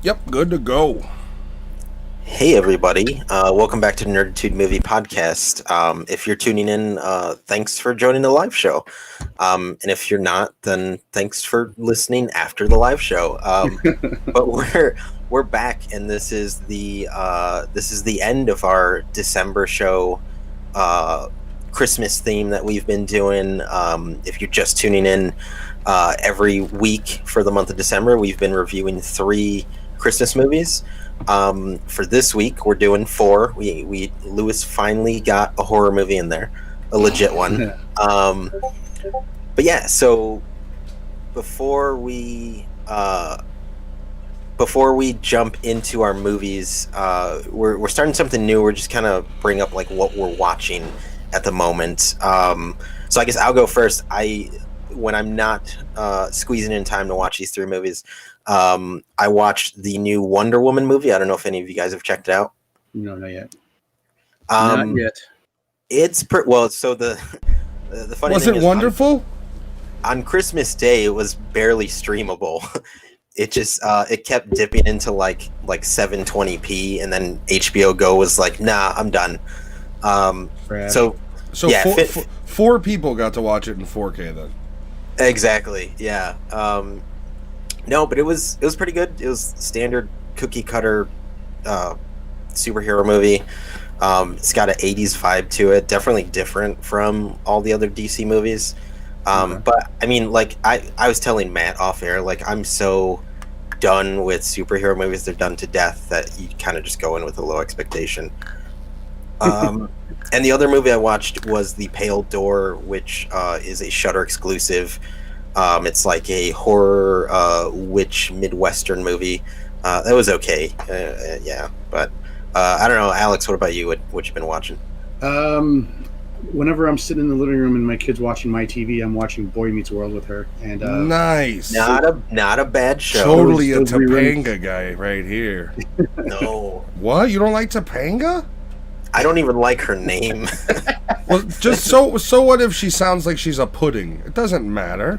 Yep, good to go. Hey everybody, welcome back to Nerditude Movie Podcast. If you're tuning in, thanks for joining the live show. And if you're not, then thanks for listening after the live show. But we're back, and this is the end of our December show, Christmas theme that we've been doing. If you're just tuning in, every week for the month of December, we've been reviewing 3 Christmas movies. For this week, we're doing 4. Lewis finally got a horror movie in there, a legit one. But yeah, so before we jump into our movies, we're starting something new. We're just kind of bring up like what we're watching at the moment. So I guess I'll go first. When I'm not squeezing in time to watch these 3 movies, I watched the new Wonder Woman movie. I don't know if any of you guys have checked it out. No, not yet. Not yet. It's well. So the funny was thing it is wonderful? on Christmas Day, it was barely streamable. It just it kept dipping into like 720p, and then HBO Go was like, nah, I'm done. So yeah, 4 people got to watch it in 4K then. Exactly. Yeah. No, but it was pretty good. It was standard cookie cutter superhero movie. It's got an 80s vibe to it. Definitely different from all the other DC movies. But I mean, like I was telling Matt off air, like I'm so done with superhero movies. They're done to death that you kind of just go in with a low expectation. And the other movie I watched was The Pale Door, which is a Shudder exclusive. It's like a horror witch Midwestern movie. That was okay. Yeah, but I don't know. Alex, what about you? What you been watching? Whenever I'm sitting in the living room and my kid's watching my TV, I'm watching Boy Meets World with her. And nice. Not a bad show. Totally a Topanga guy right here. No. What? You don't like Topanga? I don't even like her name. Well, just so what if she sounds like she's a pudding? It doesn't matter.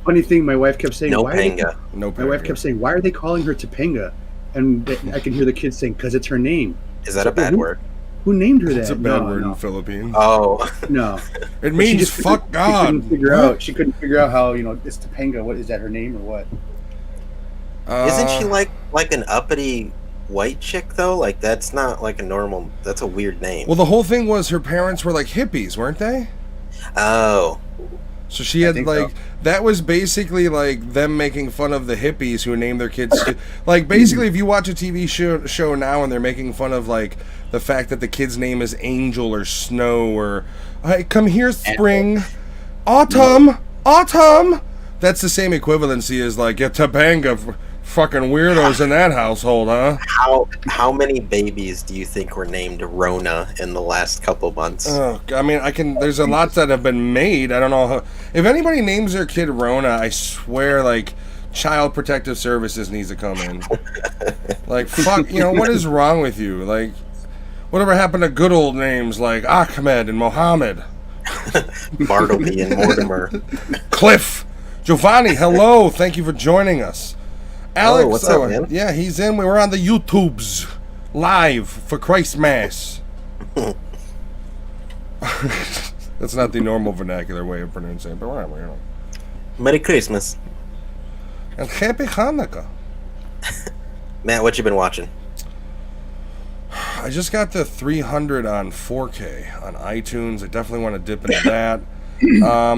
Funny thing, my wife kept saying, No Panga. My wife kept saying, why are they calling her Topanga? And I can hear the kids saying, because it's her name. Is that a bad word? Who named her that? It's a bad word in the Philippines. Oh. No. It means fuck God. She couldn't figure out how, it's Topanga. What is that, her name or what? Isn't she like an uppity white chick though? Like that's not like a normal. That's a weird name. Well, the whole thing was her parents were like hippies, weren't they? Oh. So she had that was basically like them making fun of the hippies who named their kids. Like basically, if you watch a TV show now and they're making fun of like the fact that the kid's name is Angel or Snow or hey, come here, spring, autumn. That's the same equivalency as like Topanga. Fucking weirdos in that household, huh? How many babies do you think were named Rona in the last couple months? Oh, I mean, there's a lot that have been made. I don't know how. If anybody names their kid Rona, I swear, like, Child Protective Services needs to come in. Like, fuck, what is wrong with you? Like, whatever happened to good old names like Ahmed and Mohammed? Bartleby and Mortimer. Cliff. Giovanni, hello. Thank you for joining us. Alex, what's up, man? Yeah, he's in. We were on the YouTubes live for Christmas. That's not the normal vernacular way of pronouncing it, but whatever, Merry Christmas. And Happy Hanukkah. Matt, what you been watching? I just got the 300 on 4K on iTunes. I definitely want to dip into that.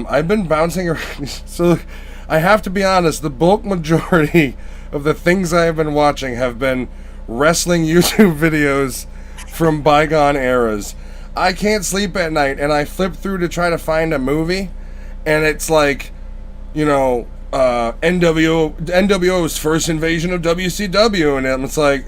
I've been bouncing around. So I have to be honest, the bulk majority of the things I have been watching have been wrestling YouTube videos from bygone eras. I can't sleep at night, and I flip through to try to find a movie, and it's like, NWO's first invasion of WCW, and it's like,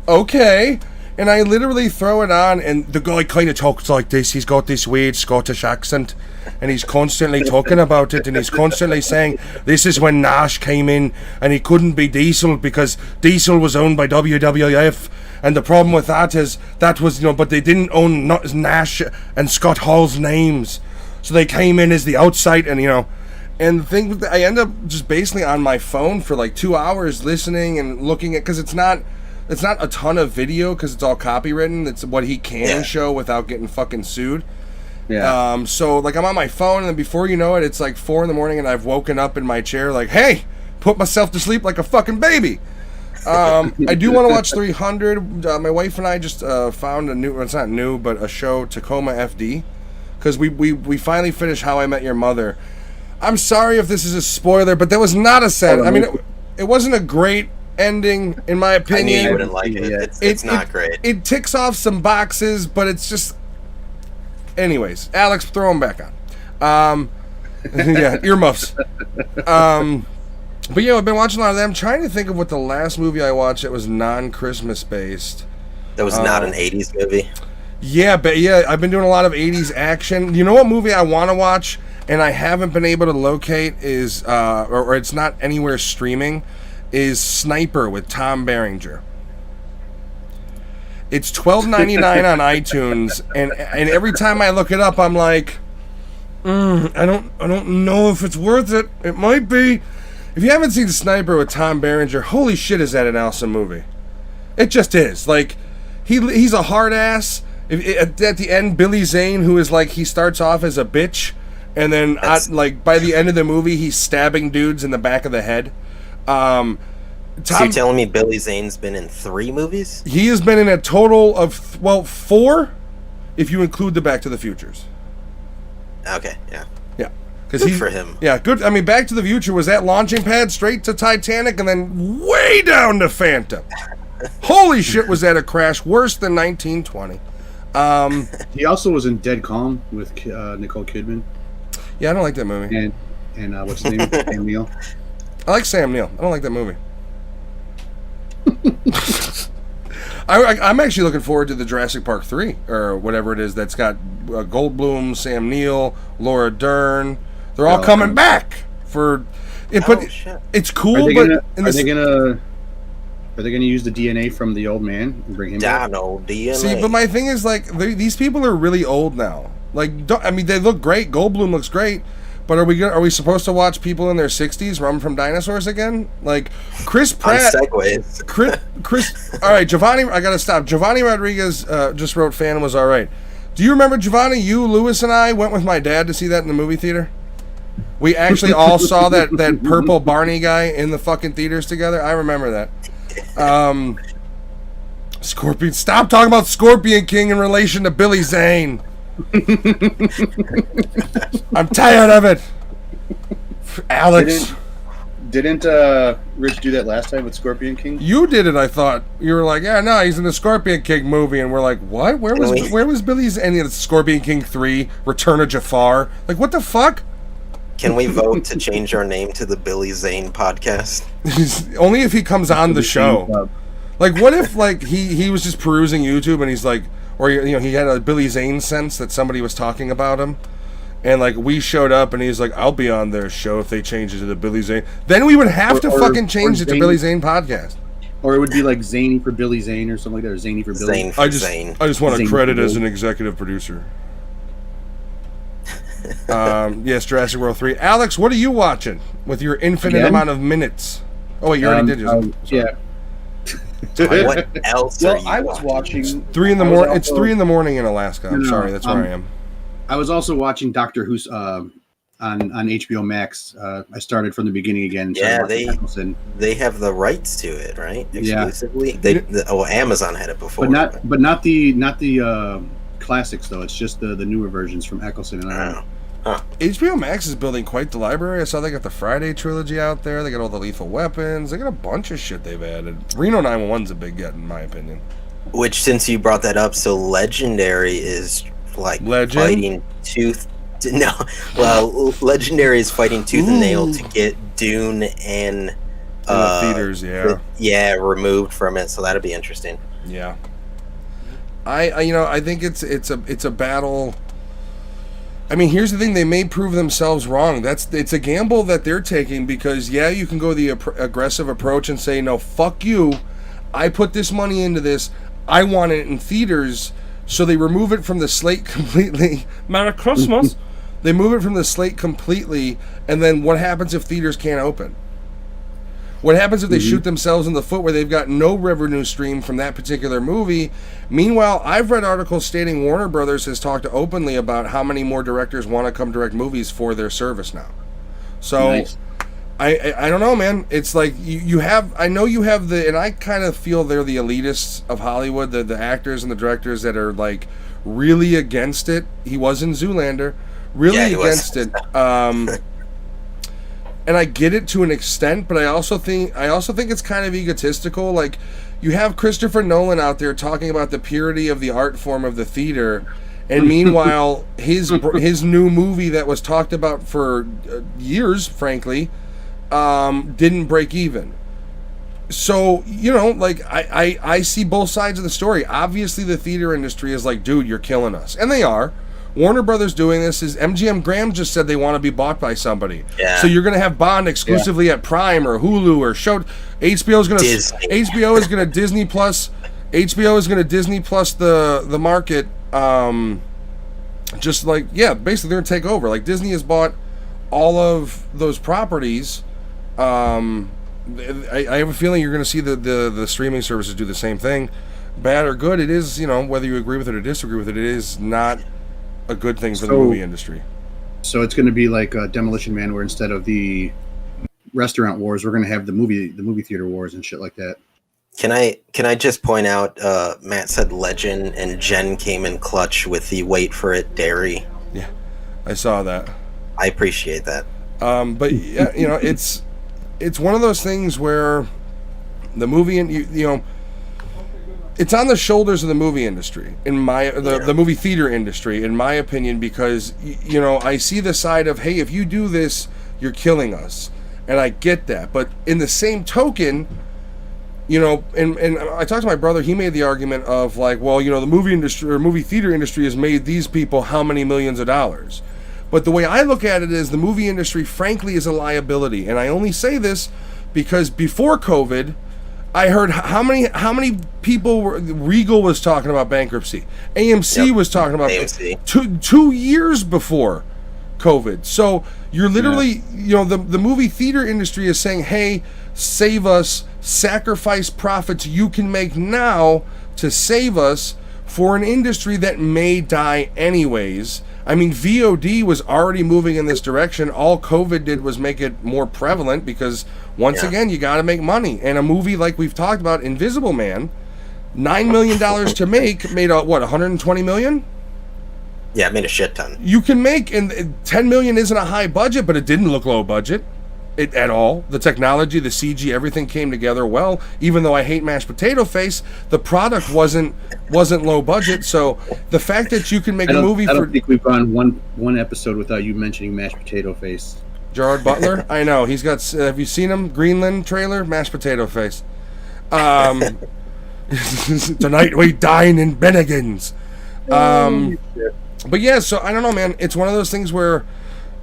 okay. And I literally throw it on, and the guy kind of talks like this. He's got this weird Scottish accent, and he's constantly talking about it, and he's constantly saying, this is when Nash came in, and he couldn't be Diesel because Diesel was owned by WWF, and the problem with that is, that was, but they didn't own Nash and Scott Hall's names, so they came in as the outside, and, And the thing with I end up just basically on my phone for like 2 hours listening and looking at, because it's not a ton of video because it's all copywritten. It's what he can show without getting fucking sued. Yeah. So like I'm on my phone, and then before you know it, it's like 4 a.m, and I've woken up in my chair like, hey, put myself to sleep like a fucking baby. I do want to watch 300. My wife and I just found a new, well, it's not new, but a show, Tacoma FD, because we finally finished How I Met Your Mother. I'm sorry if this is a spoiler, but that was not a sad. I mean, it wasn't a great ending in my opinion. I knew you wouldn't like it. It's not great. It ticks off some boxes, but it's just. Anyways, Alex, throw them back on. Yeah, earmuffs. But yeah, I've been watching a lot of them. I'm trying to think of what the last movie I watched that was non-Christmas based. That was not an 80s movie. Yeah, but yeah, I've been doing a lot of 80s action. You know what movie I want to watch and I haven't been able to locate is, or it's not anywhere streaming, is Sniper with Tom Berenger. It's $12.99 on iTunes, and every time I look it up, I'm like, I don't know if it's worth it. It might be. If you haven't seen Sniper with Tom Berenger, holy shit, is that an awesome movie? It just is. Like, he's a hard ass. At the end, Billy Zane, who is like, he starts off as a bitch, and then like by the end of the movie, he's stabbing dudes in the back of the head. So you're telling me Billy Zane's been in 3 movies? He has been in a total of 4, if you include the Back to the Futures. Okay, yeah. Yeah. Good for him. Yeah, good. I mean, Back to the Future was that launching pad straight to Titanic and then way down to Phantom. Holy shit, was that a crash worse than 1920. He also was in Dead Calm with Nicole Kidman. Yeah, I don't like that movie. And what's his name? Sam Neill. I like Sam Neill. I don't like that movie. I'm actually looking forward to the Jurassic Park 3 or whatever it is that's got Goldblum, Sam Neill, Laura Dern. They're all coming back for it. But it's cool. Are they gonna use the DNA from the old man and bring him back? No DNA. See, but my thing is like these people are really old now. Like, I mean, they look great. Goldblum looks great. But are we supposed to watch people in their 60s run from dinosaurs again? Like Chris Pratt. On segways. Chris. All right, Giovanni. I gotta stop. Giovanni Rodriguez just wrote "Phantom was all right." Do you remember Giovanni? You, Lewis, and I went with my dad to see that in the movie theater. We actually all saw that purple Barney guy in the fucking theaters together. I remember that. Scorpion. Stop talking about Scorpion King in relation to Billy Zane. I'm tired of it. Alex. Didn't Rich do that last time with Scorpion King? You did it, I thought. You were like, yeah, no, he's in the Scorpion King movie. And we're like, what? Where was Billy's? And it's Scorpion King 3, Return of Jafar. Like, what the fuck? Can we vote to change our name to the Billy Zane podcast? Only if he comes on the show. Like, what if, like, he was just perusing YouTube and he's like, or, you know, he had a Billy Zane sense that somebody was talking about him. And, like, we showed up and he's like, I'll be on their show if they change it to the Billy Zane. Then we would have to fucking change it to Billy Zane podcast. Or it would be like Zany for Billy Zane or something like that, or Zany for Billy. Zane for Zane. I just want to Zane credit for as Billy. an executive producer. Yes, Jurassic World 3. Alex, what are you watching with your infinite amount of minutes? Oh, wait, you already did yours. Yeah. What else are you I was watching 3 in the morning. It's 3 in the morning in Alaska. I'm No, sorry, that's where I am. I was also watching Doctor Who's on HBO Max. I started from the beginning again. Yeah, they have the rights to it, right? Exclusively. Yeah. Amazon had it before. But not the classics though. It's just the newer versions from Eccleston and I. HBO Max is building quite the library. I saw they got the Friday trilogy out there. They got all the Lethal Weapons. They got a bunch of shit they've added. Reno 911's a big get, in my opinion. Which, since you brought that up, so Legendary is like fighting tooth. No, well, Legendary is fighting tooth and nail to get Dune and the theaters, removed from it. So that'll be interesting. Yeah, I think it's a battle. I mean, here's the thing: they may prove themselves wrong. It's a gamble that they're taking because you can go the aggressive approach and say, no, fuck you. I put this money into this. I want it in theaters, so they remove it from the slate completely. Merry Christmas. They move it from the slate completely, and then what happens if theaters can't open? What happens if they shoot themselves in the foot where they've got no revenue stream from that particular movie? Meanwhile, I've read articles stating Warner Brothers has talked openly about how many more directors want to come direct movies for their service now. So, Nice. I don't know, man. It's like you have, I know you have and I kind of feel they're the elitists of Hollywood, the actors and the directors that are like really against it. He was in Zoolander, really he against was. it. And I get it to an extent, but I also think it's kind of egotistical. Like, you have Christopher Nolan out there talking about the purity of the art form of the theater, and meanwhile, his new movie that was talked about for years, frankly, didn't break even. So, you know, like, I see both sides of the story. Obviously, the theater industry is like, dude, you're killing us, and they are. Warner Brothers doing this is MGM Graham just said they want to be bought by somebody. Yeah. So you're going to have Bond exclusively at Prime or Hulu or HBO is going to Disney Plus. HBO is going to Disney Plus the market. Just like, yeah, basically they're going to take over. Like, Disney has bought all of those properties. I have a feeling you're going to see the streaming services do the same thing. Bad or good, it is, you know, whether you agree with it or disagree with it, it is not a good thing for the movie industry. So it's going to be like Demolition Man, where instead of the restaurant wars, we're going to have the movie theater wars and shit like that. Can I just point out? Matt said legend, and Jen came in clutch with the wait for it dairy. Yeah, I saw that. I appreciate that. But yeah, you know, it's one of those things where the movie and you know. It's on the shoulders of the movie industry, the movie theater industry, in my opinion, because, you know, I see the side of, hey, if you do this, you're killing us. And I get that. But in the same token, you know, and I talked to my brother, he made the argument of like, well, you know, the movie industry or movie theater industry has made these people how many millions of dollars. But the way I look at it is the movie industry, frankly, is a liability. And I only say this because before COVID, I heard how many people Regal was talking about bankruptcy. AMC was talking about AMC. Two years before COVID. So you're literally, you know, the movie theater industry is saying, hey, save us, sacrifice profits you can make now to save us for an industry that may die anyways. I mean, VOD was already moving in this direction. All COVID did was make it more prevalent because, once again, you got to make money. And a movie like we've talked about, Invisible Man, $9 million to make, made what, $120 million? Yeah, it made a shit ton. You can make, and $10 million isn't a high budget, but it didn't look low budget at all. The technology, the CG, everything came together well. Even though I hate Mashed Potato Face, the product wasn't low budget. So the fact that you can make a movie I don't think we've gone one episode without you mentioning Mashed Potato Face. Gerard Butler, I know he's got. Have you seen him? Greenland trailer, Mashed Potato Face. Tonight we dine in Bennigan's. But yeah, so I don't know, man. It's one of those things where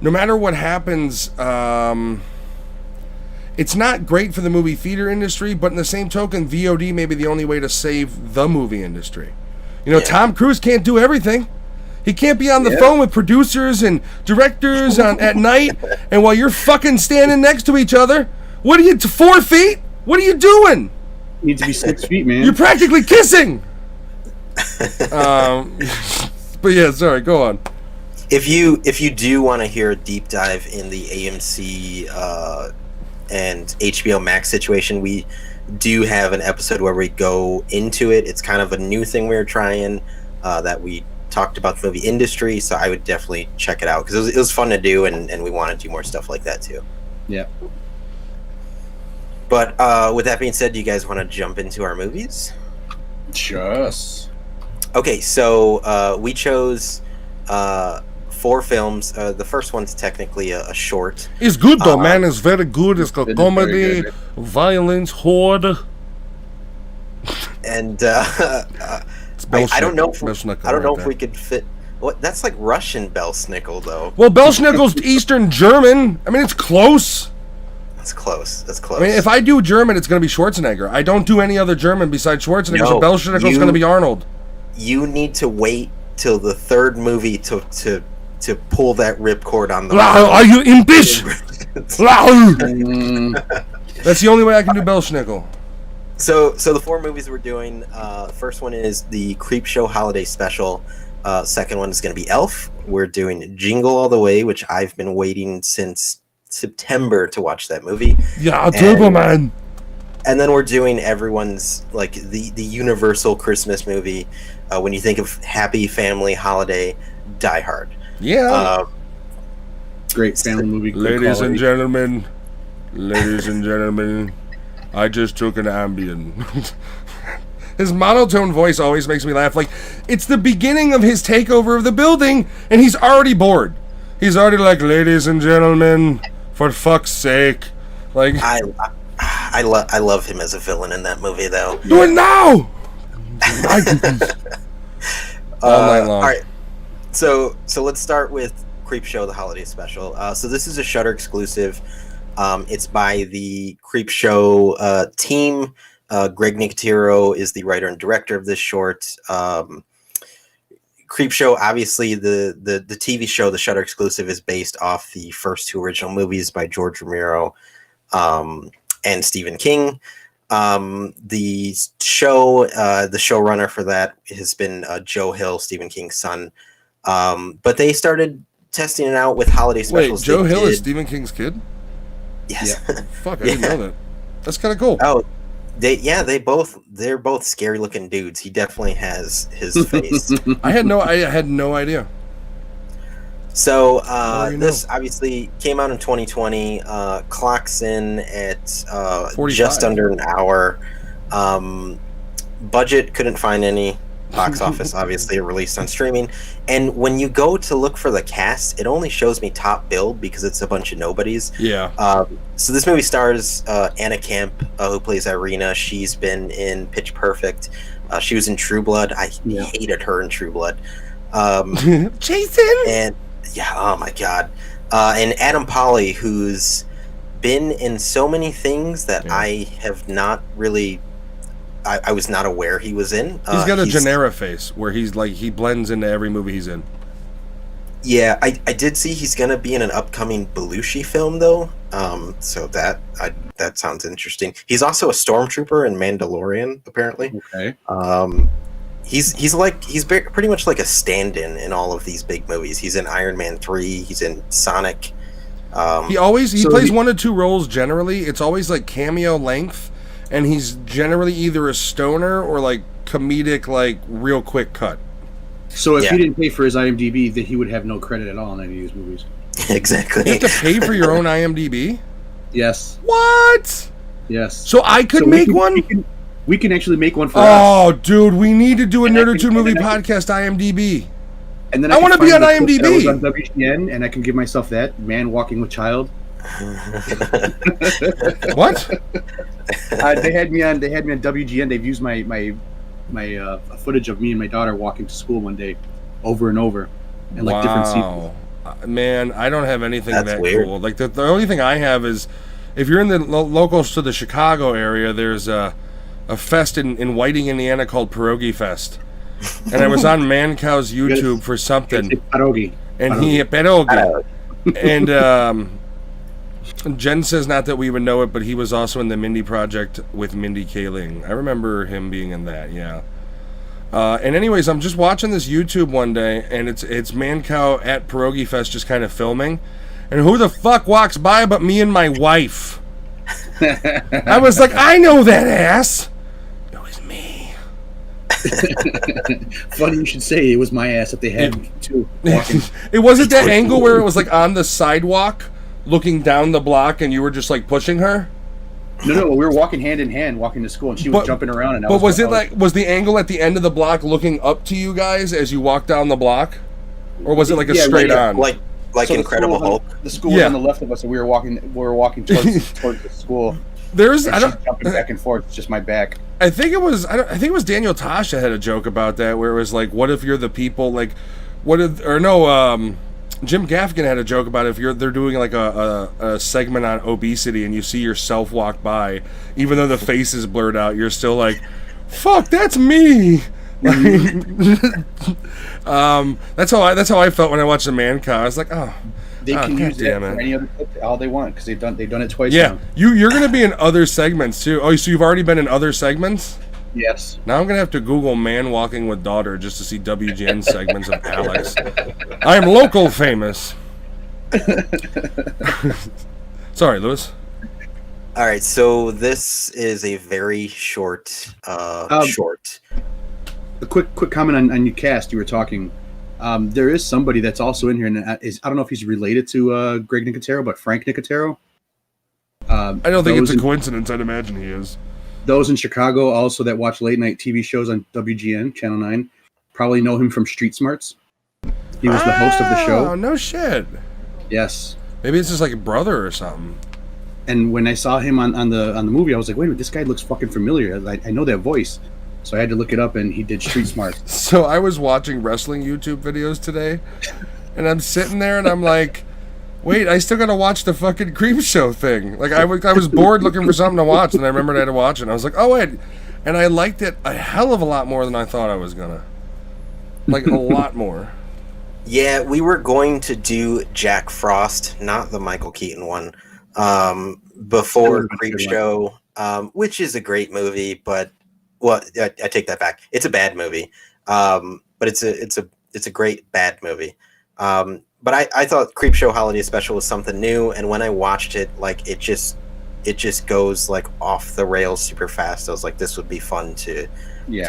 no matter what happens, it's not great for the movie theater industry, but in the same token, VOD may be the only way to save the movie industry. You know, Tom Cruise can't do everything. He can't be on the phone with producers and directors at night, and while you're fucking standing next to each other, what are you, 4 feet? What are you doing? You need to be 6 feet, man. You're practically kissing. But yeah, sorry, go on. If you do want to hear a deep dive in the AMC and HBO Max situation, we do have an episode where we go into it. It's kind of a new thing we're trying that we talked about the movie industry, so I would definitely check it out because it was fun to do, and we want to do more stuff like that too. Yeah. But with that being said, do you guys want to jump into our movies? Just. Okay, so we chose 4 films. The first one's technically a short. It's good though, man. It's very good. It's got comedy, violence, horde. And I don't know if we could fit. What? That's like Russian Belsnickel, though. Well, Belsnickel's Eastern German. I mean, it's close. That's close. I mean, if I do German, it's going to be Schwarzenegger. I don't do any other German besides Schwarzenegger, so Belsnickel's going to be Arnold. You need to wait till the third movie to to pull that ripcord on the. Are you in bitch? Mm, That's the only way I can do Belschnickel. So the 4 movies we're doing. First one is the Creepshow Holiday Special. Second one is going to be Elf. We're doing Jingle All the Way, which I've been waiting since September to watch that movie. Yeah, Turbo Man. And then we're doing everyone's like the universal Christmas movie. When you think of happy family holiday, Die Hard. Yeah. great family movie. Good Ladies and quality. gentlemen, I just took an Ambien. His monotone voice always makes me laugh. Like, it's the beginning of his takeover of the building, and he's already bored. He's already like, ladies and gentlemen, for fuck's sake. Like, I love him as a villain in that movie, though. do it now! All night long. All right, so let's start with Creepshow: The Holiday Special. So this is a Shudder exclusive. It's by the Creepshow team. Greg Nicotero is the writer and director of this short. Creepshow, obviously, the TV show, the Shudder exclusive, is based off the first 2 original movies by George Romero and Stephen King. The show, the showrunner for that has been Joe Hill, Stephen King's son. But they started testing it out with holiday specials. Wait, Joe Hill is Stephen King's kid? Yes. Yeah. Fuck, I didn't know that. That's kind of cool. Oh, they're both scary looking dudes. He definitely has his face. I had no idea. So you this obviously came out in 2020. Clocks in at 45. just under an hour. Budget couldn't find any. Box office, obviously, it released on streaming. And when you go to look for the cast, it only shows me top billed because it's a bunch of nobodies. Yeah. So this movie stars Anna Camp, who plays Irina. She's been in Pitch Perfect. She was in True Blood. I hated her in True Blood. Jason. And yeah, oh my god. And Adam Pally, who's been in so many things that I have not really. I was not aware he was in. He's got a Gennaro face where he's like he blends into every movie he's in. Yeah, I did see he's gonna be in an upcoming Belushi film though. So that sounds interesting. He's also a stormtrooper in Mandalorian, apparently. Okay. He's pretty much like a stand-in in all of these big movies. He's in Iron Man 3. He's in Sonic. He plays 1 to 2 roles generally. It's always like cameo length. And he's generally either a stoner or like comedic, like real quick cut. So if he didn't pay for his IMDb, that he would have no credit at all in any of these movies. Exactly. You have to pay for your own IMDb? Yes. What? Yes. So I could make one? We can actually make one for us. Oh, dude, we need to do a Nerditude Movie Podcast IMDb. And then I want to be on find the clip IMDb. that was on WGN, and I can give myself that man walking with child. What? They had me on WGN. They've used my footage of me and my daughter walking to school one day, over and over, and like different scenes. Man, I don't have anything That's that weird. cool. Like the only thing I have is, if you're in the locals to the Chicago area, there's a fest in Whiting, Indiana called Pierogi Fest, and I was on Mancow's YouTube for something, Pierogi. and pierogi, and Jen says not that we would know it, but he was also in the Mindy Project with Mindy Kaling. I remember him being in that, yeah. And anyways, I'm just watching this YouTube one day, and it's Mancow at Pierogi Fest just kind of filming, and who the fuck walks by but me and my wife? I was like, I know that ass. It was me. Funny you should say it was my ass that they had too. Walking. It wasn't that angle where it was like on the sidewalk, looking down the block, and you were just like pushing her. No, we were walking hand in hand, walking to school, and she was jumping around. And was the angle at the end of the block looking up to you guys as you walked down the block, or was it like a straight on? Like so Incredible Hulk. The school was on the left of us, and we were walking towards the school. She's jumping back and forth. It's just my back. I think it was Daniel Tosh that had a joke about that, where it was like, what if you're the people, like, Jim Gaffigan had a joke about if they're doing like a segment on obesity and you see yourself walk by, even though the face is blurred out, you're still like, fuck, that's me. That's how I felt when I watched the Man Cow. I was like, oh. They can use that damn it. for any other clip, all they want, because they've done it twice Yeah, now. you're gonna be in other segments too. Oh, so you've already been in other segments? Yes. Now I'm gonna have to Google "man walking with daughter" just to see WGN segments of Alex. I am local famous. Sorry, Lewis. All right, so this is a very short. A quick comment on your cast. You were talking. There is somebody that's also in here, and I don't know if he's related to Greg Nicotero, but Frank Nicotero. I don't think it's a coincidence. I'd imagine he is. Those in Chicago also that watch late night TV shows on WGN Channel 9 probably know him from Street Smarts. He was the host of the show. Oh, no shit. Yes. Maybe it's just like a brother or something. And when I saw him on the movie, I was like, wait a minute, this guy looks fucking familiar. I know that voice. So I had to look it up, and he did Street Smart. So I was watching wrestling YouTube videos today, and I'm sitting there, and I'm like, wait, I still gotta watch the fucking Creep Show thing. Like, I was bored looking for something to watch, and I remembered I had to watch it, and I was like, oh, wait. And I liked it a hell of a lot more than I thought I was gonna. Like, a lot more. Yeah, we were going to do Jack Frost, not the Michael Keaton one, before Creep Show, which is a great movie, but well, I take that back. It's a bad movie, but it's a great bad movie. But I thought Creep Show Holiday Special was something new, and when I watched it, like it just goes like off the rails super fast. I was like, this would be fun to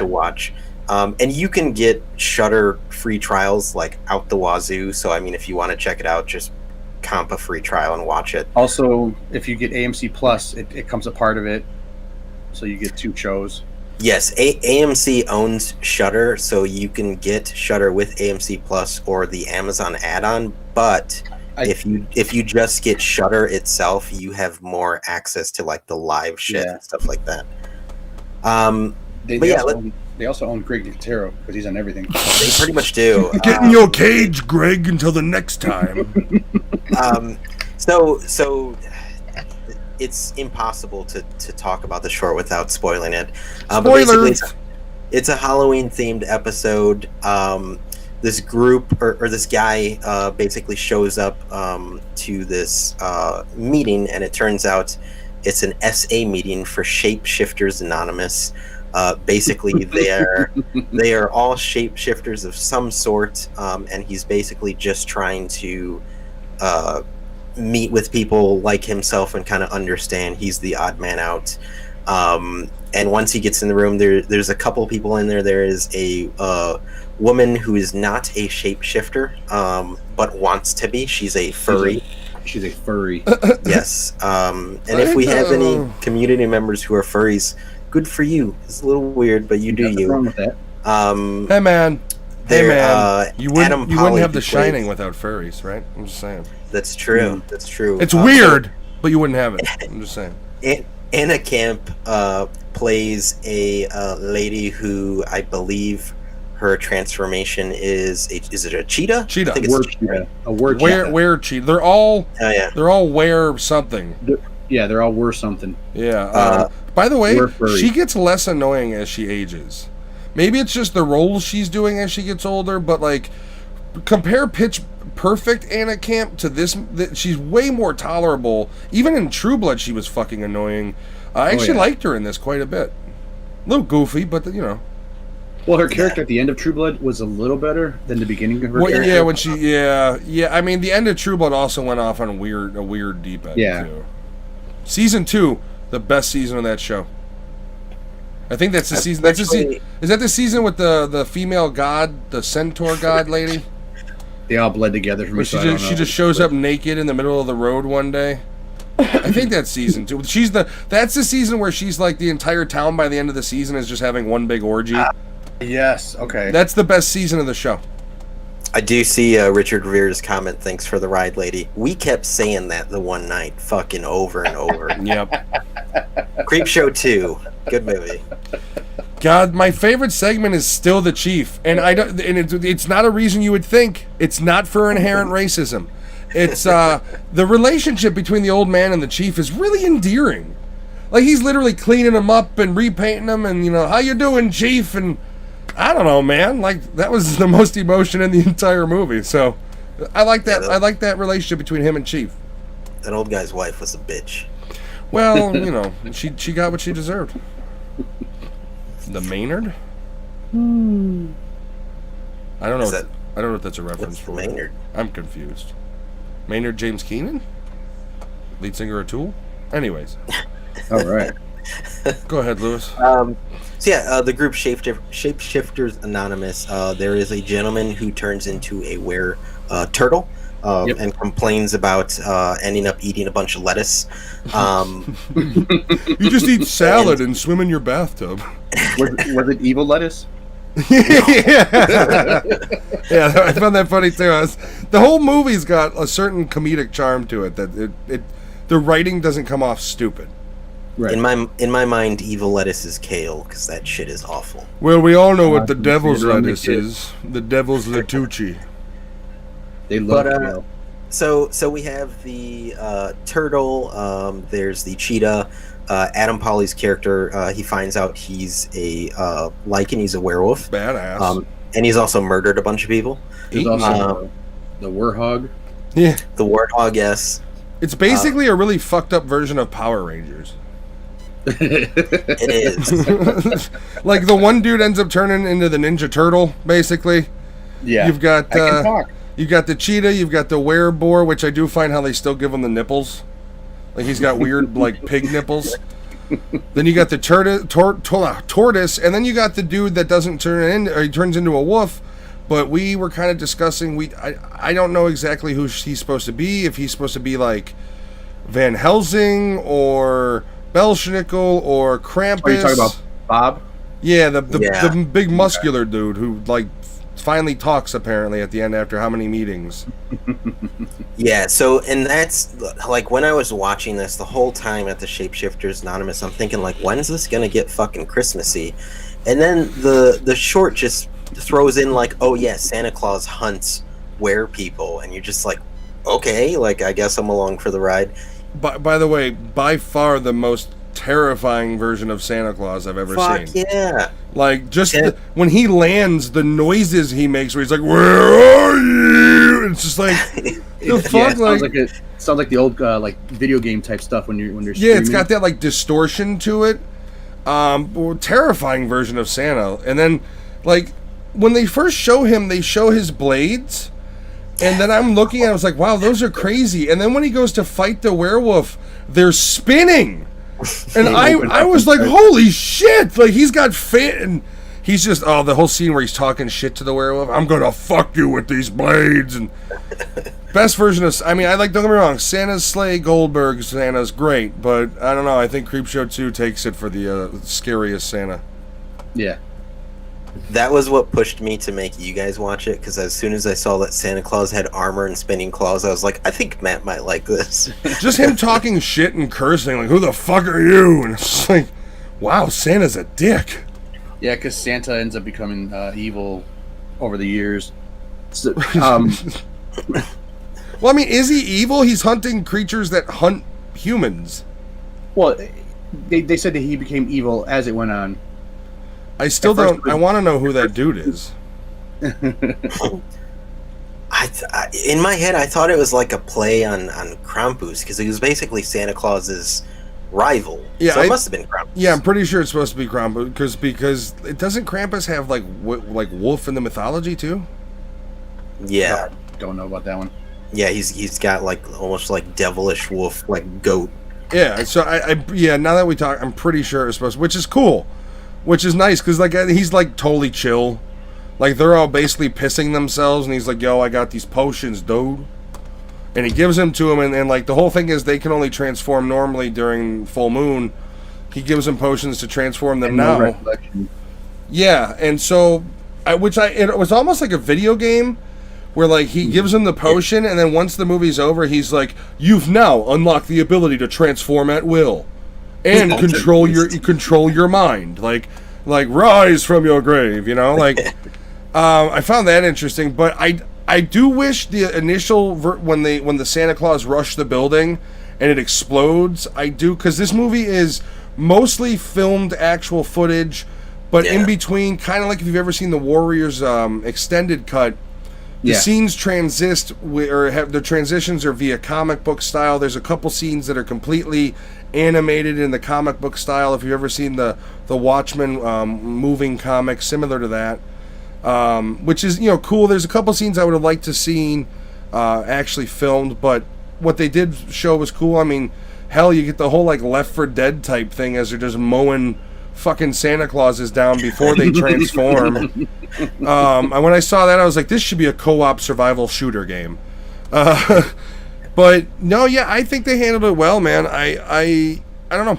watch. And you can get Shudder free trials like out the wazoo. So I mean, if you want to check it out, just comp a free trial and watch it. Also, if you get AMC Plus, it comes a part of it, so you get 2 shows. Yes, AMC owns Shudder, so you can get Shudder with AMC Plus or the Amazon add-on. But if you just get Shudder itself, you have more access to like the live shit and stuff like that. They also own Greg Nicotero because he's on everything. They pretty much do. Get in your cage, Greg, until the next time. So it's impossible to talk about the short without spoiling it. But basically, it's a Halloween-themed episode. This group or this guy basically shows up to this meeting, and it turns out it's an SA meeting for Shapeshifters Anonymous. Basically, they are all shapeshifters of some sort, and he's basically just trying to meet with people like himself and kind of understand he's the odd man out. And once he gets in the room, there's a couple people in there. There is a woman who is not a shapeshifter, but wants to be. She's a furry. She's a furry. Yes. And if we have any community members who are furries, good for you. It's a little weird, but you do you. Wrong with that. Hey man, you wouldn't have The Shining without furries, right? I'm just saying. That's true. That's true. It's weird, but you wouldn't have it. I'm just saying. Anna Camp plays a lady who I believe her transformation is it a cheetah? Cheetah. I think it's a word. Where cheetah? They're all. Oh, yeah. They're all wear something. They're all wear something. Yeah. By the way, she gets less annoying as she ages. Maybe it's just the roles she's doing as she gets older, but like compare Pitch Perfect Anna Camp to this, she's way more tolerable. Even in True Blood, she was fucking annoying. I actually liked her in this quite a bit. A little goofy, but you know. Well, her character at the end of True Blood was a little better than the beginning of her character. Yeah, when she, I mean, the end of True Blood also went off on a weird deep end too. Season 2, the best season of that show. I think that's the season. That's the season. Is that the season with the female god, the centaur god lady? They all bled together for me. She just shows up naked in the middle of the road one day. I think that's season 2. That's the season where she's like the entire town by the end of the season is just having one big orgy. Yes. Okay. That's the best season of the show. I do see Richard Revere's comment. Thanks for the ride, lady. We kept saying that the one night, fucking over and over. Yep. Creep Show 2, good movie. God, my favorite segment is still the Chief, and it's not a reason you would think. It's not for inherent racism. It's the relationship between the old man and the Chief is really endearing. Like he's literally cleaning him up and repainting him, and how you doing, Chief? And I don't know, man. Like that was the most emotion in the entire movie. So I like that. I like that relationship between him and Chief. That old guy's wife was a bitch. Well, you know, she got what she deserved. The Maynard? I don't know. I don't know if that's a reference for. Maynard? I'm confused. Maynard James Keenan? Lead singer of Tool? Anyways. All right. Go ahead, Lewis. The group Shapeshifters Anonymous, there is a gentleman who turns into a turtle and complains about ending up eating a bunch of lettuce. You just eat salad and swim in your bathtub. Was it evil lettuce? Yeah, I found that funny too. The whole movie's got a certain comedic charm to it that the writing doesn't come off stupid. Right. In my mind, evil lettuce is kale because that shit is awful. Well, we all know what the devil's lettuce is. The devil's Latucci. They love kale. So we have the turtle. There's the cheetah. Adam Pawley's character. He finds out he's a lichen. He's a werewolf. Badass. And he's also murdered a bunch of people. There's also the warhog. Yeah. The warthog, yes. It's basically a really fucked up version of Power Rangers. It is. Like the one dude ends up turning into the Ninja Turtle, basically. Yeah. You've got I can talk. You've got the cheetah, you've got the wereboar, which I do find how they still give him the nipples. Like he's got weird like pig nipples. Then you got the tortoise, and then you got the dude that doesn't turn in, or he turns into a wolf. But we were kind of discussing. I don't know exactly who he's supposed to be. If he's supposed to be like Van Helsing or Belschnickel or Krampus. Are you talking about Bob? Yeah, the big muscular dude who like finally talks apparently at the end after how many meetings. Yeah, so and that's like when I was watching this the whole time at the Shapeshifters Anonymous, I'm thinking like, when's this gonna get fucking Christmassy? And then the short just throws in like, oh yeah, Santa Claus hunts were people, and you're just like, okay, like I guess I'm along for the ride. By the way, by far the most terrifying version of Santa Claus I've ever seen. Yeah. Like just when he lands, the noises he makes where he's like, "Where are you?" It's just like the fuck. Yeah, sounds like the old like video game type stuff when you're yeah, streaming. it's got that like distortion to it. Terrifying version of Santa. And then like when they first show him, they show his blades. And then I'm looking and I was like, wow, those are crazy. And then when he goes to fight the werewolf, they're spinning. And I was like, holy shit! Like he's got fit, and he's just the whole scene where he's talking shit to the werewolf. I'm gonna fuck you with these blades. And best version of, I mean, don't get me wrong, Santa's sleigh, Goldberg Santa's great, but I don't know. I think Creepshow 2 takes it for the scariest Santa. Yeah. That was what pushed me to make you guys watch it, because as soon as I saw that Santa Claus had armor and spinning claws, I was like, I think Matt might like this. Just him talking shit and cursing, like, who the fuck are you? And it's just like, wow, Santa's a dick. Yeah, because Santa ends up becoming evil over the years. So, Well, I mean, is he evil? He's hunting creatures that hunt humans. Well, they said that he became evil as it went on. I still don't. I want to know who that dude is. In my head, I thought it was like a play on Krampus, because he was basically Santa Claus's rival. Yeah, so it must have been Krampus. Yeah, I'm pretty sure it's supposed to be Krampus because it doesn't Krampus have like wolf in the mythology too? Yeah, don't know about that one. Yeah, he's got like almost like devilish wolf, like goat. Yeah, so yeah. Now that we talk, I'm pretty sure it's supposed, which is cool. Which is nice, because like he's like totally chill. Like they're all basically pissing themselves, and he's like, yo, I got these potions, dude. And he gives them to him, and like the whole thing is they can only transform normally during full moon. He gives them potions to transform them now. Yeah, and so, it was almost like a video game, where like he gives them the potion, and then once the movie's over, he's like, you've now unlocked the ability to transform at will. And control your mind, like rise from your grave, you know. Like, I found that interesting, but I do wish the initial when the Santa Claus rushed the building and it explodes. I do, because this movie is mostly filmed actual footage, But in Yeah. between, kind of like if you've ever seen the Warriors extended cut, the Yeah. scenes the transitions are via comic book style. There's a couple scenes that are completely animated in the comic book style. If you've ever seen the Watchmen moving comic, similar to that, which is cool. There's a couple scenes I would have liked to seen actually filmed, but what they did show was cool. I mean, hell, you get the whole like Left 4 Dead type thing as they're just mowing fucking Santa Clauses down before they transform. And when I saw that, I was like, this should be a co-op survival shooter game. But no, yeah, I think they handled it well, man. I don't know.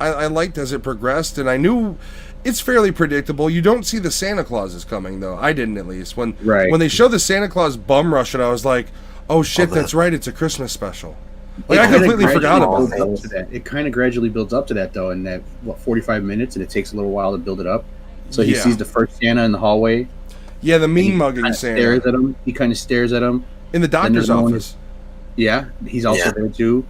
I liked as it progressed, and I knew it's fairly predictable. You don't see the Santa Clauses coming, though. I didn't, at least. When they show the Santa Claus bum rush, and I was like, oh shit, that's right, it's a Christmas special. Like, I completely forgot about that. It kind of gradually builds up to that, though, in that 45 minutes, and it takes a little while to build it up. So he sees the first Santa in the hallway. Yeah, the mean mugging Santa. He kind of stares at him in the doctor's office. Yeah, he's also there too.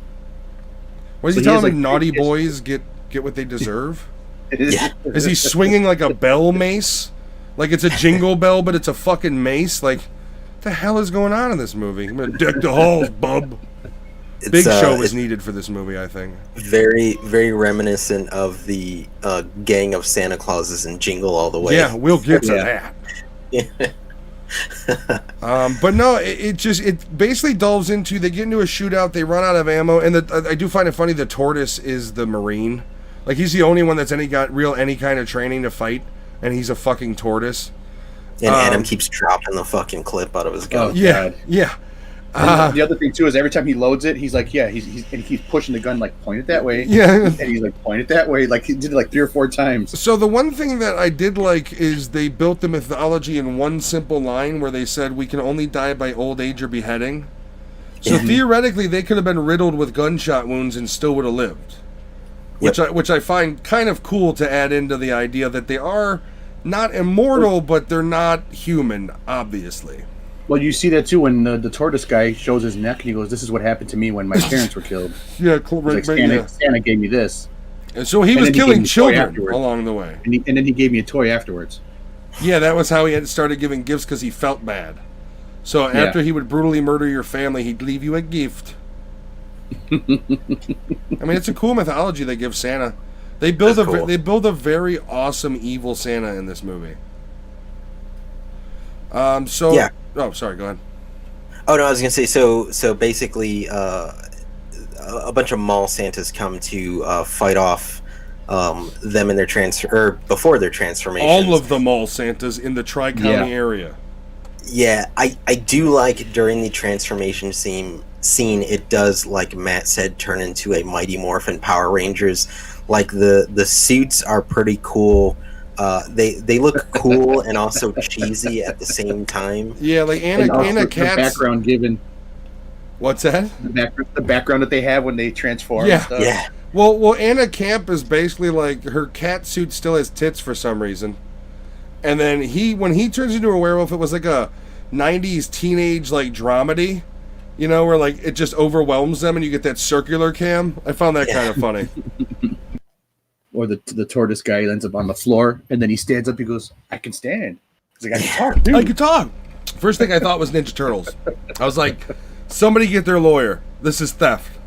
What is he telling him? Naughty boys get what they deserve. Is he swinging like a bell mace? Like it's a jingle bell, but it's a fucking mace? Like, what the hell is going on in this movie? I'm gonna deck the halls, bub. Big Show is needed for this movie, I think. Very, very reminiscent of the gang of Santa Clauses in Jingle All the Way. Yeah, we'll get to that. But no, it basically delves into, they get into a shootout, they run out of ammo, and I do find it funny, the Tortoise is the Marine. Like, he's the only one that's any kind of training to fight, and he's a fucking tortoise. And Adam keeps dropping the fucking clip out of his gun. Yeah. The other thing too is every time he loads it, he's like, he keeps pushing the gun like point it that way. Yeah, and he's like point it that way, like he did it like 3 or 4 times. So the one thing that I did like is they built the mythology in one simple line where they said we can only die by old age or beheading. So theoretically, they could have been riddled with gunshot wounds and still would have lived. Which I find kind of cool to add into the idea that they are not immortal, but they're not human, obviously. Well, you see that too when the tortoise guy shows his neck and he goes, "This is what happened to me when my parents were killed." Yeah, like, Santa gave me this. And so he was killing children along the way. And then he gave me a toy afterwards. Yeah, that was how he had started giving gifts because he felt bad. So after he would brutally murder your family, he'd leave you a gift. I mean, it's a cool mythology they give Santa. They build a very awesome evil Santa in this movie. Oh, sorry, go ahead. Oh no, I was gonna say so basically, a bunch of mall Santas come to fight off them in their before their transformation. All of the mall Santas in the Tri-County area. Yeah, I do like during the transformation scene. It does, like Matt said, turn into a Mighty Morphin Power Rangers. Like the suits are pretty cool. They look cool and also cheesy at the same time. Yeah, like Anna Catt's... The background given. What's that? The background that they have when they transform. Yeah, and stuff. Yeah. Well, Anna Camp is basically like her cat suit still has tits for some reason, and then when he turns into a werewolf, it was like a '90s teenage like dramedy, where like it just overwhelms them and you get that circular cam. I found that kind of funny. Or the tortoise guy ends up on the floor, and then he stands up. He goes, "I can stand." He's like, "I can talk, dude. I can talk." First thing I thought was Ninja Turtles. I was like, "Somebody get their lawyer. This is theft."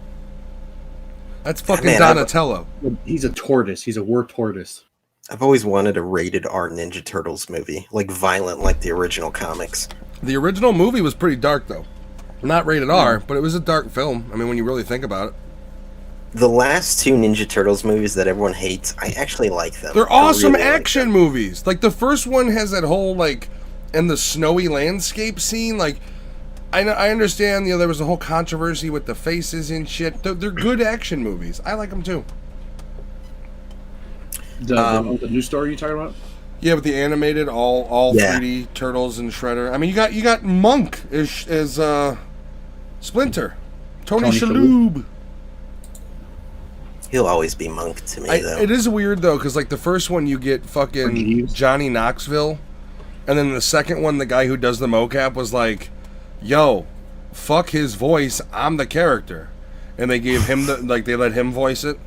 That's fucking Donatello. He's a tortoise. He's a war tortoise. I've always wanted a rated R Ninja Turtles movie, like violent, like the original comics. The original movie was pretty dark, though. Not rated R, but it was a dark film. I mean, when you really think about it. The last 2 Ninja Turtles movies that everyone hates, I actually like them. They're awesome action movies. Like, the first one has that whole, like, and the snowy landscape scene. Like, I understand, there was a whole controversy with the faces and shit. They're good action movies. I like them, too. The new story you talking about? Yeah, with the animated, all 3D Turtles and Shredder. I mean, you got Monk as Splinter. Tony Shalhoub. He'll always be Monk to me, though. It is weird, though, because, like, the first one you get fucking Johnny Knoxville, and then the second one, the guy who does the mocap was like, yo, fuck his voice, I'm the character. And they gave him they let him voice it.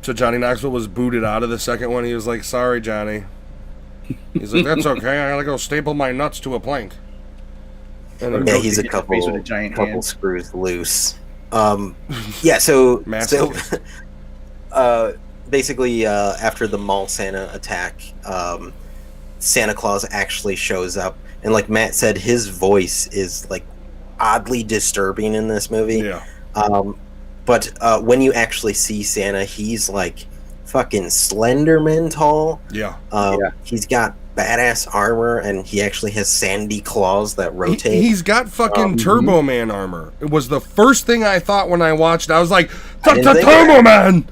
So Johnny Knoxville was booted out of the second one. He was like, "Sorry, Johnny." He's like, "That's okay. I gotta go staple my nuts to a plank." And Yeah, he's a couple Face with a giant hand. screws loose. Yeah, so Massive. basically after the mall Santa attack, Santa Claus actually shows up, and like Matt said, his voice is like oddly disturbing in this movie. Yeah. But when you actually see Santa, he's like fucking Slenderman tall. Yeah. He's got badass armor, and he actually has sandy claws that rotate. He's got fucking Turbo Man armor. It was the first thing I thought when I watched. I was like, Turbo Man!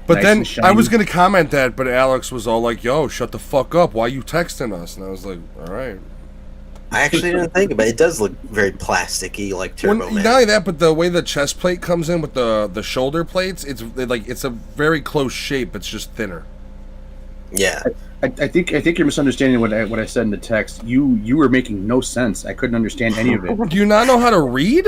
But Nice then and shiny. I was going to comment that, but Alex was all like, yo, shut the fuck up. Why you texting us? And I was like, all right. I actually didn't think about it. It does look very plasticky, like Turbo Man. Not only that, but the way the chest plate comes in with the shoulder plates, it's a very close shape. It's just thinner. Yeah. I think you're misunderstanding what I said in the text. You were making no sense. I couldn't understand any of it. Do you not know how to read?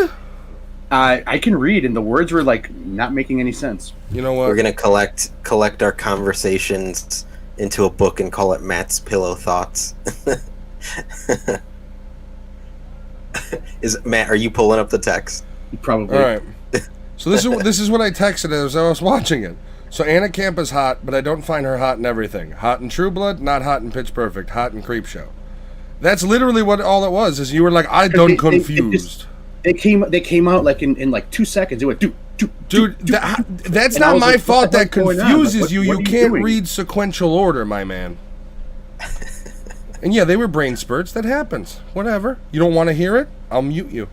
I can read, and the words were like not making any sense. You know what? We're gonna collect our conversations into a book and call it Matt's Pillow Thoughts. Are you pulling up the text? Probably. All right. So this is what I texted as I was watching it. So Anna Camp is hot, but I don't find her hot in everything. Hot in True Blood, not hot in Pitch Perfect. Hot in Creepshow. That's literally what all it was. Is you were like, I done confused. They came out like in like 2 seconds. It went Dude, that's And I not was my like, fault. what the That fuck's going on? confuses Like, you. what You are you can't doing? read sequential order, my man. And yeah, they were brain spurts. That happens. Whatever. You don't want to hear it? I'll mute you.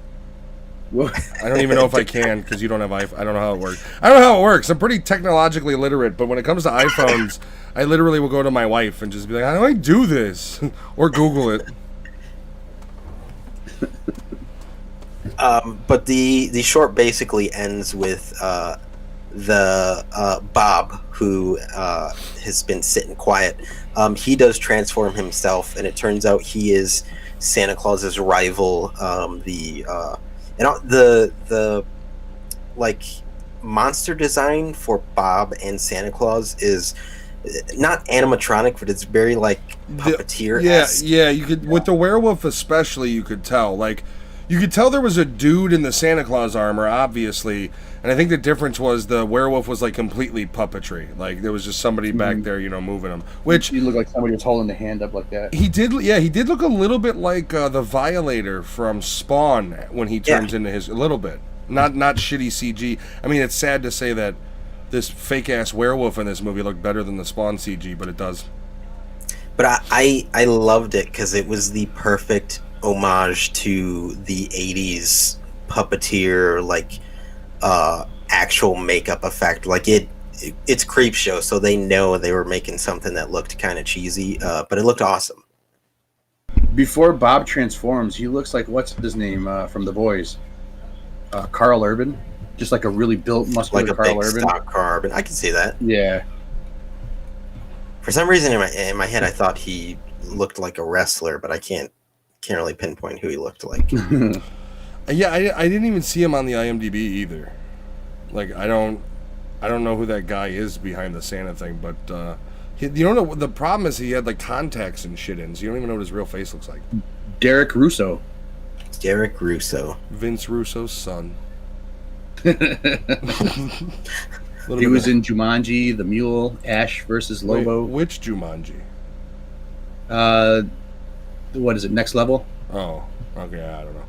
I don't even know if I can because you don't have iPhone. I don't know how it works. I don't know how it works. I'm pretty technologically literate, but when it comes to iPhones, I literally will go to my wife and just be like, "How do I do this?" Or Google it. But the short basically ends with the Bob, who has been sitting quiet. He does transform himself, and it turns out he is Santa Claus's rival. The like monster design for Bob and Santa Claus is not animatronic, but it's very like puppeteer-esque. Yeah. You could with the werewolf especially. You could tell You could tell there was a dude in the Santa Claus armor, obviously, and I think the difference was the werewolf was like completely puppetry. Like there was just somebody back there, moving him. Which you look like somebody was holding the hand up like that. he did. Yeah, he did look a little bit like the Violator from Spawn when he turns into his a little bit. Not shitty CG. I mean, it's sad to say that this fake ass werewolf in this movie looked better than the Spawn CG, but it does. But I loved it because it was the perfect homage to the 80s puppeteer, like actual makeup effect. Like it's Creepshow, so they know they were making something that looked kind of cheesy, but it looked awesome. Before Bob transforms, he looks like, what's his name from The Boys? Carl Urban. Just like a really built, muscular Like a Carl big Urban. stock Carl Urban. I can see that. Yeah. For some reason in my head I thought he looked like a wrestler, but I can't really pinpoint who he looked like. Yeah, I didn't even see him on the IMDb either. Like I don't know who that guy is behind the Santa thing, but the problem is he had like contacts and shit in, so you don't even know what his real face looks like. Derek Russo. Derek Russo. Vince Russo's son. He was in Jumanji, The Mule, Ash versus Lobo. Wait, which Jumanji? What is it? Next Level? Oh, okay, I don't know.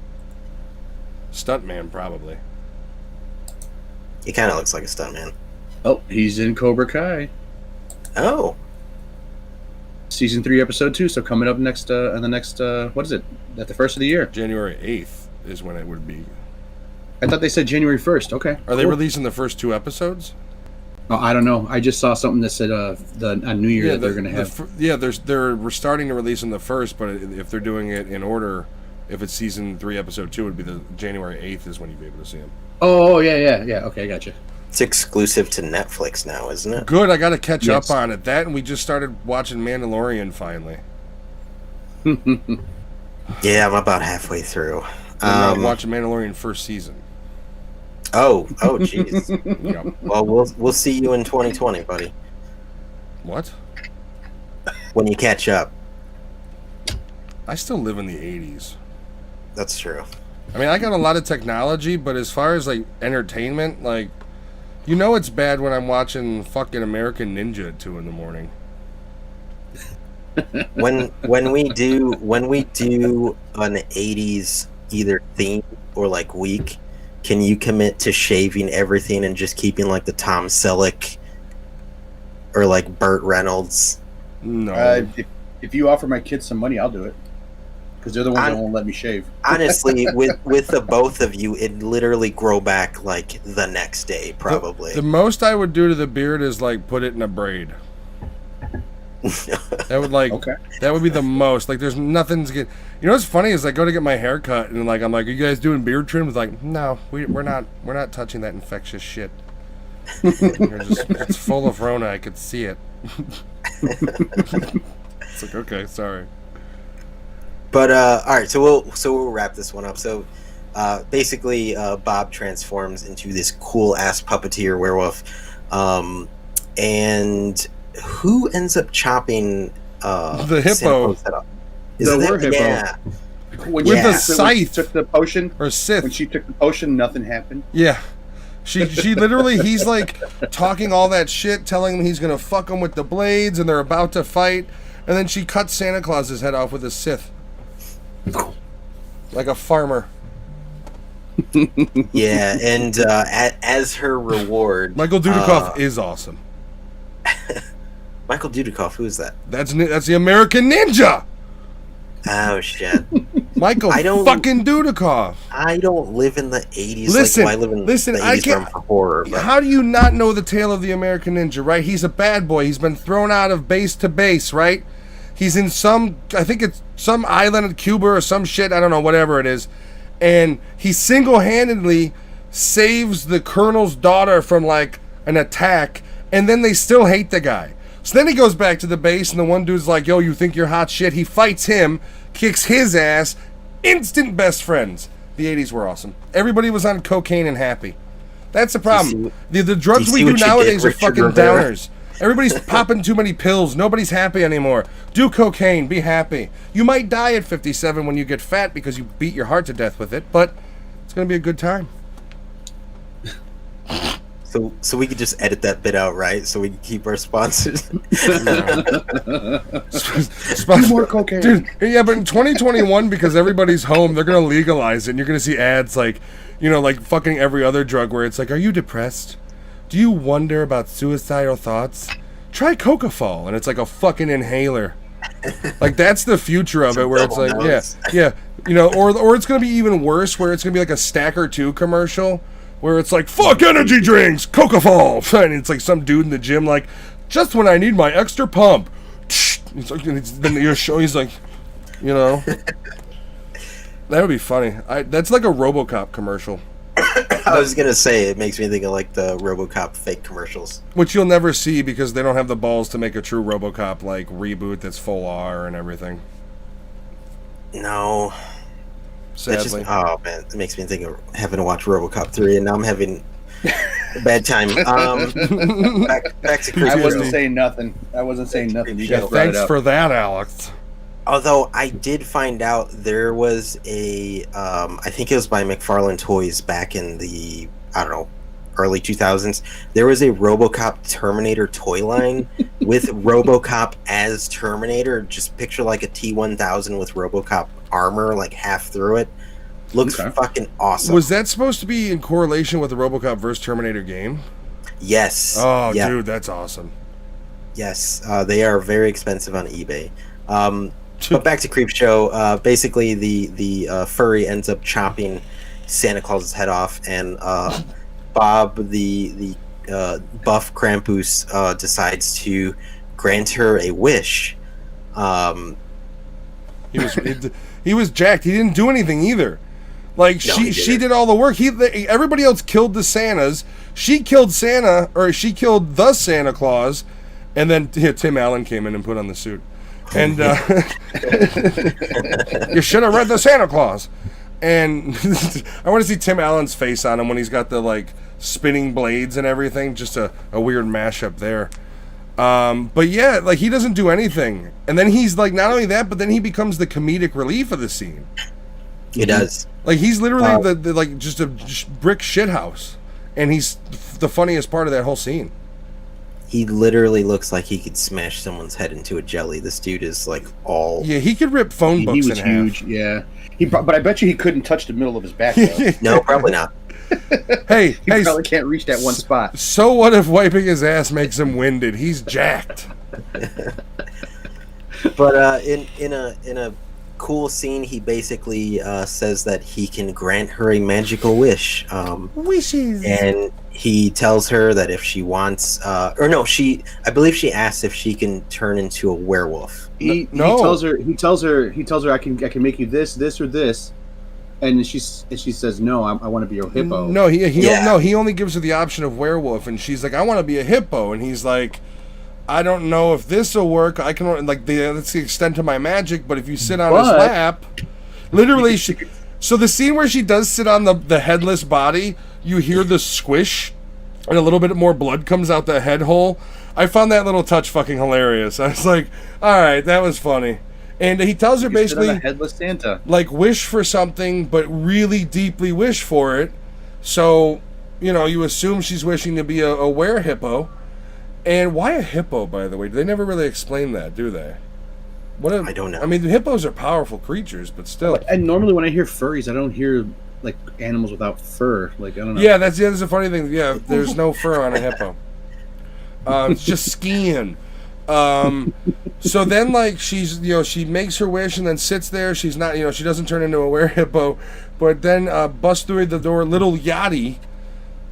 Stuntman, probably. He kind of looks like a stuntman. Oh, he's in Cobra Kai. Oh, Season 3, Episode 2. So coming up next, on the next, what is it? At the first of the year. January 8th is when it would be. I thought they said January 1st. Okay. Are they cool. releasing the first 2 episodes? Oh, I don't know. I just saw something that said on New Year that they're going to have. We're starting to release in the first, but if they're doing it in order, if it's season 3, episode 2, it would be the January 8th is when you'd be able to see them. Oh, yeah. Okay, I gotcha. it's exclusive to Netflix now, isn't it? Good, I got to catch Yes. up on it. That, and we just started watching Mandalorian finally. Yeah, I'm about halfway through. I'm watching Mandalorian first season. Oh, jeez. Yep. Well, we'll see you in 2020, buddy. What? When you catch up. I still live in the 80s. That's true. I mean, I got a lot of technology, but as far as like entertainment, like, you know, it's bad when I'm watching fucking American Ninja at 2 in the morning. When we do an 80s either theme or like week, can you commit to shaving everything and just keeping like the Tom Selleck or like Burt Reynolds? No. If you offer my kids some money, I'll do it. Because they're the ones that won't let me shave. Honestly, with the both of you, it'd literally grow back like the next day, probably. The most I would do to the beard is like put it in a braid. That would like that would be the most. Like, there's nothing's get. You know what's funny is I go to get my hair cut and like I'm like, are you guys doing beard trim? It's like, no, we're not touching that infectious shit. It's full of Rona. I could see it. It's like, okay, sorry. But all right, so we'll wrap this one up. So basically, Bob transforms into this cool ass puppeteer werewolf, and who ends up chopping the hippo? The hippo. Yeah. When With she- a when scythe. she took the potion. Or Sith. When she took the potion, nothing happened. Yeah. She literally, he's like talking all that shit, telling him he's gonna fuck him with the blades, and they're about to fight, and then she cuts Santa Claus's head off with a Sith, like a farmer. Yeah, and as her reward, Michael Dudikoff is awesome. Michael Dudikoff, who is that? That's the American Ninja. Oh shit! Michael fucking Dudikoff. I don't live in the 80s. Listen, like, well, I live in listen, the 80s I can't. where I'm for horror. But How do you not know the tale of the American Ninja? Right? He's a bad boy. He's been thrown out of base to base. Right? He's in I think it's some island in Cuba or some shit. I don't know, whatever it is. And he single-handedly saves the colonel's daughter from like an attack, and then they still hate the guy. So then he goes back to the base, and the one dude's like, yo, you think you're hot shit? He fights him, kicks his ass, instant best friends. The 80s were awesome. Everybody was on cocaine and happy. That's the problem. The drugs we do nowadays are fucking downers. Everybody's popping too many pills. Nobody's happy anymore. Do cocaine. Be happy. You might die at 57 when you get fat because you beat your heart to death with it, but it's going to be a good time. So we could just edit that bit out, right? So we can keep our sponsors. More cocaine. Dude, yeah, but in 2021, because everybody's home, they're going to legalize it, and you're going to see ads like, you know, like fucking every other drug where it's like, are you depressed? Do you wonder about suicidal thoughts? Try Cocafol, and it's like a fucking inhaler. Like, that's the future of it, where it's like, yeah, you know, or it's going to be even worse, where it's going to be like a Stacker 2 commercial, where it's like, fuck energy drinks, Cocafol, and it's like some dude in the gym like, just when I need my extra pump. He's like, then your show, he's like, you know, that would be funny. That's like a RoboCop commercial. I was gonna say it makes me think of like the RoboCop fake commercials, which you'll never see because they don't have the balls to make a true RoboCop like reboot that's full R and everything. No. Sadly. Oh man, it makes me think of having to watch RoboCop 3, and now I'm having a bad time. Back to Creep I wasn't Show. saying nothing. You guys brought Thanks it up. for that, Alex. Although I did find out there was a, I think it was by McFarlane Toys back in the, I don't know, early 2000s. There was a RoboCop Terminator toy line with RoboCop as Terminator. Just picture like a T-1000 with RoboCop armor, like half through it. Looks fucking awesome. Was that supposed to be in correlation with the RoboCop vs. Terminator game? Yes. Oh, yeah. Dude, that's awesome. Yes, they are very expensive on eBay. But back to Creepshow. Basically, the furry ends up chopping Santa Claus's head off, and Bob, the buff Krampus, decides to grant her a wish. He was jacked. He didn't do anything either. Like, no, she did all the work. Everybody else killed the Santas. She killed Santa, or she killed the Santa Claus, and then Tim Allen came in and put on the suit. And you should have read the Santa Claus. And I want to see Tim Allen's face on him when he's got the like spinning blades and everything. Just a weird mashup there. But yeah, like he doesn't do anything, and then he's like not only that, but then he becomes the comedic relief of the scene. He does. Like he's literally the like just a brick shithouse, and he's the funniest part of that whole scene. He literally looks like he could smash someone's head into a jelly. This dude is like all. Yeah, he could rip phone He books was in huge. half. Yeah. But I bet you he couldn't touch the middle of his back. Though. No, probably not. Hey, He probably can't reach that one spot. so what if wiping his ass makes him winded? He's jacked. But in a cool scene, he basically says that he can grant her a magical wish. Wishes. And he tells her that if she wants, I believe she asks if she can turn into a werewolf. He No. tells her I can make you this or this, and she says no, I want to be a hippo. No, Yeah. he only gives her the option of werewolf, and she's like, I want to be a hippo, and he's like, I don't know if this will work. I can like that's the extent of my magic, but if you sit on his But- lap, literally, so the scene where she does sit on the headless body, you hear the squish, and a little bit more blood comes out the head hole. I found that little touch fucking hilarious. I was like, all right, that was funny. And he tells her You sit on basically, a headless Santa. like, wish for something, but really deeply wish for it. So, you assume she's wishing to be a were-hippo. And why a hippo, by the way? They never really explain that, do they? I don't know. I mean, the hippos are powerful creatures, but still. And normally when I hear furries, I don't hear like animals without fur. Like I don't know. Yeah, that's a funny thing. Yeah, there's no fur on a hippo. It's just skin. So then, like, she's, she makes her wish and then sits there. She's not, she doesn't turn into a were-hippo. But then busts through the door. Little Yachty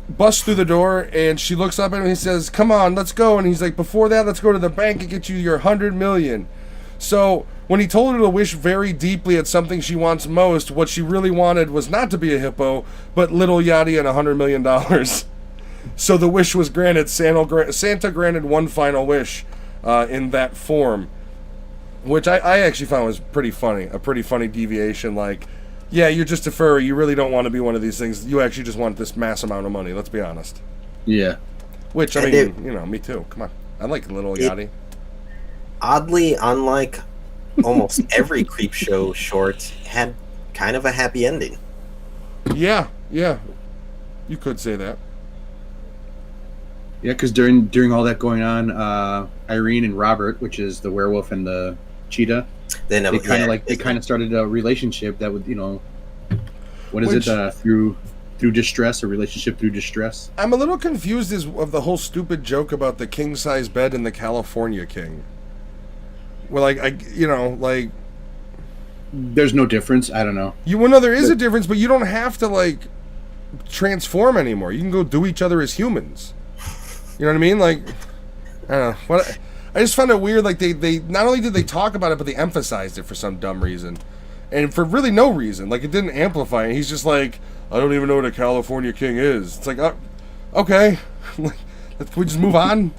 busts through the door, and she looks up at him and he says, come on, let's go. And he's like, before that, let's go to the bank and get you your $100 million. So when he told her to wish very deeply at something she wants most, what she really wanted was not to be a hippo, but Little Yachty and $100 million. So the wish was granted. Santa granted one final wish in that form, which I actually found was pretty funny. A pretty funny deviation. Like, yeah, you're just a furry. You really don't want to be one of these things. You actually just want this mass amount of money. Let's be honest. Yeah. Which, I And mean, me too. Come on. I like Little Yachty. Oddly, unlike almost every creep show short, had kind of a happy ending. Yeah. You could say that. Yeah, because during all that going on, Irene and Robert, which is the werewolf and the cheetah, Then they kind of started a relationship that would, what is Which- it? Through distress, a relationship through distress. I'm a little confused of the whole stupid joke about the king size bed and the California king. Well, There's no difference. I don't know. there is a difference, but you don't have to like transform anymore. You can go do each other as humans. You know what I mean? Like, I don't know. I just found it weird. Like they not only did they talk about it, but they emphasized it for some dumb reason, and for really no reason. Like it didn't amplify it. He's just like, I don't even know what a California king is. It's like, okay, can we just move on?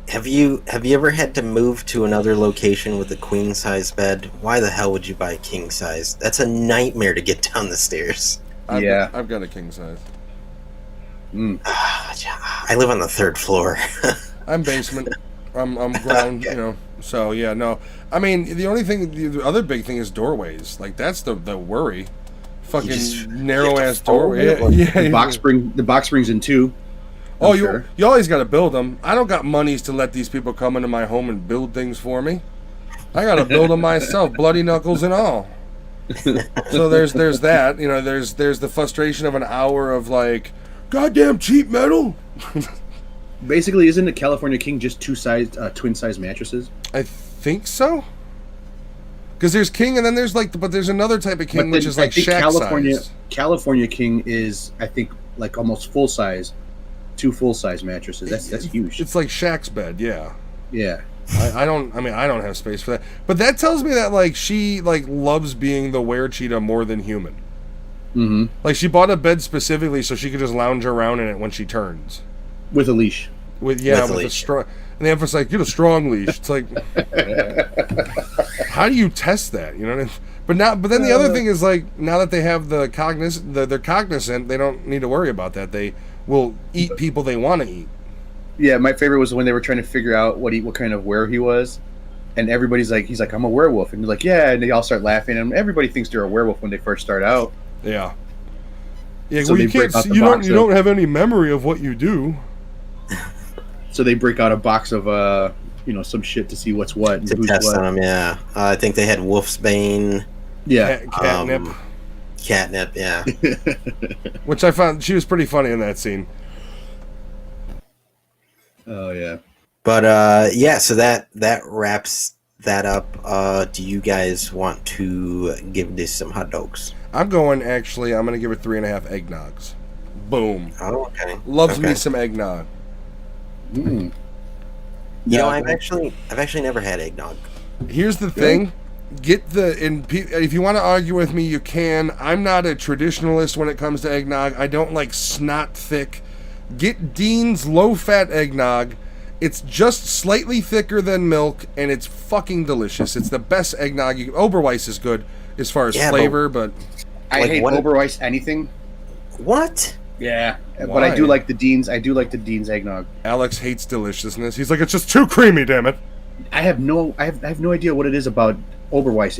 Have you ever had to move to another location with a queen size bed? Why the hell would you buy a king size? That's a nightmare to get down the stairs. I've Yeah. got a king size. I live on the 3rd floor. I'm basement. I'm ground. So yeah, no. I mean, the other big thing is doorways. Like that's the worry. Fucking narrow ass doorway. Yeah. The box springs in two. Oh, sure. you always got to build them. I don't got monies to let these people come into my home and build things for me. I got to build them myself, bloody knuckles and all. So there's that. There's the frustration of an hour of like, goddamn cheap metal. Basically, isn't the California King just twin size mattresses? I think so. Because there's king, and then there's but there's another type of king which is like shack size. California King is, I think, like almost full size, 2 full size mattresses. That's huge. It's like Shaq's bed, yeah. Yeah. I don't have space for that. But that tells me that like she like loves being the were-cheetah more than human. Mm-hmm. Like she bought a bed specifically so she could just lounge around in it when she turns. With a leash. With a a leash. strong, and they emphasize get a strong leash. It's like, how do you test that? You know what I mean? But then the other thing is like now that they have they're cognizant, they don't need to worry about that. They will eat people they want to eat. Yeah, my favorite was when they were trying to figure out what kind of were he was, and everybody's like, he's like, I'm a werewolf, and he's like, yeah, and they all start laughing, and everybody thinks they're a werewolf when they first start out. Yeah. Yeah, So well, you they break can't. out the You box don't have any memory of what you do. So they break out a box of some shit to see what's what and To who's test what. them, yeah. I think they had Wolfsbane, Yeah, Catnip, Catnip, yeah. which I found she was pretty funny in that scene. oh yeah. But yeah, so that wraps that up. Do you guys want to give this some hot dogs? I'm going to give it 3.5 eggnogs. Boom. Oh, okay. Loves Okay. me some eggnog. Mm. You know, Yeah, I've actually never had eggnog. Here's the thing. If you want to argue with me, you can. I'm not a traditionalist when it comes to eggnog. I don't like snot thick. Get Dean's low-fat eggnog. It's just slightly thicker than milk, and it's fucking delicious. It's the best eggnog. Oberweis is good as far as flavor, but I Like, hate what- Oberweis anything. What? Yeah, but Why? I do like the Dean's. I do like the Dean's eggnog. Alex hates deliciousness. He's like, it's just too creamy, damn it. I have no idea what it is about Oberweis.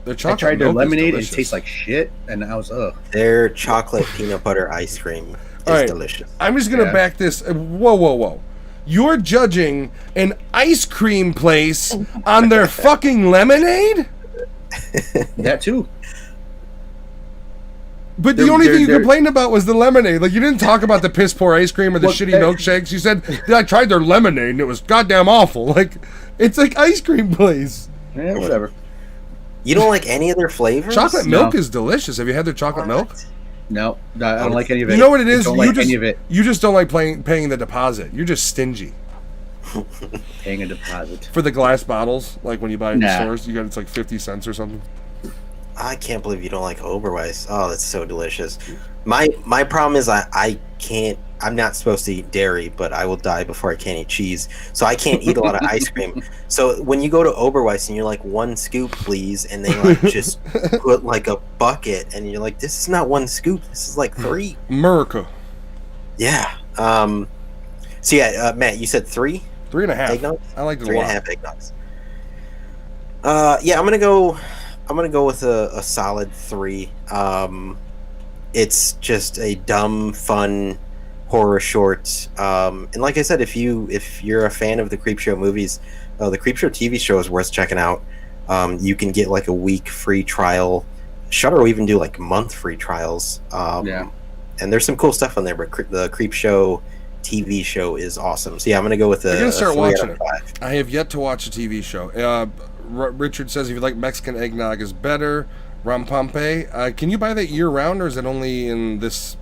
The I chocolate tried their milk is lemonade. It delicious. tastes like shit, and I was ugh. Their chocolate peanut butter ice cream is All right. delicious. I'm just gonna Yeah. back this. Whoa! You're judging an ice cream place on their fucking lemonade? That too. But the They're- only thing you they're- complained about was the lemonade. Like, you didn't talk about the piss poor ice cream or the Well, shitty that- milkshakes. You said, I tried their lemonade and it was goddamn awful. Like, it's like ice cream place. Yeah, whatever. You don't like any of their flavors? Chocolate No. milk is delicious. Have you had their chocolate milk? No, I don't like any of it. You know what it I is? don't You like just, any of it. you just don't like paying the deposit. You're just stingy. Paying a deposit. For the glass bottles, like when you buy it in Nah. stores, you got it's like 50 cents or something. I can't believe you don't like Oberweis. Oh, that's so delicious. My problem is I can't. I'm not supposed to eat dairy, but I will die before I can't eat cheese. So I can't eat a lot of ice cream. So when you go to Oberweis and you're like, 1 scoop, please, and they like just put like a bucket, and you're like, this is not 1 scoop. This is like 3. America. Yeah. So yeah, Matt, you said 3 3.5. eggnogs. I liked it a 3.5 lot. eggnogs. Yeah, I'm gonna go with a solid 3. It's just a dumb, fun horror short. And like I said, if you're a fan of the Creepshow movies, the Creepshow TV show is worth checking out. You can get like a week free trial. Shudder will even do like month free trials. Yeah. And there's some cool stuff on there, but the Creepshow TV show is awesome. So yeah, I'm gonna go with I'm gonna start 3 out watching of it. 5. I have yet to watch a TV show. Richard says if you like Mexican eggnog is better. Rampampe. Can you buy that year round, or is it only in this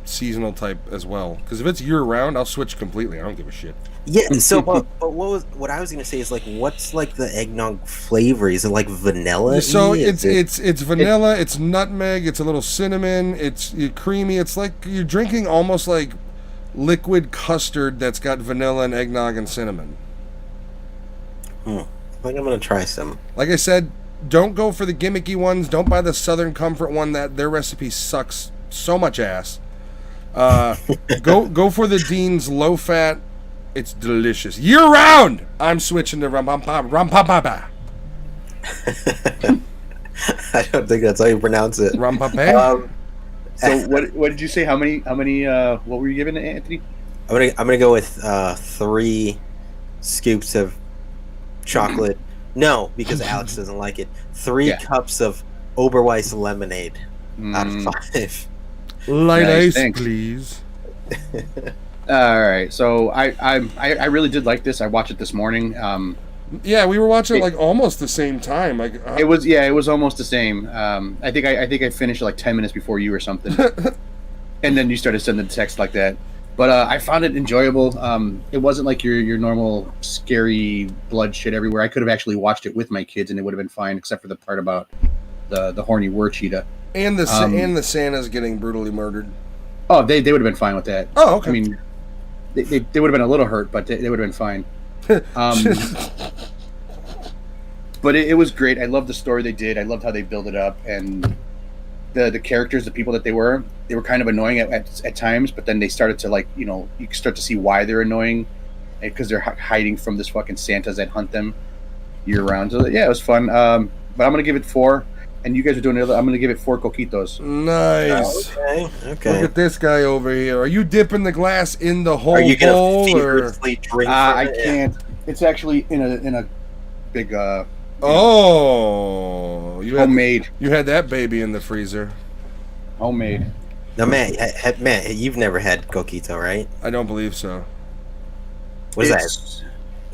seasonal type as well? Because if it's year round, I'll switch completely. I don't give a shit. Yeah. So, but what I was gonna say is like, what's like the eggnog flavor? Is it like vanilla? So it's vanilla, it's nutmeg, it's a little cinnamon, it's creamy. It's like you're drinking almost like liquid custard that's got vanilla and eggnog and cinnamon. I think I'm gonna try some. Like I said, don't go for the gimmicky ones. Don't buy the Southern Comfort one. That their recipe sucks so much ass. Go for the Dean's low fat. It's delicious year round. I'm switching to Rampapa. I don't think that's how you pronounce it. Rampapa. So what did you say? How many? What were you giving to Anthony? I'm gonna go with 3 scoops of chocolate. No, because Alex doesn't like it. 3 cups of Oberweis lemonade out of 5. Light Nice, ice, thanks. please. All right. So I really did like this. I watched it this morning. Yeah, we were watching it like almost the same time. Like It was almost the same. I think I finished like 10 minutes before you or something, and then you started sending the text like that. But I found it enjoyable. It wasn't like your normal scary blood shit everywhere. I could have actually watched it with my kids and it would have been fine, except for the part about the horny war cheetah. and the Santa's getting brutally murdered. Oh, they would have been fine with that. Oh, okay. I mean, they would have been a little hurt, but they would have been fine. but it was great. I loved the story they did. I loved how they built it up, and the characters, the people that they were kind of annoying at times, but then they started to like, you know, you start to see why they're annoying, because they're hiding from this fucking Santas that hunt them year round. So yeah, it was fun. But I'm gonna give it 4, and you guys are doing it. I'm gonna give it 4 coquitos. Nice. Okay. Look at this guy over here. Are you dipping the glass in the whole Are you gonna bowl, or? feverishly drink? from I it? can't. It's actually in a big Oh, homemade. You had that baby in the freezer. Homemade. No, Matt, you've never had coquito, right? I don't believe so. What is that? It's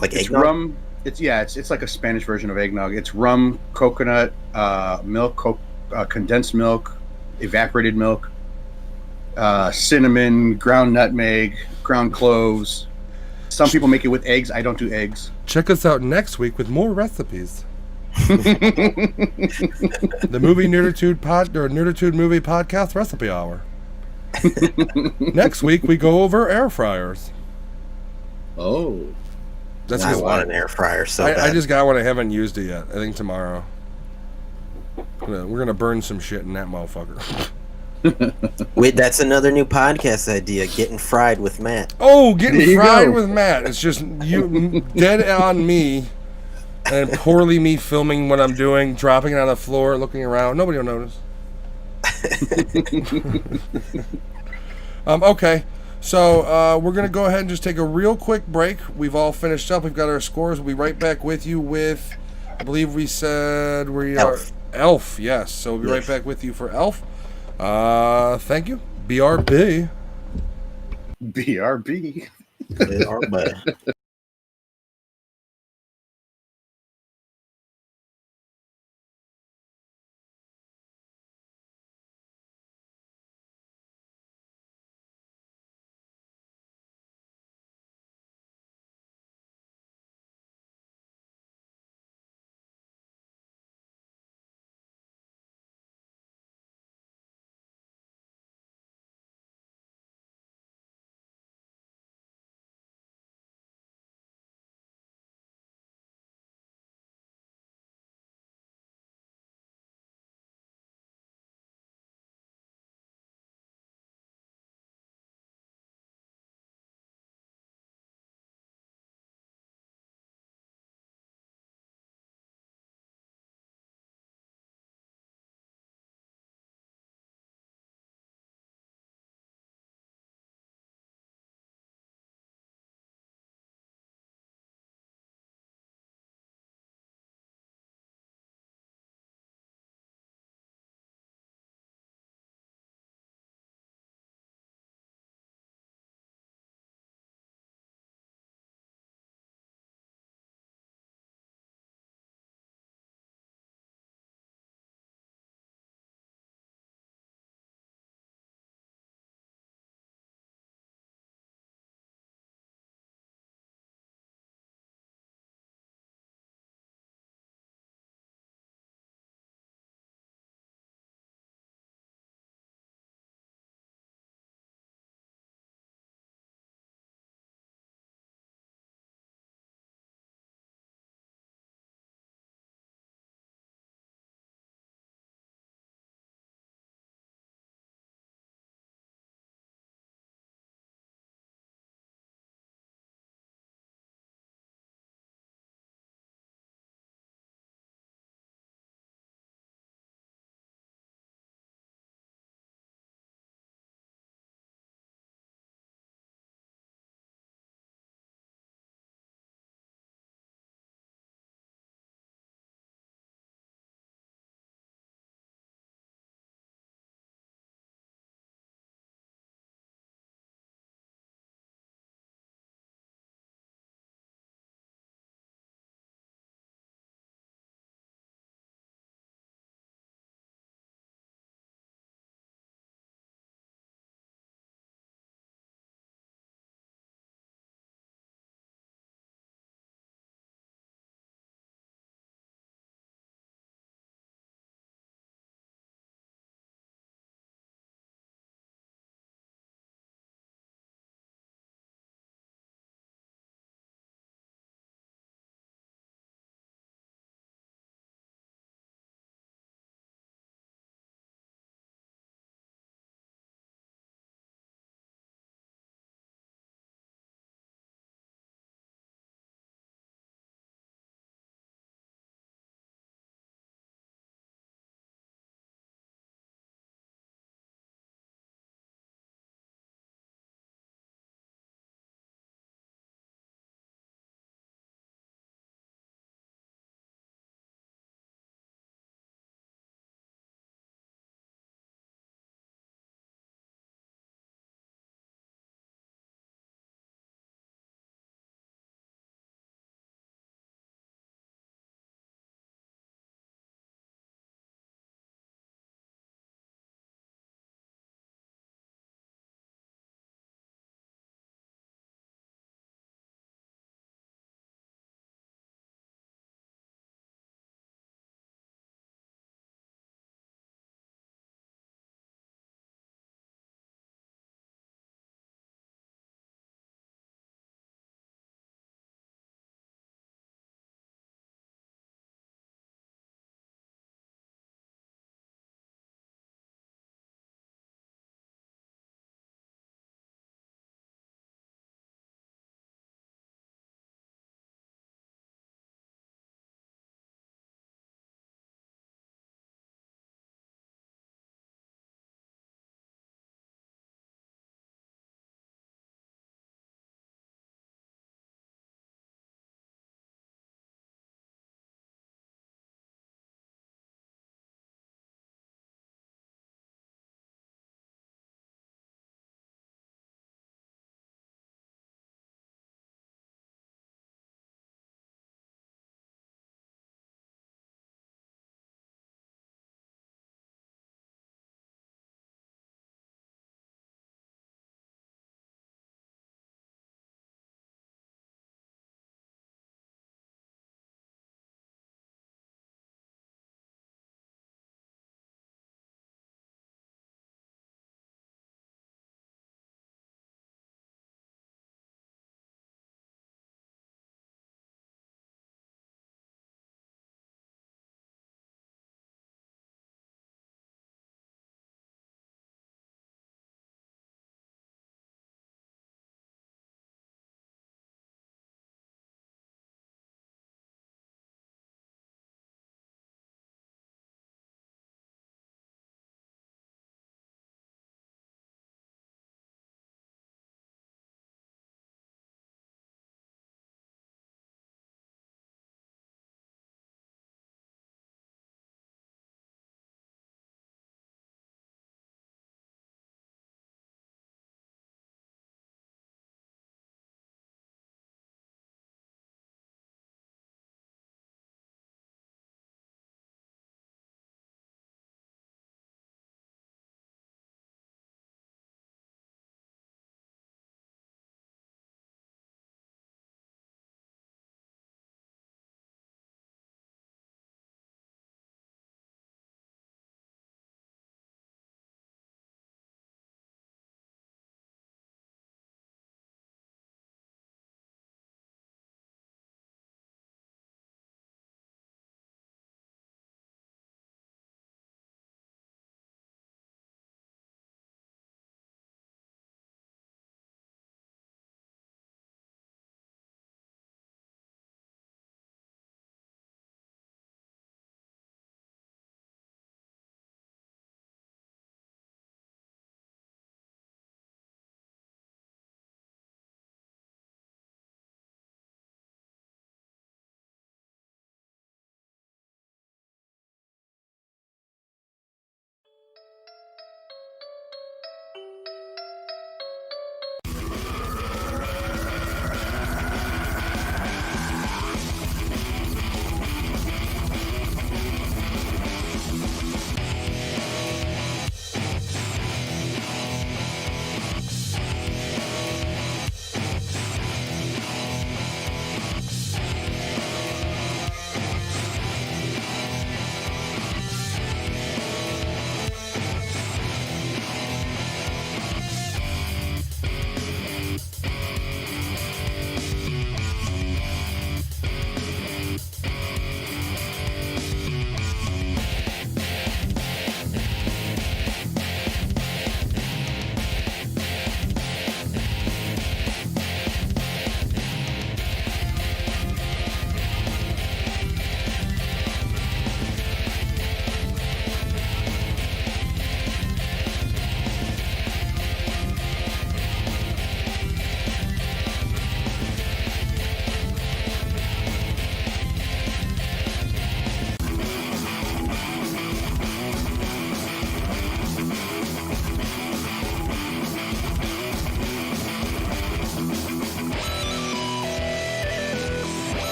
Like it's eggnog? rum. It's like a Spanish version of eggnog. It's rum, coconut, milk, condensed milk, evaporated milk, cinnamon, ground nutmeg, ground cloves. Some people make it with eggs. I don't do eggs. Check us out next week with more recipes. The movie Nerditude Nerditude movie podcast recipe hour. Next week we go over air fryers. Oh, That's I good. want an air fryer so I bad. just got one. I haven't used it yet. I think tomorrow. We're gonna burn some shit in that motherfucker. Wait, that's another new podcast idea. Getting fried with Matt. Oh, getting There you fried go. with Matt. It's just you dead on me, and poorly me filming what I'm doing, dropping it on the floor, looking around. Nobody will notice. Okay. So we're gonna go ahead and just take a real quick break. We've all finished up. We've got our scores. We'll be right back with you with, I believe we said we Elf. are Elf. Yes. So we'll be right Yes. back with you for Elf. Thank you. BRB. BRB. But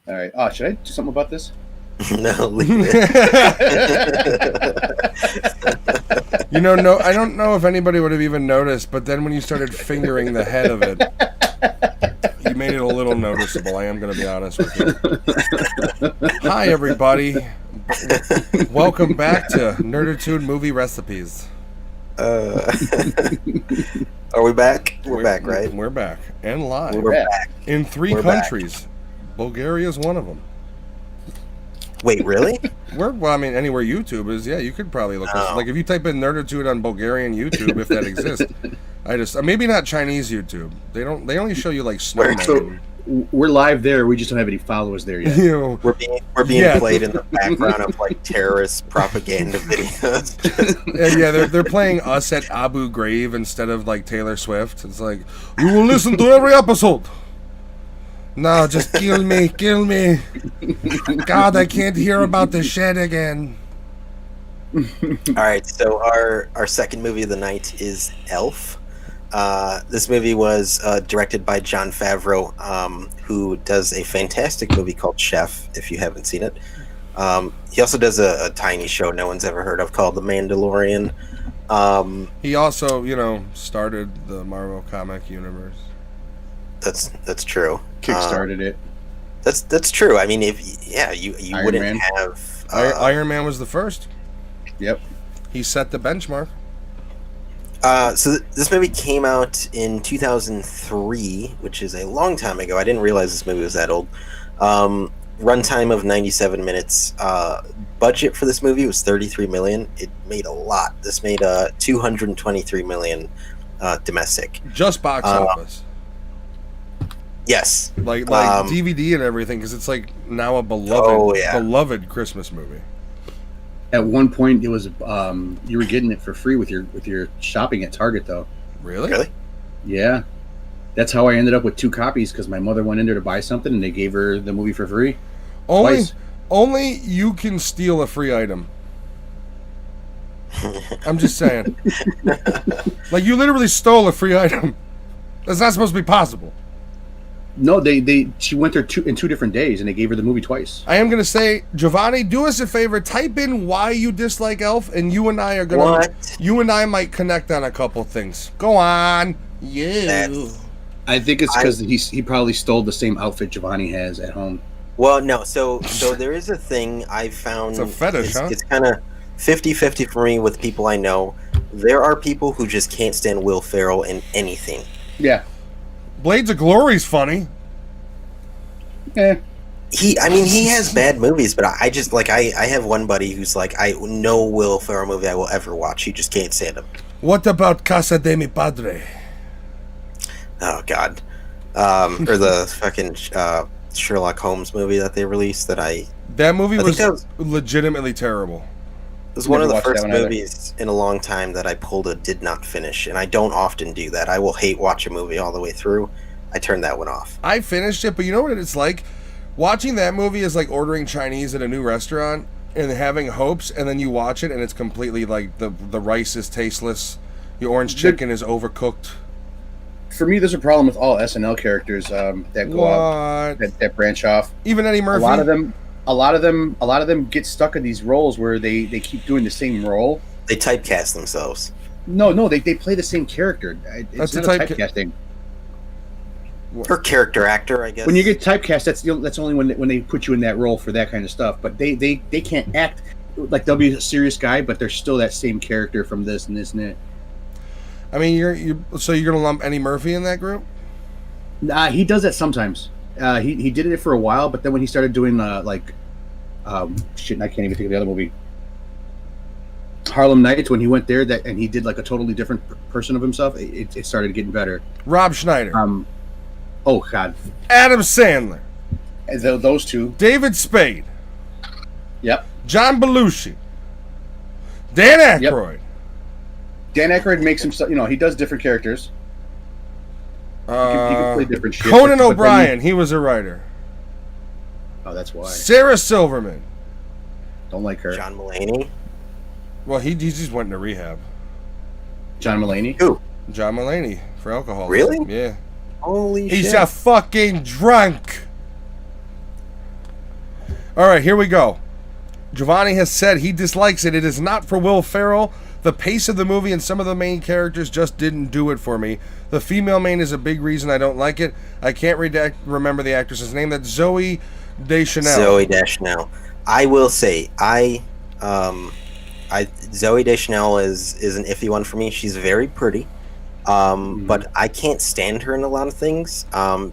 All right. Oh, should I do something about this? No, leave it. You know, no, I don't know if anybody would have even noticed, but then when you started fingering the head of it, you made it a little noticeable. I am going to be honest with you. Hi, everybody. Welcome back to Nerditude Movie Recipes. Are we back? We're back, right? We're back and live. We're back. In 3 We're back. countries. Bulgaria is one of them. Wait, really? Well, I mean, anywhere YouTube is, yeah, you could probably look. Oh. Like if you type in Nerditude on Bulgarian YouTube, if that exists. Maybe not Chinese YouTube. They only show you like snowmen. So we're live there. We just don't have any followers there yet. You know, We're being Yeah. played in the background of like terrorist propaganda videos. yeah, they're playing us at Abu Ghraib instead of like Taylor Swift. It's like, you will listen to every episode. No, just kill me. God, I can't hear about the shed again. All right, so our second movie of the night is Elf. This movie was directed by Jon Favreau, who does a fantastic movie called Chef, if you haven't seen it. He also does a tiny show no one's ever heard of called The Mandalorian. He also, started the Marvel comic universe. That's true. Kickstarted it. That's true. I mean, you Iron wouldn't Man. have Iron Man was the first. Yep. He set the benchmark. So this movie came out in 2003, which is a long time ago. I didn't realize this movie was that old. Runtime of 97 minutes. Budget for this movie was $33 million. It made a lot. This made $223 million domestic. Just box office. Yes. Like DVD and everything, because it's like now a beloved Christmas movie. At one point, it was you were getting it for free with your shopping at Target, though. Really? Yeah, that's how I ended up with 2 copies because my mother went in there to buy something and they gave her the movie for free. Twice. Only you can steal a free item. I'm just saying. Like you literally stole a free item. That's not supposed to be possible. No, she went there in 2 different days and they gave her the movie twice. I am gonna say, Giovanni, do us a favor. Type in why you dislike Elf, and you and I are gonna. What? You and I might connect on a couple things. Go on. You. I think it's because he probably stole the same outfit Giovanni has at home. Well, no. So there is a thing I found. It's a fetish, huh? It's kind of 50-50 for me with people I know. There are people who just can't stand Will Ferrell in anything. Yeah. Blades of Glory's funny. He has bad movies, but I just like I have one buddy who's like, no Will Ferrell movie I will ever watch. He just can't stand him. What about Casa de mi Padre? Oh God, or the fucking Sherlock Holmes movie that they released That movie was legitimately terrible. It was one of the Never watched first that one movies in a long time that I pulled a did not finish, and I don't often do that. I will hate watch a movie all the way through. I turned that one off. I finished it, but you know what it's like? Watching that movie is like ordering Chinese at a new restaurant and having hopes, and then you watch it and it's completely like the rice is tasteless, the orange chicken is overcooked. For me, there's a problem with all SNL characters that go out, that branch off. Even Eddie Murphy. A lot of them get stuck in these roles where they keep doing the same role. They typecast themselves. No, they play the same character. It's That's not a a typecasting. Or character actor, I guess. When you get typecast, that's only when they put you in that role for that kind of stuff. But they can't act like they'll be a serious guy, but they're still that same character from this and this and that. I mean, you're gonna lump Eddie Murphy in that group? Nah, he does that sometimes. He did it for a while, but then when he started doing I can't even think of the other movie. Harlem Nights, when he went there, and he did like a totally different person of himself, it started getting better. Rob Schneider. Oh God. Adam Sandler. Those two. David Spade. Yep. John Belushi. Dan Aykroyd. Yep. Dan Aykroyd makes himself. He does different characters. He can play different shit. Conan O'Brien. He was a writer. Oh, that's why. Sarah Silverman. Don't like her. John Mulaney. Well, he just went into rehab. John Mulaney. Who? John Mulaney for alcohol. Really? Yeah. Holy shit. He's a fucking drunk. All right, here we go. Giovanni has said he dislikes it. It is not for Will Ferrell. The pace of the movie and some of the main characters just didn't do it for me. The female main is a big reason I don't like it. I can't remember the actress's name. That's Zoe Deschanel. Zoe Deschanel. I will say, Zoe Deschanel is an iffy one for me. She's very pretty, but I can't stand her in a lot of things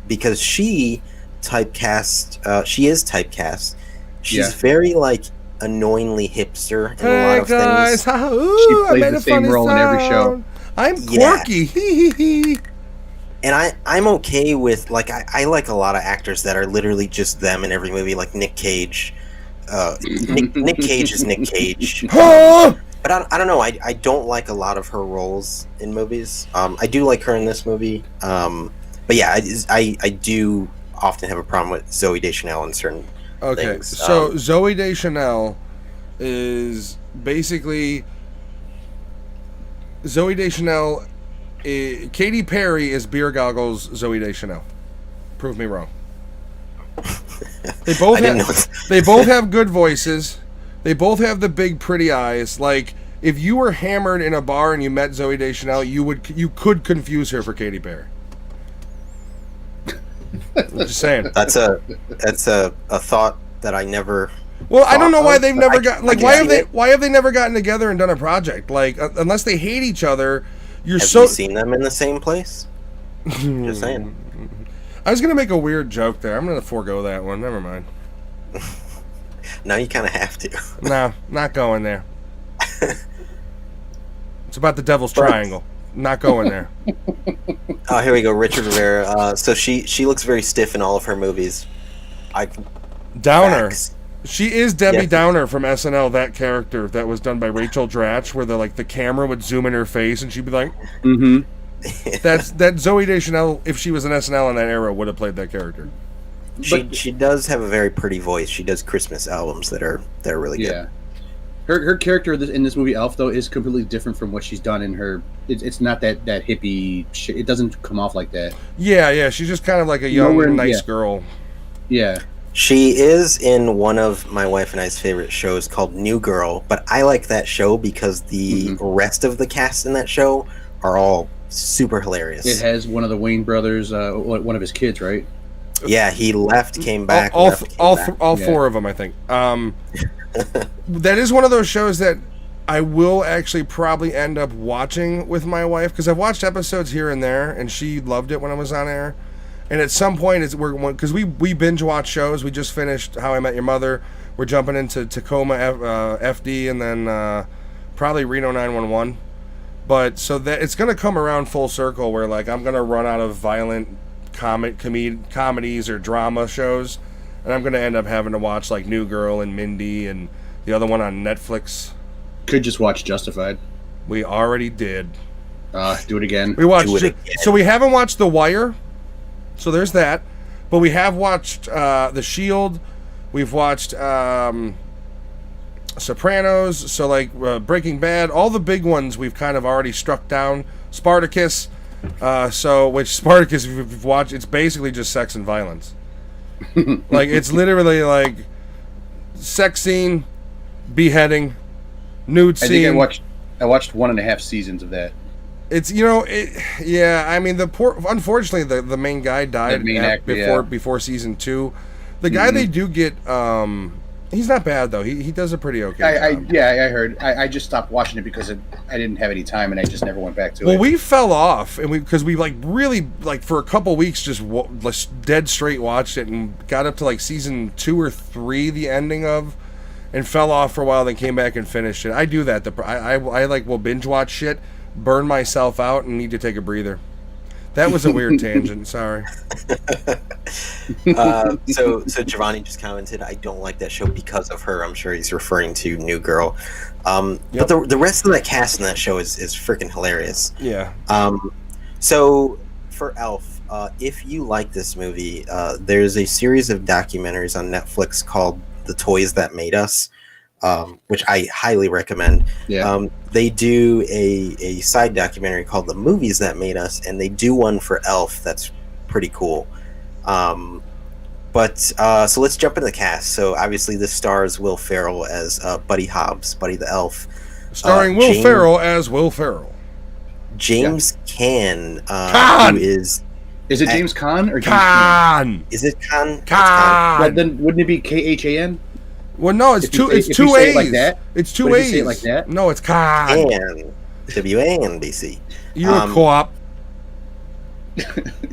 because she is typecast. She's very like annoyingly hipster in a lot of guys. things. Ooh, She plays the same role in every show. I'm quirky. And I'm okay with like I like a lot of actors that are literally just them in every movie, like Nick Cage. Nick Cage is Nick Cage. But I don't know. I don't like a lot of her roles in movies. I do like her in this movie. But yeah, I do often have a problem with Zoe Deschanel in certain things. So Zoe Deschanel is basically Katy Perry is Beer Goggles Zoe Deschanel. Prove me wrong. They both have good voices. They both have the big pretty eyes. Like if you were hammered in a bar and you met Zoe Deschanel, you could confuse her for Katy Perry. I'm just saying. That's a thought that I never. Well, I don't know why they've never got like why have they never gotten together and done a project? Like unless they hate each other, Have you seen them in the same place? Just saying. I was gonna make a weird joke there. I'm gonna forego that one. Never mind. Now you kind of have to. No, not going there. It's about the Devil's Triangle. Not going there. Oh, here we go. Richard Rivera. So she looks very stiff in all of her movies. Downer. Facts. She is Debbie Downer from SNL. That character that was done by Rachel Dratch, where the camera would zoom in her face and she'd be like, Mm-hmm. That Zoe Deschanel, if she was an SNL in that era, would have played that character. She does have a very pretty voice. She does Christmas albums that are really good. Yeah. Her character in this movie, Elf, though, is completely different from what she's done in her. It's not that hippie shit. It doesn't come off like that. Yeah. She's just kind of like a young, nice girl. Yeah. She is in one of my wife and I's favorite shows called New Girl, but I like that show because the rest of the cast in that show are all super hilarious. It has one of the Wayne brothers, one of his kids, right? Yeah, he left, came back. All back. four of them, I think. That is one of those shows that I will actually probably end up watching with my wife because I've watched episodes here and there, and she loved it when I was on air. And at some point, because we binge watch shows. We just finished How I Met Your Mother. We're jumping into Tacoma FD, and then probably Reno 911. But so that it's gonna come around full circle where like I'm gonna run out of violent comedies or drama shows, and I'm gonna end up having to watch like New Girl and Mindy and the other one on Netflix. Could just watch Justified. We already did. Do it again. We watched it. So we haven't watched The Wire. So there's that. But we have watched The Shield. We've watched Sopranos. So like Breaking Bad. All the big ones we've kind of already struck down. Spartacus. Which Spartacus, if you've watched, it's basically just sex and violence. Like it's literally like sex scene, beheading, nude scene. I think I watched 1.5 seasons of that. It's I mean unfortunately the main guy died before season 2. The guy they do get he's not bad though. He does a pretty okay job. I heard. I just stopped watching it because I didn't have any time and I just never went back to it. Well, we fell off and because we like really like for a couple weeks just dead straight watched it and got up to like season 2 or 3 the ending of and fell off for a while then came back and finished it. I do that. I will binge watch shit, burn myself out and need to take a breather. That was a weird tangent. Sorry. So Giovanni just commented, I don't like that show because of her. I'm sure he's referring to New Girl. But the rest of that cast in that show is freaking hilarious. Yeah. So for Elf, if you like this movie, there's a series of documentaries on Netflix called The Toys That Made Us, which I highly recommend. Yeah. They do a side documentary called The Movies That Made Us, and they do one for Elf that's pretty cool. But so let's jump into the cast. So obviously, this stars Will Ferrell as Buddy Hobbs, Buddy the Elf, Starring Will Ferrell as Will Ferrell. James Caan, Caan! who is Is it James Caan or James Caan. is it Caan? It's Caan? But Caan. then wouldn't it be Khan? Well, no, it's If you two. say- It's if you two say it A's. like that? It's two But if A's. you say it like that? No, it's Caan. Caan, WANBC. You're a Um, co-op.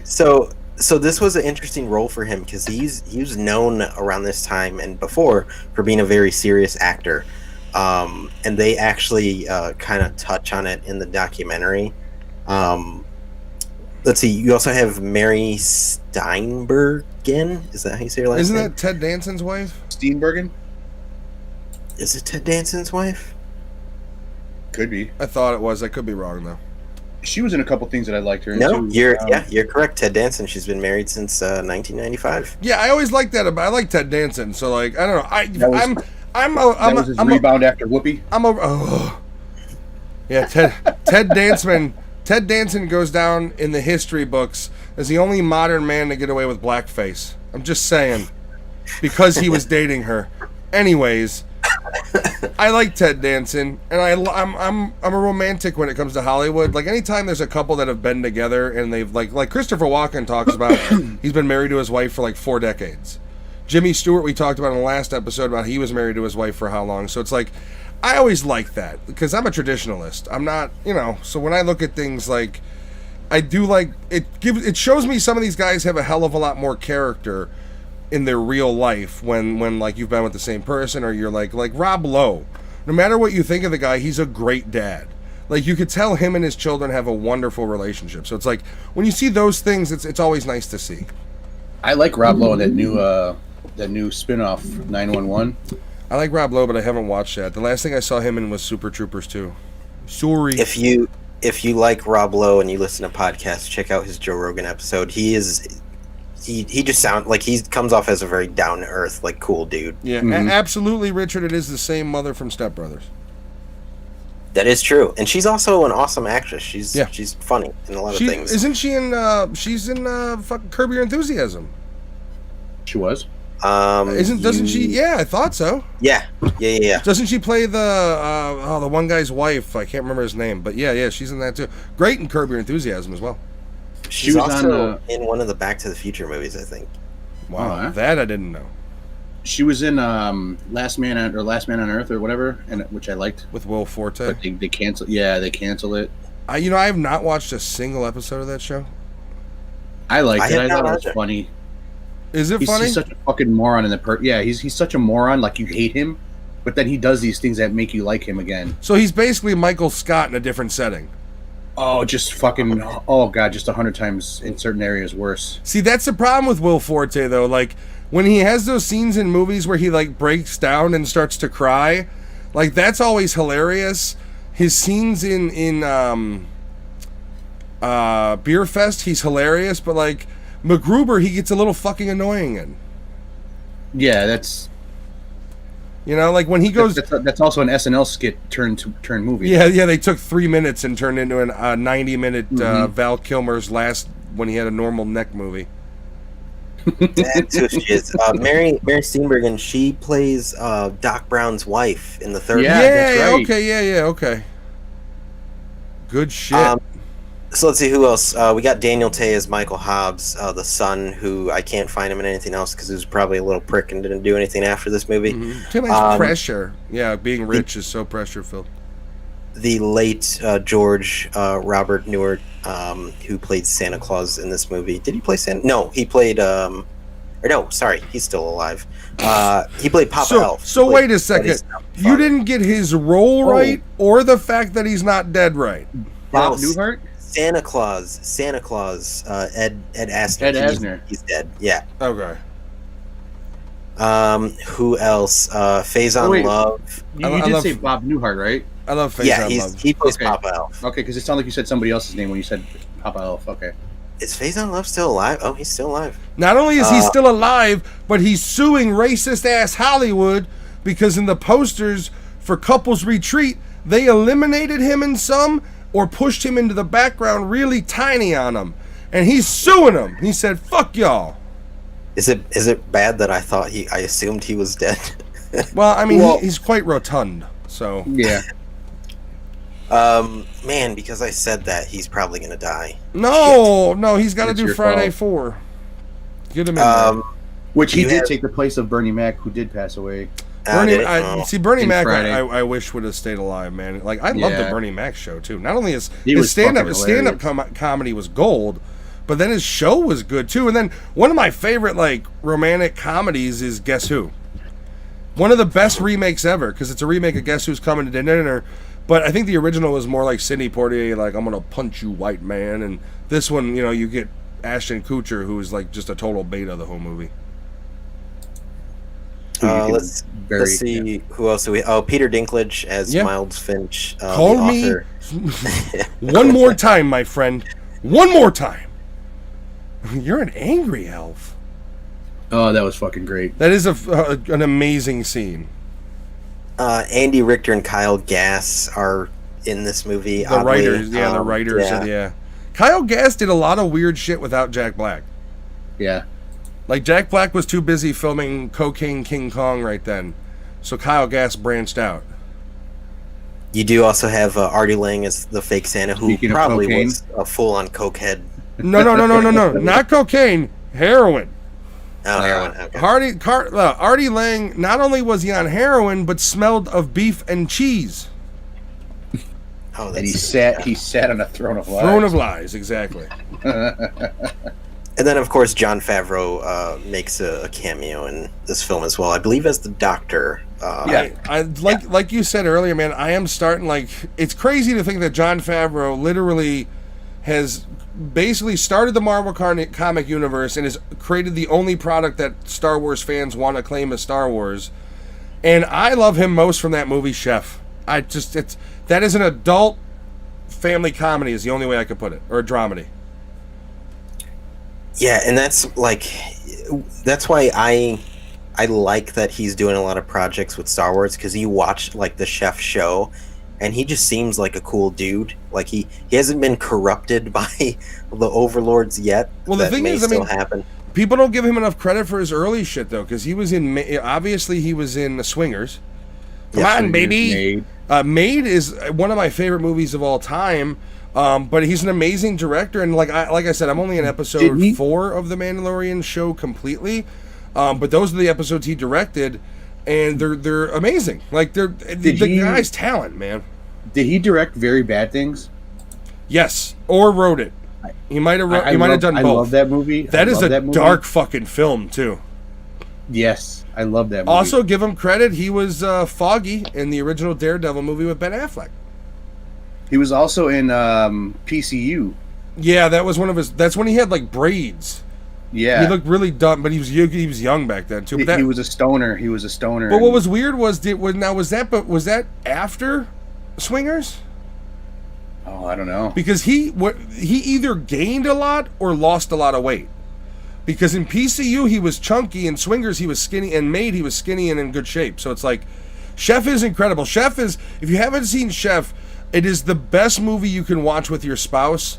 So this was an interesting role for him because he was known around this time and before for being a very serious actor, and they actually kind of touch on it in the documentary. Let's see. You also have Mary Steenburgen. Is that how you say her last Isn't name? that Ted Danson's wife? Steenburgen? Is it Ted Danson's wife? Could be. I thought it was. I could be wrong though. She was in a couple things that I liked her in. No, too. you're correct. Ted Danson. She's been married since 1995. Yeah, I always liked that. I like Ted Danson. So like, I don't know. That was- That was his rebound after Whoopi. Yeah, Ted Danson. Ted Danson goes down in the history books as the only modern man to get away with blackface. I'm just saying, because he was dating her. Anyways, I like Ted Danson, and I'm a romantic when it comes to Hollywood. Like anytime there's a couple that have been together and they've like Christopher Walken talks about, he's been married to his wife for like 4 decades. Jimmy Stewart, we talked about in the last episode about he was married to his wife for how long. So it's like, I always like that because I'm a traditionalist. I'm not, so when I look at things like, I do like, it shows me some of these guys have a hell of a lot more character in their real life when like you've been with the same person or you're like Rob Lowe. No matter what you think of the guy, he's a great dad. Like you could tell him and his children have a wonderful relationship. So it's like when you see those things, it's always nice to see. I like Rob Lowe in that new spin-off 911. I like Rob Lowe, but I haven't watched that. The last thing I saw him in was Super Troopers 2. Sorry. If you like Rob Lowe and you listen to podcasts, check out his Joe Rogan episode. He just sounds like he comes off as a very down to earth, like cool dude. Yeah, absolutely, Richard. It is the same mother from Step Brothers. That is true, and she's also an awesome actress. She's Yeah. she's funny in a lot of things. Isn't she in? She's in fucking Curb Your Enthusiasm. She was. Doesn't she? Yeah, I thought so. Yeah. Doesn't she play the one guy's wife? I can't remember his name, but yeah, she's in that too. Great in Curb Your Enthusiasm as well. She's was also on, in one of the Back to the Future movies, I think. Wow, Oh, huh? that I didn't know. She was in Last Man on Earth or whatever, and which I liked. With Will Forte. But they cancel. Yeah, they cancel it. I have not watched a single episode of that show. I liked it. have I thought not it was either. funny. Is it He's funny? such a fucking moron in the Yeah, he's such a moron. Like you hate him, but then he does these things that make you like him again. So he's basically Michael Scott in a different setting. Oh, just fucking. Oh god, just 100 times in certain areas worse. See, that's the problem with Will Forte, though. Like, when he has those scenes in movies where he, like, breaks down and starts to cry, like, that's always hilarious. His scenes in Beer Fest, he's hilarious, but, like, MacGruber, he gets a little fucking annoying in. Yeah, that's Like, when he goes... that's also an SNL skit turned movie. Yeah, they took 3 minutes and turned into a 90-minute Val Kilmer's last, when he had a normal neck movie. That's who she is. Mary Steenburgen, she plays Doc Brown's wife in the third Yeah, one. that's right. Okay. Good shit. So let's see who else. We got Daniel Tay as Michael Hobbs, the son, who I can't find him in anything else because he was probably a little prick and didn't do anything after this movie. Too much pressure. Yeah, being rich is so pressure-filled. The late George Robert Newart, who played Santa Claus in this movie. Did he play Santa? No, he played. Or no, sorry, he's still alive. He played Papa Elf. So He wait played a second. Buddy's You father. didn't get his role right, or the fact that he's not dead right. Bob No, Newhart. Santa Claus, Ed Asner. Ed Asner. He's dead. Yeah. Okay. Who else? Faison wait. Love. You I did love- say Bob Newhart, right? I love Face Yeah, on Love. he plays Okay. Papa Elf. Okay, because it sounded like you said somebody else's name when you said Papa Elf. Okay. Is Faison Love still alive? Oh, he's still alive. Not only is he still alive, but he's suing racist-ass Hollywood because in the posters for Couples Retreat, they eliminated him in some or pushed him into the background really tiny on him. And he's suing them. He said, fuck y'all. Is it bad that I assumed he was dead? Well, I mean, Well- he's quite rotund, so Yeah. Man, because I said that, he's probably gonna die. no, he's got to It's do your Friday fault. 4. Get him in there. Which he You did have- take the place of Bernie Mac, who did pass away. Bernie, did it? Oh. Bernie In Mac, Friday. I wish would have stayed alive, man. Like, I love the Yeah. Bernie Mac show too. Not only his He was stand-up fucking comedy was gold, but then his show was good too. And then one of my favorite like romantic comedies is Guess Who. One of the best remakes ever, because it's a remake of Guess Who's Coming to Dinner. But I think the original was more like Sidney Poitier, like, I'm gonna punch you, white man. And this one, you know, you get Ashton Kutcher, who is like just a total beta of the whole movie. Who you can Let's very- see who else do we. Oh, Peter Dinklage as Yeah. Miles Finch. Call the me author. one more time, my friend. One more time. You're an angry elf. Oh, that was fucking great. That is an amazing scene. Andy Richter and Kyle Gass are in this movie. The writers, the writers, Yeah. yeah. Kyle Gass did a lot of weird shit without Jack Black. Yeah. Like, Jack Black was too busy filming Cocaine King Kong right then, so Kyle Gass branched out. You do also have Artie Lang as the fake Santa, who Speaking of probably cocaine. was a full-on cokehead. No, not cocaine, heroin. Oh, heroin. Okay. Artie Lang, not only was he on heroin, but smelled of beef and cheese. Oh, And he that's sat on a throne of lies. Throne of lies, exactly. And then, of course, Jon Favreau makes a cameo in this film as well. I believe as the Doctor. Yeah. I like you said earlier, man. I am starting like it's crazy to think that Jon Favreau literally has basically started the Marvel comic universe and has created the only product that Star Wars fans want to claim as Star Wars. And I love him most from that movie Chef. That is an adult family comedy is the only way I could put it, or a dramedy. Yeah, and that's why I like that he's doing a lot of projects with Star Wars, because you watch like the Chef show and he just seems like a cool dude. Like he hasn't been corrupted by the overlords yet. Well, the that thing may is, I still mean, happen. people don't give him enough credit for his early shit though, because he was in obviously he was in Swingers. Come Yeah, on, baby. Made. Made is one of my favorite movies of all time. But he's an amazing director, and like I said, I'm only in episode 4 of the Mandalorian show completely. But those are the episodes he directed, and they're amazing. Like the guy's talent, man. Did he direct Very Bad Things? Yes, or wrote it. He might have done both. I love that movie. That is a dark fucking film too. Yes, I love that movie. Also, give him credit. He was Foggy in the original Daredevil movie with Ben Affleck. he was also in PCU. Yeah, that was one of his. That's when he had like braids. Yeah, He looked really dumb, but he was young back then too. But he was a stoner. He was a stoner. But what was weird was was that after Swingers? Oh, I don't know. Because he either gained a lot or lost a lot of weight. Because in PCU he was chunky, in Swingers he was skinny, and Made he was skinny and in good shape. So it's like, Chef is incredible. Chef is, if you haven't seen Chef, it is the best movie you can watch with your spouse.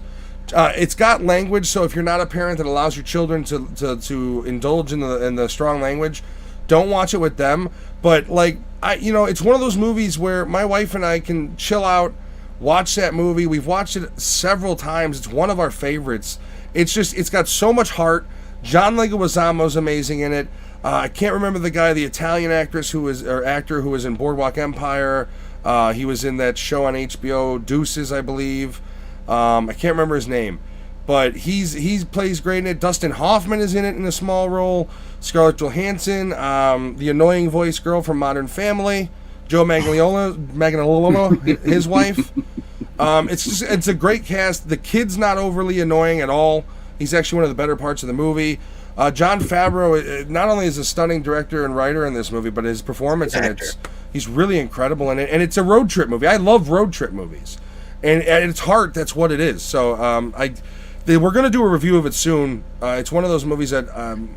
It's got language, so if you're not a parent that allows your children to indulge in the strong language, don't watch it with them. But like it's one of those movies where my wife and I can chill out, watch that movie. We've watched it several times. It's one of our favorites. It's got so much heart. John Leguizamo's amazing in it. I can't remember the guy, the Italian actor who was in Boardwalk Empire. He was in that show on HBO, Deuces, I believe. I can't remember his name, but he plays great in it. Dustin Hoffman is in it in a small role. Scarlett Johansson, the annoying voice girl from Modern Family, Joe Manganiello, his wife. It's a great cast. The kid's not overly annoying at all. He's actually one of the better parts of the movie. Jon Favreau not only is a stunning director and writer in this movie, but his performance in it, he's really incredible in it. And it's a road trip movie. I love road trip movies. And at its heart, that's what it is. So we're going to do a review of it soon. It's one of those movies that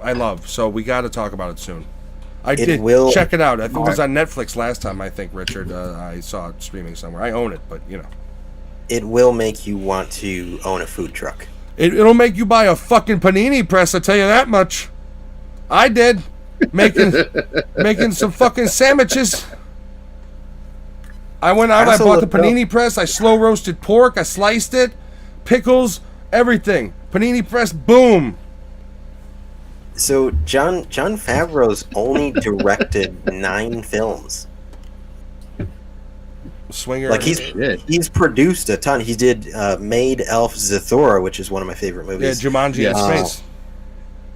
I love. So we got to talk about it soon. Check it out. I think it was on Netflix last time, I think, Richard. I saw it streaming somewhere. I own it, but It will make you want to own a food truck. It'll make you buy a fucking panini press, I tell you that much. I did. Making some fucking sandwiches. I went out, I also bought the looked up- panini press, I slow roasted pork, I sliced it, pickles, everything. Panini press, boom. So John Favreau's only directed 9 films. Swinger. Like he's produced a ton. He did Maid, Elf, Zathura, which is one of my favorite yeah, movies. Jumanji Yeah. in space.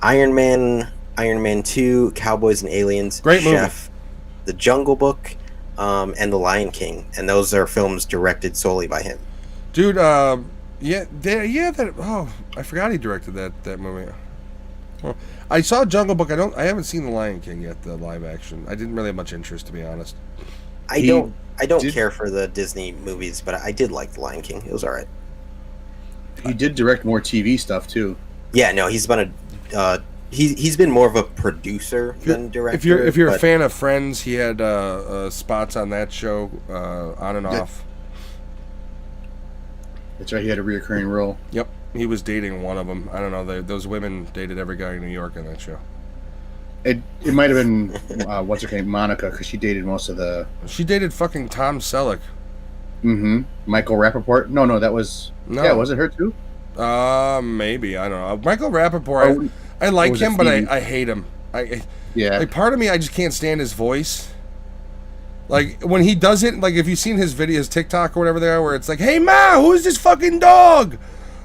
Iron Man 2, Cowboys and Aliens, Great movie. Chef, The Jungle Book, and The Lion King, and those are films directed solely by him. Dude, I forgot he directed that movie. Oh, I saw Jungle Book. I haven't seen The Lion King yet, the live action. I didn't really have much interest, to be honest. I He don't did- care for the Disney movies, but I did like The Lion King. It was all right. He did direct more TV stuff too. Yeah, no, he's been he's been more of a producer than director. If you're a but fan of Friends, he had spots on that show, on and Yeah. off. That's right. He had a reoccurring role. Yep, he was dating one of them. I don't know. Those women dated every guy in New York on that show. It might have been what's her name, Monica, because she dated most of the. She dated fucking Tom Selleck. Michael Rappaport. No, that was. No. Yeah, was it her too? Maybe, I don't know. Michael Rappaport, I like was it him, but Phoebe? I hate him. Yeah. Like, part of me, I just can't stand his voice. Like, when he does it, like, if you've seen his videos, TikTok or whatever they are, where it's like, hey, Ma, who's this fucking dog?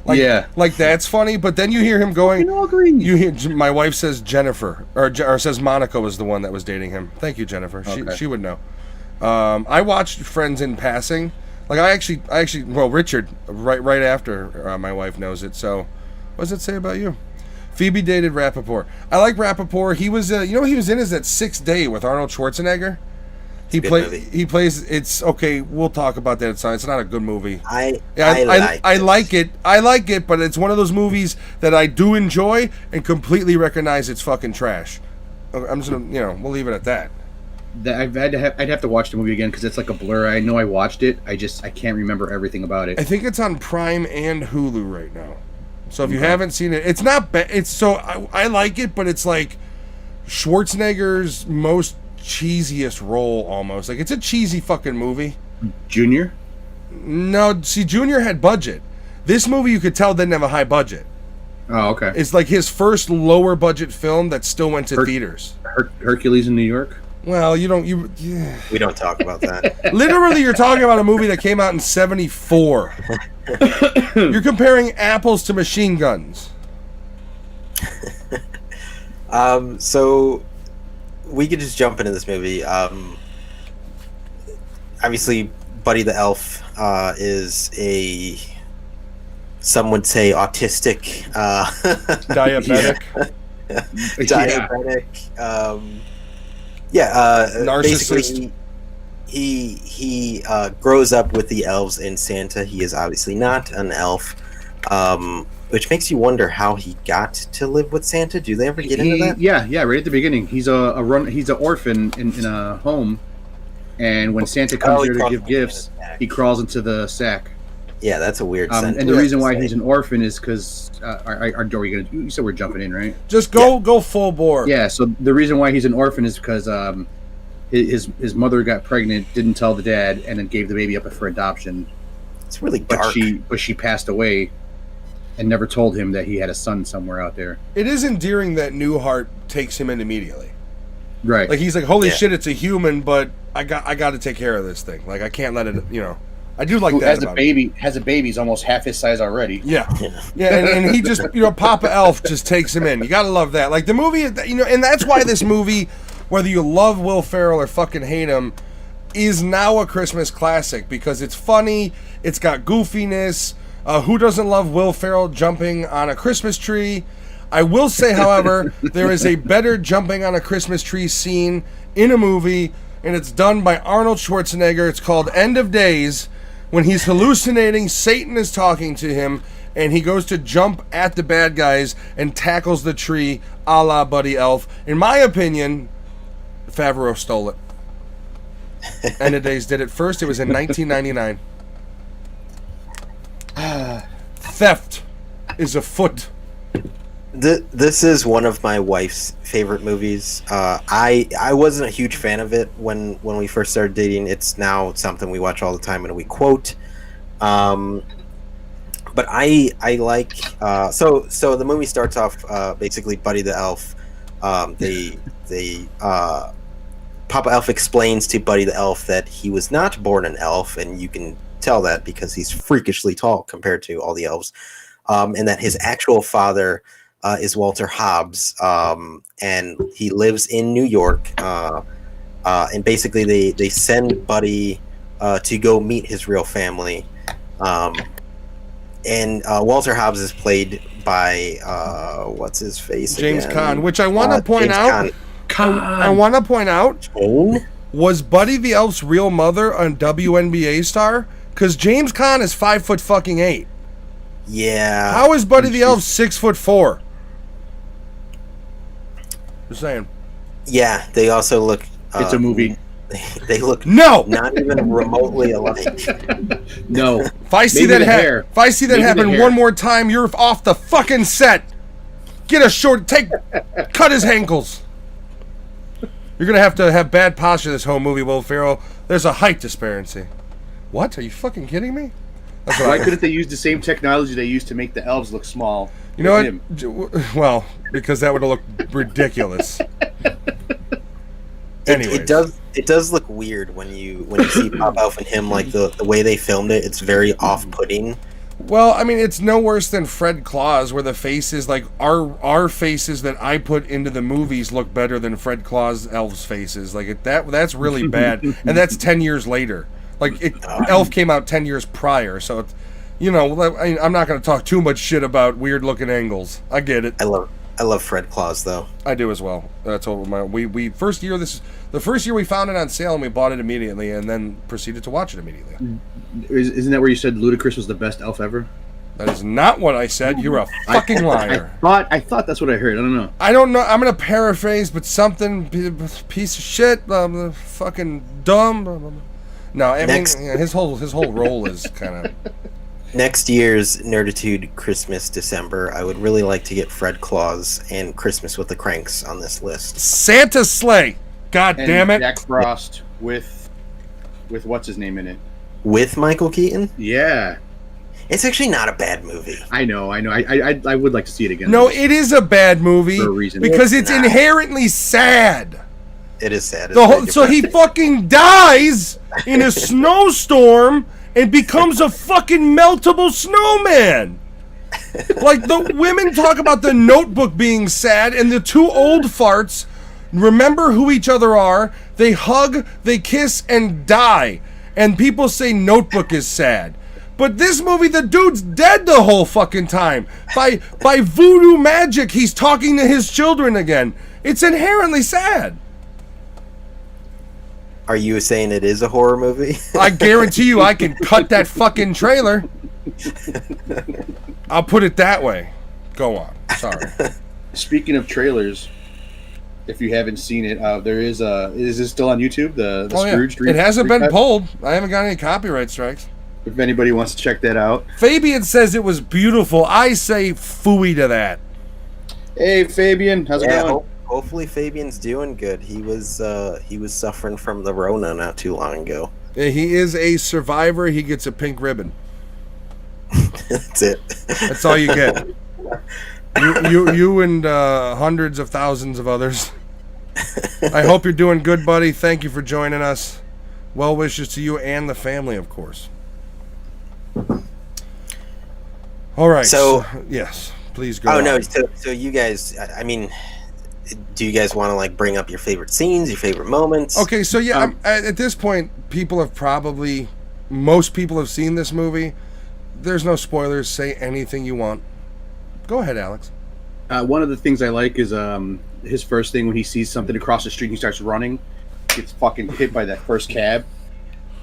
Like, Yeah. Like, that's funny, but then you hear him going, all agree. you hear, my wife says Jennifer, or says Monica was the one that was dating him. Thank you, Jennifer. Okay. She would know. I watched Friends in passing. Like, I actually, well, Richard, right after my wife knows it, so what does it say about you? Phoebe dated Rappaport. I like Rappaport. He was, he was in that 6th Day with Arnold Schwarzenegger. a good movie. He plays. It's okay. We'll talk about that. It's not a good movie. I like it. I like it, but it's one of those movies that I do enjoy and completely recognize it's fucking trash. I'm just gonna, we'll leave it at that. I'd have to watch the movie again because it's like a blur. I know I watched it. I can't remember everything about it. I think it's on Prime and Hulu right now. So if you haven't seen it, it's not bad. It's so I like it, but it's like Schwarzenegger's most cheesiest role almost. Like, it's a cheesy fucking movie. Junior. No, see, Junior had budget. This movie, you could tell, didn't have a high budget. Oh, okay. It's like his first lower budget film that still went to theaters. Hercules in New York. Well, We don't talk about that. literally, you're talking about a movie that came out in '74. You're comparing apples to machine guns. So we could just jump into this movie. Obviously, Buddy the Elf is some would say autistic, Diabetic. diabetic. Narcissist. Basically, he grows up with the elves and Santa. He is obviously not an elf, which makes you wonder how he got to live with Santa. Do they ever get into that? Yeah. Right at the beginning, he's he's an orphan in a home, and when Santa comes he here to crawls give into gifts, the sack. he crawls into the sack. Yeah, that's a weird sentence. And the reason why to he's say. an orphan is because you said we're jumping in, right? Just go full bore. Yeah. So the reason why he's an orphan is because his mother got pregnant, didn't tell the dad, and then gave the baby up for adoption. It's really But dark. she passed away, and never told him that he had a son somewhere out there. It is endearing that Newhart takes him in immediately. Right. Like, he's like, holy Yeah. shit, it's a human, but I got to take care of this thing. Like, I can't let it. I do like Who that. has a about baby? Has a baby? He's almost half his size already. Yeah. And he just, Papa Elf just takes him in. You gotta love that. Like, the movie, and that's why this movie, whether you love Will Ferrell or fucking hate him, is now a Christmas classic because it's funny, it's got goofiness. Who doesn't love Will Ferrell jumping on a Christmas tree? I will say, however, there is a better jumping on a Christmas tree scene in a movie, and it's done by Arnold Schwarzenegger. It's called End of Days. When he's hallucinating, Satan is talking to him, and he goes to jump at the bad guys and tackles the tree, a la Buddy Elf. In my opinion, Favreau stole it. End of Days did it first. It was in 1999. Theft is afoot. This is one of my wife's favorite movies. I wasn't a huge fan of it when we first started dating. It's now something we watch all the time and we quote. But I like so the movie starts off basically Buddy the Elf. Papa Elf explains to Buddy the Elf that he was not born an elf, and you can tell that because he's freakishly tall compared to all the elves, and that his actual father is Walter Hobbs, and he lives in New York. And basically, they send Buddy to go meet his real family. And Walter Hobbs is played by what's his face? James again? Caan, which I want to point James out. I want to point out. Was Buddy the Elf's real mother a WNBA star? Because James Caan is 5'8". Yeah. How is Buddy the Elf 6'4"? Just saying. Yeah, they also look. It's a movie. They look No. not even remotely alike. No. If I see Maybe that the hair. if I see that Maybe the happen hair. one more time, you're off the fucking set. Get a short. Cut his ankles. You're gonna have to have bad posture this whole movie, Will Ferrell. There's a height disparity. What? Are you fucking kidding me? That's what Why I couldn't they use the same technology they used to make the elves look small? You know with what? him? Well, because that would have looked ridiculous. Anyways. It does look weird when you see Pop Elf and him, like the way they filmed it. It's very off-putting. Well, I mean, it's no worse than Fred Claus, where the faces, like our faces that I put into the movies, look better than Fred Claus Elf's faces. Like that's really bad, and that's 10 years later. Like Elf came out 10 years prior, so it's, I'm not going to talk too much shit about weird-looking angles. I get it. I love Fred Claus though. I do as well. That's what we first year. This is the first year we found it on sale, and we bought it immediately, and then proceeded to watch it immediately. Isn't that where you said Ludacris was the best elf ever? That is not what I said. You're a fucking liar. I thought that's what I heard. I don't know. I don't know. I'm gonna paraphrase, but something piece of shit, fucking dumb. No, I mean his whole role is kind of. Next year's Nerditude Christmas December, I would really like to get Fred Claus and Christmas with the Cranks on this list. Santa sleigh. God And damn it. Jack Frost with what's his name in it? With Michael Keaton? Yeah, It's actually not a bad movie. I know. I would like to see it again. No, it is a bad movie For a reason. because it's It's not. inherently sad. It is sad. It's The very whole, so he depressing. fucking dies in a snowstorm and becomes a fucking meltable snowman. Like, the women talk about the Notebook being sad, and the two old farts remember who each other are. They hug, they kiss, and die. And people say Notebook is sad. But this movie, the dude's dead the whole fucking time. By voodoo magic, he's talking to his children again. It's inherently sad. Are you saying it is a horror movie? I guarantee you I can cut that fucking trailer. I'll put it that way. Go on. Sorry. Speaking of trailers, if you haven't seen it, there is it still on YouTube? The Scrooge Dream. It hasn't been Dreamcast? pulled. I haven't got any copyright strikes. If anybody wants to check that out. Fabian says it was beautiful. I say phooey to that. Hey Fabian, how's it Yeah, going? hopefully Fabian's doing good. He was suffering from the Rona not too long ago. He is a survivor. He gets a pink ribbon. That's it. That's all you get. You and hundreds of thousands of others. I hope you're doing good, buddy. Thank you for joining us. Well wishes to you and the family, of course. All right. So- yes, please go. Oh on. no! So you guys, I mean, do you guys want to like bring up your favorite scenes, your favorite moments? Okay, so yeah, at this point, most people have seen this movie. There's no spoilers. Say anything you want. Go ahead, Alex. One of the things I like is his first thing when he sees something across the street and he starts running, gets fucking hit by that first cab.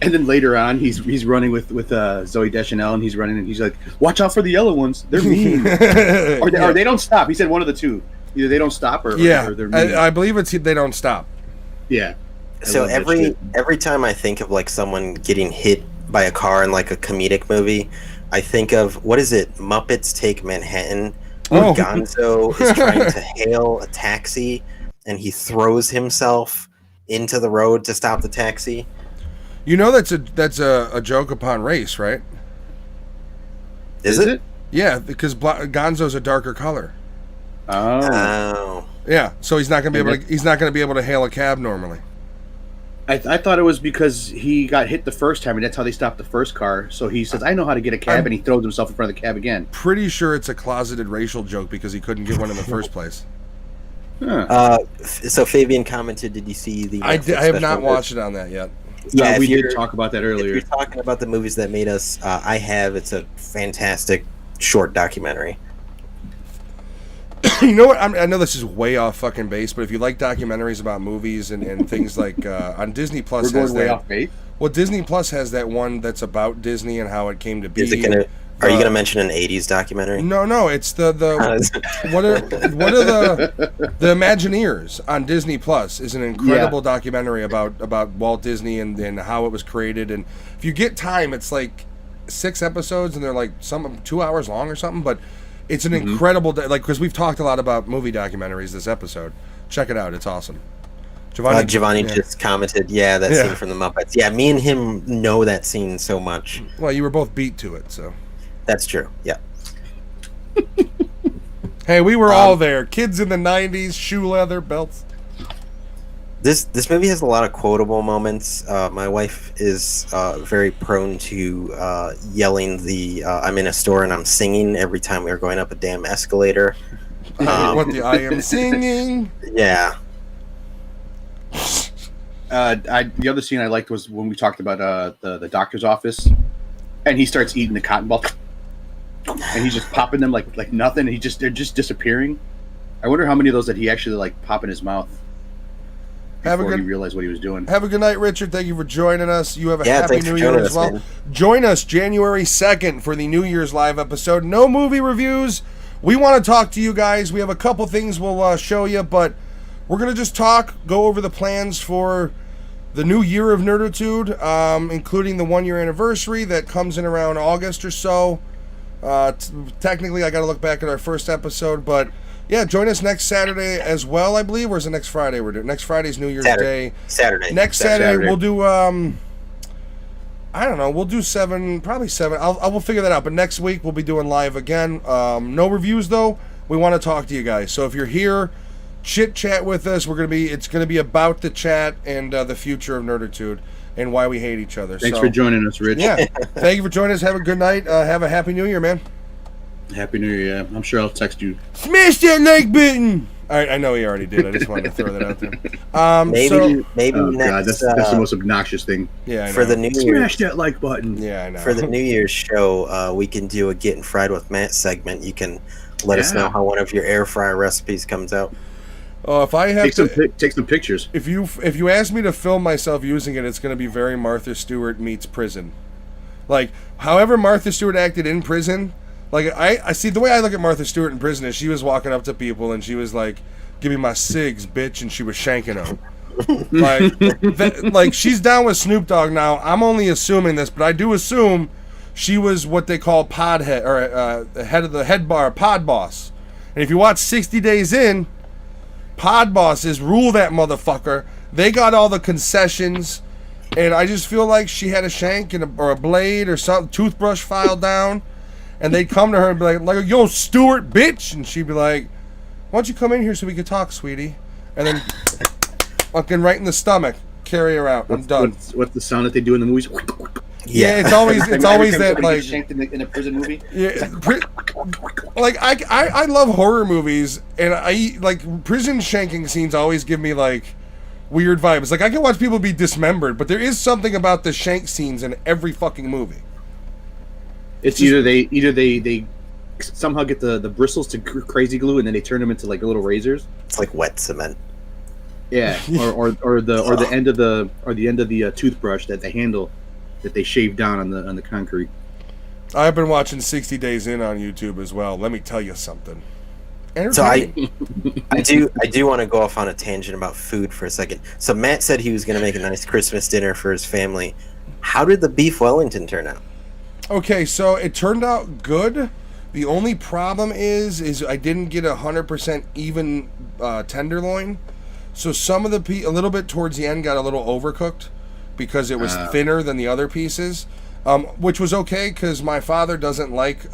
And then later on, he's running with Zoe Deschanel, and he's running, and he's like, "Watch out for the yellow ones; they're mean." or they don't stop. He said one of the two. Either they don't stop, or they're mean. I believe it's they don't stop. Yeah. I So love that shit. every time I think of like someone getting hit by a car in like a comedic movie, I think of what is it? Muppets Take Manhattan, Oh. Gonzo is trying to hail a taxi, and he throws himself into the road to stop the taxi. You know that's a joke upon race, right? Is it? Yeah, because Gonzo's a darker color. Oh. Oh. Yeah, so he's not gonna be able to hail a cab normally. I thought it was because he got hit the first time, and that's how they stopped the first car. So he says, "I know how to get a cab," and he throws himself in front of the cab again. Pretty sure it's a closeted racial joke because he couldn't get one in the first place. Huh. So Fabian commented, "Did you see the?" I Netflix have not special? watched it on that yet. Yeah, we if did you're- talk about that If earlier. you're talking about the movies that made us, I have. It's a fantastic short documentary. You know what? I know this is way off fucking base, but if you like documentaries about movies and things like on Disney Plus We're has going way that. off base. Well, Disney Plus has that one that's about Disney and how it came to be. Is it gonna? Are you gonna mention an '80s documentary? No, it's the what are the Imagineers on Disney Plus is an incredible documentary about Walt Disney and how it was created. And if you get time, it's like 6 episodes and they're like 2 hours long or something. But it's an incredible because we've talked a lot about movie documentaries this episode. Check it out; it's awesome. Giovanni yeah. just commented, that Yeah. scene from the Muppets. Yeah, me and him know that scene so much. Well, you were both beat to it, so. That's true. Yeah. Hey, we were all there. Kids in the '90s, shoe leather belts. This movie has a lot of quotable moments. My wife is very prone to yelling I'm in a store and I'm singing every time we are going up a damn escalator. What the I am singing. Yeah. The other scene I liked was when we talked about the doctor's office, and he starts eating the cotton ball, and he's just popping them like nothing. They're just disappearing. I wonder how many of those that he actually like pop in his mouth before he realized what he was doing. Have a good night, Richard. Thank you for joining us. You have a happy thanks for New Year joining as us, well. man. Join us January 2nd for the New Year's live episode. No movie reviews. We want to talk to you guys. We have a couple things we'll show you, but we're going to just talk, go over the plans for the new year of Nerditude, including the 1 year anniversary that comes in around August or so. Technically, I got to look back at our first episode, but yeah, join us next Saturday as well, I believe. Or is it next Friday we're doing? Next Friday's New Year's Day. Saturday. Next Saturday Saturday. we'll do I don't know, we'll do 7, probably 7. I will figure that out, but next week we'll be doing live again. No reviews though. We want to talk to you guys. So if you're here, chit chat with us. It's gonna be about the chat and the future of Nerditude and why we hate each other. Thanks so, for joining us, Rich. Yeah. Thank you for joining us. Have a good night. Have a happy New Year, man. Happy New Year. Yeah. I'm sure I'll text you. Smash that like button. I know he already did. I just wanted to throw that out there. Maybe Oh next God, that's the most obnoxious thing. Yeah, I know. for the New Smash Year's that like button. Yeah, I know. for the New Year's show, we can do a Getting Fried with Matt segment. You can let us know how one of your air fryer recipes comes out. Oh, if I have Take some pictures. if you ask me to film myself using it, it's going to be very Martha Stewart meets prison. Like, however Martha Stewart acted in prison, like I see the way I look at Martha Stewart in prison is she was walking up to people and she was like, "Give me my cigs, bitch," and she was shanking them. like she's down with Snoop Dogg now. I'm only assuming this, but I do assume she was what they call pod head or head of the head bar, pod boss. And if you watch 60 Days In, pod bosses rule that motherfucker. They got all the concessions, and I just feel like she had a shank and or a blade or something, toothbrush filed down, and they'd come to her and be like, "Yo, Stewart, bitch," and she'd be like, "Why don't you come in here so we could talk, sweetie?" And then fucking right in the stomach, carry her out. I'm done. What's the sound that they do in the movies? Yeah, it's always Every that time somebody like gets shanked in a prison movie. yeah, like I love horror movies, and I like prison shanking scenes always give me like weird vibes. Like I can watch people be dismembered, but there is something about the shank scenes in every fucking movie. It's either they somehow get the bristles to crazy glue, and then they turn them into like little razors. It's like wet cement. Yeah, or the end of the toothbrush that they handle that they shave down on the concrete. I've been watching 60 Days In on YouTube as well. Let me tell you something. So I Entertaining. do want to go off on a tangent about food for a second. So Matt said he was going to make a nice Christmas dinner for his family. How did the beef Wellington turn out? Okay, so it turned out good. The only problem is I didn't get 100% even tenderloin. So some of the a little bit towards the end got a little overcooked because it was thinner than the other pieces, which was okay because my father doesn't like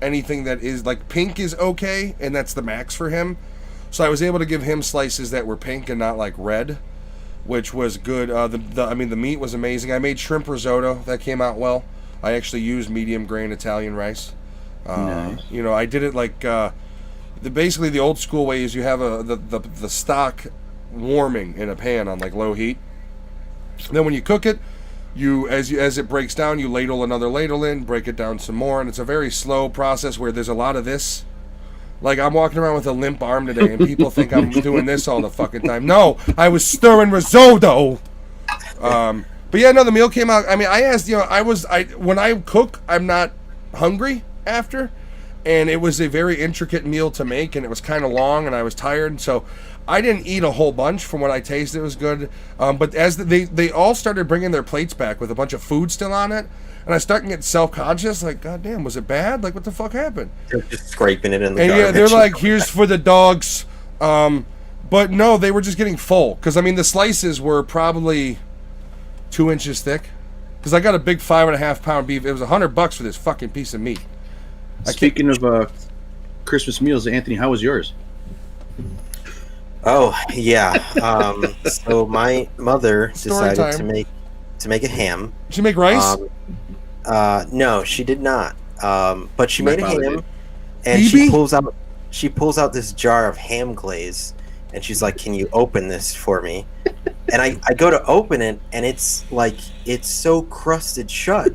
anything that is like pink is okay, and that's the max for him. So I was able to give him slices that were pink and not like red, which was good. The meat was amazing. I made shrimp risotto that came out well. I actually used medium grain Italian rice. Nice. You know, I did it like basically the old school way is you have the stock warming in a pan on like low heat. Then when you cook it, as it breaks down, you ladle another ladle in, break it down some more, and it's a very slow process where there's a lot of this. Like, I'm walking around with a limp arm today, and people think I'm doing this all the fucking time. No, I was stirring risotto. But yeah, no, the meal came out. I mean, I asked, when I cook, I'm not hungry after, and it was a very intricate meal to make, and it was kind of long, and I was tired, so I didn't eat a whole bunch. From what I tasted, it was good. But as they all started bringing their plates back with a bunch of food still on it, and I started getting self-conscious, like, God damn, was it bad? Like, what the fuck happened? They're just scraping it in the and garbage. yeah, they're like, here's for the dogs. But no, they were just getting full. Because, I mean, the slices were probably 2 inches thick. Because I got a big 5.5 pound beef. It was $100 for this fucking piece of meat. Speaking of Christmas meals, Anthony, how was yours? Oh, yeah. So my mother Story decided time. to make a ham. Did you make rice? No, she did not. But she My made a father ham, did. and BB? she pulls out this jar of ham glaze, and she's like, "Can you open this for me?" And I go to open it, and it's so crusted shut,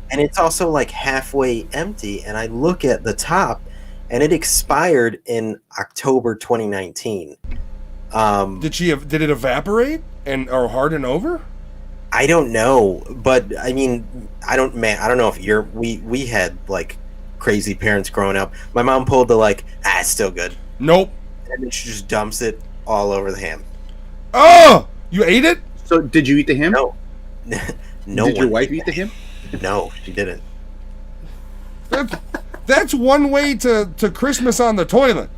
and it's also like halfway empty. And I look at the top, and it expired in October 2019. Did it evaporate or harden over? I don't know, but I mean, I don't know if we had like crazy parents growing up. My mom pulled the it's still good, Nope. and then she just dumps it all over the ham. Oh, you ate it? So, did you eat the ham? No, no. Did your one wife did eat the ham? that. No, she didn't. That's one way to Christmas on the toilet.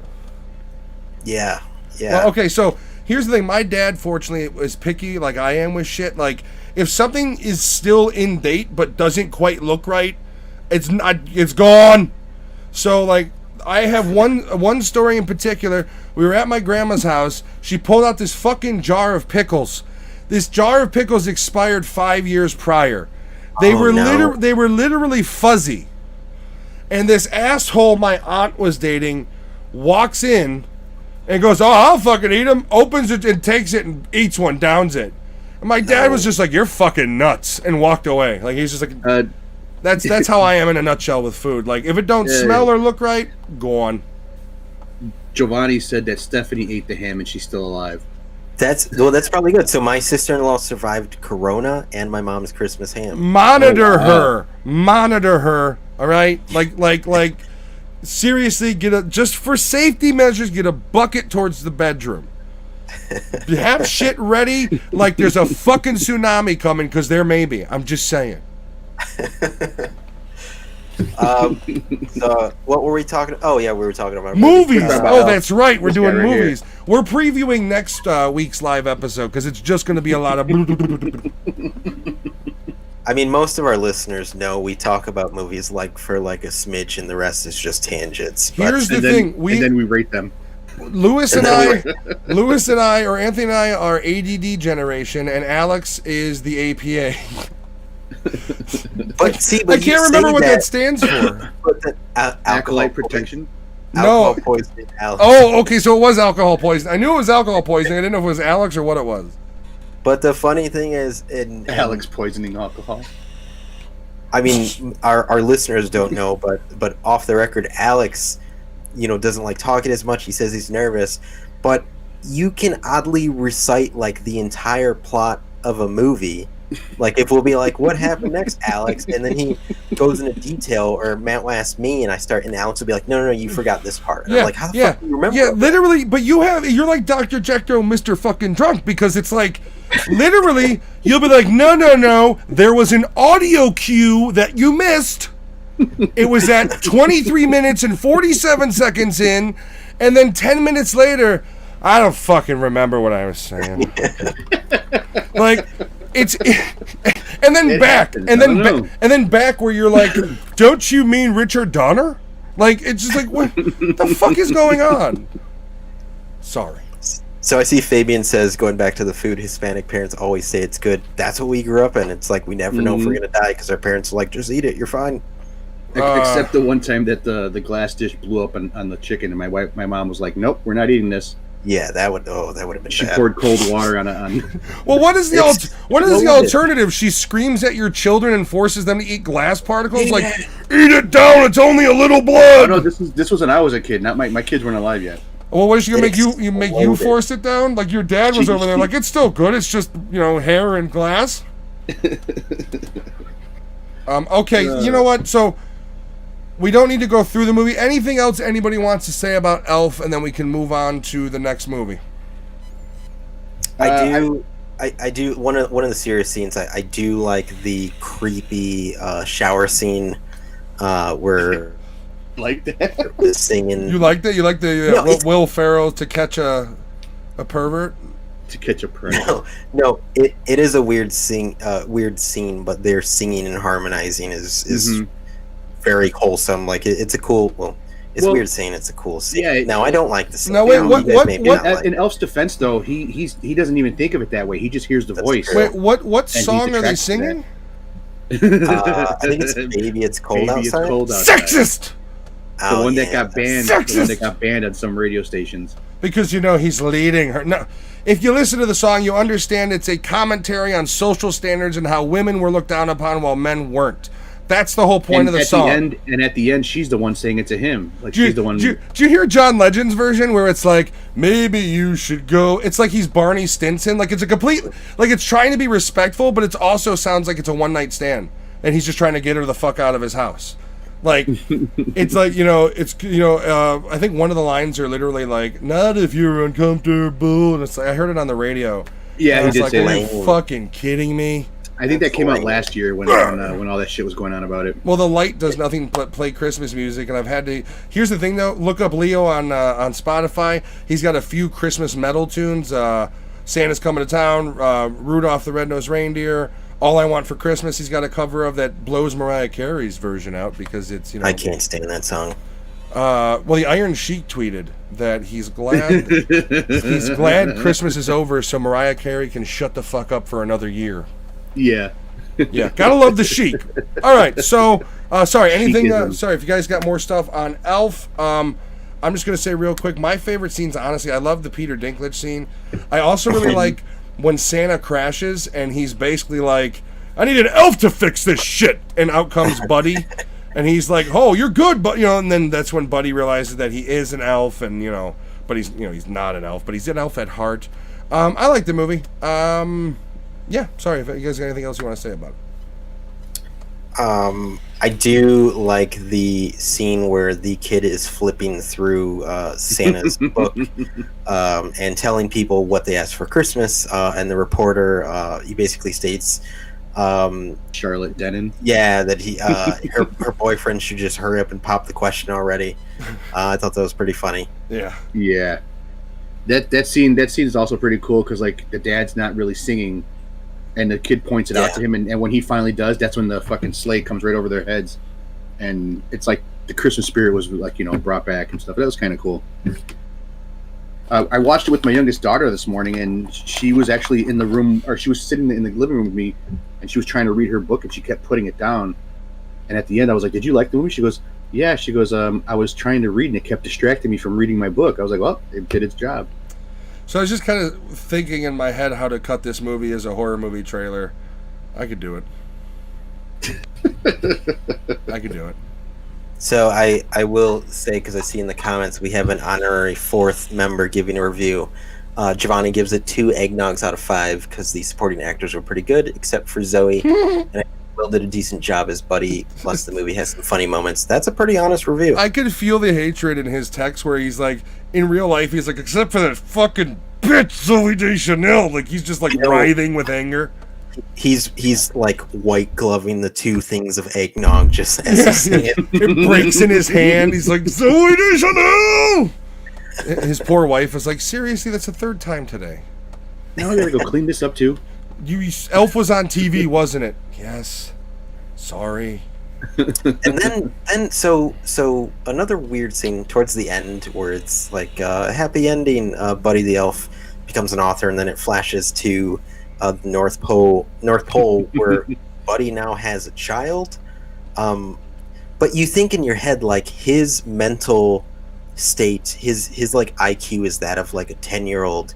Yeah. Well, okay, so here's the thing. My dad, fortunately, was picky like I am with shit. Like, if something is still in date but doesn't quite look right, it's gone. So, like, I have one story in particular. We were at my grandma's house. She pulled out this fucking jar of pickles. This jar of pickles expired 5 years prior. They were literally fuzzy. And this asshole my aunt was dating walks in and goes, "Oh, I'll fucking eat them." Opens it and takes it and eats one, downs it. And my dad was just like, "You're fucking nuts," and walked away. Like, he's just like, that's how I am in a nutshell with food. Like, if it don't smell or look right, go on. Giovanni said that Stephanie ate the ham and she's still alive. That's probably good. So my sister-in-law survived Corona and my mom's Christmas ham. Monitor her. All right, like. Seriously, just for safety measures, get a bucket towards the bedroom. Have shit ready like there's a fucking tsunami coming, because there may be. I'm just saying. So what were we talking? Oh yeah, we were talking about movies. About That's right. We're this doing guy right movies. We're previewing next week's live episode because it's just going to be a lot of. I mean, most of our listeners know we talk about movies for a smidge, and the rest is just tangents. But Here's the thing. And then we rate them. Lewis and I, or Anthony and I, are ADD generation, and Alex is the APA. but see, I can't remember what that stands for. But Acolyte protection. Alcohol No. poisoning. Oh, okay, so it was alcohol poisoning. I knew it was alcohol poisoning. I didn't know if it was Alex or what it was. But the funny thing is, Alex poisoning alcohol. I mean, our listeners don't know, but off the record, Alex, doesn't like talking as much. He says he's nervous, but you can oddly recite the entire plot of a movie. Like, if we'll be like, "What happened next, Alex?" And then he goes into detail, or Matt will ask me, and and Alex will be like, "No, you forgot this part." And I'm like, "How the fuck do you remember?" Yeah, literally. But you're like Dr. Jekyll, Mr. fucking drunk, because it's like, literally, you'll be like, no, there was an audio cue that you missed. It was at 23 minutes and 47 seconds in, and then 10 minutes later, I don't fucking remember what I was saying. Like, and then It back, happens. and I then don't know. and then back where you're like, don't you mean Richard Donner? Like, it's just like, what the fuck is going on? Sorry. So I see Fabian says, going back to the food, Hispanic parents always say it's good. That's what we grew up in. It's like we never know if we're gonna die because our parents are like, just eat it, you're fine. Except the one time that the glass dish blew up on the chicken, and my mom was like, "Nope, we're not eating this." Yeah, that would have been She bad. poured cold water on. Well, what is the It's what is the loaded. alternative? She screams at your children and forces them to eat glass particles. Like, eat it down. It's only a little Oh blood. no, this was when I was a kid. Not my kids weren't alive yet. Well, what is she gonna make you? You make you Exploded. force it down? Like your dad was over there. Like, it's still good. It's just hair and glass. Okay, you know what? So we don't need to go through the movie. Anything else anybody wants to say about Elf, and then we can move on to the next movie. I do one of the serious scenes. I do like the creepy shower scene where Like that. the singing. You like that? You like the No, it's- Will Ferrell to catch a pervert? To catch a prey. No, it is a weird scene, but their singing and harmonizing is Mhm. very wholesome. Like it's a cool. It's Well, weird saying it's a cool scene. yeah, now I don't like the scene. No, wait, You what- guys what- may be what- not like In it. Elf's defense, though, he doesn't even think of it that way. He just hears the That's voice. true. Wait, what he's song are they attracted to singing? I think it's "Baby It's Cold Baby, it's Outside." cold outside. Sexist. The Oh, one that yeah, got banned. Sexist! The one that got banned on some radio stations. Because he's leading her. No, if you listen to the song, you understand it's a commentary on social standards and how women were looked down upon while men weren't. That's the whole point And of the at song. at the end, she's the one saying it to him. Like Do you, she's the one. do you hear John Legend's version where it's like, maybe you should go? It's like he's Barney Stinson. Like, it's a complete, like, it's trying to be respectful, but it also sounds like it's a one night stand. And he's just trying to get her the fuck out of his house. Like, it's like, I think one of the lines are literally like, not if you're uncomfortable. And it's like, I heard it on the radio. Yeah, And he it's did like, say are that. you fucking kidding me? I think that came out last year when all that shit was going on about it. Well, the light does nothing but play Christmas music, and I've had to. Here's the thing, though. Look up Leo on Spotify. He's got a few Christmas metal tunes. Santa's Coming to Town, Rudolph the Red-Nosed Reindeer, All I Want for Christmas. He's got a cover of that blows Mariah Carey's version out because it's I can't stand that song. Well, the Iron Sheik tweeted that he's glad Christmas is over, so Mariah Carey can shut the fuck up for another year. Yeah. Yeah, gotta love the Sheik. All right, so sorry. Anything? Sheikism. Sorry if you guys got more stuff on Elf. I'm just gonna say real quick. My favorite scenes, honestly, I love the Peter Dinklage scene. I also really like when Santa crashes and he's basically like, "I need an elf to fix this shit," and out comes Buddy, and he's like, "Oh, you're good, but and then that's when Buddy realizes that he is an elf, and but he's not an elf, but he's an elf at heart. I like the movie. Yeah, sorry if you guys got anything else you want to say about it. I do like the scene where the kid is flipping through Santa's book and telling people what they asked for Christmas, and the reporter he basically states, Charlotte Denon. yeah, that her boyfriend should just hurry up and pop the question already. I thought that was pretty funny. Yeah. Yeah. That scene is also pretty cool because like the dad's not really singing, and the kid points it out to him, and when he finally does, that's when the fucking sleigh comes right over their heads, and it's like the Christmas spirit was like brought back and stuff. That was kind of cool. I watched it with my youngest daughter this morning, and she was actually in the room, or she was sitting in the living room with me, and she was trying to read her book, and she kept putting it down. And at the end, I was like, "Did you like the movie?" She goes, "Yeah." She goes, "I was trying to read, and it kept distracting me from reading my book." I was like, "Well, it did its job." So I was just kind of thinking in my head how to cut this movie as a horror movie trailer. I could do it. I could do it. So I will say, because I see in the comments we have an honorary fourth member giving a review. Giovanni gives it 2 eggnogs out of 5 because the supporting actors were pretty good, except for Zoe. And I think Will did a decent job as Buddy. Plus, the movie has some funny moments. That's a pretty honest review. I could feel the hatred in his text where he's like, in real life, he's like, except for that fucking bitch Zoe Deschanel. Like, he's just like writhing with anger. He's like white gloving the two things of eggnog just as he's saying. It breaks in his hand. He's like, Zoe Deschanel! His poor wife is like, seriously, that's the third time today. Now I gotta go clean this up too. Elf was on TV, wasn't it? Yes. Sorry. And then so another weird scene towards the end where it's like a happy ending. Buddy the Elf becomes an author, and then it flashes to the North Pole where Buddy now has a child. But you think in your head like his mental state, his like IQ is that of like a 10-year-old.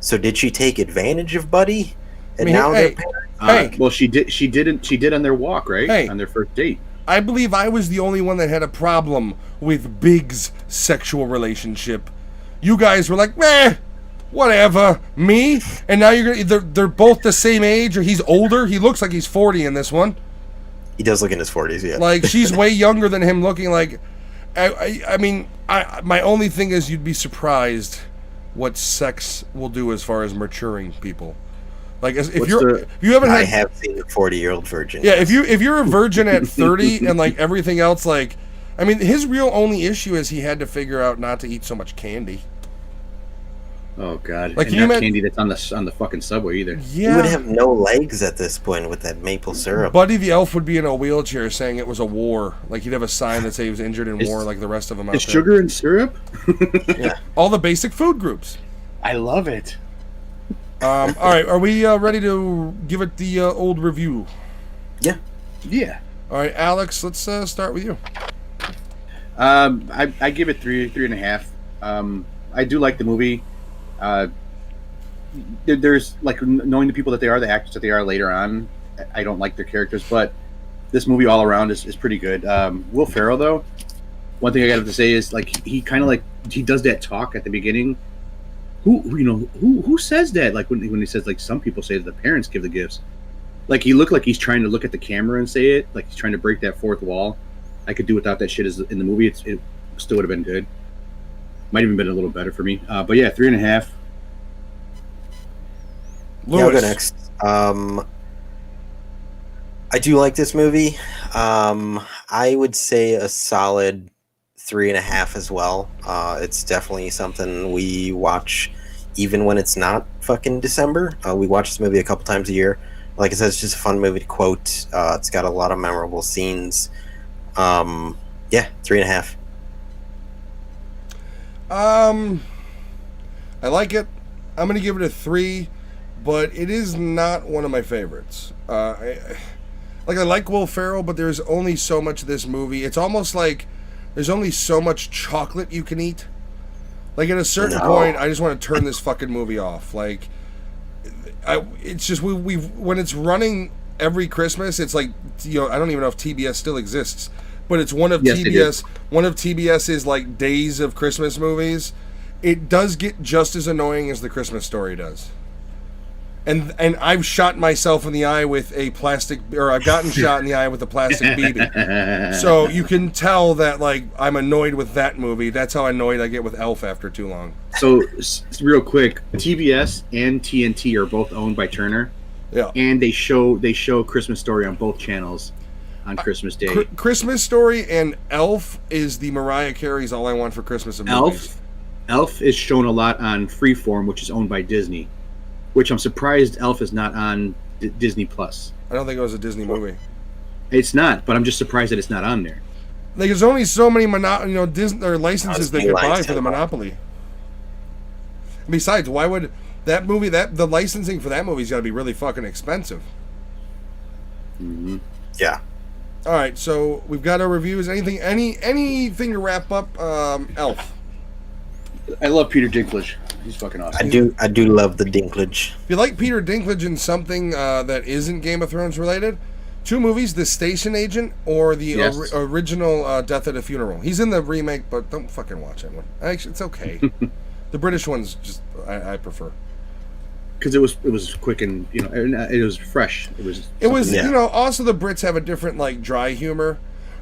So did she take advantage of Buddy? And now they're Hey. Well, she did on their walk, right? Hey. On their first date. I believe I was the only one that had a problem with Big's sexual relationship. You guys were like, meh, whatever, me. And now they're both the same age, or he's older. He looks like he's 40 in this one. He does look in his 40s, yeah. Like she's way younger than him, looking like. I mean, my only thing is you'd be surprised what sex will do as far as maturing people. Like if you haven't had, I have seen a 40-year-old virgin. yeah, if you're a virgin at 30 and like everything else, like, I mean, his real only issue is he had to figure out not to eat so much candy. Oh God! Like, and you not meant- candy that's on the fucking subway either. He Yeah, would have no legs at this point with that maple syrup. Buddy the Elf would be in a wheelchair saying it was a war. Like he'd have a sign that said he was injured in Is- war, like the rest of them out It's there. sugar and syrup. Yeah. All the basic food groups. I love it. All right, are we ready to give it the old review? Yeah. Yeah. All right, Alex, let's start with you. I give it 3.5. I do like the movie. There's like knowing the people that they are, the actors that they are later on. I don't like their characters, but this movie all around is pretty good. Will Ferrell though, one thing I got to say is like he kind of like he does that talk at the beginning. Who says that? Like when he says like some people say that the parents give the gifts. Like he looked like he's trying to look at the camera and say it, like he's trying to break that fourth wall. I could do without that shit in the movie. It still would have been good. Might even been a little better for me. But yeah, 3.5. Yeah, I'll go Lewis. next. I do like this movie. I would say a solid 3.5 as well. It's definitely something we watch even when it's not fucking December. We watch this movie a couple times a year. Like I said, it's just a fun movie to quote. It's got a lot of memorable scenes. Yeah, 3.5. I like it. I'm gonna give it a 3, but it is not one of my favorites. I like Will Ferrell, but there's only so much of this movie. It's almost like there's only so much chocolate you can eat. Like at a certain point, I just want to turn this fucking movie off. Like, it's just we when it's running every Christmas, it's like, you know, I don't even know if TBS still exists, but it's one of Yes, it is. TBS's like days of Christmas movies. It does get just as annoying as the Christmas Story does. And I've shot myself in the eye with a plastic, or I've gotten shot in the eye with a plastic BB. So you can tell that like I'm annoyed with that movie. That's how annoyed I get with Elf after too long. So real quick, TBS and TNT are both owned by Turner, Yeah. and they show Christmas Story on both channels on Christmas Day. Christmas Story and Elf is the Mariah Carey's All I Want for Christmas of movies. Elf is shown a lot on Freeform, which is owned by Disney. Which I'm surprised Elf is not on Disney Plus. I don't think it was a Disney movie. It's not, but I'm just surprised that it's not on there. Like, there's only so many Disney or licenses they could buy lines for the too. Monopoly. Besides, why would that movie the licensing for that movie's got to be really fucking expensive? Mm-hmm. Yeah. All right, so we've got our reviews. Anything to wrap up? Elf. I love Peter Dinklage. He's fucking awesome. I do love the Dinklage. If you like Peter Dinklage in something that isn't Game of Thrones related, 2 movies: The Station Agent or the Yes. original Death at a Funeral. He's in the remake, but don't fucking watch that one. Actually, it's okay. The British one's just I prefer. Because it was quick and it was fresh. It was Yeah. Also the Brits have a different like dry humor.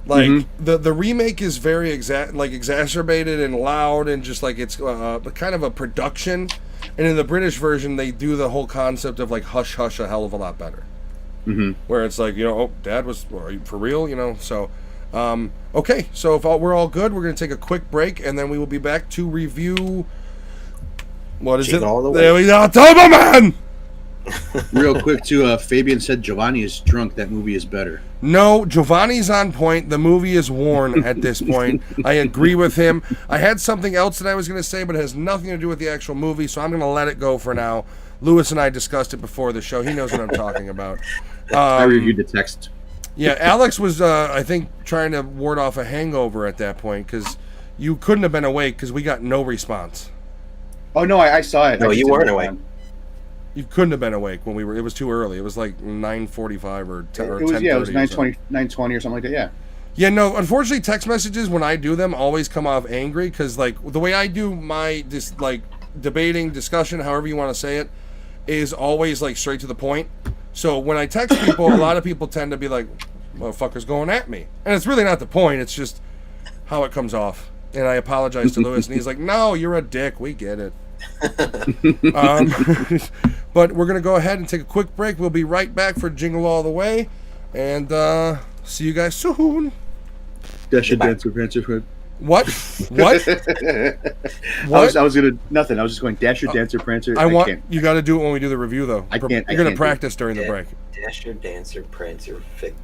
Like the remake is very exacerbated and loud and just like it's kind of a production, and in the British version they do the whole concept of like hush hush a hell of a lot better. Hmm. where it's like, oh, Dad was for real, So, okay, so if we're all good, we're gonna take a quick break, and then we will be back to review. What is Jingle it? All the There Way. we go, Doberman. Real quick, too, Fabian said Giovanni is drunk. That movie is better. No, Giovanni's on point. The movie is worn at this point. I agree with him. I had something else that I was going to say, but it has nothing to do with the actual movie, so I'm going to let it go for now. Lewis and I discussed it before the show. He knows what I'm talking about. I reviewed the text. Yeah, Alex was, I think, trying to ward off a hangover at that point because you couldn't have been awake because we got no response. Oh no, I saw it. No, I you just weren't didn't awake. respond. You couldn't have been awake when we were. It was too early. It was like 9:45 or 10 or 10:30. It was or 9:20, 9:20 or something like that. Yeah. Yeah, no. Unfortunately, text messages when I do them always come off angry because, like, the way I do my debating discussion, however you want to say it, is always like straight to the point. So when I text people, a lot of people tend to be like, "Motherfucker's going at me," and it's really not the point. It's just how it comes off. And I apologize to Lewis, and he's like, "No, you're a dick. We get it." um, but we're gonna go ahead and take a quick break. We'll be right back for Jingle All the Way, and see you guys soon. Dash your Goodbye. dancer, prancer, friend. What? What? What? I was gonna nothing. I was just going dash your dancer, prancer. I want can't. you got to do it when we do the review, though. I can't- I You're gonna can't do it. practice during the break. Dasher, Dancer, Prancer, Fig.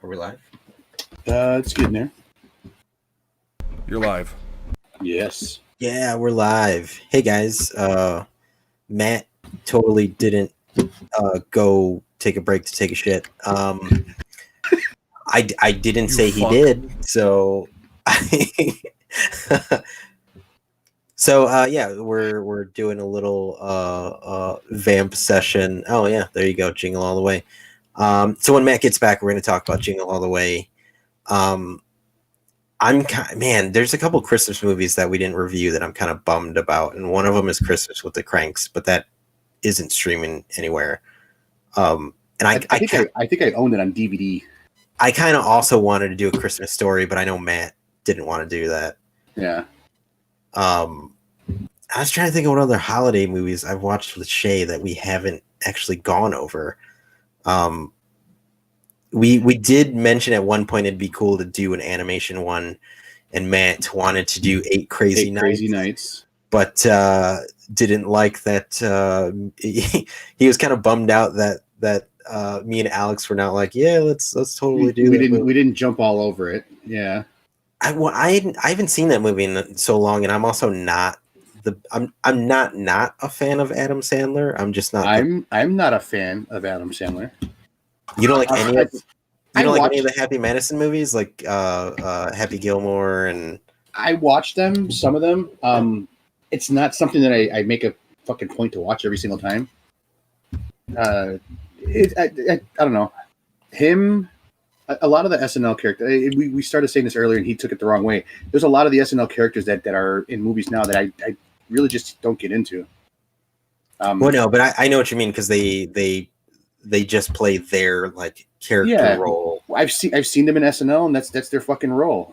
Are we live? It's getting there. You're live. Yes. Yeah, we're live. Hey guys, Matt totally didn't go take a break to take a shit. I didn't You say he fuck. did, so yeah, we're doing a little vamp session. Oh yeah, there you go, Jingle All the Way. So when Matt gets back, we're going to talk about Jingle All the Way. There's a couple Christmas movies that we didn't review that I'm kind of bummed about, and one of them is Christmas with the Cranks, but that isn't streaming anywhere. And I think I owned it on DVD. I kind of also wanted to do a Christmas Story, but I know Matt didn't want to do that. Yeah. I was trying to think of what other holiday movies I've watched with Shay that we haven't actually gone over. We did mention at one point it'd be cool to do an animation one, and Matt wanted to do Eight Crazy Nights, but didn't like that. He was kind of bummed out that me and Alex were not like, yeah, let's totally do. We didn't jump all over it. Yeah. I haven't seen that movie in so long, and I'm also not I'm not a fan of Adam Sandler. I'm just not. I'm not a fan of Adam Sandler. You don't like any of any of the Happy Madison movies, like Happy Gilmore, and I watched them, some of them. It's not something that I make a fucking point to watch every single time. I don't know. Him, a lot of the SNL characters. We started saying this earlier, and he took it the wrong way. There's a lot of the SNL characters that are in movies now that I really just don't get into. Well, no, but I know what you mean, because they just play their like character role. I've seen them in SNL, and that's their fucking role.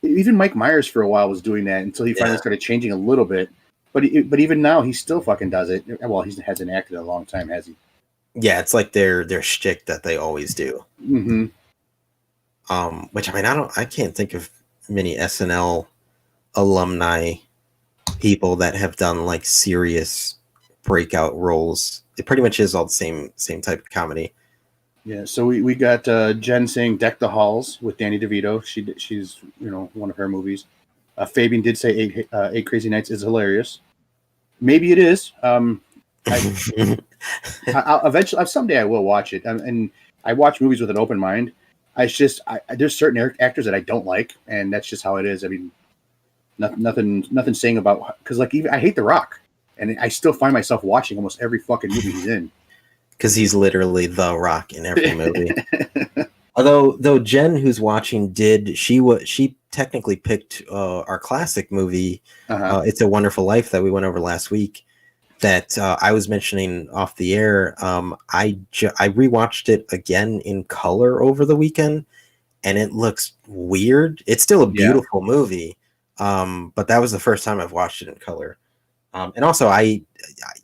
Even Mike Myers for a while was doing that until he finally started changing a little bit. But even now he still fucking does it. Well, he hasn't acted in a long time, has he? Yeah, it's like their shtick that they always do. Mm-hmm. Which I can't think of many SNL alumni people that have done like serious breakout roles. It pretty much is all the same type of comedy. Yeah, so we got Jen saying "Deck the Halls" with Danny DeVito. She's one of her movies. Fabian did say Eight Crazy Nights is hilarious. Maybe it is. I'll eventually, someday I will watch it. And I watch movies with an open mind. There's certain actors that I don't like, and that's just how it is. I mean, nothing saying about, because like even I hate The Rock, and I still find myself watching almost every fucking movie he's in. Because he's literally The Rock in every movie. Though Jen, who's watching, she technically picked our classic movie, It's a Wonderful Life, that we went over last week. That I was mentioning off the air. I rewatched it again in color over the weekend, and it looks weird. It's still a beautiful movie, but that was the first time I've watched it in color. And also, I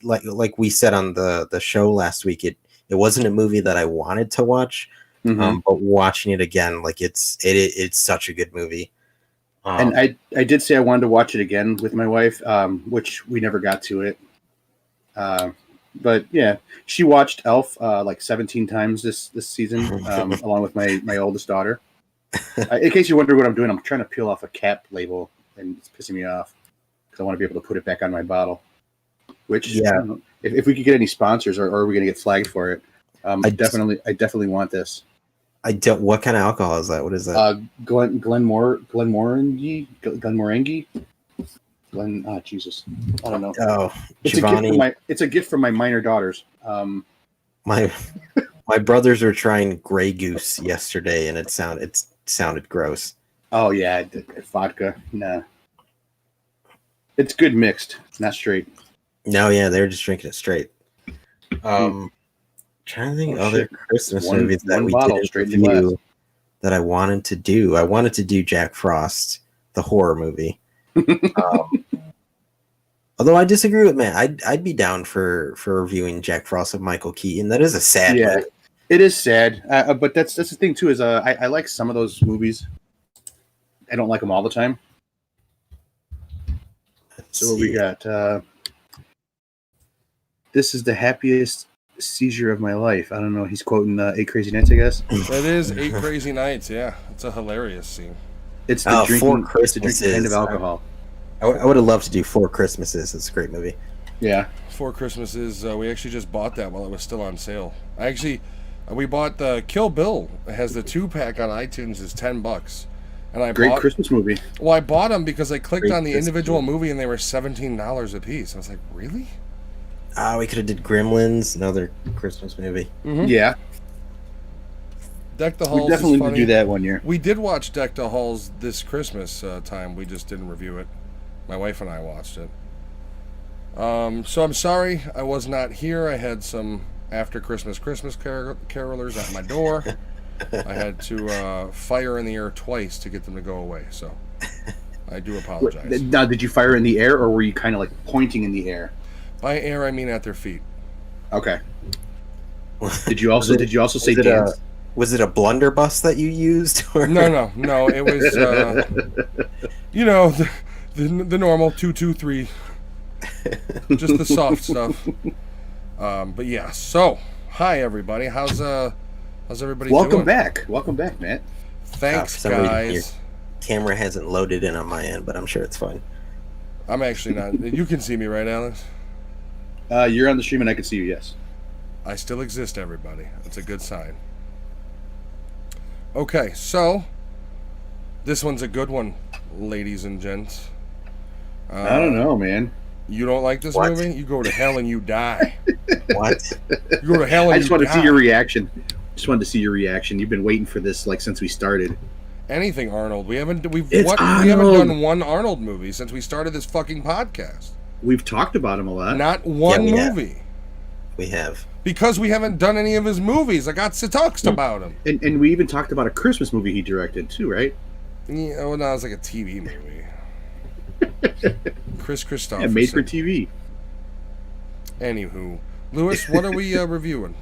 like we said on the show last week, it wasn't a movie that I wanted to watch, but watching it again, like it's such a good movie. And I did say I wanted to watch it again with my wife, which we never got to it. But yeah, she watched Elf like 17 times this season, along with my oldest daughter. In case you wonder what I'm doing, I'm trying to peel off a cap label, and it's pissing me off because I want to be able to put it back on my bottle. Which, if we could get any sponsors, or are we going to get flagged for it? I definitely want this. I don't. What kind of alcohol is that? What is that? Glenmorangie. Jesus, I don't know. Oh, it's a gift from my minor daughters. My brothers were trying Grey Goose yesterday, and it sounded gross. Oh yeah, vodka. Nah, it's good mixed. It's not straight. No, yeah, they were just drinking it straight. Trying to think of other Christmas movies that we didn't review that I wanted to do. I wanted to do Jack Frost, the horror movie. Although I disagree with Matt, I'd be down for reviewing Jack Frost with Michael Keaton. That is a sad movie. It is sad, but that's the thing too. Is I like some of those movies. I don't like them all the time. So what we got? This is the happiest seizure of my life. I don't know. He's quoting 8 Crazy Nights, I guess. That is 8 Crazy Nights. Yeah, it's a hilarious scene. It's the drinking, Four it's the drinking kind of Christmases. alcohol. I would have loved to do 4 Christmases. It's a great movie. Yeah. 4 Christmases. We actually just bought that while it was still on sale. We bought the Kill Bill. It has the 2-pack on iTunes. Is $10, and I Great bought. Christmas movie. Well, I bought them because I clicked Great on the Christmas individual movie and they were $17 a piece. I was like, really? We could have did Gremlins, another Christmas movie. Mm-hmm. Yeah. Deck the We Halls definitely is need to funny. do that one year. We did watch Deck the Halls this Christmas time. We just didn't review it. My wife and I watched it. So I'm sorry I was not here. I had some after Christmas carolers at my door. I had to fire in the air twice to get them to go away. So I do apologize. Now, did you fire in the air, or were you kind of like pointing in the air? By air, I mean at their feet. Okay. Did you also say was it dance? Was it a blunderbuss that you used? Or? No. It was, the normal 2, 2, 3. Just the soft stuff. But yeah. So, hi everybody. How's everybody Welcome doing? Welcome back, Matt. Thanks, for some reason guys. Camera hasn't loaded in on my end, but I'm sure it's fine. I'm actually not. You can see me, right, Alex? You're on the stream, and I can see you. Yes. I still exist, everybody. That's a good sign. Okay, so this one's a good one, ladies and gents. I don't know, man. You don't like this What? movie? You go to hell and you die. What? You go to hell and I you just wanted die. to see your reaction. Just wanted to see your reaction. You've been waiting for this like since we started. Anything Arnold. We haven't It's done Arnold. one Arnold movie since we started this fucking podcast. We've talked about him a lot. Not one we have. movie. We have. Because we haven't done any of his movies. I got talked about him. And we even talked about a Christmas movie he directed too, right? Yeah, well, no, it's like a TV movie. Chris Christopherson. Yeah, made for TV. Anywho, Lewis, what are we reviewing?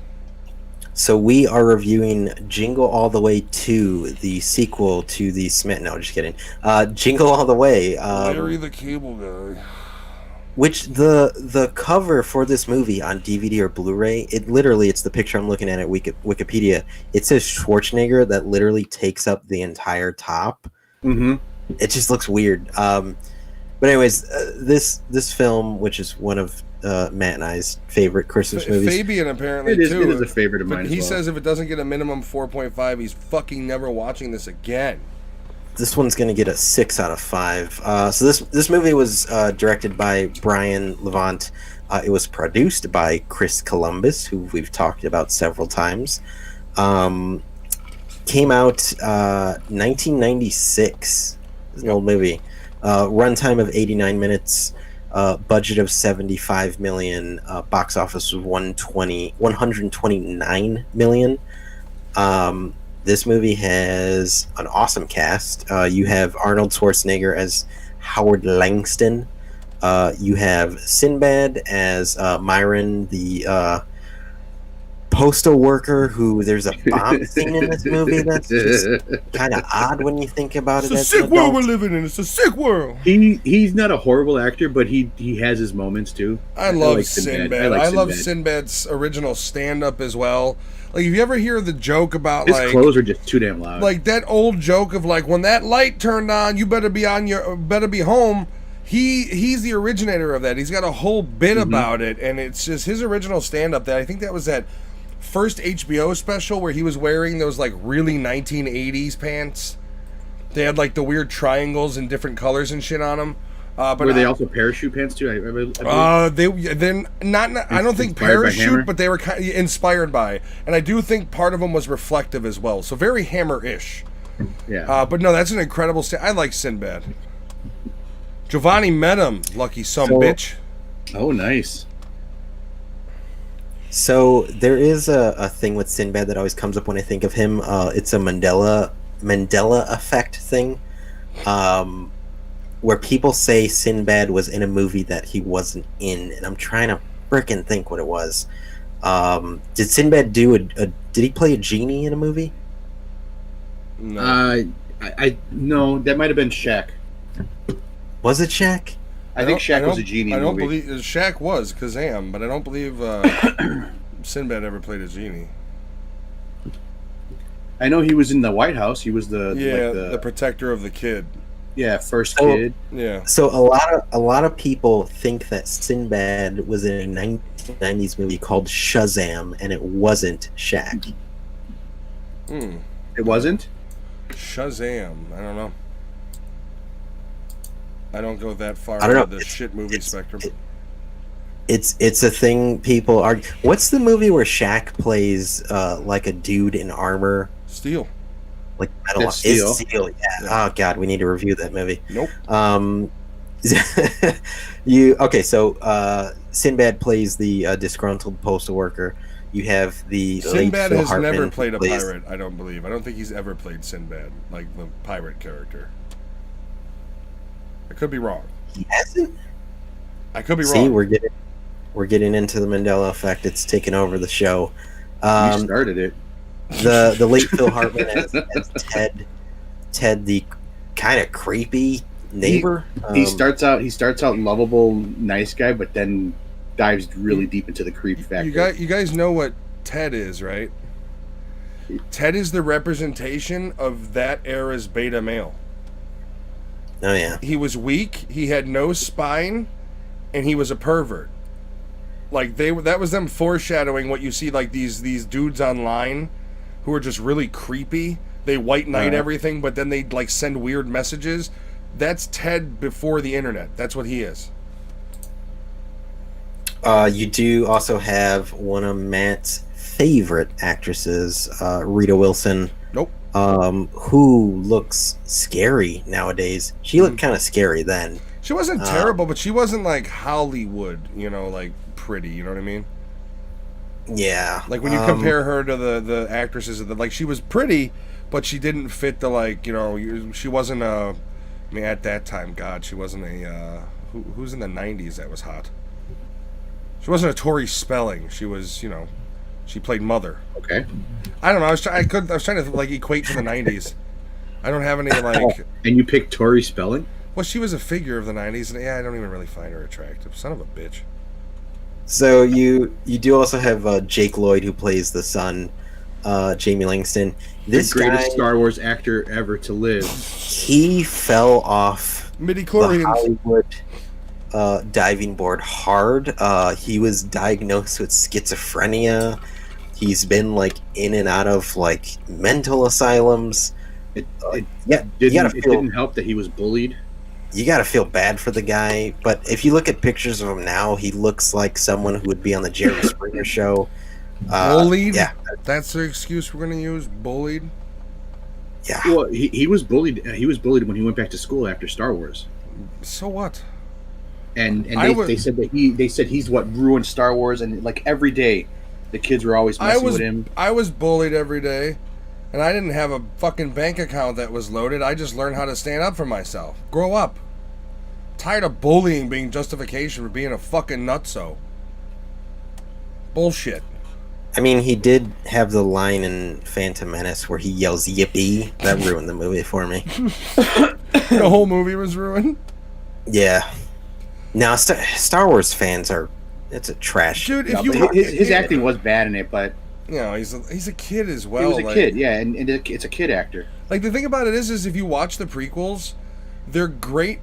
So we are reviewing Jingle All the Way 2, the sequel to the Smith. No, just kidding. Jingle All the Way. Larry the Cable Guy. Which the cover for this movie on DVD or Blu-ray, it's the picture I'm looking at Wikipedia. It says Schwarzenegger that literally takes up the entire top. Mm-hmm. It just looks weird. But anyways, this film, which is one of Matt and I's favorite Christmas movies. Fabian apparently It is too. But mine. he as well. says if it doesn't get a minimum 4.5, he's fucking never watching this again. This one's gonna get a 6 out of 5. So this movie was directed by Brian Levant. It was produced by Chris Columbus, who we've talked about several times. Came out 1996. It's an old movie. Runtime of 89 minutes. Budget of 75 million. Box office of 129 million. This movie has an awesome cast. You have Arnold Schwarzenegger as Howard Langston. You have Sinbad as Myron, the postal worker who there's a bomb scene in this movie that's just kind of odd when you think about It's it. a as sick an world we're adult. living in. It's a sick world. He's not a horrible actor, but he has his moments too. I love like Sinbad. like I love Sinbad. Sinbad's original stand-up as well. Like, if you ever hear the joke about His like clothes are just too damn loud. like that old joke of like when that light turned on, you better be home. He's the originator of that. He's got a whole bit about it, and it's just his original stand-up. That I think that was that first HBO special where he was wearing those like really 1980s pants. They had like the weird triangles and different colors and shit on them. But were they also parachute pants too? I believe. Then not I don't think Inspired by Hammer? parachute, but they were kind of inspired by, and I do think part of them was reflective as well. So very Hammer-ish. Yeah. But no, that's an incredible I like Sinbad. Giovanni met him, lucky bitch. Oh, nice. So there is a thing with Sinbad that always comes up when I think of him. It's a Mandela effect thing, where people say Sinbad was in a movie that he wasn't in, and I'm trying to frickin' think what it was. Did Sinbad do did he play a genie in a movie? No. I no, that might have been Shaq. Was it Shaq? I think Shaq was a genie. I don't movie. believe Shaq was Kazam, but I don't believe Sinbad ever played a genie. I know he was in the White House. He was the The protector of the kid. first Oh. kid. Yeah. So a lot of people think that Sinbad was in a 1990s movie called Shazam, and it wasn't Shaq. It wasn't. Shazam. I don't know. I don't go that far I don't know. into the shit movie spectrum. It's a thing people argue. What's the movie where Shaq plays like a dude in armor? Steel. Like metal. That's Steel. It's Steel. Yeah. Oh god, we need to review that movie. Nope. So Sinbad plays the disgruntled postal worker. You have the late Sinbad Phil has Hartman never who played a plays- pirate, I don't believe. I don't think he's ever played Sinbad, like the pirate character. I could be wrong. He hasn't. I could be See, wrong. we're getting into the Mandela effect. It's taking over the show. You started it. The late Phil Hartman as Ted, the kind of creepy neighbor. He starts out lovable, nice guy, but then dives really deep into the creep factor. You guys know what Ted is, right? Ted is the representation of that era's beta male. Oh yeah. He was weak, he had no spine, and he was a pervert. Like that was them foreshadowing what you see like these dudes online who are just really creepy. They white knight everything, but then they like send weird messages. That's Ted before the internet. That's what he is. You do also have one of Matt's favorite actresses, Rita Wilson. Nope. Who looks scary nowadays. She looked kind of scary then. She wasn't terrible, but she wasn't like Hollywood, like pretty, you know what I mean? Yeah. Like when you compare her to the actresses, like she was pretty, but she didn't fit the she wasn't a. I mean, at that time, God, she wasn't a. Who's in the '90s that was hot? She wasn't a Tori Spelling. She was, she played Mother. Okay. I don't know. I was trying to like equate to the '90s. I don't have any like. And you picked Tori Spelling? Well, she was a figure of the '90s, and I don't even really find her attractive. Son of a bitch. So you do also have Jake Lloyd who plays the son, Jamie Langston. This The greatest guy, Star Wars actor ever to live. he fell off the Midi-chlorians. Hollywood diving board hard. He was diagnosed with schizophrenia. He's been like in and out of like mental asylums. It didn't help that he was bullied. You gotta feel bad for the guy, but if you look at pictures of him now, he looks like someone who would be on the Jerry Springer show. Bullied? Yeah. That's the excuse we're gonna use. Bullied. Yeah. Well, he was bullied. He was bullied when he went back to school after Star Wars. So what? And they said that he's what ruined Star Wars, and like every day, the kids were always messing with him. I was bullied every day, and I didn't have a fucking bank account that was loaded. I just learned how to stand up for myself. Grow up. Tired of bullying being justification for being a fucking nutso. Bullshit. I mean, he did have the line in Phantom Menace where he yells "Yippee." That ruined the movie for me. The whole movie was ruined. Yeah. Now, Star Wars fans it's a trash. Dude, if No, you but his acting was bad in it, but he's a kid as well. he was a kid, yeah, and it's a kid actor. Like the thing about it is if you watch the prequels, they're great.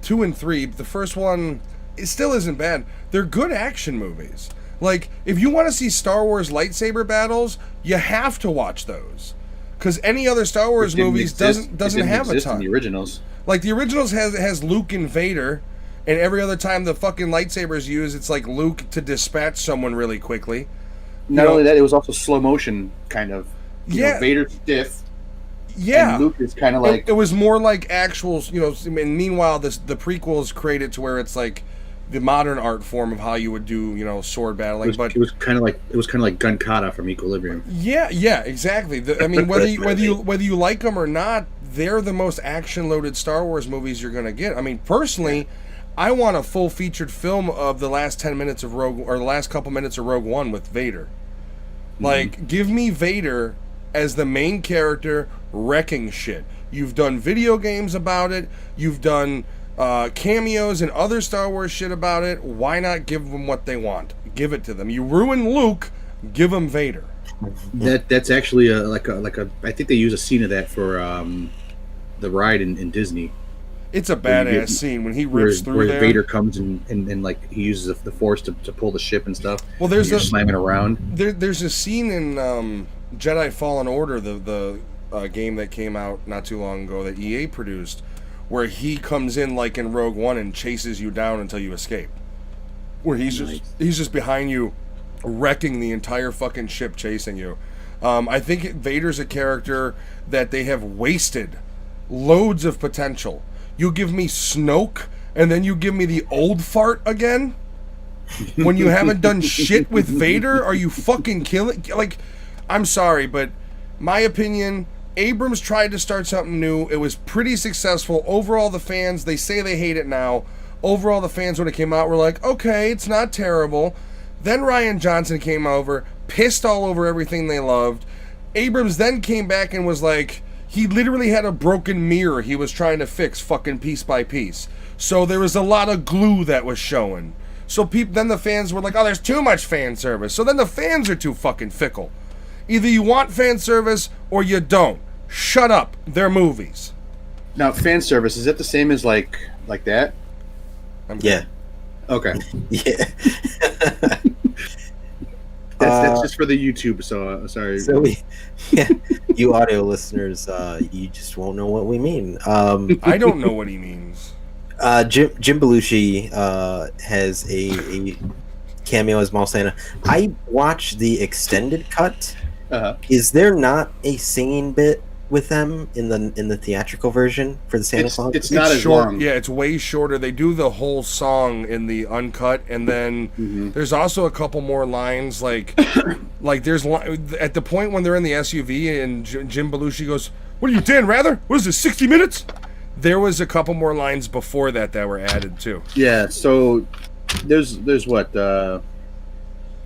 2 and 3. The first one, it still isn't bad. They're good action movies. Like if you want to see Star Wars lightsaber battles, you have to watch those, because any other Star Wars movies doesn't have a ton. In the originals. Like the originals has Luke and Vader, and every other time the fucking lightsabers used, it's like Luke to dispatch someone really quickly. Not only that, it was also slow motion kind of. Vader stiff. Yeah, and Luke is kind of like it was more like actual, and meanwhile, the prequels created to where it's like the modern art form of how you would do, sword battling. it was kind of like Gun Kata from Equilibrium. Yeah, exactly. I mean, whether you like them or not, they're the most action-loaded Star Wars movies you're gonna get. I mean, personally, I want a full featured film of the last 10 minutes of the last couple minutes of Rogue One with Vader. Like, give me Vader as the main character wrecking shit. You've done video games about it. You've done cameos and other Star Wars shit about it. Why not give them what they want? Give it to them. You ruin Luke. Give him Vader. That's actually like a. I think they use a scene of that for the ride in Disney. It's a Where you badass get- scene when he Where, rips through where there. Vader comes and like he uses the Force to pull the ship and stuff. Well, there's You're a slamming around. there's a scene in Jedi Fallen Order, the game that came out not too long ago that EA produced, where he comes in like in Rogue One and chases you down until you escape. Where he's just behind you, wrecking the entire fucking ship, chasing you. I think Vader's a character that they have wasted loads of potential. You give me Snoke, and then you give me the old fart again? When you haven't done shit with Vader? Are you fucking killing? Like, I'm sorry, but my opinion, Abrams tried to start something new. It was pretty successful. Overall, the fans, they say they hate it now. Overall, the fans, when it came out, were like, okay, it's not terrible. Then Rian Johnson came over, pissed all over everything they loved. Abrams then came back and was like, he literally had a broken mirror he was trying to fix fucking piece by piece. So there was a lot of glue that was showing. So then the fans were like, oh, there's too much fan service. So then the fans are too fucking fickle. Either you want fan service or you don't. Shut up. They're movies. Now, fan service, is that the same as like that? Yeah. Okay. Yeah. That's just for the YouTube, so sorry. So you audio listeners, you just won't know what we mean. I don't know what he means. Jim Belushi has a cameo as Maul Santa. I watched the extended cut. Uh-huh. Is there not a singing bit with them in the theatrical version for the Santa Claus? It's not as short. long. Yeah, it's way shorter. They do the whole song in the uncut, and then there's also a couple more lines. Like there's at the point when they're in the SUV, and Jim Belushi goes, "What are you, Dan Rather? What is this, 60 Minutes?" There was a couple more lines before that were added too. Yeah. So there's what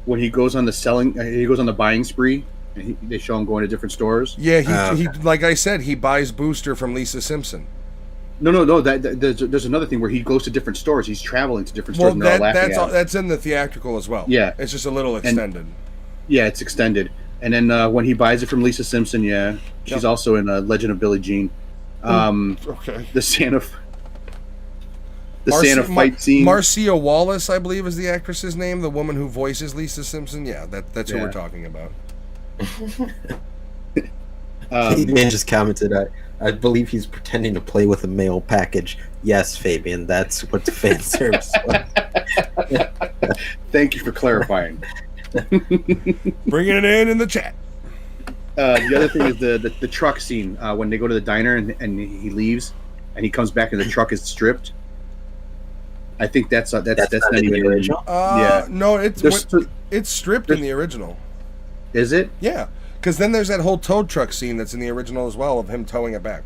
when he goes on the buying spree. And they show him going to different stores. Yeah, he like I said, he buys Booster from Lisa Simpson. No. There's another thing where he goes to different stores. He's traveling to different stores. Well, and they're all laughing at him. that's in the theatrical as well. Yeah. It's just a little extended. Yeah, it's extended. And then when he buys it from Lisa Simpson, yeah, she's also in Legend of Billie Jean. Okay. The Santa fight scene. Marcia Wallace, I believe, is the actress's name. The woman who voices Lisa Simpson. Yeah, that's who we're talking about. Man just commented, I believe he's pretending to play with a mail package. Yes, Fabian, that's what the fan service was. Thank you for clarifying. Bringing it in the chat. The other thing is the truck scene when they go to the diner and he leaves and he comes back and the truck is stripped. I think that's not even the original. Yeah. No, it's stripped there's- in the original. Is it? Yeah, because then there's that whole tow truck scene that's in the original as well of him towing it back.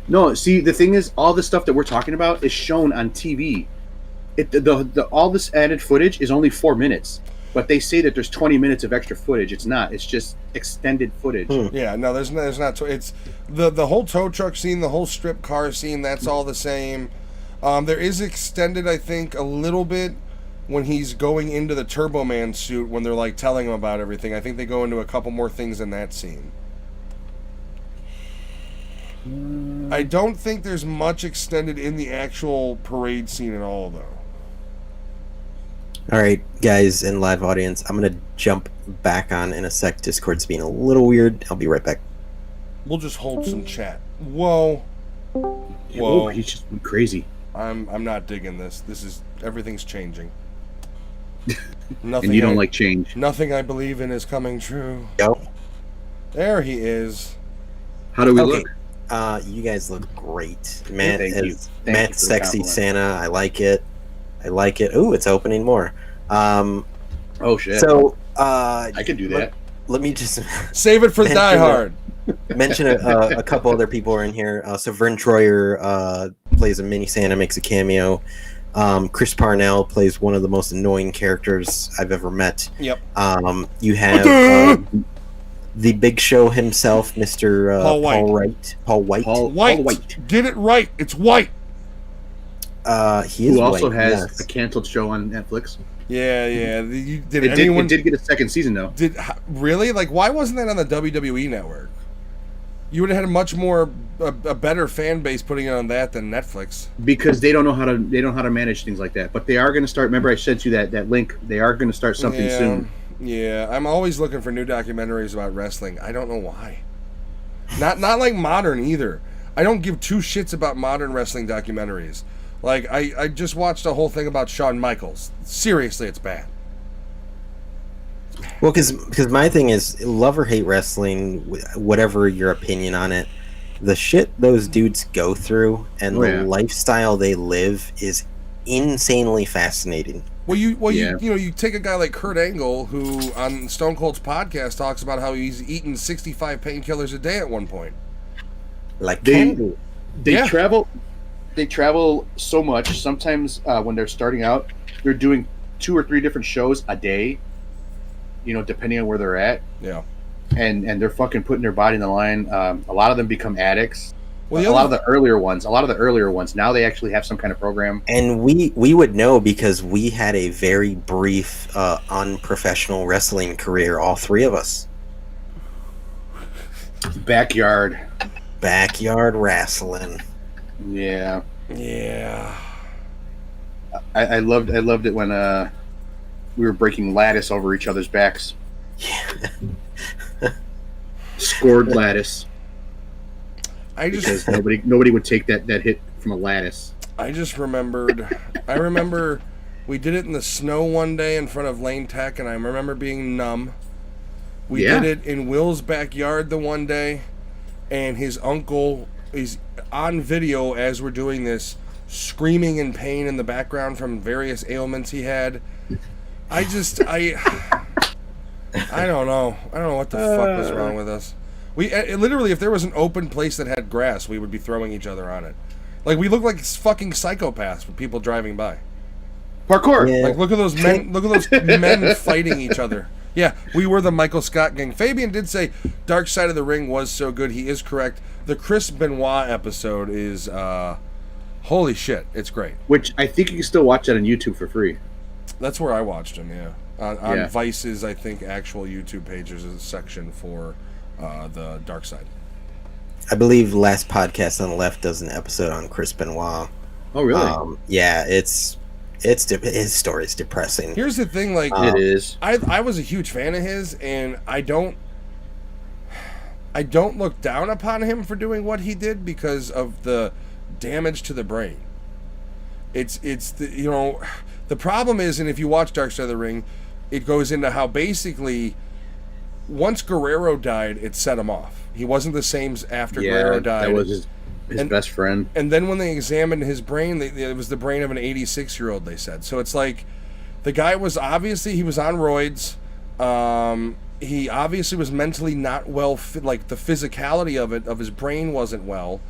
No. See, the thing is, all the stuff that we're talking about is shown on TV. All this added footage is only 4 minutes, but they say that there's 20 minutes of extra footage. It's not. It's just extended footage. Yeah, no, there's not. It's the whole tow truck scene, the whole strip car scene. That's all the same. There is extended, I think, a little bit when he's going into the Turbo Man suit when they're like telling him about everything. I think they go into a couple more things in that scene. I don't think there's much extended in the actual parade scene at all, though. All right, guys in live audience, I'm going to jump back on in a sec. Discord's being a little weird. I'll be right back. We'll just hold some chat. Whoa. Whoa, he's just been crazy. I'm not digging this. Everything's changing. And you don't like change. Nothing I believe in is coming true. Yo. There he is. How do we Okay. look? You guys look great. Matt Thank you. is Thank you Matt's for the sexy compliment. Santa. I like it. Ooh, it's opening more. Oh shit. So I could do that. let me just Save it for Mention Die Hard. mention a couple other people are in here. So Vern Troyer plays a mini Santa, makes a cameo. Chris Parnell plays one of the most annoying characters I've ever met. Yep. You have the Big Show himself, Mr. Paul White. Paul White. Paul White. White. Get it right. It's white. He is Who also white, has yes. a canceled show on Netflix. Yeah, yeah. Did It anyone did get a second season though. really? Like, why wasn't that on the WWE network? You would have had a much more a better fan base putting it on that than Netflix. Because they don't know how to manage things like that. But they are going to start. Remember, I sent you that link. They are going to start something Yeah, soon. yeah. I'm always looking for new documentaries about wrestling. I don't know why. Not like modern either. I don't give two shits about modern wrestling documentaries. Like I just watched a whole thing about Shawn Michaels. Seriously, it's bad. Well, because my thing is, love or hate wrestling, whatever your opinion on it, the shit those dudes go through and the lifestyle they live is insanely fascinating. Well, you take a guy like Kurt Angle, who on Stone Cold's podcast talks about how he's eaten 65 painkillers a day at one point. Like They Yeah. travel so much. Sometimes when they're starting out, they're doing 2 or 3 different shows a day. You know, depending on where they're at, Yeah. and they're fucking putting their body in the line. A lot of them become addicts. Well, A lot of the earlier ones. Now they actually have some kind of program. And we would know because we had a very brief unprofessional wrestling career, all three of us. Backyard. Backyard wrestling. Yeah. Yeah. I loved it when we were breaking lattice over each other's backs. Scored lattice I because just nobody would take that hit from a lattice. I remember we did it in the snow one day in front of Lane Tech, and I remember being numb. We Yeah. did it in Will's backyard the one day, and his uncle is on video as we're doing this, screaming in pain in the background from various ailments he had. I don't know. I don't know what the fuck was wrong with us. We literally, if there was an open place that had grass, we would be throwing each other on it. Like, we look like fucking psychopaths with people driving by. Parkour. Yeah. Like, look at those men. Look at those men fighting each other. Yeah, we were the Michael Scott gang. Fabian did say Dark Side of the Ring was so good. He is correct. The Chris Benoit episode is holy shit. It's great. Which I think you can still watch that on YouTube for free. That's where I watched him. Yeah, on Yeah. Vice's, I think, actual YouTube page, there's a section for the Dark Side. I believe last podcast on the left does an episode on Chris Benoit. Oh, really? Yeah, his story is depressing. Here's the thing, like It is. I was a huge fan of his, and I don't look down upon him for doing what he did because of the damage to the brain. It's the the problem is, and if you watch Dark Side of the Ring, it goes into how basically once Guerrero died, it set him off. He wasn't the same after Guerrero died. That was his best friend. And then when they examined his brain, it was the brain of an 86-year-old, they said. So it's like the guy was obviously, he was on roids. He obviously was mentally not well, like the physicality of his brain wasn't well.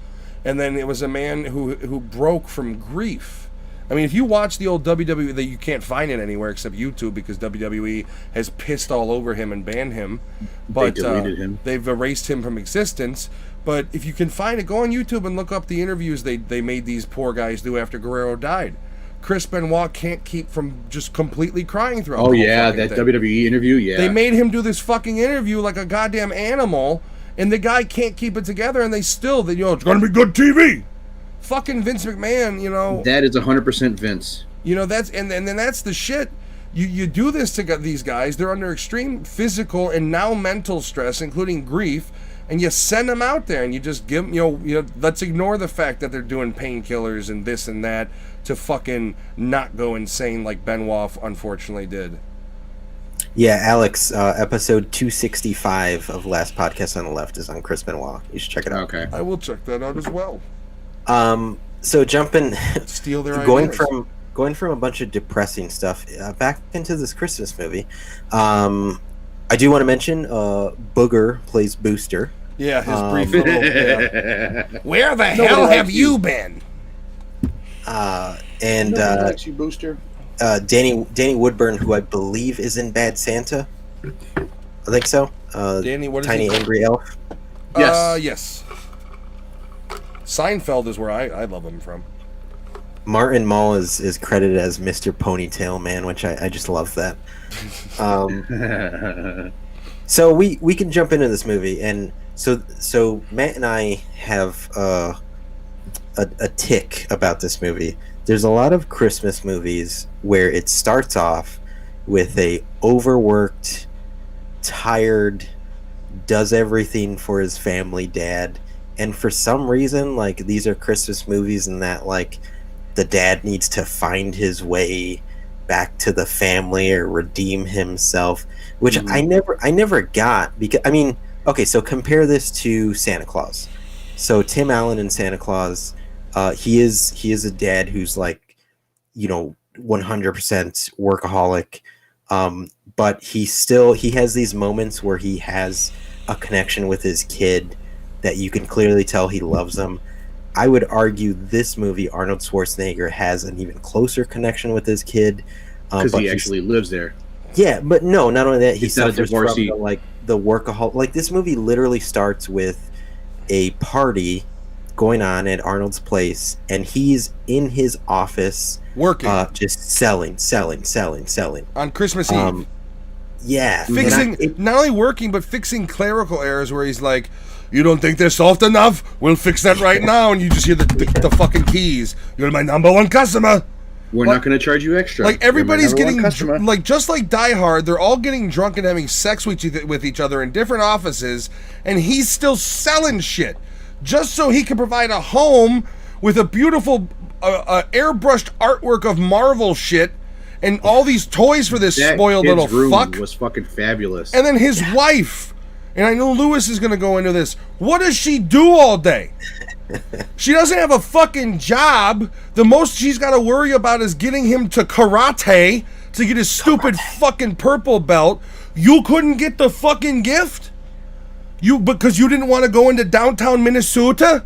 And then it was a man who broke from grief. I mean, if you watch the old WWE, that you can't find it anywhere except YouTube because WWE has pissed all over him and banned him. But They deleted him. They've erased him from existence. But if you can find it, go on YouTube and look up the interviews they made these poor guys do after Guerrero died. Chris Benoit can't keep from just completely crying throughout. Oh the whole yeah, fucking that thing. WWE interview. Yeah, They made him do this fucking interview like a goddamn animal, and the guy can't keep it together, and it's gonna be good TV. Fucking Vince McMahon, that is 100% Vince. that's and then that's the shit. You do this to these guys. They're under extreme physical and now mental stress, including grief, and you send them out there and you just give them, let's ignore the fact that they're doing painkillers and this and that to fucking not go insane like Benoit unfortunately did. Yeah, Alex, episode 265 of Last Podcast on the Left is on Chris Benoit. You should check it out. Okay. I will check that out as well. So jumping, Steal their going ideas. from a bunch of depressing stuff back into this Christmas movie. I do want to mention Booger plays Booster. Yeah, his brief little. Yeah. Where the Nobody hell likes have you been? And Nobody likes you, Booster. Danny Woodburn, who I believe is in Bad Santa. I think so. Danny, what is Tiny he? Angry Elf. Yes. Yes. Seinfeld is where I love him from. Martin Mull is credited as Mr. Ponytail Man, which I just love that. So we can jump into this movie, and so Matt and I have a tick about this movie. There's a lot of Christmas movies where it starts off with a overworked, tired, does everything for his family dad, and for some reason, like, these are Christmas movies and that, like, the dad needs to find his way back to the family or redeem himself, which I never got, because I mean, okay, so compare this to Santa Claus. So Tim Allen in Santa Claus, he is a dad who's like, 100% workaholic, but he has these moments where he has a connection with his kid that you can clearly tell he loves him. I would argue this movie, Arnold Schwarzenegger has an even closer connection with his kid, because he actually lives there. Yeah, but no, not only that, he He's not a suffers from divorcee. the workaholic. Like, this movie literally starts with a party going on at Arnold's place, and he's in his office Working just selling on Christmas Eve. Yeah, Fixing, not only working, but fixing clerical errors where he's like, you don't think they're soft enough? We'll fix that right now. And you just hear the fucking keys. You're my number one customer. We're not going to charge you extra. Like, everybody's You're my getting, number one customer. like, just like Die Hard, they're all getting drunk and having sex with each other in different offices, and he's still selling shit just so he can provide a home with a beautiful airbrushed artwork of Marvel shit and all these toys for this That spoiled kid's little room fuck. was fucking fabulous. And then his wife, and I know Lewis is going to go into this. What does she do all day? She doesn't have a fucking job. The most she's got to worry about is getting him to karate to get his stupid fucking purple belt. You couldn't get the fucking gift? Because you didn't want to go into downtown Minnesota?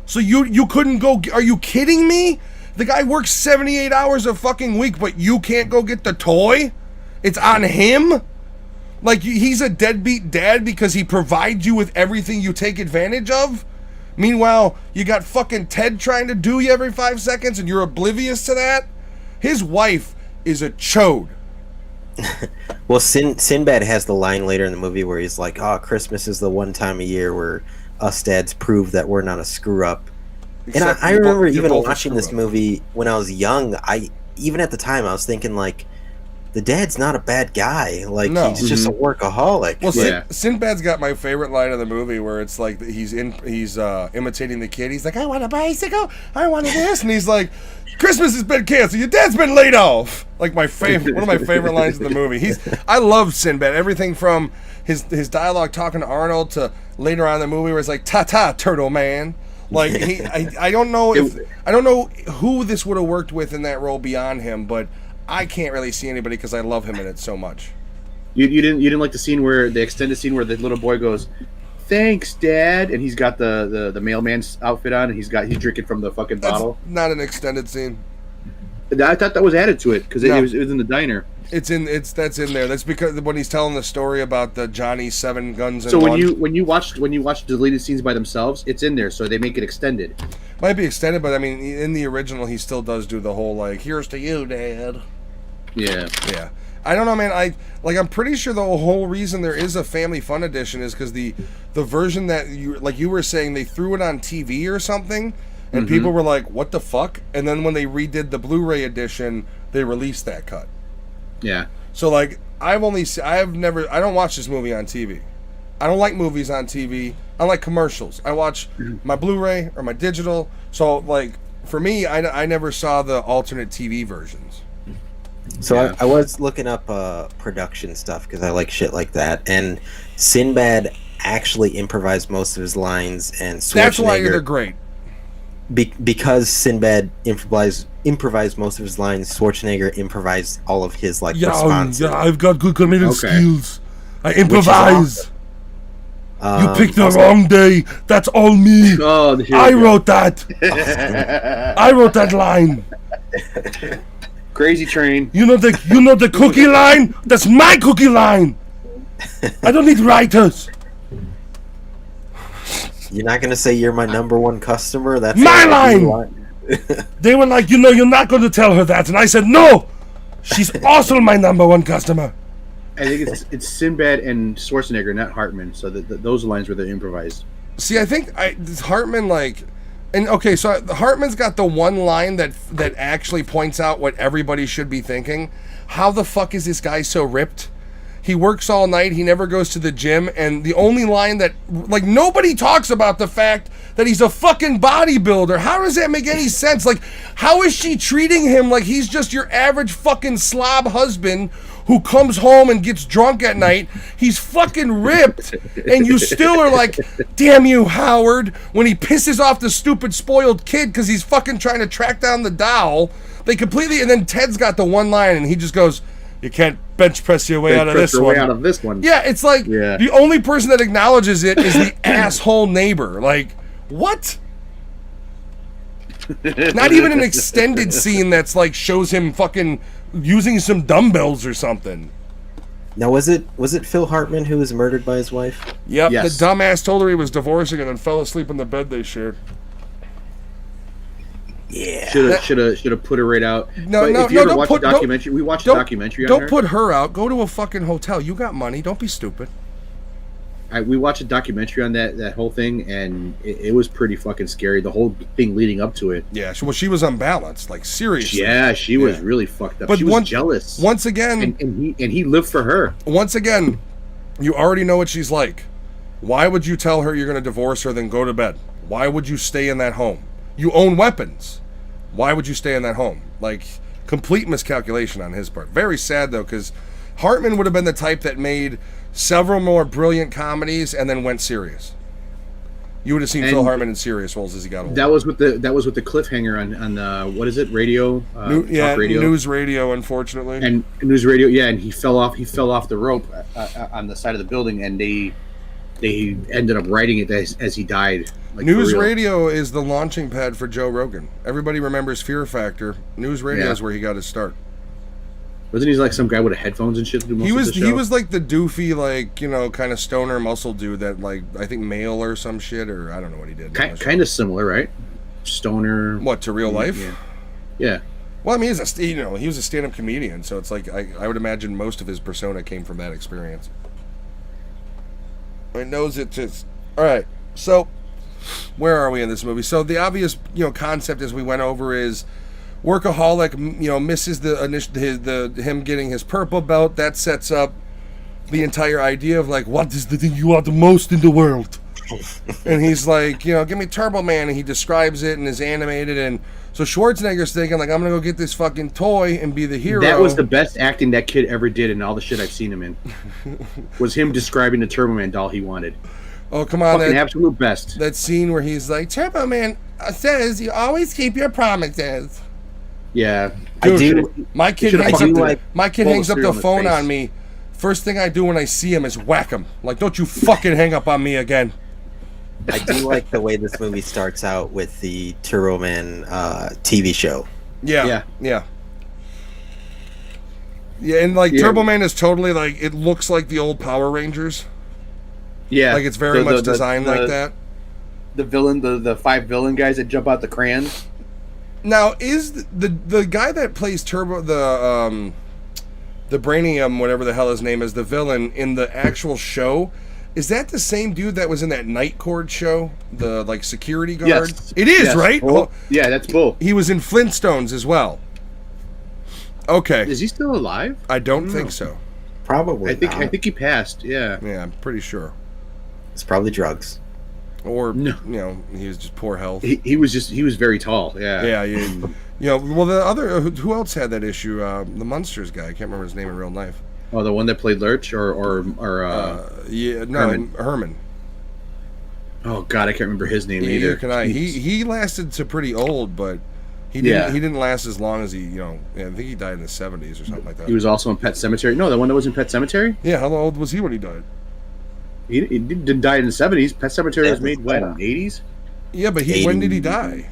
So you couldn't go? Are you kidding me? The guy works 78 hours a fucking week, but you can't go get the toy? It's on him? Like, he's a deadbeat dad because he provides you with everything you take advantage of? Meanwhile, you got fucking Ted trying to do you every 5 seconds and you're oblivious to that? His wife is a chode. Well, Sinbad has the line later in the movie where he's like, "Oh, Christmas is the one time a year where us dads prove that we're not a screw up." And I remember even watching this movie when I was young. Even at the time, I was thinking, like, the dad's not a bad guy. Like, No. he's just a workaholic. Well, Yeah. Sinbad's got my favorite line of the movie where it's like he's imitating the kid. He's like, I want a bicycle, I want this, and he's like, Christmas has been canceled, your dad's been laid off. Like, one of my favorite lines of the movie. I love Sinbad. Everything from his dialogue talking to Arnold to later on in the movie where it's like, ta turtle man. Like, I don't know who this would have worked with in that role beyond him, but I can't really see anybody because I love him in it so much. You didn't like the extended scene where the little boy goes, "Thanks, Dad," and he's got the mailman's outfit on, and he's drinking from the fucking bottle. That's not an extended scene. I thought that was added to it because No. it was in the diner. That's in there. That's because when he's telling the story about the Johnny 7 guns and So one. when you watch deleted scenes by themselves, it's in there, so they make it extended. Might be extended, but I mean, in the original, he still does do the whole like, "Here's to you, Dad." Yeah. Yeah, I don't know, man. I'm pretty sure the whole reason there is a Family Fun edition is because the version that you were saying, they threw it on TV or something, and people were like, "What the fuck?" And then when they redid the Blu-ray edition, they released that cut. Yeah. So like, I don't watch this movie on TV. I don't like movies on TV. I like commercials. I watch my Blu-ray or my digital. So like, for me, I never saw the alternate TV versions. So Yeah. I was looking up production stuff because I like shit like that, and Sinbad actually improvised most of his lines, and That's why they're Schwarzenegger, great. because Sinbad improvised most of his lines, Schwarzenegger improvised all of his responses. I've got good comedic Okay. skills. I improvise. wrong day. That's all me. Oh, here we go. wrote that. I wrote that line. Crazy Train. You know the cookie line? That's my cookie line. I don't need writers. You're not gonna say you're my number one customer. That's My a line! line. They were like, you're not going to tell her that. And I said, no, she's also my number one customer. I think it's Sinbad and Schwarzenegger, not Hartman. So those lines were the improvised. See, I think Hartman, like, and okay, so Hartman's got the one line that actually points out what everybody should be thinking. How the fuck is this guy so ripped? He works all night. He never goes to the gym. And the only line that, like, nobody talks about the fact that he's a fucking bodybuilder. How does that make any sense? Like, how is she treating him like he's just your average fucking slob husband who comes home and gets drunk at night? He's fucking ripped. And you still are like, damn you, Howard, when he pisses off the stupid spoiled kid because he's fucking trying to track down the doll. They completely, and then Ted's got the one line and he just goes, you can't bench press your way out of this one. Yeah, it's like the only person that acknowledges it is the asshole neighbor. Like, what? Not even an extended scene that's like shows him fucking using some dumbbells or something. Now, was it Phil Hartman who was murdered by his wife? Yep, yes. The dumbass told her he was divorcing and then fell asleep in the bed they shared. Yeah, should have put her right out. No, but no, if you no, ever don't watch put the documentary. We watched a documentary. Don't on her. put her out. Go to a fucking hotel. You got money. Don't be stupid. We watched a documentary on that whole thing, and it was pretty fucking scary. The whole thing leading up to it. Yeah, well, she was unbalanced, like seriously. Yeah, she was really fucked up. But she was jealous. Once again, and he lived for her. Once again, you already know what she's like. Why would you tell her you're going to divorce her, then go to bed? Why would you stay in that home? You own weapons. Why would you stay in that home? Like, complete miscalculation on his part. Very sad, though, because Hartman would have been the type that made several more brilliant comedies and then went serious. You would have seen Phil Hartman in serious roles as he got older. That was with the cliffhanger on what is it, radio? Talk radio. News radio, unfortunately. And news radio, yeah, and he fell off the rope on the side of the building, and they ended up writing it as he died. Like, News radio is the launching pad for Joe Rogan. Everybody remembers Fear Factor. News radio is where he got his start. Wasn't he like some guy with headphones and shit to do most of the show? He was like the doofy, like, kind of stoner muscle dude that, like, I think Mail or some shit, or I don't know what he did. Kind of similar, right? Stoner. What, to real life? Yeah. Well, I mean, he was a stand-up comedian, so it's like I would imagine most of his persona came from that experience. He knows it just. All right, so where are we in this movie? So the obvious, concept as we went over is workaholic, misses the him getting his purple belt. That sets up the entire idea of like, what is the thing you want the most in the world? And he's like, give me Turbo Man, and he describes it and is animated, and so Schwarzenegger's thinking like, I'm gonna go get this fucking toy and be the hero. That was the best acting that kid ever did in all the shit I've seen him in. Was him describing the Turbo Man doll he wanted. Oh, come on. Fucking absolute best. That scene where he's like, Turbo Man says you always keep your promises. Yeah. Dude, my kid hangs up the phone on me. First thing I do when I see him is whack him. Like, don't you fucking hang up on me again. I do like the way this movie starts out with the Turbo Man TV show. Yeah. Yeah, and like Turbo Man is totally like, it looks like the old Power Rangers. Yeah. Like it's very much designed like that. The villain, the 5 villain guys that jump out the crayons. Now, is the guy that plays Turbo, the Brainium, whatever the hell his name is, the villain in the actual show, is that the same dude that was in that Night Court show? The, like, security guard? Yes. It is, right? Bull. Yeah, that's Bull. He was in Flintstones as well. Okay. Is he still alive? I don't think so. Probably I think he passed, yeah. Yeah, I'm pretty sure. It's probably drugs. Or, he was just poor health. He was very tall, yeah. Yeah, well, the other, who else had that issue? The Munsters guy. I can't remember his name in real life. Oh, the one that played Lurch or Herman. Oh God, I can't remember his name either. Neither can I. He lasted to pretty old, but he didn't last as long as he, I think he died in the 70s or something like that. He was also in Pet Sematary. No, the one that was in Pet Sematary? Yeah, how old was he when he died? He didn't die in the 70s. Pet Sematary was made when? 80s? Yeah, but when did he die?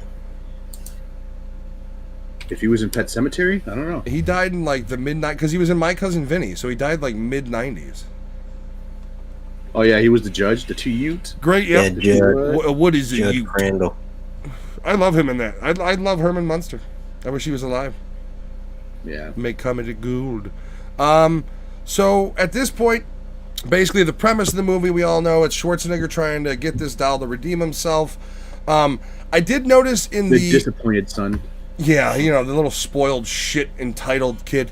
If he was in Pet Sematary, I don't know. He died in like the mid-90s because he was in My Cousin Vinny, so he died like mid-90s. Oh yeah, he was the judge, the 2 Utes. Great, yeah. Jared, what is it? Jared Crandall. I love him in that. I love Herman Munster. I wish he was alive. Yeah. Make comedy good. So at this point, basically the premise of the movie we all know, it's Schwarzenegger trying to get this doll to redeem himself. I did notice in The disappointed son. yeah, the little spoiled shit entitled kid.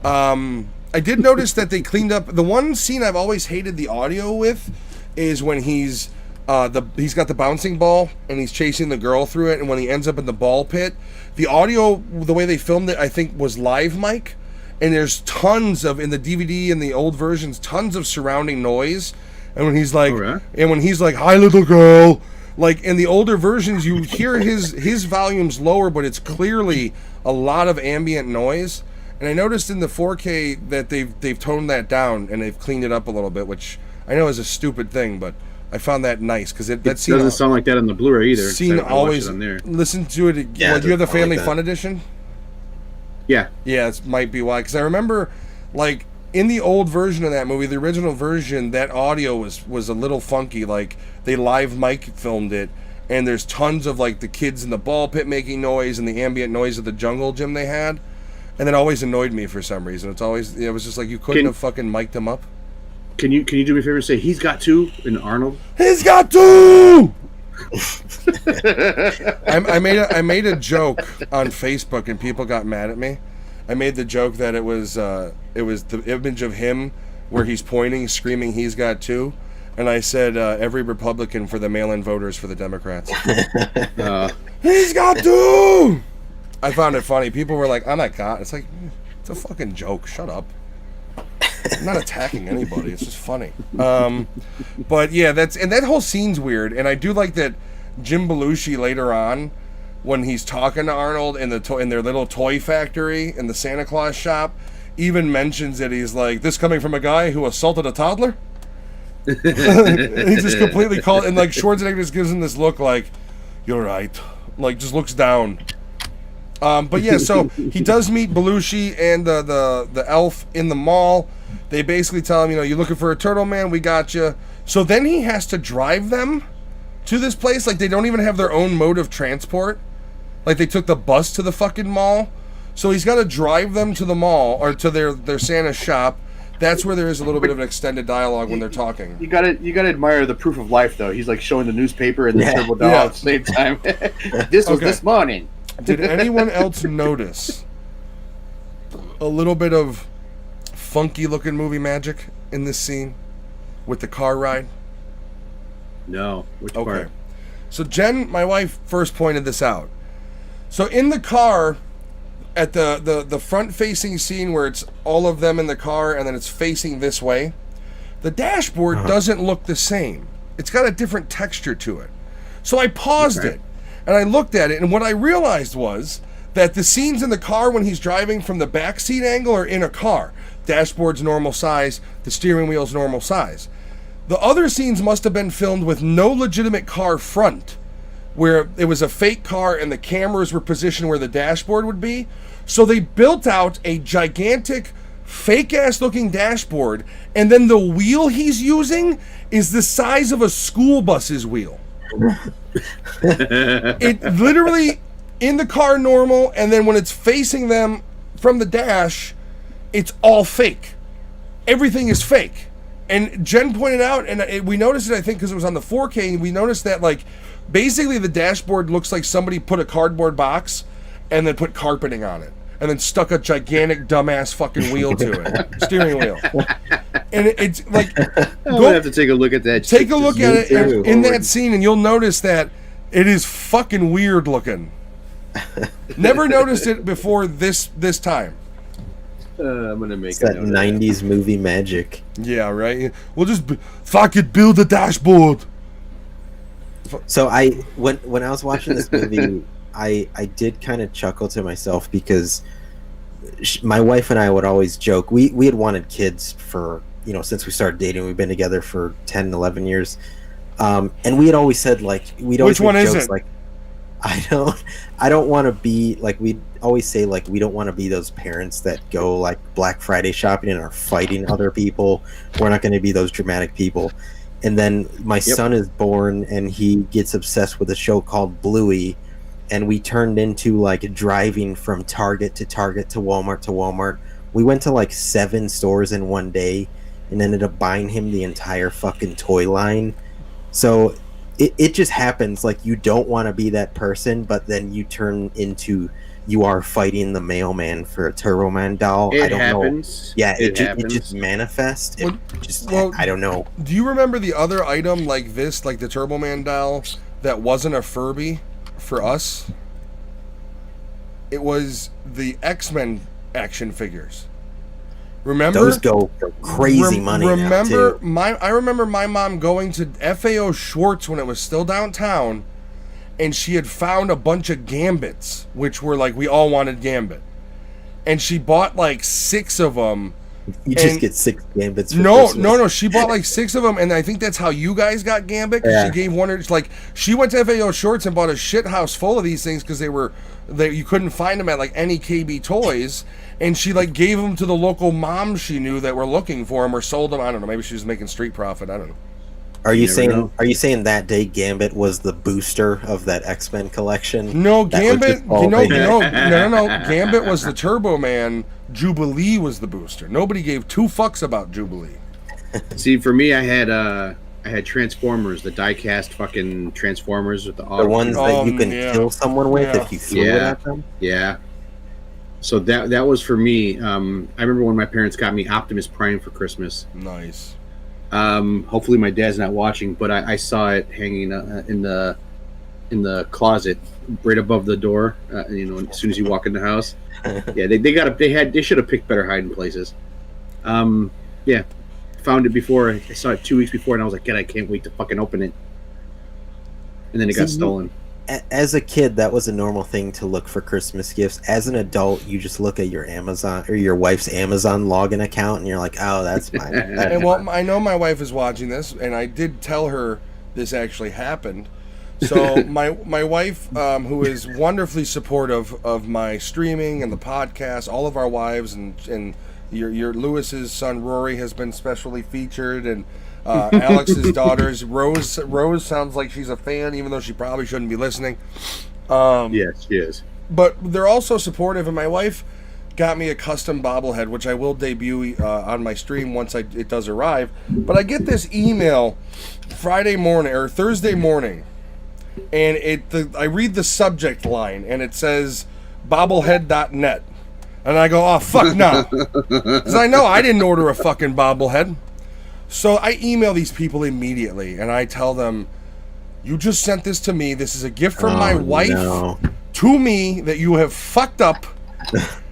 I did notice that they cleaned up the one scene I've always hated the audio with is when he's got the bouncing ball and he's chasing the girl through it, and when he ends up in the ball pit, the audio, the way they filmed it, I think was live mic, and there's tons of, in the DVD and the old versions, tons of surrounding noise. And when he's like, "Hi, little girl," like in the older versions, you hear his volumes lower, but it's clearly a lot of ambient noise. And I noticed in the 4K that they've toned that down and they've cleaned it up a little bit, which I know is a stupid thing, but I found that nice because that scene doesn't sound like that on the Blu-ray either. Scene always on there. Listen to it. Yeah, do you have the Family like Fun edition? Yeah. Yeah, it might be why. Because I remember, like in the old version of that movie, the original version, that audio was a little funky. Like they live mic filmed it, and there's tons of like the kids in the ball pit making noise and the ambient noise of the jungle gym they had, and that always annoyed me for some reason. It was just like you couldn't have fucking mic'd them up. Can you do me a favor and say he's got two in Arnold? He's got two. I made a joke on Facebook and people got mad at me. I made the joke that it was the image of him where he's pointing, screaming, "He's got two," and I said every Republican for the mail-in voters for the Democrats. He's got two. I found it funny. People were like, "Oh my god!" It's like it's a fucking joke. Shut up. I'm not attacking anybody. It's just funny. But yeah, that whole scene's weird, and I do like that Jim Belushi later on, when he's talking to Arnold in their little toy factory in the Santa Claus shop, even mentions that he's like, "This coming from a guy who assaulted a toddler." He's just completely called, and like Schwarzenegger just gives him this look like, "You're right," like just looks down. But yeah, so he does meet Belushi and the elf in the mall. They basically tell him, "You looking for a turtle, man? We got you." So then he has to drive them to this place. Like they don't even have their own mode of transport. Like they took the bus to the fucking mall. So he's got to drive them to the mall or to their Santa shop. That's where there is a little bit of an extended dialogue when they're talking. You gotta admire the proof of life though. He's like showing the newspaper and the turbo doll at the same time. This was this morning. Did anyone else notice a little bit of funky looking movie magic in this scene with the car ride? No. Which Okay. part? So Jen, my wife, first pointed this out. So in the car, at the front facing scene where it's all of them in the car and then it's facing this way, the dashboard doesn't look the same. It's got a different texture to it. So I paused it and I looked at it, and what I realized was that the scenes in the car when he's driving from the back seat angle are in a car. Dashboard's normal size, the steering wheel's normal size. The other scenes must have been filmed with no legitimate car front, where it was a fake car and the cameras were positioned where the dashboard would be. So they built out a gigantic, fake-ass looking dashboard, and then the wheel he's using is the size of a school bus's wheel. It literally, in the car normal, and then when it's facing them from the dash, it's all fake. Everything is fake. And Jen pointed out, and we noticed it, I think, because it was on the 4K, we noticed that, like, basically the dashboard looks like somebody put a cardboard box and then put carpeting on it. And then stuck a gigantic dumbass fucking wheel to it. Steering wheel. And it's like... I'm going to have to take a look at that. Take a look at it in that scene, and you'll notice that it is fucking weird looking. Never noticed it before this time. I'm going to make that 90s movie magic. Yeah, right? We'll just fucking build a dashboard. So when I was watching this movie, I did kind of chuckle to myself because my wife and I would always joke. We had wanted kids for, since we started dating. We've been together for 10, 11 years. And we had always said, like, we'd always Which one make is jokes it? like, I don't want to be, like, we'd always say, like, we don't want to be those parents that go, like, Black Friday shopping and are fighting other people. We're not going to be those dramatic people. And then my son is born, and he gets obsessed with a show called Bluey, and we turned into like driving from Target to Target to Walmart. We went to like 7 stores in one day and ended up buying him the entire fucking toy line. So it just happens. Like, you don't want to be that person, but then you turn into, you are fighting the mailman for a Turbo Man doll. It I don't happens. know. Yeah, it happens. just manifests. I don't know. Do you remember the other item like this, like the Turbo Man doll, that wasn't a Furby for us? It was the X-Men action figures. Remember? Those go for crazy money now, too. I remember my mom going to FAO Schwartz when it was still downtown, and she had found a bunch of Gambits, which were like, we all wanted Gambit. And she bought like 6 of them. You just get 6 Gambits for No, Christmas. she bought like 6 of them, and I think that's how you guys got Gambit. 'Cause Yeah. She gave one, like, she went to FAO Shorts and bought a shit house full of these things because you couldn't find them at like any KB Toys, and she like gave them to the local moms she knew that were looking for them or sold them. I don't know. Maybe she was making street profit. I don't know. Are you never saying know. Are you saying that day Gambit was the booster of that X-Men collection? No, That was Gambit. just all No. they- Gambit was the Turbo Man. Jubilee was the booster. Nobody gave 2 fucks about Jubilee. See, for me, I had Transformers, the die-cast fucking Transformers with the The ones that you can yeah. kill someone with Yeah. if you threw it Yeah. at them? Yeah. So that was for me. I remember when my parents got me Optimus Prime for Christmas. Nice. Hopefully my dad's not watching, but I saw it hanging in the closet right above the door. As soon as you walk in the house. Yeah, they should have picked better hiding places. Yeah, found it before. I saw it 2 weeks before, and I was like, God, I can't wait to fucking open it. And then it got See, stolen. As a kid, that was a normal thing to look for Christmas gifts. As an adult, you just look at your Amazon or your wife's Amazon login account, and you're like, "Oh, that's mine." And well, I know my wife is watching this, and I did tell her this actually happened. So my wife, who is wonderfully supportive of my streaming and the podcast, all of our wives, and your Lewis's son Rory has been specially featured, and Alex's daughters. Rose sounds like she's a fan, even though she probably shouldn't be listening. Yes, she is. But they're also supportive, and my wife got me a custom bobblehead, which I will debut on my stream once it does arrive. But I get this email Friday morning or Thursday morning, and I read the subject line, and it says bobblehead.net. And I go, oh, fuck no. Because I know I didn't order a fucking bobblehead. So I email these people immediately, and I tell them, you just sent this to me. This is a gift from my wife to me that you have fucked up.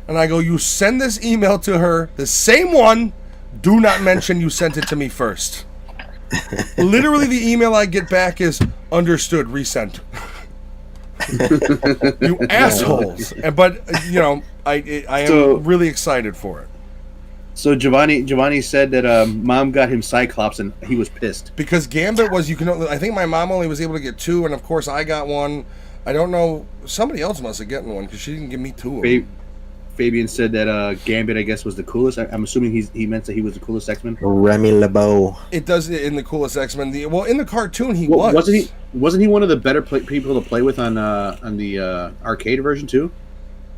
And I go, you send this email to her, the same one. Do not mention you sent it to me first. Literally, the email I get back is, understood, resent. You assholes. But, I am really excited for it. So Giovanni said that mom got him Cyclops and he was pissed. Because Gambit was, I think my mom only was able to get 2, and of course I got 1. I don't know, somebody else must have gotten 1 because she didn't give me 2 of them. Fabian said that Gambit, I guess, was the coolest. I'm assuming he meant that he was the coolest X-Men. Remy LeBeau. It does in the coolest X-Men. In the cartoon he was. Wasn't he one of the better people to play with on the arcade version too?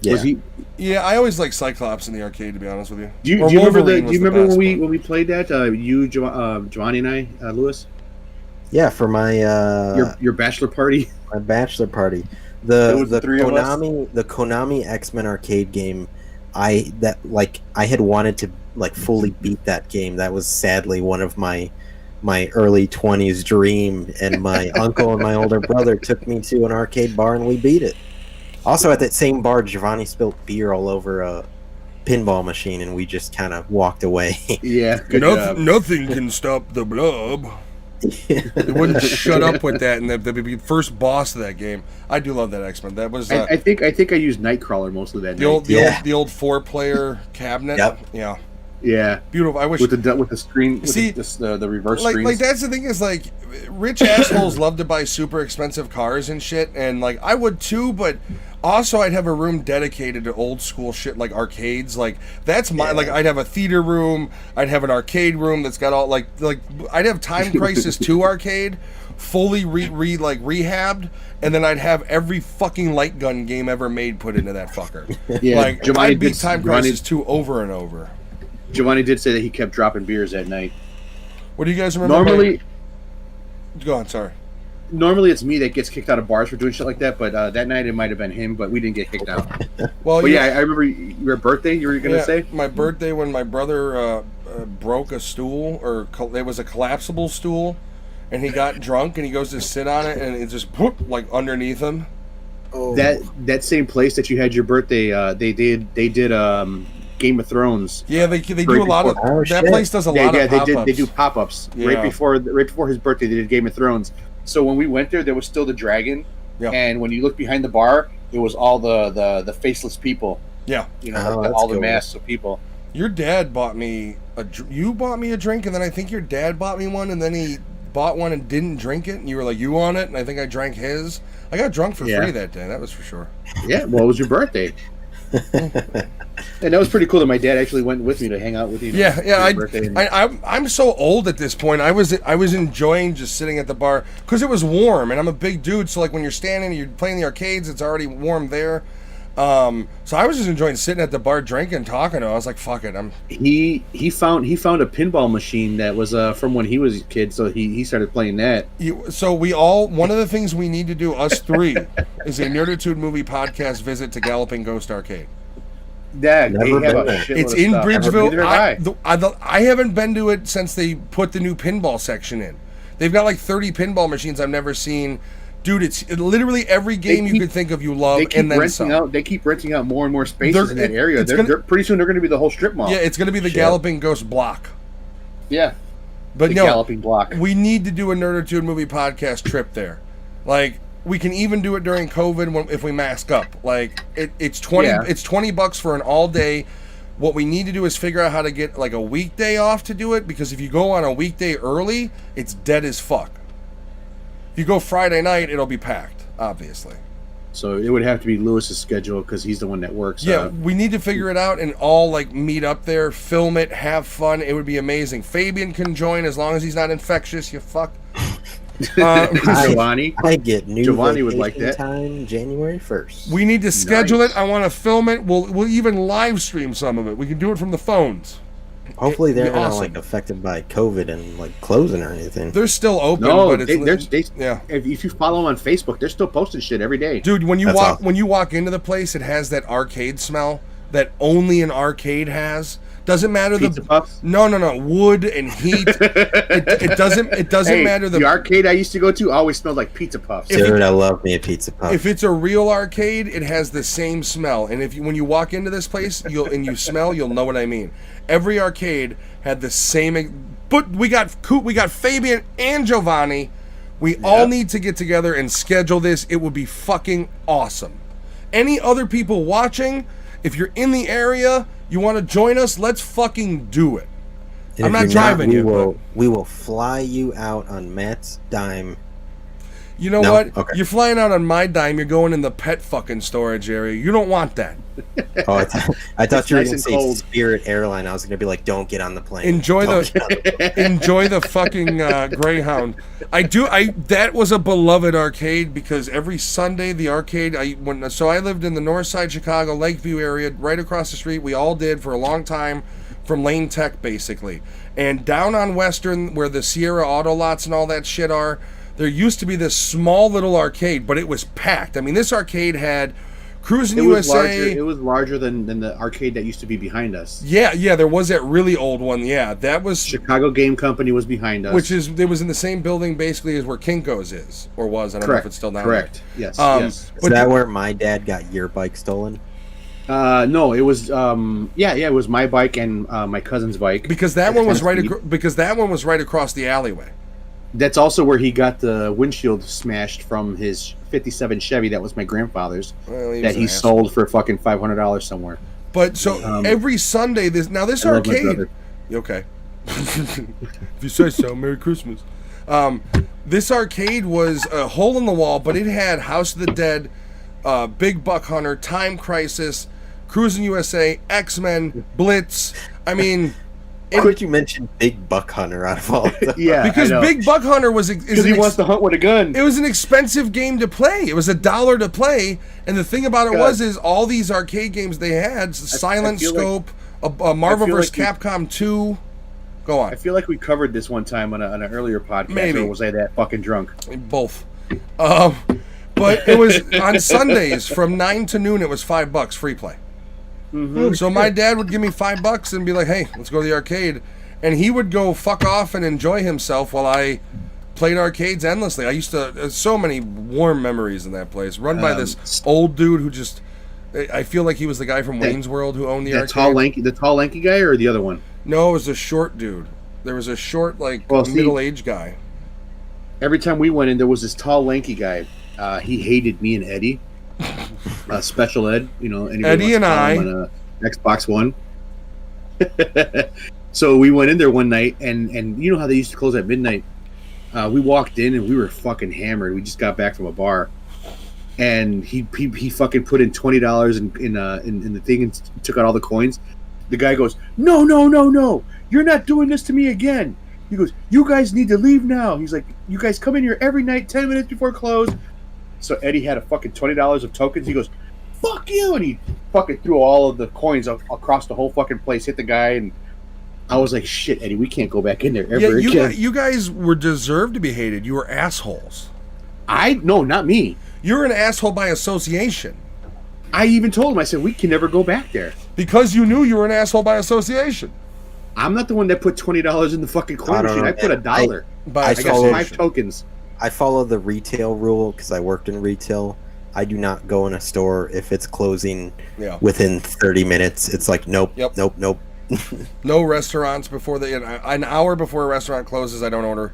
Yeah. Was he? Yeah, I always liked Cyclops in the arcade, to be honest with you. Do you remember when we played that? Giovanni and I, Lewis? Yeah, for my your bachelor party. My bachelor party. It was the three of us? The Konami X-Men arcade game, I had wanted to fully beat that game. That was sadly one of my early 20s dream, and my uncle and my older brother took me to an arcade bar and we beat it. Also at that same bar, Giovanni spilled beer all over a pinball machine and we just kind of walked away. Yeah, good job. Nothing can stop the blob. They wouldn't shut up with that, and they'd be the first boss of that game. I do love that X-Men. That was I think I used Nightcrawler most of that. the old 4-player cabinet. Yep. Yeah. Yeah, Beautiful. I wish with the screen, with See, the reverse like screens. that's the thing is like rich assholes love to buy super expensive cars and shit, and like I would too, but also I'd have a room dedicated to old school shit like arcades. Like that's my like I'd have a theater room, I'd have an arcade room that's got all like I'd have Time Crisis 2 arcade fully rehabbed, and then I'd have every fucking light gun game ever made put into that fucker. Yeah, Like I'd beat Time Crisis 2 over and over. Giovanni did say that he kept dropping beers at night. What do you guys remember? Normally, go on. Sorry. normally it's me that gets kicked out of bars for doing shit like that, but that night it might have been him, but we didn't get kicked out. Well, But yeah, I remember your birthday. You were gonna say my birthday when my brother broke a stool, or it was a collapsible stool, and he got drunk and he goes to sit on it and it just whoop, like underneath him. Oh. that same place that you had your birthday. They did Game of Thrones. Yeah, they do a lot of Oh, that shit. place does a lot of pop-ups. They do pop-ups Yeah. right before his birthday. They did Game of Thrones. So when we went there was still the dragon, Yeah. and when you look behind the bar, it was all the faceless people. Yeah. You know, Oh, that's all the cool. masks of people. Your dad bought me you bought me a drink, and then I think your dad bought me one, and then he bought one and didn't drink it, and you were like, you want it? And I think I drank his. I got drunk for Yeah. free that day, that was for sure. Yeah, well, it was your birthday. And that was pretty cool that my dad actually went with me to hang out with you. Yeah, for yeah. your birthday. And I'm so old at this point. I was enjoying just sitting at the bar because it was warm, and I'm a big dude. So like when you're standing, you're playing the arcades. It's already warm there. So I was just enjoying sitting at the bar, drinking, talking to him. I was like, "Fuck it." he found a pinball machine that was from when he was a kid, so he started playing that. So we all one of the things we need to do, us three, is a Nerditude Movie Podcast visit to Galloping Ghost Arcade. Yeah, Never they have a been there. shitload It's of in stuff. Bridgeville. Neither have I. I haven't been to it since they put the new pinball section in. They've got like 30 pinball machines I've never seen. Dude, it's literally every game you could think of you love, They keep and then renting some. out. They keep renting out more and more spaces in that area. it's gonna- Pretty soon they're going to be the whole strip mall. Yeah, it's going to be the Shit. Galloping Ghost block. Yeah. But The no, Galloping Block. we need to do a Nerditude Movie Podcast trip there. Like, we can even do it during COVID if we mask up. Like, it's $20 for an all day. What we need to do is figure out how to get like a weekday off to do it, because if you go on a weekday early, it's dead as fuck. If you go Friday night, it'll be packed, obviously. So it would have to be Lewis's schedule because he's the one that works. Yeah, we need to figure it out and all like meet up there, film it, have fun. It would be amazing. Fabian can join as long as he's not infectious. You fuck. Giovanni. I get new Giovanni would like vacation that. time January 1st. We need to schedule Nice. it. I want to film it. We'll even live stream some of it. We can do it from the phones. Hopefully they're It'd be not awesome. like affected by COVID and like closing or anything. They're still open, No, but it's yeah. If you follow them on Facebook, they're still posting shit every day. dude. When you That's walk awesome. when you walk into the place, it has that arcade smell that only an arcade has. Doesn't matter Pizza Puffs. no wood and heat. it doesn't Hey, matter the arcade I used to go to always smelled like Pizza Puffs. Dude, I love me a pizza puff. If it's a real arcade, it has the same smell. And when you walk into this place, you'll know what I mean. Every arcade had the same. But we got Fabian and Giovanni. We all need to get together and schedule this. It would be fucking awesome. Any other people watching, if you're in the area, you want to join us, let's fucking do it. And I'm if not you're driving we you, will we will fly you out on Matt's dime. You know No? what? Okay. You're flying out on my dime. You're going in the pet fucking storage area. You don't want that. Oh, I thought It's you were nice going to and say cold. Spirit Airline. I was going to be like, don't get on the plane. Enjoy Don't get on the plane. Enjoy the fucking Greyhound. That was a beloved arcade because every Sunday the arcade. I lived in the North Side Chicago Lakeview area, right across the street. We all did for a long time, from Lane Tech basically, and down on Western where the Sierra Auto Lots and all that shit are. There used to be this small little arcade, but it was packed. I mean, this arcade had Cruising It was USA. It was larger than the arcade that used to be behind us. Yeah, there was that really old one. Yeah, that was Chicago Game Company was behind us. it was in the same building basically as where Kinko's is or was. I don't know if it's still down Correct. Yes. Um, yes. Is that where my dad got your bike stolen? No, it was it was my bike and my cousin's bike. because that one was right. Speed. Because that one was right across the alleyway. That's also where he got the windshield smashed from his '57 Chevy that was my grandfather's Well, that he sold for fucking $500 somewhere. But so every Sunday, this I love my arcade. brother. You okay? If you say so, Merry Christmas. This arcade was a hole in the wall, but it had House of the Dead, Big Buck Hunter, Time Crisis, Cruising USA, X-Men, Blitz. I mean, Why would you mention Big Buck Hunter out of all of them? Yeah, because Big Buck Hunter was because he wants to hunt with a gun. it was an expensive game to play. It was $1 to play, and the thing about it is all these arcade games they had, Silent feel Scope, a Marvel feel vs. like Capcom 2. Go on. I feel like we covered this one time on an earlier podcast. Maybe. Or was I that fucking drunk? Both. But it was on Sundays from 9 to noon. It was $5 free play. Mm-hmm. So my dad would give me $5 and be like, "Hey, let's go to the arcade," and he would go fuck off and enjoy himself while I played arcades endlessly. I used to. There's so many warm memories in that place. Run by this old dude who just. I feel like he was the guy from Wayne's World who owned the arcade. The tall lanky guy, or the other one? No, it was a short dude. There was a short, middle-aged guy. Every time we went in, there was this tall lanky guy. He hated me and Eddie. Special Ed, Eddie and I on Xbox One. So we went in there one night, and you know how they used to close at midnight. We walked in and we were fucking hammered. We just got back from a bar, and he fucking put in $20 in the thing and took out all the coins. The guy goes, no, you're not doing this to me again. He goes, you guys need to leave now. He's like, you guys come in here every night 10 minutes before close. So Eddie had a fucking $20 of tokens. He goes, fuck you, and he fucking threw all of the coins across the whole fucking place, hit the guy, and I was like, shit, Eddie, we can't go back in there ever again. You guys were deserved to be hated. You were assholes. No, not me. You're an asshole by association. I even told him, I said, we can never go back there. Because you knew you were an asshole by association. I'm not the one that put $20 in the fucking coin machine. I put $1. I got 5 tokens. I follow the retail rule because I worked in retail. I do not go in a store if it's closing within 30 minutes. It's like, nope. No restaurants before an hour before a restaurant closes, I don't order.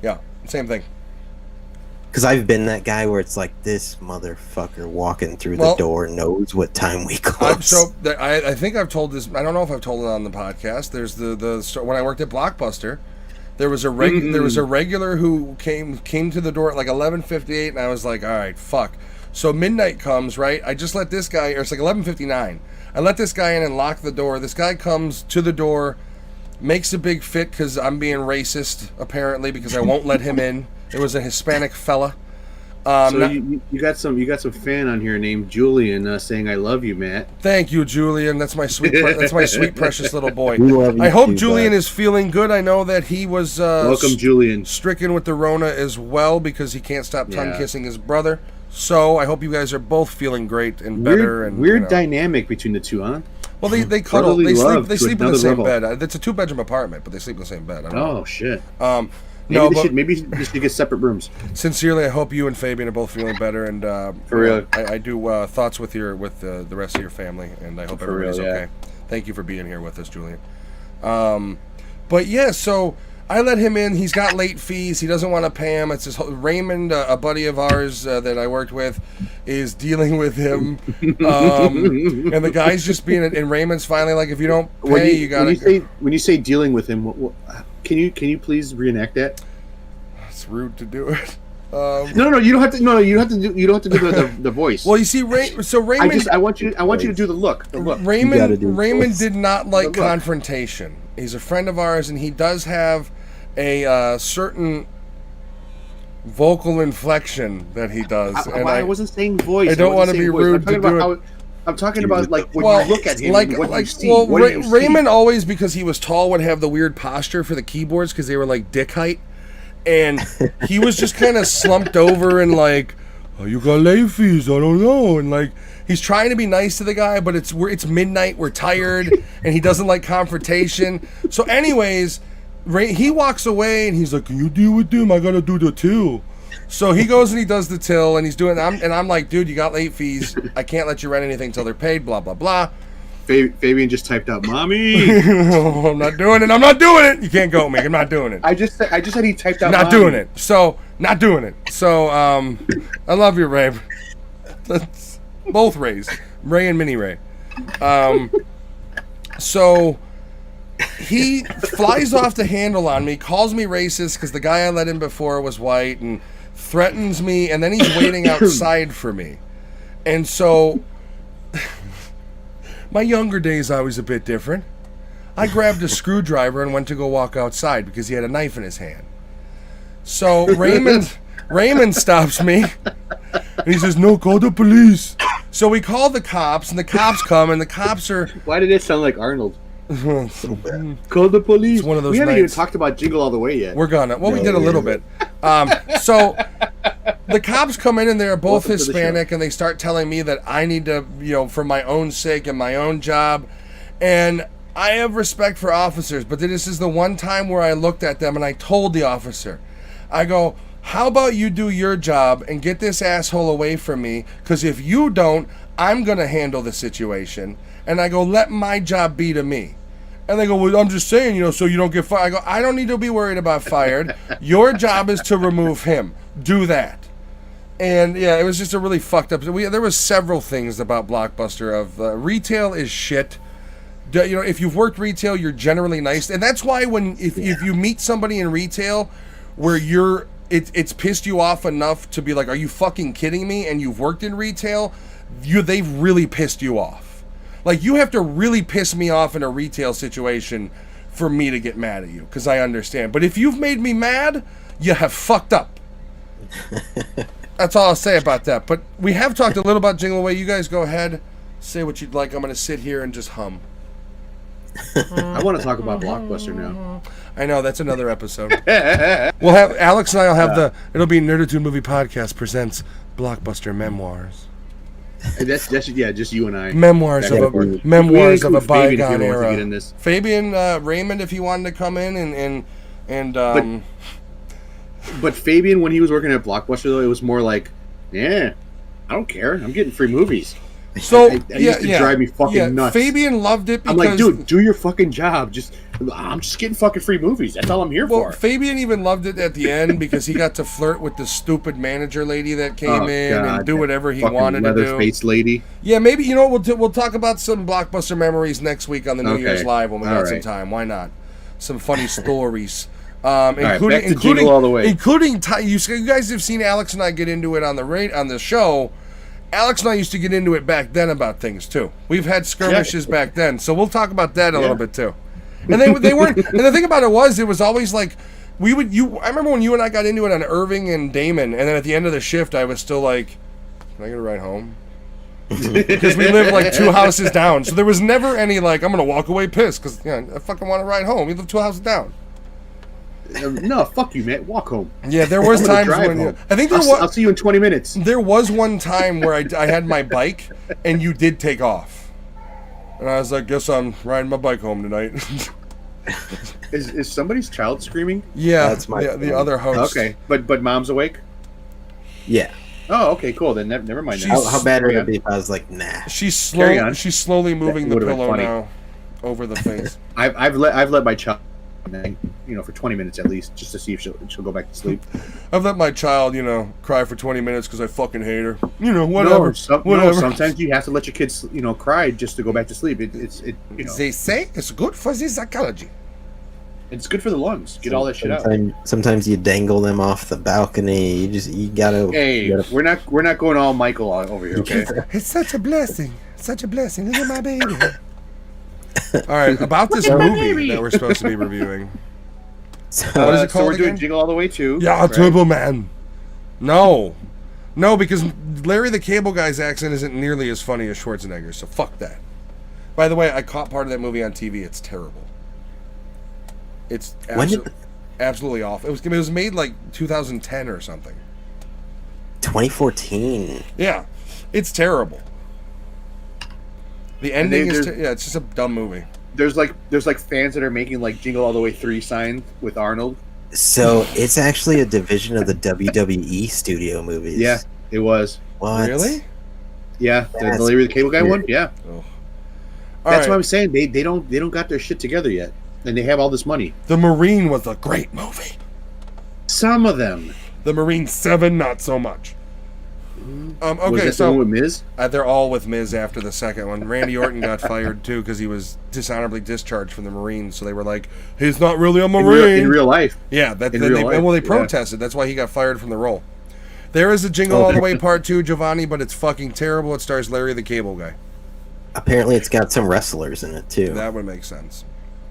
Yeah, same thing. Because I've been that guy where it's like, this motherfucker walking through the door knows what time we close. I think I've told this. I don't know if I've told it on the podcast. There's the when I worked at Blockbuster, there was a regular who came to the door at like 11:58, and I was like, all right, fuck. So midnight comes, right? I just let this guy, or it's like 11:59. I let this guy in and lock the door. This guy comes to the door, makes a big fit because I'm being racist apparently because I won't let him in. It was a Hispanic fella. You got some fan on here named Julian saying I love you, Matt. Thank you, Julian. That's my sweet precious little boy. We love you I hope too, Julian bud. is feeling good. I know that he was welcome, Julian, stricken with the Rona as well because he can't stop tongue kissing his brother. So I hope you guys are both feeling great and better. Weird dynamic between the two, huh? Well, they cuddle. They sleep in the same level. bed. It's a 2-bedroom apartment, but they sleep in the same bed. I don't know. Shit. Maybe they should get separate rooms. Sincerely, I hope you and Fabian are both feeling better, and for real, I do thoughts with the rest of your family, and I hope everybody's okay. Thank you for being here with us, Julian. But yeah, so I let him in. He's got late fees. He doesn't want to pay him. It's this Raymond, a buddy of ours that I worked with, is dealing with him, and the guy's just being. And Raymond's finally like, if you don't pay, you gotta. When you say dealing with him, can you please reenact that? It's rude to do it. No, you don't have to. No, you don't have to do the voice. Well, you see, Raymond. I want you to do the look. Raymond did not like confrontation. He's a friend of ours, and he does have a certain vocal inflection that he does. I wasn't saying voice. I don't want to be rude to do it. I'm talking about like when you look at him, what you see. Well, Raymond always, because he was tall, would have the weird posture for the keyboards because they were like dick height, and he was just kind of slumped over and like, oh, you got late fees, I don't know, and like he's trying to be nice to the guy, but it's midnight, we're tired, and he doesn't like confrontation. So, anyways, he walks away and he's like, "Can you deal with them? I gotta do the till." So he goes and he does the till, and he's doing. I'm like, dude, you got late fees. I can't let you rent anything till they're paid. Blah blah blah. Fabian just typed out, "Mommy." I'm not doing it. I'm not doing it. You can't go, me. I'm not doing it. I just said he typed out. Not Mommy. doing it. So not doing it. So I love you, Ray. That's both Rays, Ray and Mini Ray. So he flies off the handle on me, calls me racist because the guy I let in before was white, and threatens me, and then he's waiting outside for me. And so my younger days I was a bit different. I grabbed a screwdriver and went to go walk outside because he had a knife in his hand. So Raymond stops me, and he says, "No, call the police." So we call the cops, and the cops come, and the cops are... Why did it sound like Arnold? So bad. Call the police. It's one of those we haven't even nights. talked about Jingle All the Way yet. We're gonna. Well, we No, did a we little haven't. bit. So the cops come in, and they're both Welcome to the Hispanic, and they start telling me that I need to, for my own sake and my own job. And I have respect for officers, but this is the one time where I looked at them and I told the officer, I go, "How about you do your job and get this asshole away from me? Because if you don't, I'm gonna handle the situation." And I go, "Let my job be to me." And they go, "Well, I'm just saying, so you don't get fired." I go, "I don't need to be worried about fired. Your job is to remove him. Do that." And yeah, it was just a really fucked up. There was several things about Blockbuster of retail is shit. If you've worked retail, you're generally nice, and that's why if you meet somebody in retail where it's pissed you off enough to be like, "Are you fucking kidding me?" and you've worked in retail, they've really pissed you off. Like, you have to really piss me off in a retail situation for me to get mad at you, because I understand. But if you've made me mad, you have fucked up. That's all I'll say about that. But we have talked a little about Jingle Away. You guys go ahead, say what you'd like. I'm going to sit here and just hum. I want to talk about Blockbuster now. I know, that's another episode. We'll have Alex and I'll have it'll be Nerditude Movie Podcast presents Blockbuster Memoirs. That's just you and I. Memoirs That of would- a memoirs of a Fabian if he bygone wants to era. get in this. Fabian, Raymond, if he wanted to come in and But Fabian, when he was working at Blockbuster, though, it was more like, yeah, I don't care. I'm getting free movies. so That used to drive me fucking nuts. Fabian loved it because I'm like, dude, do your fucking job. I'm just getting fucking free movies. That's all I'm here well, for. Fabian even loved it at the end because he got to flirt with the stupid manager lady that came in and do whatever he wanted to do. Leather-faced lady. Yeah, maybe we'll talk about some Blockbuster memories next week on the New Year's Live when we got some time. Why not? Some funny stories. Back to Jingle All the Way. Including you guys have seen Alex and I get into it on the show. Alex and I used to get into it back then about things too. We've had skirmishes back then, so we'll talk about that a little bit too. And they weren't. And the thing about it was always like I remember when you and I got into it on Irving and Damon, and then at the end of the shift, I was still like, "Can I get a ride home?" Because we live like 2 houses down, so there was never any like, "I'm gonna walk away pissed" because I fucking want to ride home. We live 2 houses down. No, fuck you, man. Walk home. Yeah, there was I'm gonna times drive when home. I think I'll see you in 20 minutes. there was one time where I had my bike and you did take off, and I was like, "Guess I'm riding my bike home tonight." Is somebody's child screaming? Yeah, That's the other host. Okay, but mom's awake. Yeah. Oh, okay, cool. Then never mind. She's- How bad would Carry it be if I was like, nah? She's Carry on. She's slowly moving the would've been pillow funny. now over the face. I've let my child, for 20 minutes at least, just to see if she'll go back to sleep. I've let my child, cry for 20 minutes because I fucking hate her. Whatever. No, Whatever. sometimes you have to let your kids, cry just to go back to sleep. They say it's good for the psychology. It's good for the lungs. Get all that shit out. Sometimes you dangle them off the balcony. You gotta. Hey, you gotta- we're not going all Michael over here, okay? It's such a blessing. Such a blessing. Look at my baby. All right, about this movie that we're supposed to be reviewing. What is it So called we're doing again? Jingle All the Way too. Yeah, right? Turbo Man. No, because Larry the Cable Guy's accent isn't nearly as funny as Schwarzenegger's, so fuck that. By the way, I caught part of that movie on TV. It's terrible. It's absolutely awful. It was made like 2010 or something. 2014. Yeah, it's terrible. The ending is there's- it's just a dumb movie. There's like fans that are making like Jingle All the Way 3 signs with Arnold. So it's actually a division of the WWE studio movies. Yeah, it was. What? Really? Yeah, That's the Larry the Cable Guy weird. one. Yeah, All that's what right. I'm saying. They don't got their shit together yet, and they have all this money. The Marine was a great movie. Some of them. The Marine 7, not so much. Was Okay, that the one so with Miz? they're all with Miz after the second one. Randy Orton got fired too because he was dishonorably discharged from the Marines. So they were like, "He's not really a Marine." In real life. Yeah, that, In then real they, life, well, they yeah. protested. That's why he got fired from the role. There is a Jingle All the Way Part 2, Giovanni, but it's fucking terrible. It stars Larry the Cable Guy. Apparently, it's got some wrestlers in it too. That would make sense.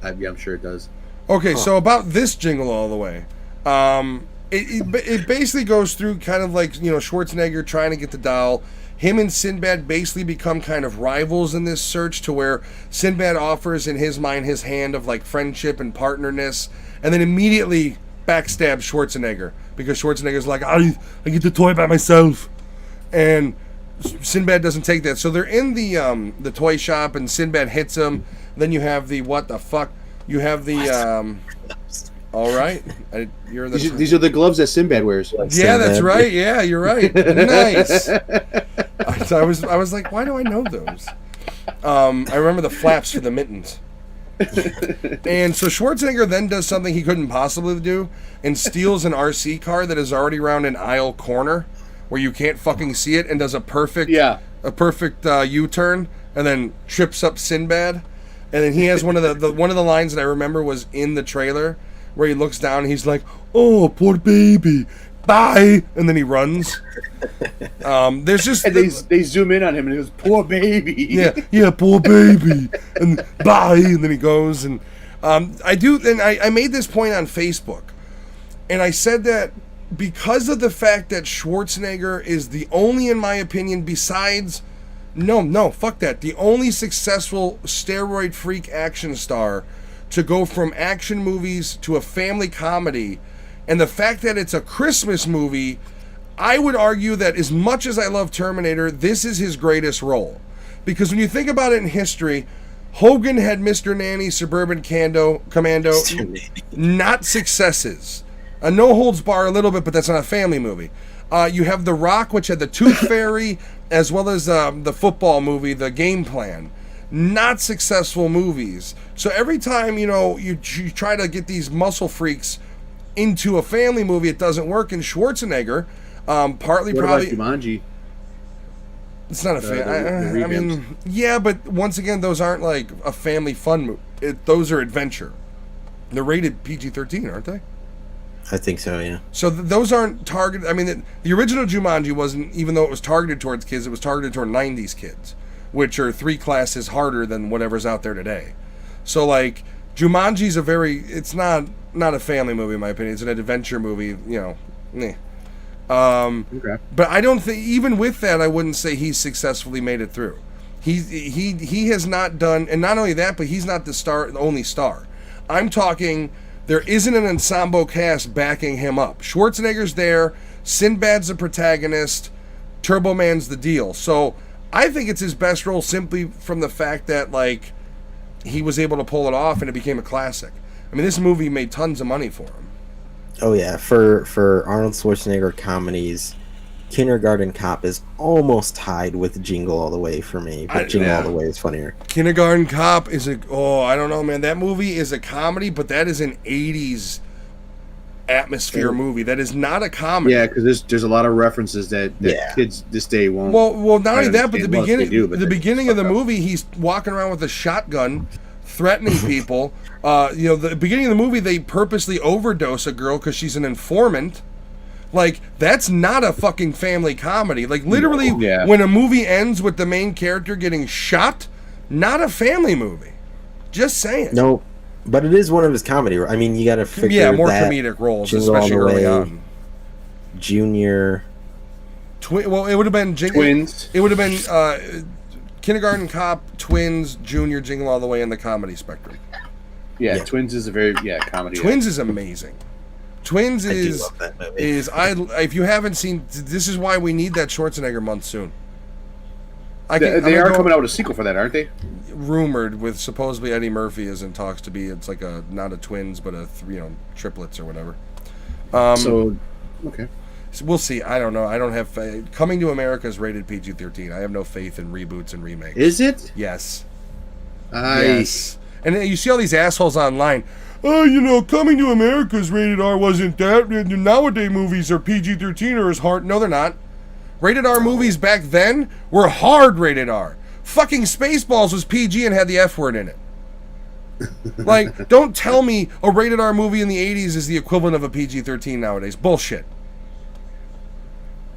Yeah, I'm sure it does. Okay, so about this Jingle All the Way, it basically goes through kind of like, you know, Schwarzenegger trying to get the doll. Him and Sinbad basically become kind of rivals in this search, to where Sinbad offers in his mind his hand of like friendship and partnerness, and then immediately backstabs Schwarzenegger because Schwarzenegger's like, I get the toy by myself, and Sinbad doesn't take that. So they're in the toy shop, and Sinbad hits him. Then you have the what the fuck? You have the all right. You're in the These are the gloves that Sinbad wears. yeah, that's right. Yeah, you're right. Nice. I was like, why do I know those? I remember the flaps for the mittens. And so Schwarzenegger then does something he couldn't possibly do and steals an RC car that is already around an aisle corner where you can't fucking see it, and does a perfect U-turn and then trips up Sinbad. And then he has one of the lines that I remember was in the trailer where he looks down and he's like, "Oh, poor baby, bye," and then he runs. There's just And they zoom in on him and it was poor baby. yeah, poor baby, and bye, and then he goes. And I made this point on Facebook, and I said that because of the fact that Schwarzenegger is the only, in my opinion, besides fuck that, the only successful steroid freak action star to go from action movies to a family comedy, and the fact that it's a Christmas movie, I would argue that as much as I love Terminator, this is his greatest role. Because when you think about it in history, Hogan had Mr. Nanny, Suburban Commando, not successes. No Holds Bar a little bit, but that's not a family movie. You have The Rock, which had the Tooth Fairy, as well as the football movie, The Game Plan. Not successful movies. So every time, you try to get these muscle freaks into a family movie, it doesn't work. And Schwarzenegger, partly What probably... about Jumanji? It's not a family. I mean, yeah, but once again, those aren't like a family fun movie. Those are adventure. They're rated PG-13, aren't they? I think so, yeah. So those aren't targeted. I mean, the original Jumanji wasn't, even though it was targeted towards kids, it was targeted toward 90s kids, which are 3 classes harder than whatever's out there today. So, like, Jumanji's it's not a family movie, in my opinion. It's an adventure movie, Okay. But I don't think, even with that, I wouldn't say he's successfully made it through. He has not done, and not only that, but he's not the only star. I'm talking... There isn't an ensemble cast backing him up. Schwarzenegger's there, Sinbad's the protagonist, Turbo Man's the deal. So I think it's his best role simply from the fact that, like, he was able to pull it off and it became a classic. I mean, this movie made tons of money for him. Oh yeah, for Arnold Schwarzenegger comedies, Kindergarten Cop is almost tied with Jingle All the Way for me, but Jingle All the Way is funnier. Kindergarten Cop is I don't know, man. That movie is a comedy, but that is an 80s atmosphere movie. That is not a comedy. Yeah, because there's a lot of references that kids this day won't. Well, not only that, but the beginning of the up. movie, he's walking around with a shotgun, threatening people. The beginning of the movie, they purposely overdose a girl because she's an informant. Like, that's not a fucking family comedy. Like, literally, when a movie ends with the main character getting shot, not a family movie. Just saying. No, but it is one of his comedy. I mean, you got to figure more that comedic roles, Jingle especially All the early Way, on. Junior. Well, it would have been Twins. It would have been Kindergarten Cop, Twins, Junior, Jingle All the Way in the comedy spectrum. Yeah, Twins is a very comedy. Twins is amazing. Twins is if you haven't seen, this is why we need that Schwarzenegger month soon. They are coming out with a sequel for that, aren't they? Rumored, with supposedly Eddie Murphy is in talks to be. It's like not a twins, but triplets or whatever. Okay. So we'll see. I don't know. I don't have Coming to America is rated PG-13. I have no faith in reboots and remakes. Is it? Yes. Yes. And you see all these assholes online. Oh, Coming to America is rated R. Wasn't that? Nowadays movies are PG-13 or as hard. No, they're not. Rated R movies back then were hard rated R. Fucking Spaceballs was PG and had the F word in it. Like, don't tell me a rated R movie in the 80s is the equivalent of a PG-13 nowadays. Bullshit.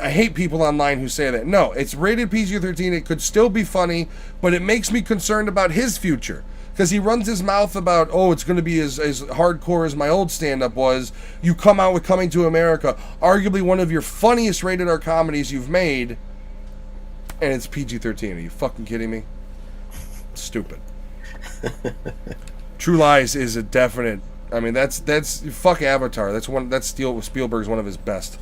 I hate people online who say that. No, it's rated PG-13. It could still be funny, but it makes me concerned about his future. Because he runs his mouth about, oh, it's going to be as hardcore as my old stand-up was. You come out with Coming to America, arguably one of your funniest rated R comedies you've made, and it's PG-13. Are you fucking kidding me? Stupid. True Lies is a definite. I mean, that's fuck Avatar. That's Spielberg's one of his best.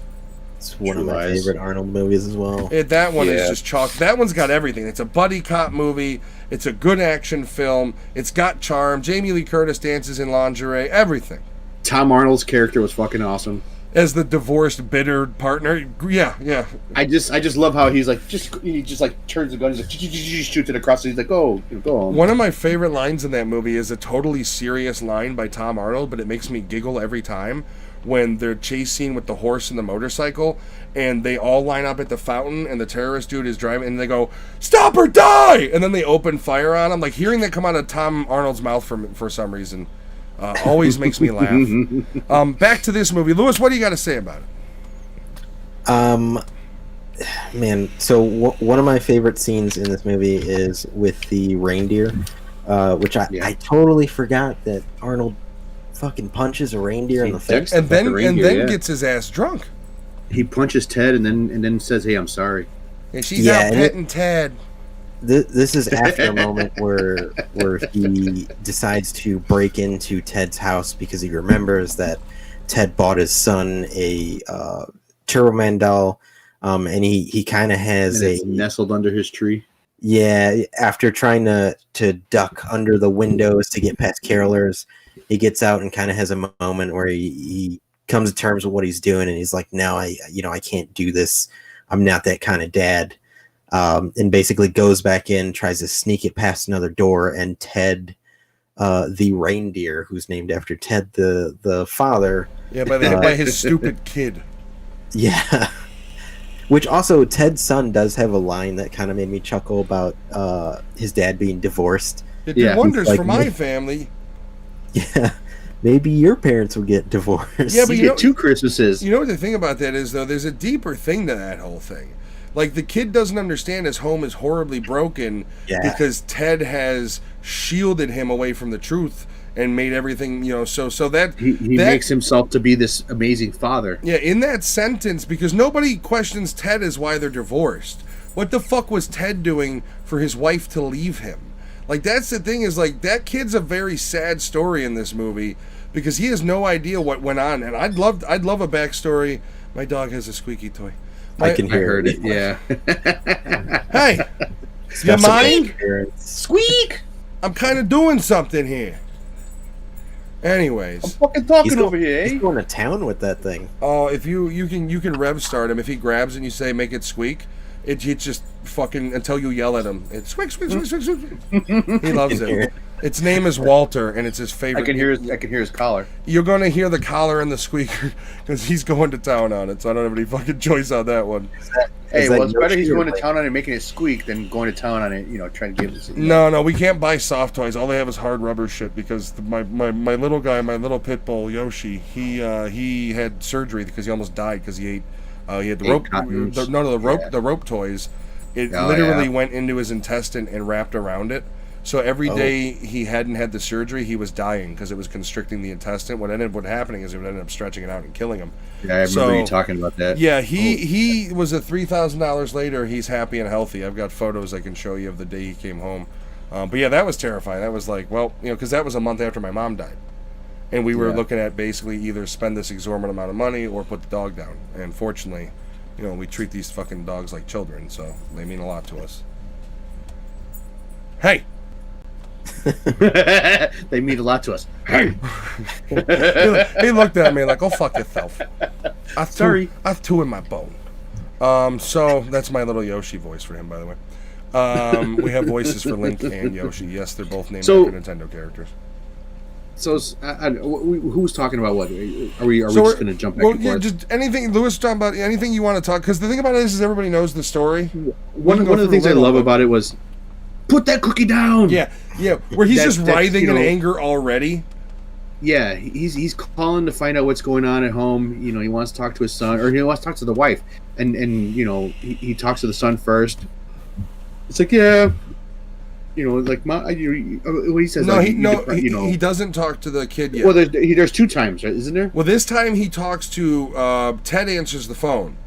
It's one of my favorite Arnold movies as well. That one is just chalk. That one's got everything. It's a buddy cop movie. It's a good action film. It's got charm. Jamie Lee Curtis dances in lingerie. Everything. Tom Arnold's character was fucking awesome. As the divorced, bitter partner. Yeah. I just love how he just like turns the gun. He's like shoots it across. And he's like, go on. One of my favorite lines in that movie is a totally serious line by Tom Arnold, but it makes me giggle every time. When they're chase scene with the horse and the motorcycle, and they all line up at the fountain, and the terrorist dude is driving, and they go, "Stop or die!" And then they open fire on him. Like, hearing that come out of Tom Arnold's mouth for some reason always makes me laugh. Back to this movie, Lewis. What do you got to say about it? Man, so one of my favorite scenes in this movie is with the reindeer, which I totally forgot that Arnold fucking punches a reindeer in the face, and then gets his ass drunk. He punches Ted and then says, "Hey, I'm sorry." And she's out petting Ted. This is after a moment where he decides to break into Ted's house because he remembers that Ted bought his son a Turbo Man doll, and he kind of has nestled under his tree. Yeah, after trying to duck under the windows to get past carolers, he gets out and kind of has a moment where he comes to terms with what he's doing, and he's like, "No, I can't do this. I'm not that kind of dad." And basically goes back in, tries to sneak it past another door, and Ted, the reindeer, who's named after Ted, the father. Yeah, by his stupid kid. Yeah. Which also, Ted's son does have a line that kind of made me chuckle about his dad being divorced. It did wonders for my family. Yeah, maybe your parents will get divorced. Yeah, but you get 2 Christmases. You know what the thing about that is, though? There's a deeper thing to that whole thing. Like, the kid doesn't understand his home is horribly broken because Ted has shielded him away from the truth and made everything, so that... He makes himself to be this amazing father. Yeah, in that sentence, because nobody questions Ted as why they're divorced. What the fuck was Ted doing for his wife to leave him? Like, that's the thing, is like, that kid's a very sad story in this movie because he has no idea what went on. And I'd love a backstory. My dog has a squeaky toy. I can hear it. Yeah. Hey, you mind? Squeak! I'm kind of doing something here. Anyways, I'm fucking talking over here. He's going to town with that thing. Oh, if you can rev start him. If he grabs and you say make it squeak, it just fucking until you yell at him. It's squeak, squeak, squeak, squeak, squeak. He loves it. Its name is Walter, and it's his favorite. I can hear his collar. You're going to hear the collar and the squeaker because he's going to town on it. So I don't have any fucking choice on that one. It's better he's going to town on it making it squeak than going to town on it, trying to give this. No, we can't buy soft toys. All they have is hard rubber shit because my little guy, my little pit bull Yoshi, he had surgery because he almost died because he had the rope toys. It literally went into his intestine and wrapped around it. So every day he hadn't had the surgery, he was dying because it was constricting the intestine. What ended up happening is it would end up stretching it out and killing him. Yeah, I remember you talking about that. Yeah, he was at $3,000 later. He's happy and healthy. I've got photos I can show you of the day he came home. But yeah, that was terrifying. That was like, because that was a month after my mom died. And we were looking at basically either spend this exorbitant amount of money or put the dog down. And fortunately, we treat these fucking dogs like children, so they mean a lot to us. Hey! They mean a lot to us. Hey! He looked at me like, "Go fuck yourself." I threw in my bone. So that's my little Yoshi voice for him, by the way. We have voices for Link and Yoshi. Yes, they're both named after Nintendo characters. So who's talking about what? Are we So just going to jump back well, and yeah, forth? just anything. Lewis talking about anything you want to talk. Because the thing about it is everybody knows the story. One of the things I love about it was put that cookie down. Yeah, where he's just That's, writhing you in know, anger already. Yeah, he's calling to find out what's going on at home. You know, he wants to talk to his son, or he wants to talk to the wife, and you know, he talks to the son first. It's like, yeah, you know, like what he says. No, like, he doesn't talk to the kid yet. Well, there's 2 times, right? Isn't there? Well, this time he talks to Ted. Answers the phone.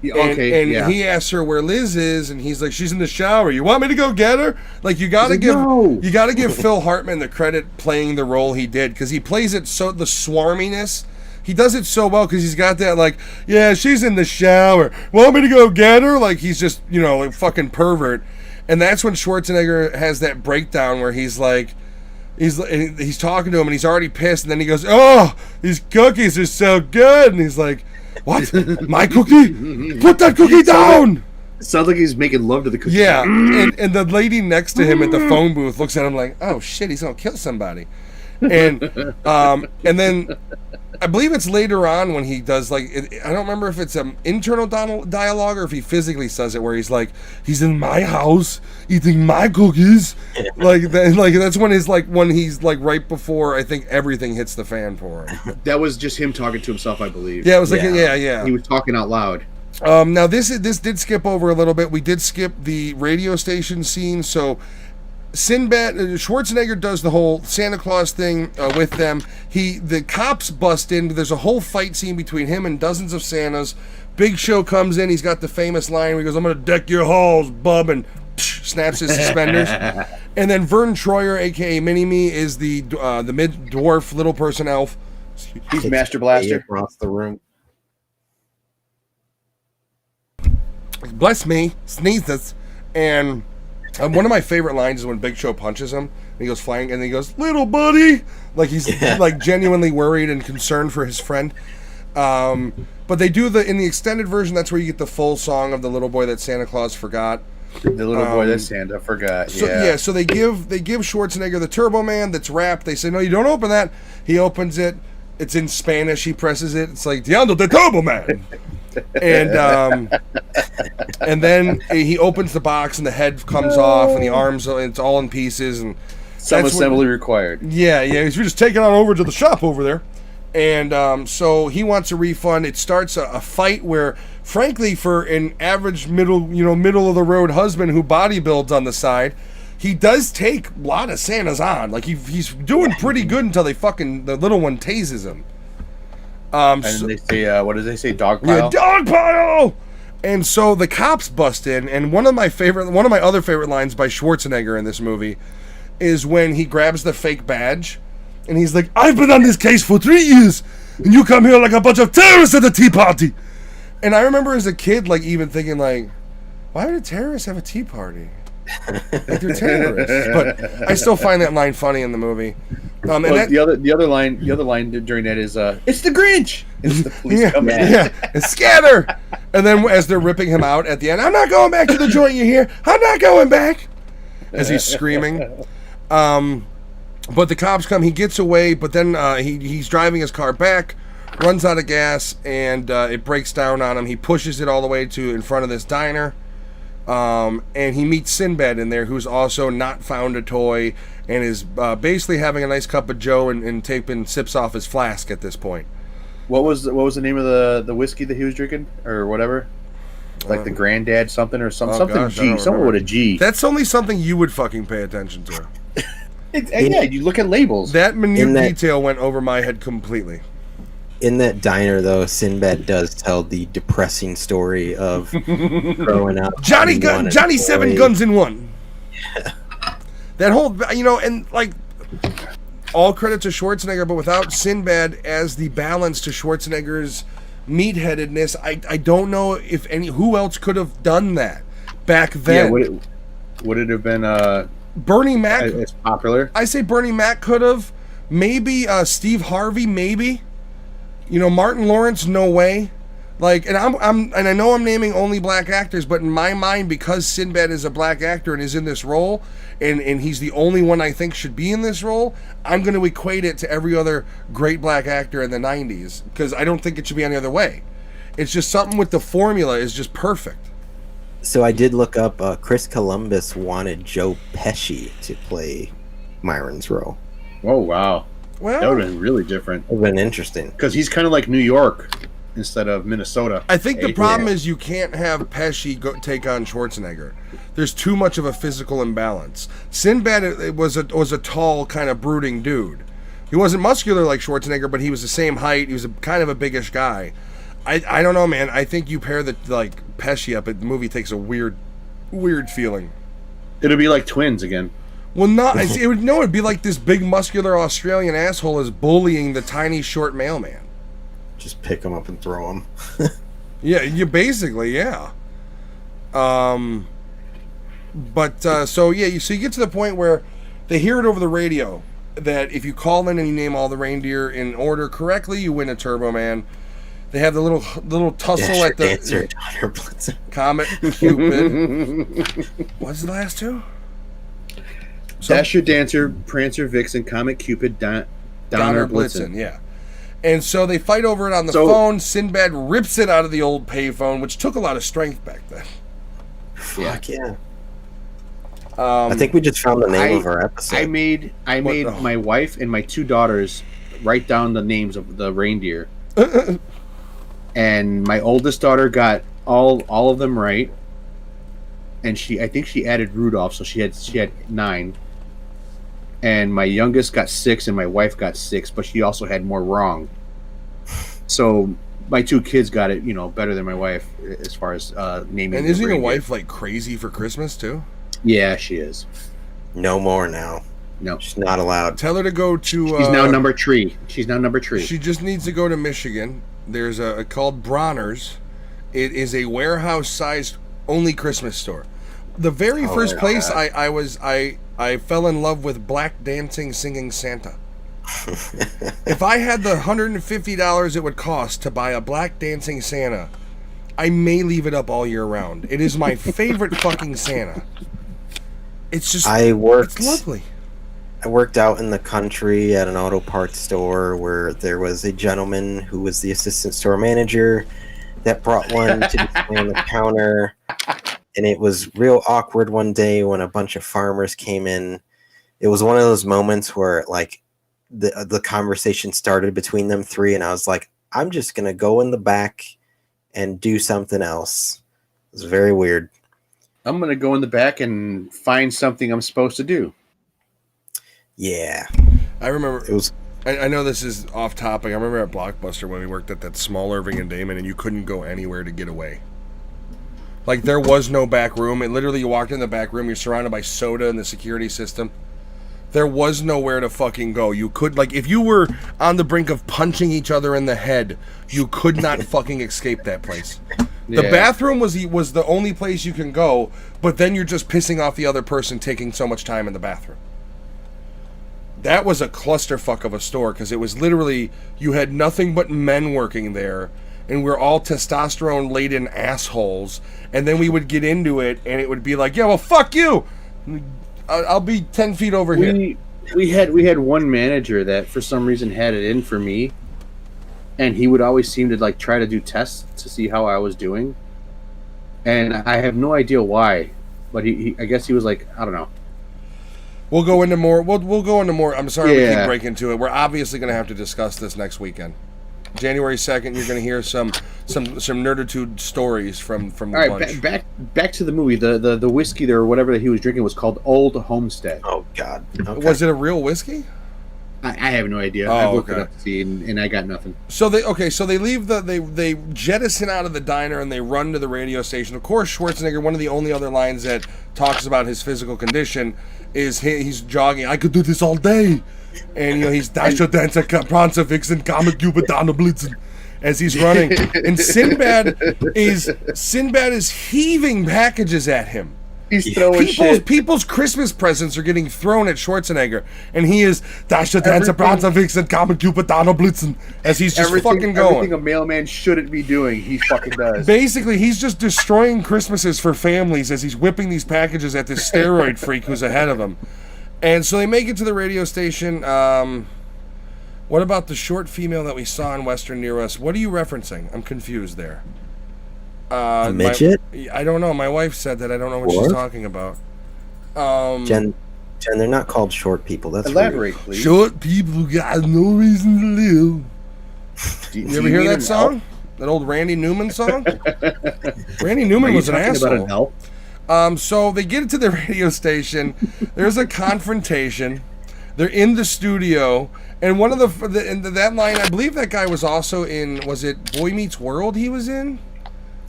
Yeah, And, okay, and yeah. he asks her where Liz is, and he's like, "She's in the shower. You want me to go get her?" Like you gotta He's like, give "No." Phil Hartman the credit playing the role he did because he plays it so the swarminess. He does it so well because he's got that like, yeah, she's in the shower. Want me to go get her? Like he's just like fucking pervert, and that's when Schwarzenegger has that breakdown where he's like. He's talking to him and he's already pissed, and then he goes, "Oh, these cookies are so good," and he's like, "What? My cookie? Put that cookie down!" Sounds like he's making love to the cookie. Yeah, and the lady next to him at the phone booth looks at him like, "Oh shit, he's gonna kill somebody," and then I believe it's later on when he does I don't remember if it's an internal dialogue or if he physically says it where he's like, "He's in my house eating my cookies," that's when he's right before I think everything hits the fan for him. That was just him talking to himself, I believe. Yeah, it was yeah. He was talking out loud. Now this did skip over a little bit. We did skip the radio station scene, so. Sinbad Schwarzenegger does the whole Santa Claus thing with them. The cops bust in. There's a whole fight scene between him and dozens of Santas. Big Show comes in. He's got the famous line where he goes, "I'm gonna deck your halls, bub," and snaps his suspenders. And then Vern Troyer, aka Mini-Me, is the mid dwarf little person elf. He's Master Blaster across the room. Bless me, sneezes, and. One of my favorite lines is when Big Show punches him. And he goes flying, and he goes, "Little buddy," like he's like genuinely worried and concerned for his friend. But they do in the extended version. That's where you get the full song of the little boy that Santa Claus forgot. The little boy that Santa forgot. So they give Schwarzenegger the Turbo Man that's wrapped. They say, "No, you don't open that." He opens it. It's in Spanish. He presses it. It's like "Diablo de Turbo Man." And then he opens the box and the head comes off and the arms, it's all in pieces, and some assembly required. Yeah, he's just taking on over to the shop over there, and so he wants a refund. It starts a fight where, frankly, for an average middle of the road husband who bodybuilds on the side, he does take a lot of Santas on. Like he's doing pretty good until the little one tases him. And they say, what do they say? Dog pile? Yeah, dog pile! And so the cops bust in, and one of my other favorite lines by Schwarzenegger in this movie is when he grabs the fake badge, and he's like, "I've been on this case for 3 years, and you come here like a bunch of terrorists at the Tea Party." And I remember as a kid, even thinking, why would a terrorist have a tea party? Like they're terrorists. But I still find that line funny in the movie. The other line during that is, "It's the Grinch." It's the police coming in. Yeah, and scatter. And then as they're ripping him out at the end, "I'm not going back to the joint, you hear? I'm not going back." As he's screaming. But the cops come. He gets away, but then he's driving his car back, runs out of gas, and it breaks down on him. He pushes it all the way to in front of this diner. And he meets Sinbad in there, who's also not found a toy and is basically having a nice cup of Joe and taking sips off his flask at this point. What was the name of the whiskey that he was drinking or whatever? Like the Granddad something or something gosh, G, something with a G. That's only something you would fucking pay attention to. Yeah, you look at labels. That minute detail went over my head completely. In that diner, though, Sinbad does tell the depressing story of growing up. Johnny 7 guns in one. Yeah. That whole, and all credit to Schwarzenegger, but without Sinbad as the balance to Schwarzenegger's meatheadedness, I don't know if who else could have done that back then. Yeah, would it have been Bernie Mac? It's popular. I say Bernie Mac could have. Maybe Steve Harvey. Maybe. Martin Lawrence. No way. Like, and and I know I'm naming only black actors, but in my mind, because Sinbad is a black actor and is in this role, and he's the only one I think should be in this role, I'm going to equate it to every other great black actor in the 90s, because I don't think it should be any other way. It's just something with the formula is just perfect. So I did look up, Chris Columbus wanted Joe Pesci to play Myron's role. Oh, wow. Well, That would have been really different. It would have been interesting. Because he's kind of like New York instead of Minnesota. I think the Hey, problem yeah. is you can't have Pesci take on Schwarzenegger. There's too much of a physical imbalance. Sinbad was a tall, kind of brooding dude. He wasn't muscular like Schwarzenegger, but he was the same height. He was kind of a biggish guy. I don't know, man. I think you pair Pesci up, the movie takes a weird feeling. It'll be like twins again. Well, it'd be like this big muscular Australian asshole is bullying the tiny short mailman. Just pick him up and throw him. Yeah, you basically, yeah. So you get to the point where they hear it over the radio that if you call in and you name all the reindeer in order correctly, you win a Turbo Man. They have the little tussle at the Dancer, Donner Blitzen. Comet, Cupid. What's the last two? Dasher, Dancer, Prancer, Vixen, Comet, Cupid, Donner, Blitzen. Yeah. And so they fight over it on the phone. Sinbad rips it out of the old payphone, which took a lot of strength back then. Fuck yeah. I think we just found the name of our episode. I made my wife and my two daughters write down the names of the reindeer. And my oldest daughter got all of them right. And I think she added Rudolph, so she had 9. And my youngest got 6 and my wife got 6, but she also had more wrong. So my two kids got it, better than my wife as far as naming. And isn't your wife like crazy for Christmas too? Yeah, she is. No more now. No, She's not allowed. Tell her to go to. She's now number 3. She's now number 3. She just needs to go to Michigan. There's a called Bronner's. It is a warehouse-sized only Christmas store. The very first place I fell in love with black dancing singing Santa. If I had the $150 it would cost to buy a black dancing Santa, I may leave it up all year round. It is my favorite fucking Santa. It's just it's lovely. I worked out in the country at an auto parts store where there was a gentleman who was the assistant store manager that brought one to display on the counter. And it was real awkward one day when a bunch of farmers came in. It was one of those moments where like the conversation started between them three, and I was like, I'm just gonna go in the back and do something else. It was very weird. I'm gonna go in the back and find something I'm supposed to do. Yeah. I remember It was I know this is off topic. I remember at Blockbuster when we worked at that small Irving and Damon, and you couldn't go anywhere to get away. Like, there was no back room. And literally, you walked in the back room, you're surrounded by soda and the security system. There was nowhere to fucking go. You could, like, if you were on the brink of punching each other in the head, you could not fucking escape that place. The bathroom was the only place you can go, but then you're just pissing off the other person taking so much time in the bathroom. That was a clusterfuck of a store, because it was literally, you had nothing but men working there, and we're all testosterone-laden assholes, and then we would get into it, and it would be like, yeah, well, fuck you! I'll be 10 feet over here. We had one manager that for some reason had it in for me, and he would always seem to like try to do tests to see how I was doing, and I have no idea why, but he I guess he was like, I don't know. We'll go into more. We'll go into more. I'm sorry we keep breaking to it. We're obviously going to have to discuss this next weekend. January 2nd, you're going to hear some nerditude stories from the bunch. Back to the movie. The whiskey there or whatever that he was drinking was called Old Homestead. Oh God. Okay. Was it a real whiskey? I have no idea. I looked it up to see, and I got nothing. So they leave they jettison out of the diner and they run to the radio station. Of course, Schwarzenegger. One of the only other lines that talks about his physical condition is he's jogging. I could do this all day, and he's Dasher, Dancer, Prancer, Vixen, Comet, Cupid, Donner, Blitzen, as he's running. And Sinbad is heaving packages at him. He's throwing shit. People's Christmas presents are getting thrown at Schwarzenegger, and he is "Das ist der Bronzerfix kamen Cupidano Blitzen" as he's just fucking going. Everything a mailman shouldn't be doing, he fucking does. Basically, he's just destroying Christmases for families as he's whipping these packages at this steroid freak who's ahead of him. And so they make it to the radio station. What about the short female that we saw in Western near us? What are you referencing? I'm confused there. A midget? I don't know. My wife said that. I don't know what she's talking about. Jen, they're not called short people. That's elaborate, rude. please. Short people got no reason to live. You ever hear that song? That old Randy Newman song? Randy Newman was an asshole. So they get to the radio station. There's a confrontation. They're in the studio, and one of that line, I believe that guy was also in. Was it Boy Meets World? He was in.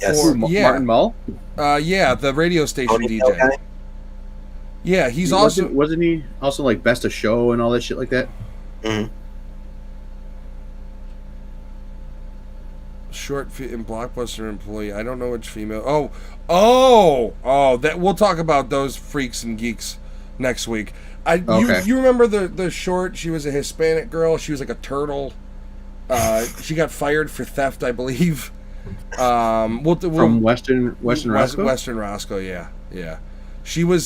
Yes. Martin Mull? Yeah, the radio station DJ. Guy? Yeah, he's also... Wasn't he also like Best of Show and all that shit like that? Mm-hmm. Short and Blockbuster employee. I don't know which female... Oh! That we'll talk about those freaks and geeks next week. Okay. You remember the short? She was a Hispanic girl. She was like a turtle. She got fired for theft, I believe. From Western Roscoe? Western Roscoe, yeah. She was...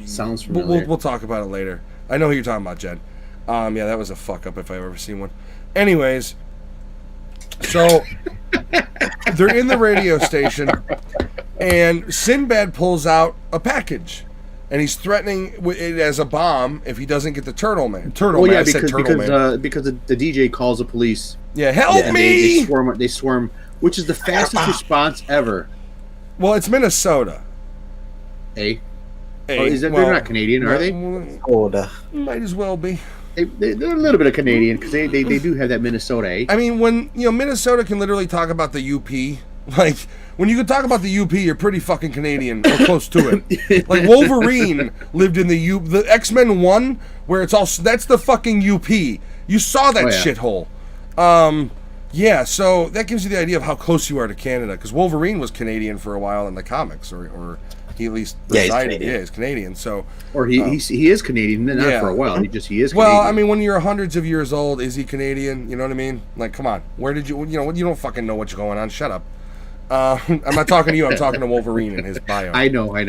sounds familiar. We'll talk about it later. I know who you're talking about, Jen. Yeah, that was a fuck up if I've ever seen one. Anyways, so they're in the radio station, and Sinbad pulls out a package, and he's threatening it as a bomb if he doesn't get the Turtle Man. Because the DJ calls the police. Yeah, help me! They swarm, which is the fastest response ever. Well, it's Minnesota. They're not Canadian, are they? Might as well be. They're a little bit of Canadian because they do have that Minnesota. I mean, when Minnesota can literally talk about the UP, like when you can talk about the UP, you're pretty fucking Canadian or close to it. Like Wolverine lived in the X-Men 1, where it's all that's the fucking UP. You saw that shithole. Yeah, so that gives you the idea of how close you are to Canada, because Wolverine was Canadian for a while in the comics, or he at least resided. He's Canadian. So, or he is Canadian, not for a while. He is. Canadian. Well, I mean, when you're hundreds of years old, is he Canadian? You know what I mean? Like, come on, where did you? You don't fucking know what's going on. Shut up. I'm not talking to you. I'm talking to Wolverine in his bio. I know. I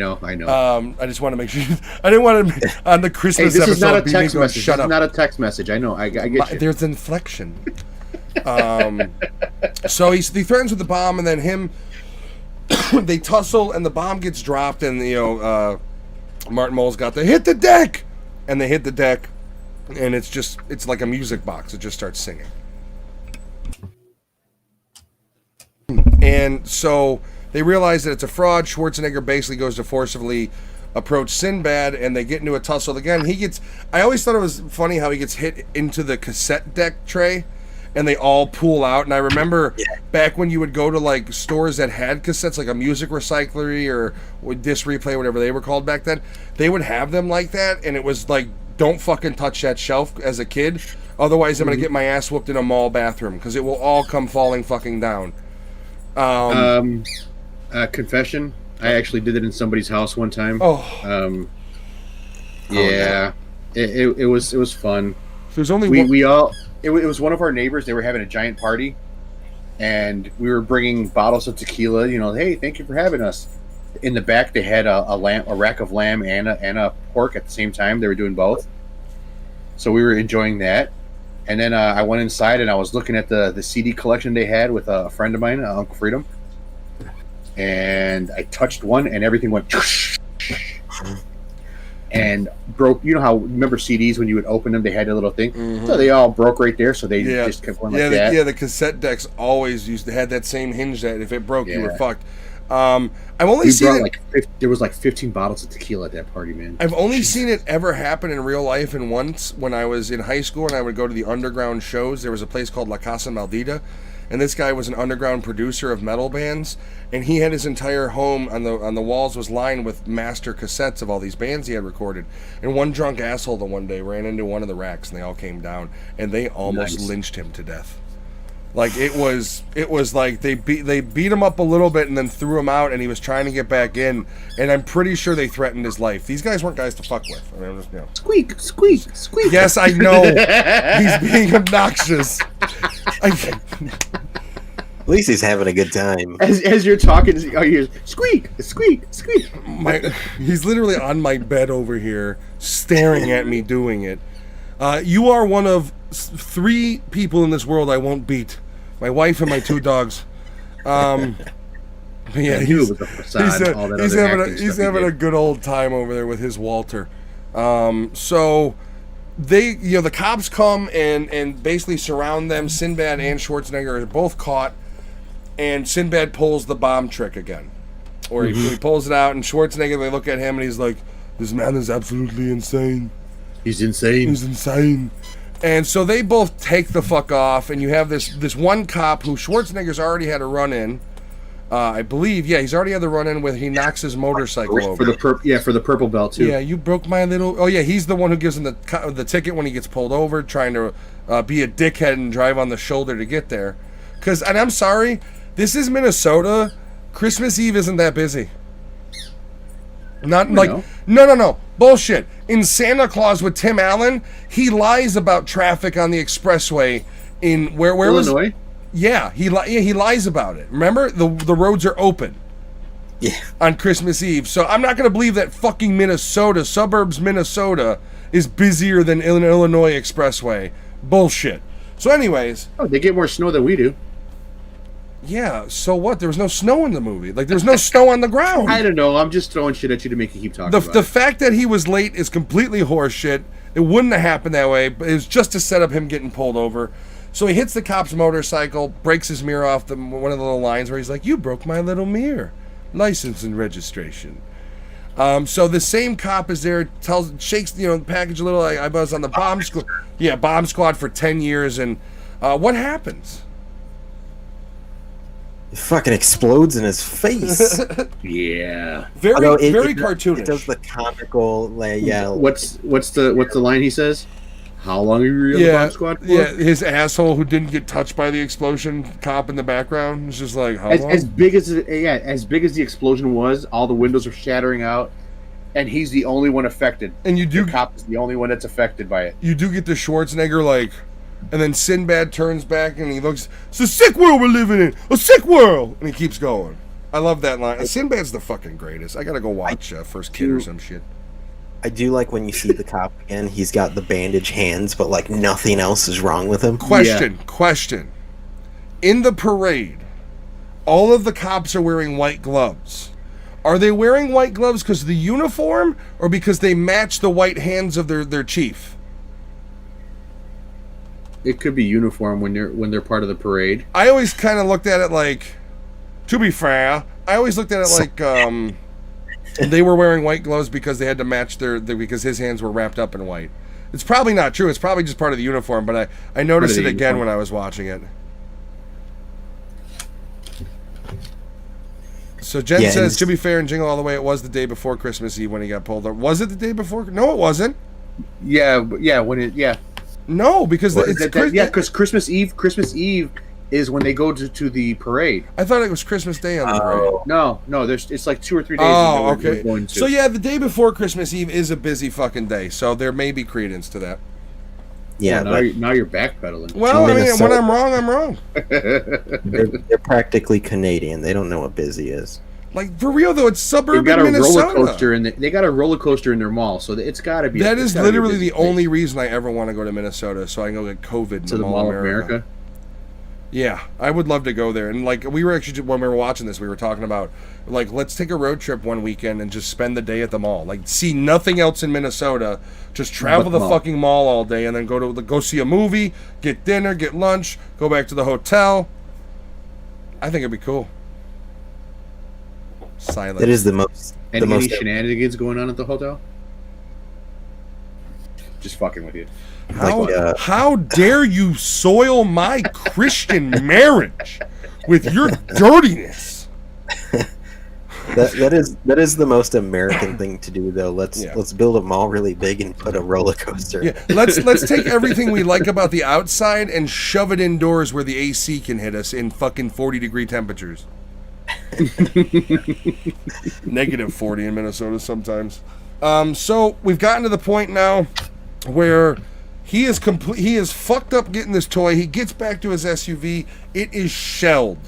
just want to make sure. I didn't want to on the Christmas this episode. Is not a text message. Shut up. Not a text message. I know. I get you. There's inflection. So he threatens with the bomb, and then they tussle, and the bomb gets dropped, and Martin Mull's got to hit the deck, and they hit the deck, and it's like a music box. It just starts singing. And so they realize that it's a fraud. Schwarzenegger basically goes to forcibly approach Sinbad, and they get into a tussle again. I always thought it was funny how he gets hit into the cassette deck tray, and they all pull out. And I remember back when you would go to like stores that had cassettes, like a Music Recyclery or Disc Replay, whatever they were called back then, they would have them like that, and it was like, don't fucking touch that shelf as a kid, otherwise I'm gonna get my ass whooped in a mall bathroom, because it will all come falling fucking down. Confession, I actually did it in somebody's house one time. It was fun. There's only it was one of our neighbors. They were having a giant party, and we were bringing bottles of tequila. Hey, thank you for having us. In the back, they had a rack of lamb and a pork at the same time. They were doing both, so we were enjoying that. And then I went inside and I was looking at the CD collection they had with a friend of mine, Uncle Freedom, and I touched one, and everything went and broke. You know how, remember CDs when you would open them, they had a little thing, so they all broke right there. So they just kept going like that. The cassette decks always used to have that same hinge that if it broke, you were fucked. I've only seen it. There was like 15 bottles of tequila at that party, man. I've only seen it ever happen in real life, and once when I was in high school and I would go to the underground shows. There was a place called La Casa Maldita, and this guy was an underground producer of metal bands, and he had his entire home on the walls was lined with master cassettes of all these bands he had recorded. And one drunk asshole one day ran into one of the racks, and they all came down, and they almost lynched him to death. Like it was like they beat him up a little bit and then threw him out, and he was trying to get back in. And I'm pretty sure they threatened his life. These guys weren't guys to fuck with. I mean, I'm just, Squeak, squeak, squeak. Yes, I know. He's being obnoxious. At least he's having a good time. As you're talking, you hear squeak, squeak, squeak. He's literally on my bed over here, staring at me doing it. You are one of 3 people in this world I won't beat. My wife and my 2 dogs. Yeah, he's having a good old time over there with his Walter. So they, the cops come and basically surround them. Sinbad and Schwarzenegger are both caught, and Sinbad pulls the bomb trick again, or he pulls it out, and Schwarzenegger, they look at him and he's like, "This man is absolutely insane. He's insane. He's insane." And so they both take the fuck off, and you have this one cop who Schwarzenegger's already had a run in. I believe, he's already had the run in where he knocks his motorcycle over. For the purple belt too. Yeah, you broke my little. Oh yeah, he's the one who gives him the ticket when he gets pulled over, trying to be a dickhead and drive on the shoulder to get there. And I'm sorry, this is Minnesota. Christmas Eve isn't that busy. No, bullshit. In Santa Claus with Tim Allen, he lies about traffic on the expressway in where Illinois? Yeah, he lies about it. Remember, the roads are open. Yeah. On Christmas Eve. So I'm not going to believe that fucking suburbs Minnesota is busier than Illinois expressway. Bullshit. So anyways, they get more snow than we do. Yeah, so what? There was no snow in the movie. Like, there's no snow on the ground. I don't know. I'm just throwing shit at you to make you keep talking about the fact that he was late is completely horseshit. It wouldn't have happened that way, but it was just to set up him getting pulled over. So he hits the cop's motorcycle, breaks his mirror off one of the little lines where he's like, "You broke my little mirror. License and registration." So the same cop is there, shakes the package a little. I was on the bomb squad. Yeah, bomb squad for 10 years. And what happens? It fucking explodes in his face. Yeah. Very cartoonish. It does the comical, What's the line he says? How long are you in the bomb squad for? Yeah, his asshole who didn't get touched by the explosion, cop in the background. It's just like, how long? As big as the explosion was, all the windows are shattering out, and he's the only one affected. And the cop is the only one that's affected by it. You do get the Schwarzenegger and then Sinbad turns back and he looks, "It's a sick world we're living in, a sick world," and he keeps going. I love that line. Sinbad's the fucking greatest. I gotta go watch First Kid or some shit. I do like when you see the cop again, he's got the bandage hands, but nothing else is wrong with him. Question. In the parade, all of the cops are wearing white gloves. Are they wearing white gloves because of the uniform or because they match the white hands of their chief? It could be uniform when they're part of the parade. I always kind of looked at it to be fair, I always looked at it they were wearing white gloves because they had to match because his hands were wrapped up in white. It's probably not true. It's probably just part of the uniform, but I noticed it again when I was watching it. So Jen says, to be fair, and Jingle All the Way, it was the day before Christmas Eve when he got pulled over. Was it the day before? No, it wasn't. Yeah. No, because because Christmas Eve is when they go to the parade. I thought it was Christmas Day on the parade. No, it's 2 or 3 days. Oh, okay. So yeah, the day before Christmas Eve is a busy fucking day. So there may be credence to that. Yeah. Now you're backpedaling. Well, I mean, when I'm wrong, I'm wrong. They're practically Canadian. They don't know what busy is. For real though, it's suburban Minnesota. They got a roller coaster in their mall, so it's got to be. That is literally the only reason I ever want to go to Minnesota, so I can go get COVID to the Mall of America. Yeah, I would love to go there. And we were actually, when we were watching this, we were talking about let's take a road trip one weekend and just spend the day at the mall. See nothing else in Minnesota. Just travel the fucking mall all day and then go see a movie, get dinner, get lunch, go back to the hotel. I think it'd be cool. Silence. That is the most. Any shenanigans going on at the hotel? Just fucking with you. How dare you soil my Christian marriage with your dirtiness? That is the most American thing to do, though. Let's Yeah. let's build a mall really big and put a roller coaster. Yeah, let's take everything we like about the outside and shove it indoors where the AC can hit us in fucking 40-degree temperatures. Negative 40 in Minnesota sometimes. So we've gotten to the point now where he is he is fucked up getting this toy. He gets back to his SUV. It is shelled.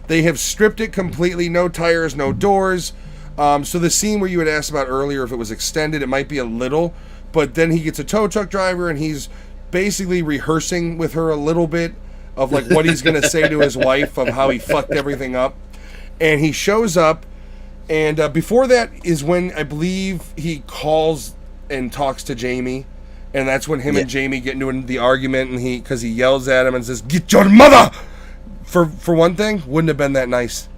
They have stripped it completely. No tires, no doors. So the scene where you had asked about earlier, if it was extended, it might be a little. But then he gets a tow truck driver, and he's basically rehearsing with her a little bit of like what he's going to say to his wife of how he fucked everything up. And he shows up, and before that is when I believe he calls and talks to Jamie. And that's when him and Jamie get into the argument, and because he yells at him and says, "Get your mother!" For one thing, wouldn't have been that nice.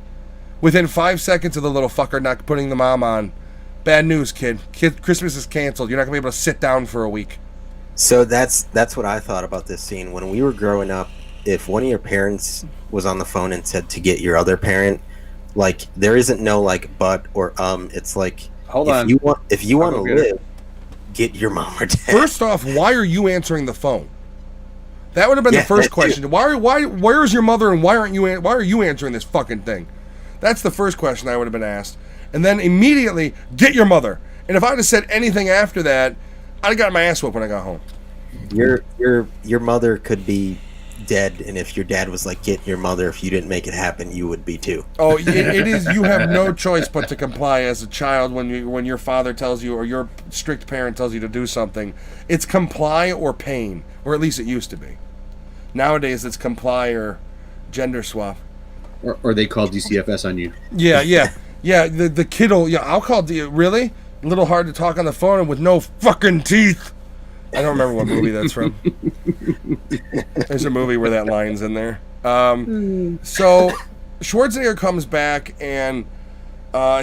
Within 5 seconds of the little fucker not putting the mom on, bad news, kid. Christmas is canceled. You're not gonna be able to sit down for a week. So that's what I thought about this scene. When we were growing up, if one of your parents was on the phone and said to get your other parent, like there isn't no like but or It's like Hold if on. if you want to I'll go get live, get your mom or dad. First off, why are you answering the phone? That would have been the first question. Where's your mother, and why are you answering this fucking thing? That's the first question I would have been asked. And then immediately, get your mother. And if I'd have said anything after that, I'd have got my ass whooped when I got home. Your mother could be dead, and if your dad was like, get your mother, if you didn't make it happen, you would be too. Oh, it is. You have no choice but to comply as a child when your father tells you, or your strict parent tells you to do something. It's comply or pain, or at least it used to be. Nowadays, it's comply or gender swap. Or they call DCFS on you. Yeah. The kid'll. Yeah, I'll call. Really? A little hard to talk on the phone and with no fucking teeth. I don't remember what movie that's from. There's a movie where that line's in there. So Schwarzenegger comes back, and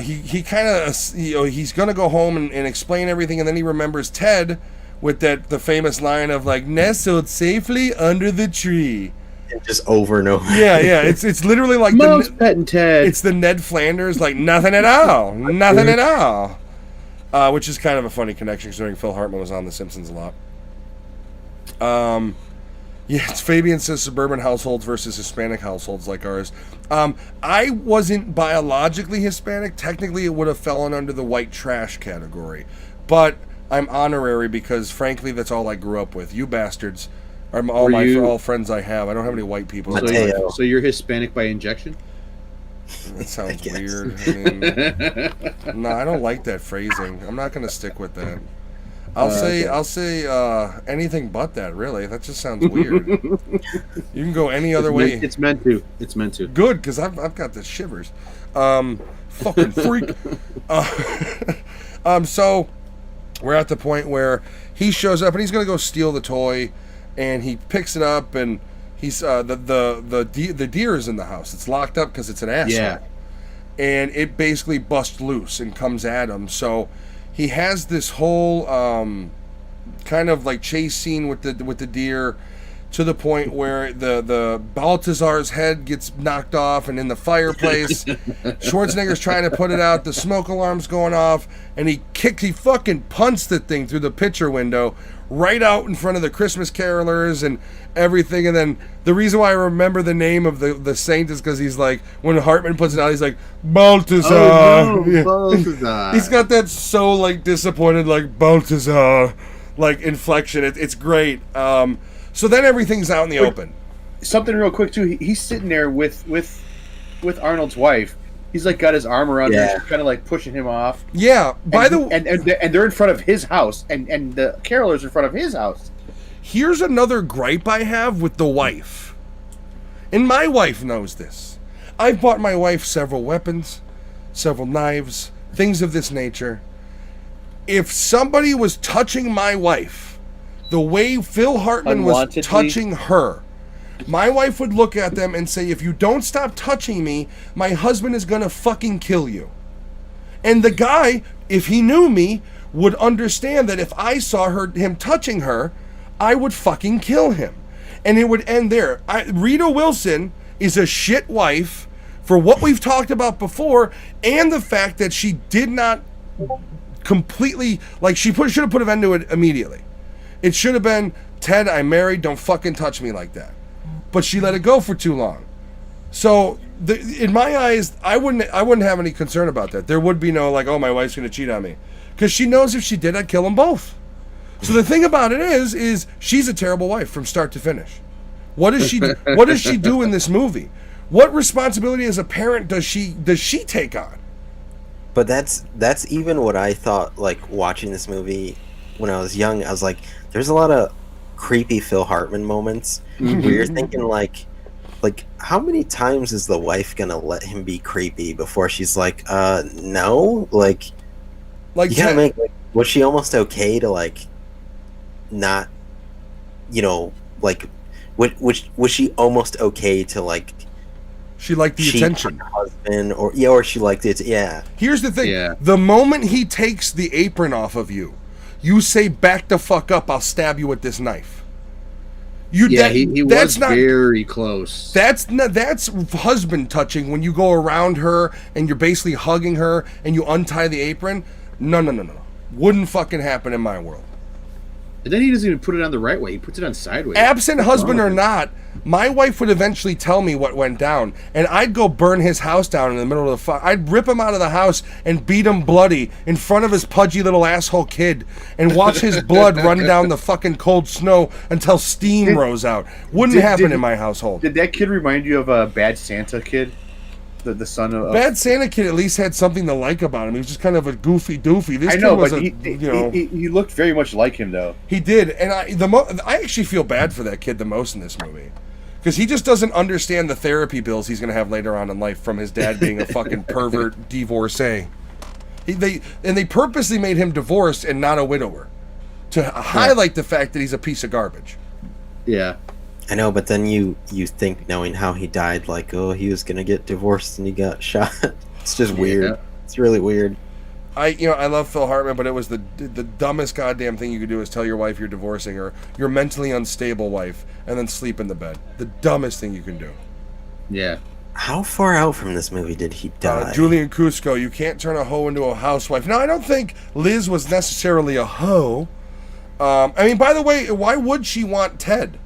he kind of he's gonna go home and explain everything, and then he remembers Ted with the famous line of like, nestled safely under the tree. And just over and over. Yeah. It's literally like Mom's petting Ted. It's the Ned Flanders, like nothing at all, which is kind of a funny connection considering Phil Hartman was on The Simpsons a lot. It's Fabian says suburban households versus Hispanic households like ours. I wasn't biologically Hispanic. Technically, it would have fallen under the white trash category, but I'm honorary because, frankly, that's all I grew up with. You bastards are all friends I have. I don't have any white people. So you're Hispanic by injection? That sounds weird. I mean, no, I don't like that phrasing. I'm not going to stick with that. I'll say anything but that. Really, that just sounds weird. You can go any other way. It's meant to. It's meant to. Good, because I've got the shivers. Fucking freak. So we're at the point where he shows up and he's going to go steal the toy, and he picks it up, and he's the deer is in the house. It's locked up because it's an asshole. Yeah. And it basically busts loose and comes at him. So he has this whole kind of like chase scene with the deer, to the point where the Baltazar's head gets knocked off and in the fireplace. Schwarzenegger's trying to put it out, the smoke alarm's going off, and he fucking punts the thing through the picture window right out in front of the Christmas carolers and everything. And then the reason why I remember the name of the saint is because he's like, when Hartman puts it out, he's like, Baltazar. Oh, no, Baltazar. He's got that so like disappointed like Baltazar like inflection. It's great. So then everything's out in the open. Something real quick too. He's sitting there with Arnold's wife. He's like got his arm around her, kind of like pushing him off. Yeah. And they're in front of his house, and the carolers in front of his house. Here's another gripe I have with the wife, and my wife knows this. I've bought my wife several weapons, several knives, things of this nature. If somebody was touching my wife the way Phil Hartman was touching her, my wife would look at them and say, if you don't stop touching me, my husband is gonna fucking kill you. And the guy, if he knew me, would understand that if I saw him touching her, I would fucking kill him. And it would end there. Rita Wilson is a shit wife for what we've talked about before, and the fact that she did not completely, like, should have put an end to it immediately. It should have been, Ted, I'm married, don't fucking touch me like that. But she let it go for too long. So, in my eyes, I wouldn't have any concern about that. There would be no, like, oh, my wife's going to cheat on me. Because she knows if she did, I'd kill them both. So the thing about it is she's a terrible wife from start to finish. What does she do in this movie? What responsibility as a parent does she take on? But that's even what I thought, like, watching this movie when I was young. I was like, there's a lot of creepy Phil Hartman moments where you're thinking, like how many times is the wife gonna let him be creepy before she's like, no? Like you gotta make, like, was she almost okay to, like, not, you know, like, was she almost okay to, like, she liked the attention, husband, or she liked it, yeah. Here's the thing, the moment he takes the apron off of you, you say, back the fuck up, I'll stab you with this knife. He was very close. That's husband touching, when you go around her and you're basically hugging her and you untie the apron. No. Wouldn't fucking happen in my world. And then he doesn't even put it on the right way. He puts it on sideways. Absent husband or not, my wife would eventually tell me what went down, and I'd go burn his house down in the middle of the fire. I'd rip him out of the house and beat him bloody in front of his pudgy little asshole kid and watch his blood run down the fucking cold snow until steam rose out. Wouldn't happen in my household. Did that kid remind you of a Bad Santa kid? The son of... Bad Santa kid at least had something to like about him. He was just kind of a goofy doofy. This I know, kid was but he looked very much like him, though. He did, and I actually feel bad for that kid the most in this movie. Because he just doesn't understand the therapy bills he's going to have later on in life from his dad being a fucking pervert divorcee. They purposely made him divorced and not a widower to highlight the fact that he's a piece of garbage. Yeah. I know, but then you think, knowing how he died, like, oh, he was going to get divorced and he got shot. It's just weird. It's really weird. I love Phil Hartman, but it was the dumbest goddamn thing you could do is tell your wife you're divorcing her, your mentally unstable wife, and then sleep in the bed. The dumbest thing you can do. Yeah. How far out from this movie did he die? Julian Cusco, you can't turn a hoe into a housewife. Now, I don't think Liz was necessarily a hoe. I mean, by the way, why would she want Ted?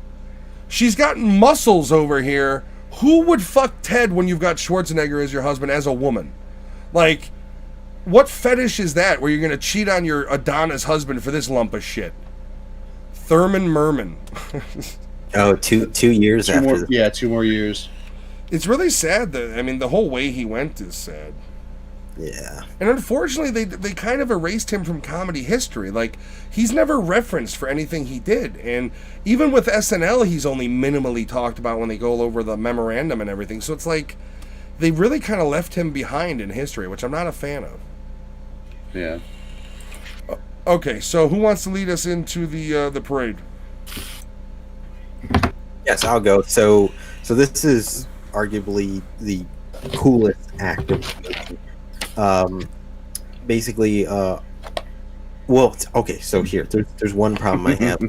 She's got muscles over here. Who would fuck Ted when you've got Schwarzenegger as your husband as a woman? Like, what fetish is that where you're going to cheat on your Adonis husband for this lump of shit? Thurman Merman. Oh, two years after. 2 more years. It's really sad that, I mean, the whole way he went is sad. Yeah. And unfortunately, they kind of erased him from comedy history. Like, he's never referenced for anything he did. And even with SNL, he's only minimally talked about when they go over the memorandum and everything. So it's like, they really kind of left him behind in history, which I'm not a fan of. Yeah. Okay, so who wants to lead us into the parade? Yes, I'll go. So this is arguably the coolest act of the movie. Basically, well, okay, so there's one problem I have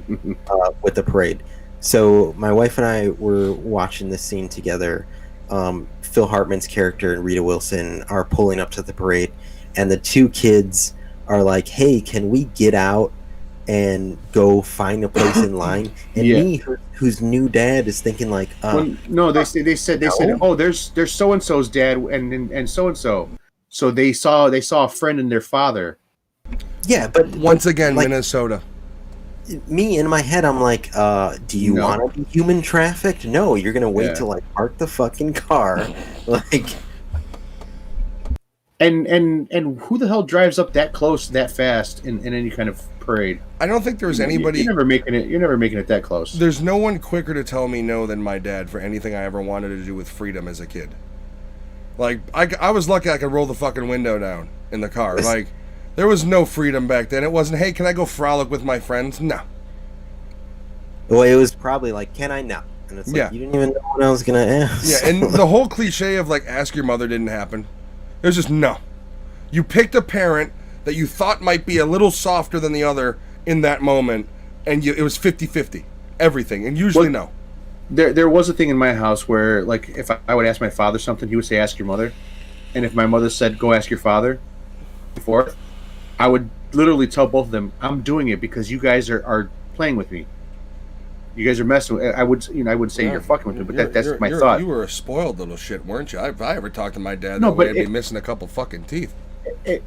with the parade. So my wife and I were watching this scene together. Phil Hartman's character and Rita Wilson are pulling up to the parade, and the two kids are like, hey, can we get out and go find a place in line? And me, whose new dad, is thinking like, no, they said, oh, there's so and so's dad and so and so. So they saw a friend in their father. Yeah, but once again, like, Minnesota. Me, in my head, I'm like, do you want to be human trafficked? No, you're gonna wait till I park the fucking car, like. And who the hell drives up that close, that fast in any kind of parade? I don't think there's anybody. You're never making it that close. There's no one quicker to tell me no than my dad for anything I ever wanted to do with freedom as a kid. Like, I was lucky I could roll the fucking window down in the car. Like, there was no freedom back then. It wasn't, hey, can I go frolic with my friends? No. Well, it was probably like, can I? No. And it's like, you didn't even know what I was going to ask. Yeah, and the whole cliche of, like, ask your mother didn't happen. It was just no. You picked a parent that you thought might be a little softer than the other in that moment, and it was 50-50. Everything. And usually no. There was a thing in my house where, like, if I would ask my father something, he would say, "Ask your mother," and if my mother said, "Go ask your father," before, I would literally tell both of them, "I'm doing it because you guys are playing with me. You guys are messing with." I would say you're fucking with me, but that's my thought. You were a spoiled little shit, weren't you? If I ever talked to my dad No, that way, but I'd be missing a couple fucking teeth. It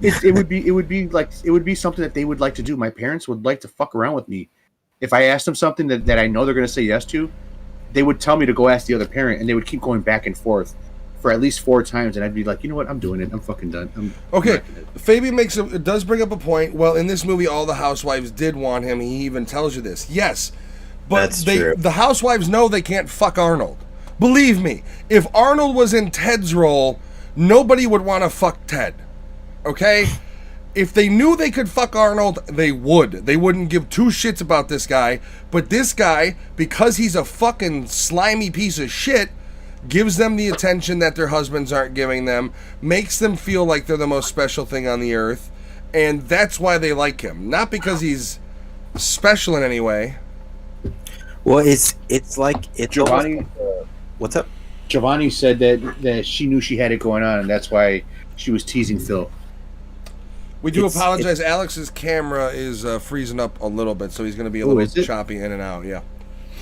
would be something that they would like to do. My parents would like to fuck around with me. If I asked them something that I know they're going to say yes to, they would tell me to go ask the other parent, and they would keep going back and forth for at least 4 times, and I'd be like, you know what, I'm doing it. I'm fucking done. Okay, Fabian does bring up a point. Well, in this movie, all the housewives did want him. He even tells you this. Yes, but That's true. the housewives know they can't fuck Arnold. Believe me, if Arnold was in Ted's role, nobody would want to fuck Ted. Okay? If they knew they could fuck Arnold, they would. They wouldn't give 2 shits about this guy. But this guy, because he's a fucking slimy piece of shit, gives them the attention that their husbands aren't giving them, makes them feel like they're the most special thing on the earth, and that's why they like him. Not because he's special in any way. Well, it's like it's Giovanni. almost, what's up? Giovanni said that she knew she had it going on, and that's why she was teasing Phil. We do It's- apologize. Alex's camera is freezing up a little bit, so he's going to be a Oh, little is it? choppy in and out. Yeah.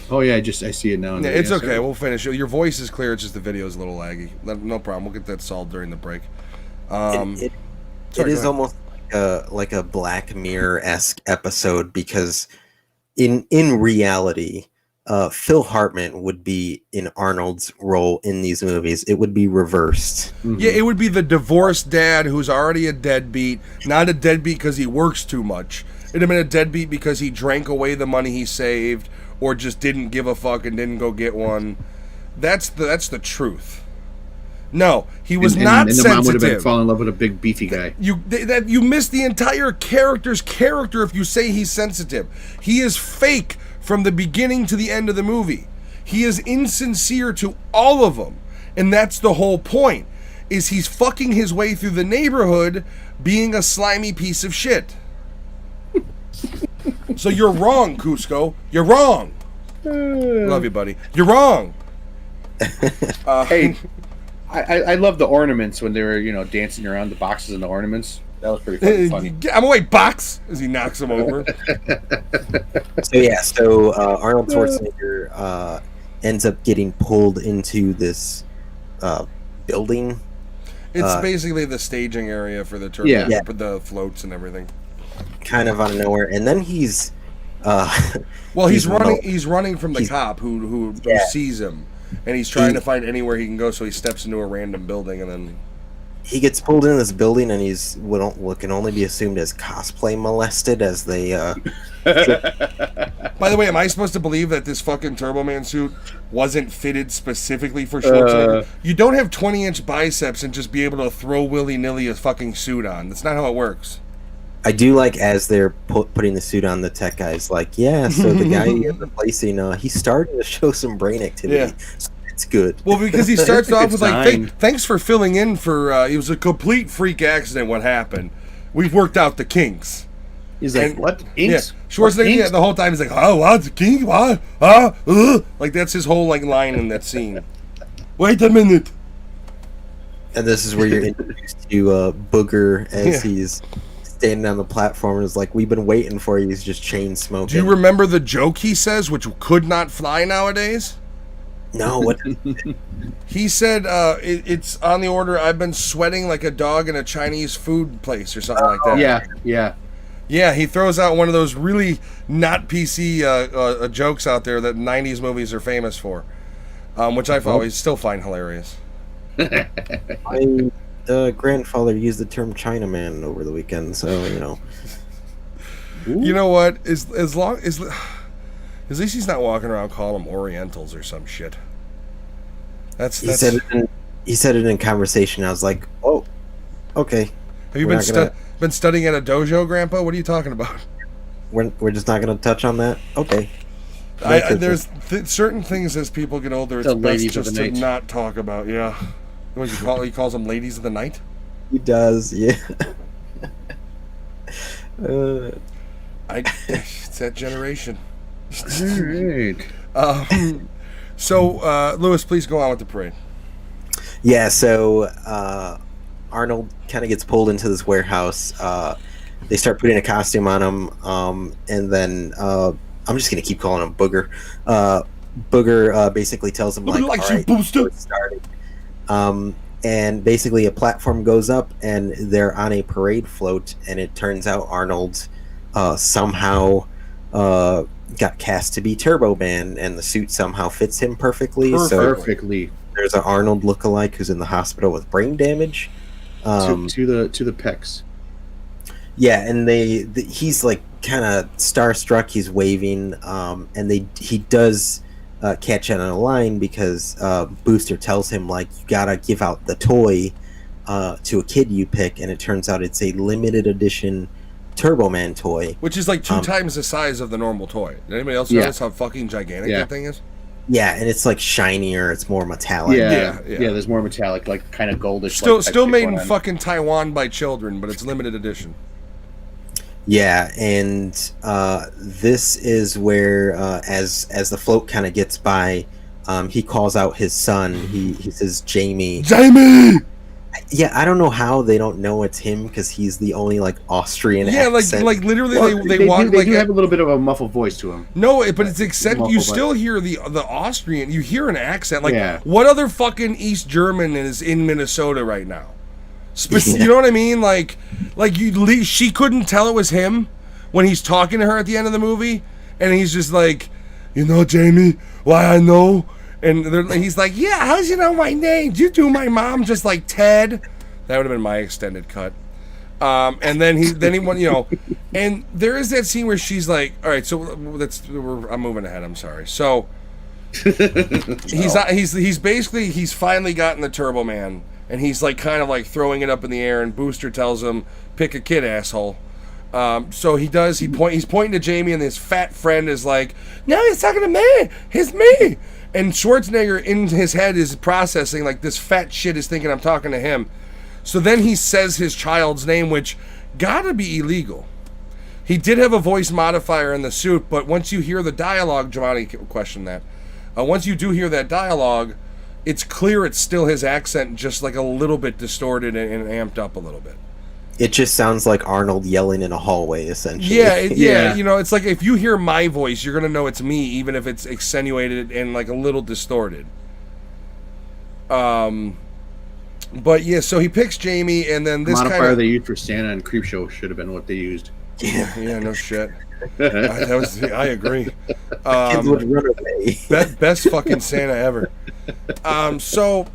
Oh yeah, I see it now. Yeah, it's okay. We'll finish. Your voice is clear. It's just the video is a little laggy. No problem. We'll get that solved during the break. It Sorry, is go almost like a Black Mirror-esque episode because in reality, Phil Hartman would be in Arnold's role in these movies. It would be reversed. Yeah, it would be the divorced dad who's already a deadbeat, not a deadbeat because he works too much. It'd have been a deadbeat because he drank away the money he saved, or just didn't give a fuck and didn't go get one. That's the truth. No, he was not and the sensitive. mom would have been falling in love with a big beefy guy. You miss the entire character's character if you say he's sensitive. He is fake from the beginning to the end of the movie. He is insincere to all of them, and that's the whole point. Is he's fucking his way through the neighborhood, being a slimy piece of shit. So you're wrong, Cusco. You're wrong. Love you, buddy. You're wrong. Hey, I love the ornaments when they were dancing around the boxes and the ornaments. That was pretty fucking funny. Get out of my way, box! As he knocks him over. So Arnold Schwarzenegger ends up getting pulled into this building. It's basically the staging area for the turbo, Yeah. the floats and everything. Kind of out of nowhere, and then he's Well, he's running. He's running from the he's- cop who Yeah. sees him, and he's trying to find anywhere he can go. So he steps into a random building, and then he gets pulled into this building, and he's what can only be assumed as cosplay molested as they. By the way, am I supposed to believe that this fucking Turbo Man suit wasn't fitted specifically for Schwarzenegger? You don't have 20-inch biceps and just be able to throw willy-nilly a fucking suit on. That's not how it works. I do like as they're putting the suit on, the tech guy's like, yeah. So the guy you're replacing, he's starting to show some brain activity. Yeah. So it's good. Well, because he starts That's a off good with like, sign. thanks for filling in for, it was a complete freak accident what happened. We've worked out the kinks. He's like, And- what? Yeah, Inks? Schwarzenegger. What, Yeah, inks? the whole time he's like, "Oh, what the king? What? Like that's his whole like line in that scene. Wait a minute. And this is where you're introduced to Booger as Yeah. he's standing on the platform and is like, we've been waiting for you. He's just chain smoking. Do you remember the joke he says, which could not fly nowadays? No, what? He said, "It's on the order. I've been sweating like a dog in a Chinese food place or something like that." Yeah. Yeah, he throws out one of those really not PC jokes out there that 90s movies are famous for, which I've always still find hilarious. My grandfather used the term Chinaman over the weekend, so You know what? As long as at least he's not walking around calling them Orientals or some shit. That's he said it in conversation. I was like, oh, okay. Have you we're been not gonna- been studying at a dojo, Grandpa? What are you talking about? We're just not going to touch on that. Okay. There's certain things as people get older, it's The best ladies of just the to night. not talk about. Yeah, what he calls them ladies of the night. He does, yeah. It's that generation. All right. So, Lewis, please go on with the parade. Yeah, so Arnold kind of gets pulled into this warehouse. They start putting a costume on him, and then I'm just going to keep calling him Booger. Booger basically tells him, like, all right, we're starting. And basically a platform goes up, and they're on a parade float, and it turns out Arnold somehow got cast to be Turbo Man, and the suit somehow fits him perfectly. Perfectly. So there's an Arnold lookalike who's in the hospital with brain damage. To the pecs. Yeah, and he's like kind of starstruck. He's waving, and he does catch on a line because Booster tells him, like, you gotta give out the toy to a kid you pick, and it turns out it's a limited edition Turbo Man toy, which is like 2 times the size of the normal toy. Did anybody else notice how fucking gigantic that thing is? Yeah, and it's like shinier. It's more metallic. Yeah. There's more metallic, like kind of goldish. Still made in fucking Taiwan by children, but it's limited edition. Yeah, and this is where, as the float kind of gets by, he calls out his son. He says, "Jamie." Jamie. Yeah, I don't know how they don't know it's him because he's the only like Austrian. Yeah, accent. like literally they walk. They do have a little bit of a muffled voice to him. No, but it's accent. You still hear the Austrian. You hear an accent. Like, yeah. What other fucking East German is in Minnesota right now? You know what I mean? Like she couldn't tell it was him when he's talking to her at the end of the movie, and he's just like, you know, Jamie, why I know. And he's like, yeah, how's you know my name? Do you do my mom just like Ted? That would have been my extended cut. And then he went, you know, and there is that scene where she's like, all right, so I'm moving ahead. I'm sorry. So he's basically, he's finally gotten the Turbo Man, and he's like kind of like throwing it up in the air, and Booster tells him, pick a kid, asshole. So he does. He's pointing to Jamie, and his fat friend is like, no, he's talking to me. It's me. And Schwarzenegger in his head is processing like this fat shit is thinking I'm talking to him. So then he says his child's name, which gotta be illegal. He did have a voice modifier in the suit, but once you hear the dialogue, Giovanni questioned that. Once you do hear that dialogue, it's clear it's still his accent, just like a little bit distorted and amped up a little bit. It just sounds like Arnold yelling in a hallway, essentially. Yeah. You know, it's like if you hear my voice, you're gonna know it's me, even if it's accentuated and like a little distorted. But yeah, so he picks Jamie, and then this modifier they used for Santa and Creepshow should have been what they used. Yeah, no shit. I agree. Kids would run away. Best fucking Santa ever. So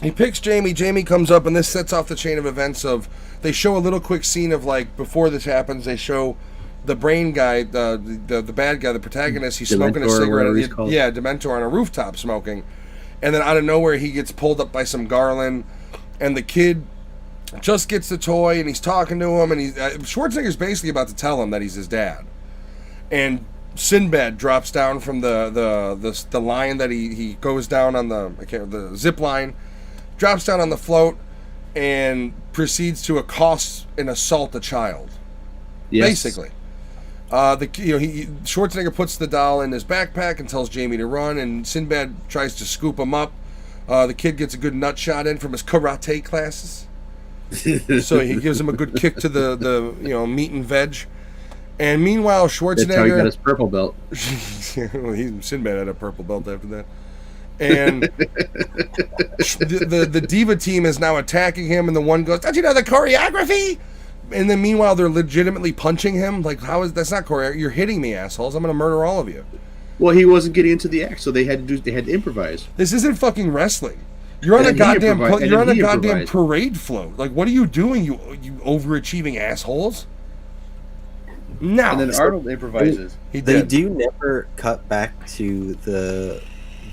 he picks Jamie. Jamie comes up, and this sets off the chain of events of. They show a little quick scene of like before this happens. They show the brain guy, the bad guy, the protagonist. He's smoking a cigarette. Yeah, Dementor on a rooftop smoking, and then out of nowhere he gets pulled up by some Garland, and the kid just gets the toy and he's talking to him, and Schwarzenegger's basically about to tell him that he's his dad, and Sinbad drops down from the line that he goes down on the zip line, drops down on the float, and proceeds to accost and assault a child. Yes. Basically. Schwarzenegger puts the doll in his backpack and tells Jamie to run, and Sinbad tries to scoop him up. The kid gets a good nut shot in from his karate classes. So he gives him a good kick to the meat and veg. And meanwhile, Schwarzenegger... That's how he got his purple belt. Sinbad had a purple belt after that. And the diva team is now attacking him, and the one goes, don't you know the choreography? And then meanwhile they're legitimately punching him. Like, that's not choreography? You're hitting me, assholes. I'm gonna murder all of you. Well, he wasn't getting into the act, so they had to improvise. This isn't fucking wrestling. You're on a goddamn parade float. Like, what are you doing, you overachieving assholes? No. And then Arnold improvises. They do never cut back to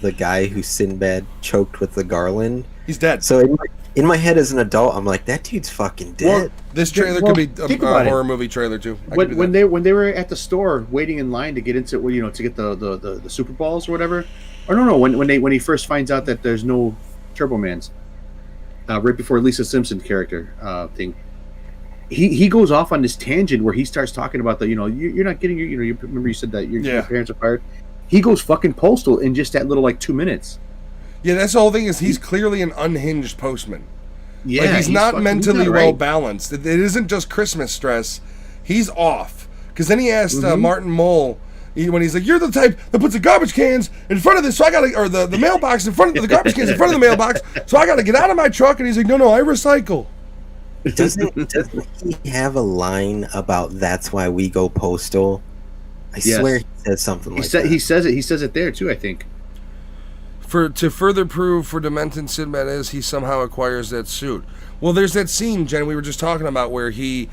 the guy who Sinbad choked with the Garland. He's dead. So in my head as an adult, I'm like, that dude's fucking dead. Well, this trailer could be a horror movie trailer too. When they were at the store waiting in line to get into to get the Super Balls or whatever, or no, when he first finds out that there's no Turbo Mans, right before Lisa Simpson's character thing, he goes off on this tangent where he starts talking about you're not getting you remember you said that your parents are fired. he goes fucking postal in just that little like 2 minutes. Yeah, that's the whole thing. Is he's clearly an unhinged postman. Yeah, like he's not mentally not well right. balanced. It isn't just Christmas stress. He's off. Because then he asked Mm-hmm. Martin Mull when he's like, "You're the type that puts the garbage cans in front of this, so I gotta, or the mailbox in front of the garbage cans in front of the mailbox, so I gotta get out of my truck." And he's like, "No, I recycle." Doesn't he have a line about that's why we go postal? I Yes. swear he said something like that. He says it. He says it there too, I think. To further prove for Demented Sinbad is he somehow acquires that suit. Well, there's that scene, Jen, we were just talking about where he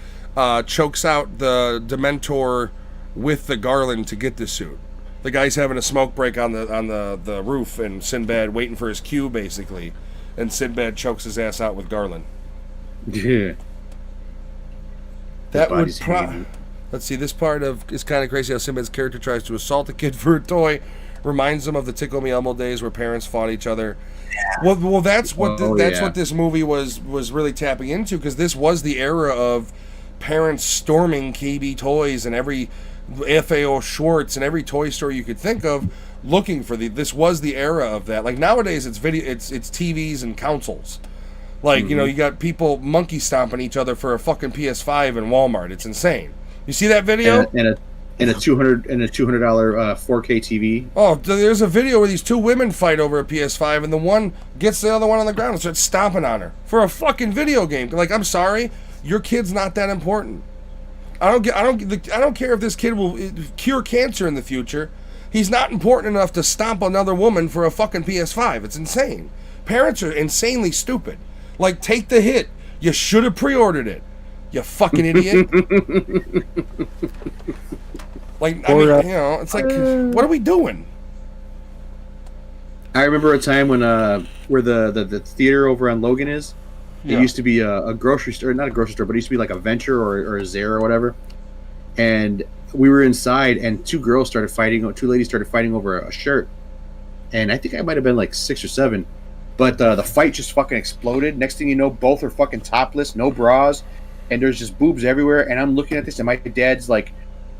chokes out the Dementor with the garland to get the suit. The guy's having a smoke break on the roof, and Sinbad waiting for his cue, basically. And Sinbad chokes his ass out with garland. Yeah. That would body's heavy. Let's see, this part of is kind of crazy how Sinbad's character tries to assault a kid for a toy. Reminds him of the Tickle Me Elmo days where parents fought each other. Well, that's what what this movie was really tapping into, because this was the era of parents storming KB Toys and every FAO Schwartz and every toy store you could think of, looking for this was the era of that. Like nowadays, it's it's TVs and consoles. Like you got people monkey stomping each other for a fucking PS5 in Walmart. It's insane. You see that video? And a $200 4K TV. Oh, there's a video where these two women fight over a PS5, and the one gets the other one on the ground and starts stomping on her for a fucking video game. Like, I'm sorry, your kid's not that important. I don't care if this kid will cure cancer in the future. He's not important enough to stomp another woman for a fucking PS5. It's insane. Parents are insanely stupid. Like, take the hit. You should have pre-ordered it. You fucking idiot. Like, I mean, it's like, what are we doing? I remember a time when where the theater over on Logan is. It used to be a grocery store, not a grocery store, but it used to be like a Venture or a Zara or whatever. And we were inside, and two ladies started fighting over a shirt. And I think I might have been like 6 or 7. But the fight just fucking exploded. Next thing you know, both are fucking topless, no bras, and there's just boobs everywhere. And I'm looking at this, and my dad's like,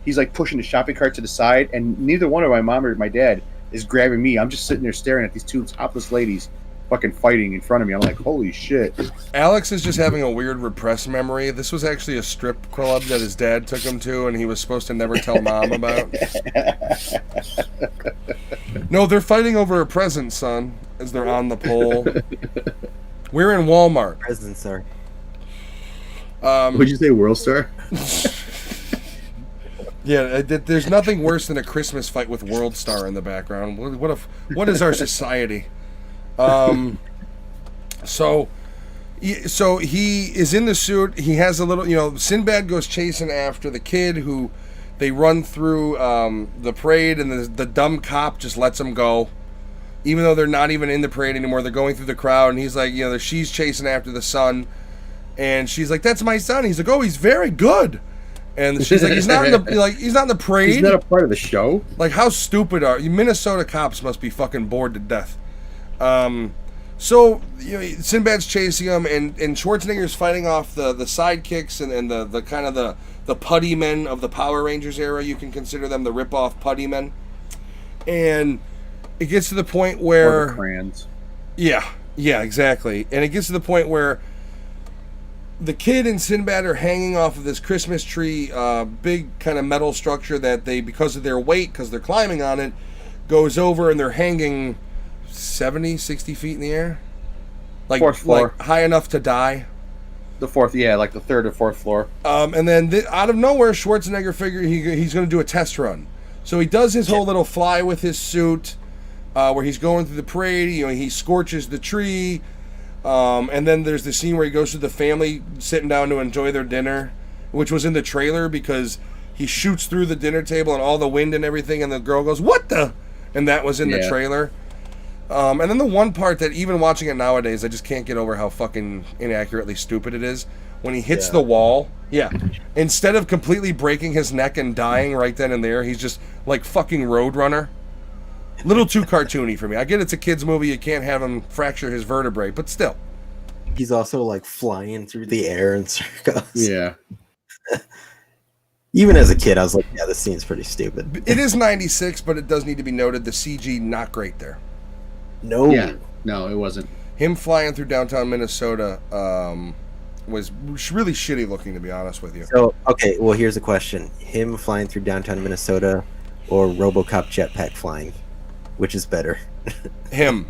he's like pushing the shopping cart to the side, and neither one of my mom or my dad is grabbing me. I'm just sitting there staring at these two topless ladies fucking fighting in front of me. I'm like, holy shit. Alex is just having a weird repressed memory. This was actually a strip club that his dad took him to, and he was supposed to never tell mom about. No, they're fighting over a present, son, as they're on the pole. We're in Walmart. Presents are. Would you say World Star? Yeah, there's nothing worse than a Christmas fight with World Star in the background. What is our society? So he is in the suit. He has a little, Sinbad goes chasing after the kid who they run through the parade, and the dumb cop just lets him go. Even though they're not even in the parade anymore, they're going through the crowd, and he's like, she's chasing after the son, and she's like, "That's my son." He's like, "Oh, he's very good." And she's like, he's not in the parade. He's not a part of the show. Like, how stupid are you? Minnesota cops must be fucking bored to death. So Sinbad's chasing him, and Schwarzenegger's fighting off the sidekicks and the kind of the putty men of the Power Rangers era. You can consider them the rip-off putty men. And it gets to the point where... Or the crayons. Yeah, exactly. And it gets to the point where the kid and Sinbad are hanging off of this Christmas tree, big kind of metal structure that they, because of their weight, because they're climbing on it, goes over, and they're hanging 70, 60 feet in the air. Like, fourth floor. Like high enough to die. The fourth, like the third or fourth floor. And then out of nowhere, Schwarzenegger figured he's going to do a test run. So he does his whole little fly with his suit, where he's going through the parade. He scorches the tree. And then there's the scene where he goes to the family sitting down to enjoy their dinner, which was in the trailer because he shoots through the dinner table and all the wind and everything, and the girl goes, "What the?" And that was in the trailer. And then the one part that even watching it nowadays, I just can't get over how fucking inaccurately stupid it is. When he hits the wall, instead of completely breaking his neck and dying right then and there, he's just like fucking Roadrunner. Little too cartoony for me. I get it's a kid's movie, you can't have him fracture his vertebrae, but still. He's also like flying through the air in circles. Yeah. Even as a kid, I was like, yeah, this scene's pretty stupid. It is 96, but it does need to be noted the CG not great there. No. Yeah, no, it wasn't. Him flying through downtown Minnesota was really shitty looking, to be honest with you. So, okay, well, here's a question. Him flying through downtown Minnesota or RoboCop jetpack flying? Which is better? Him.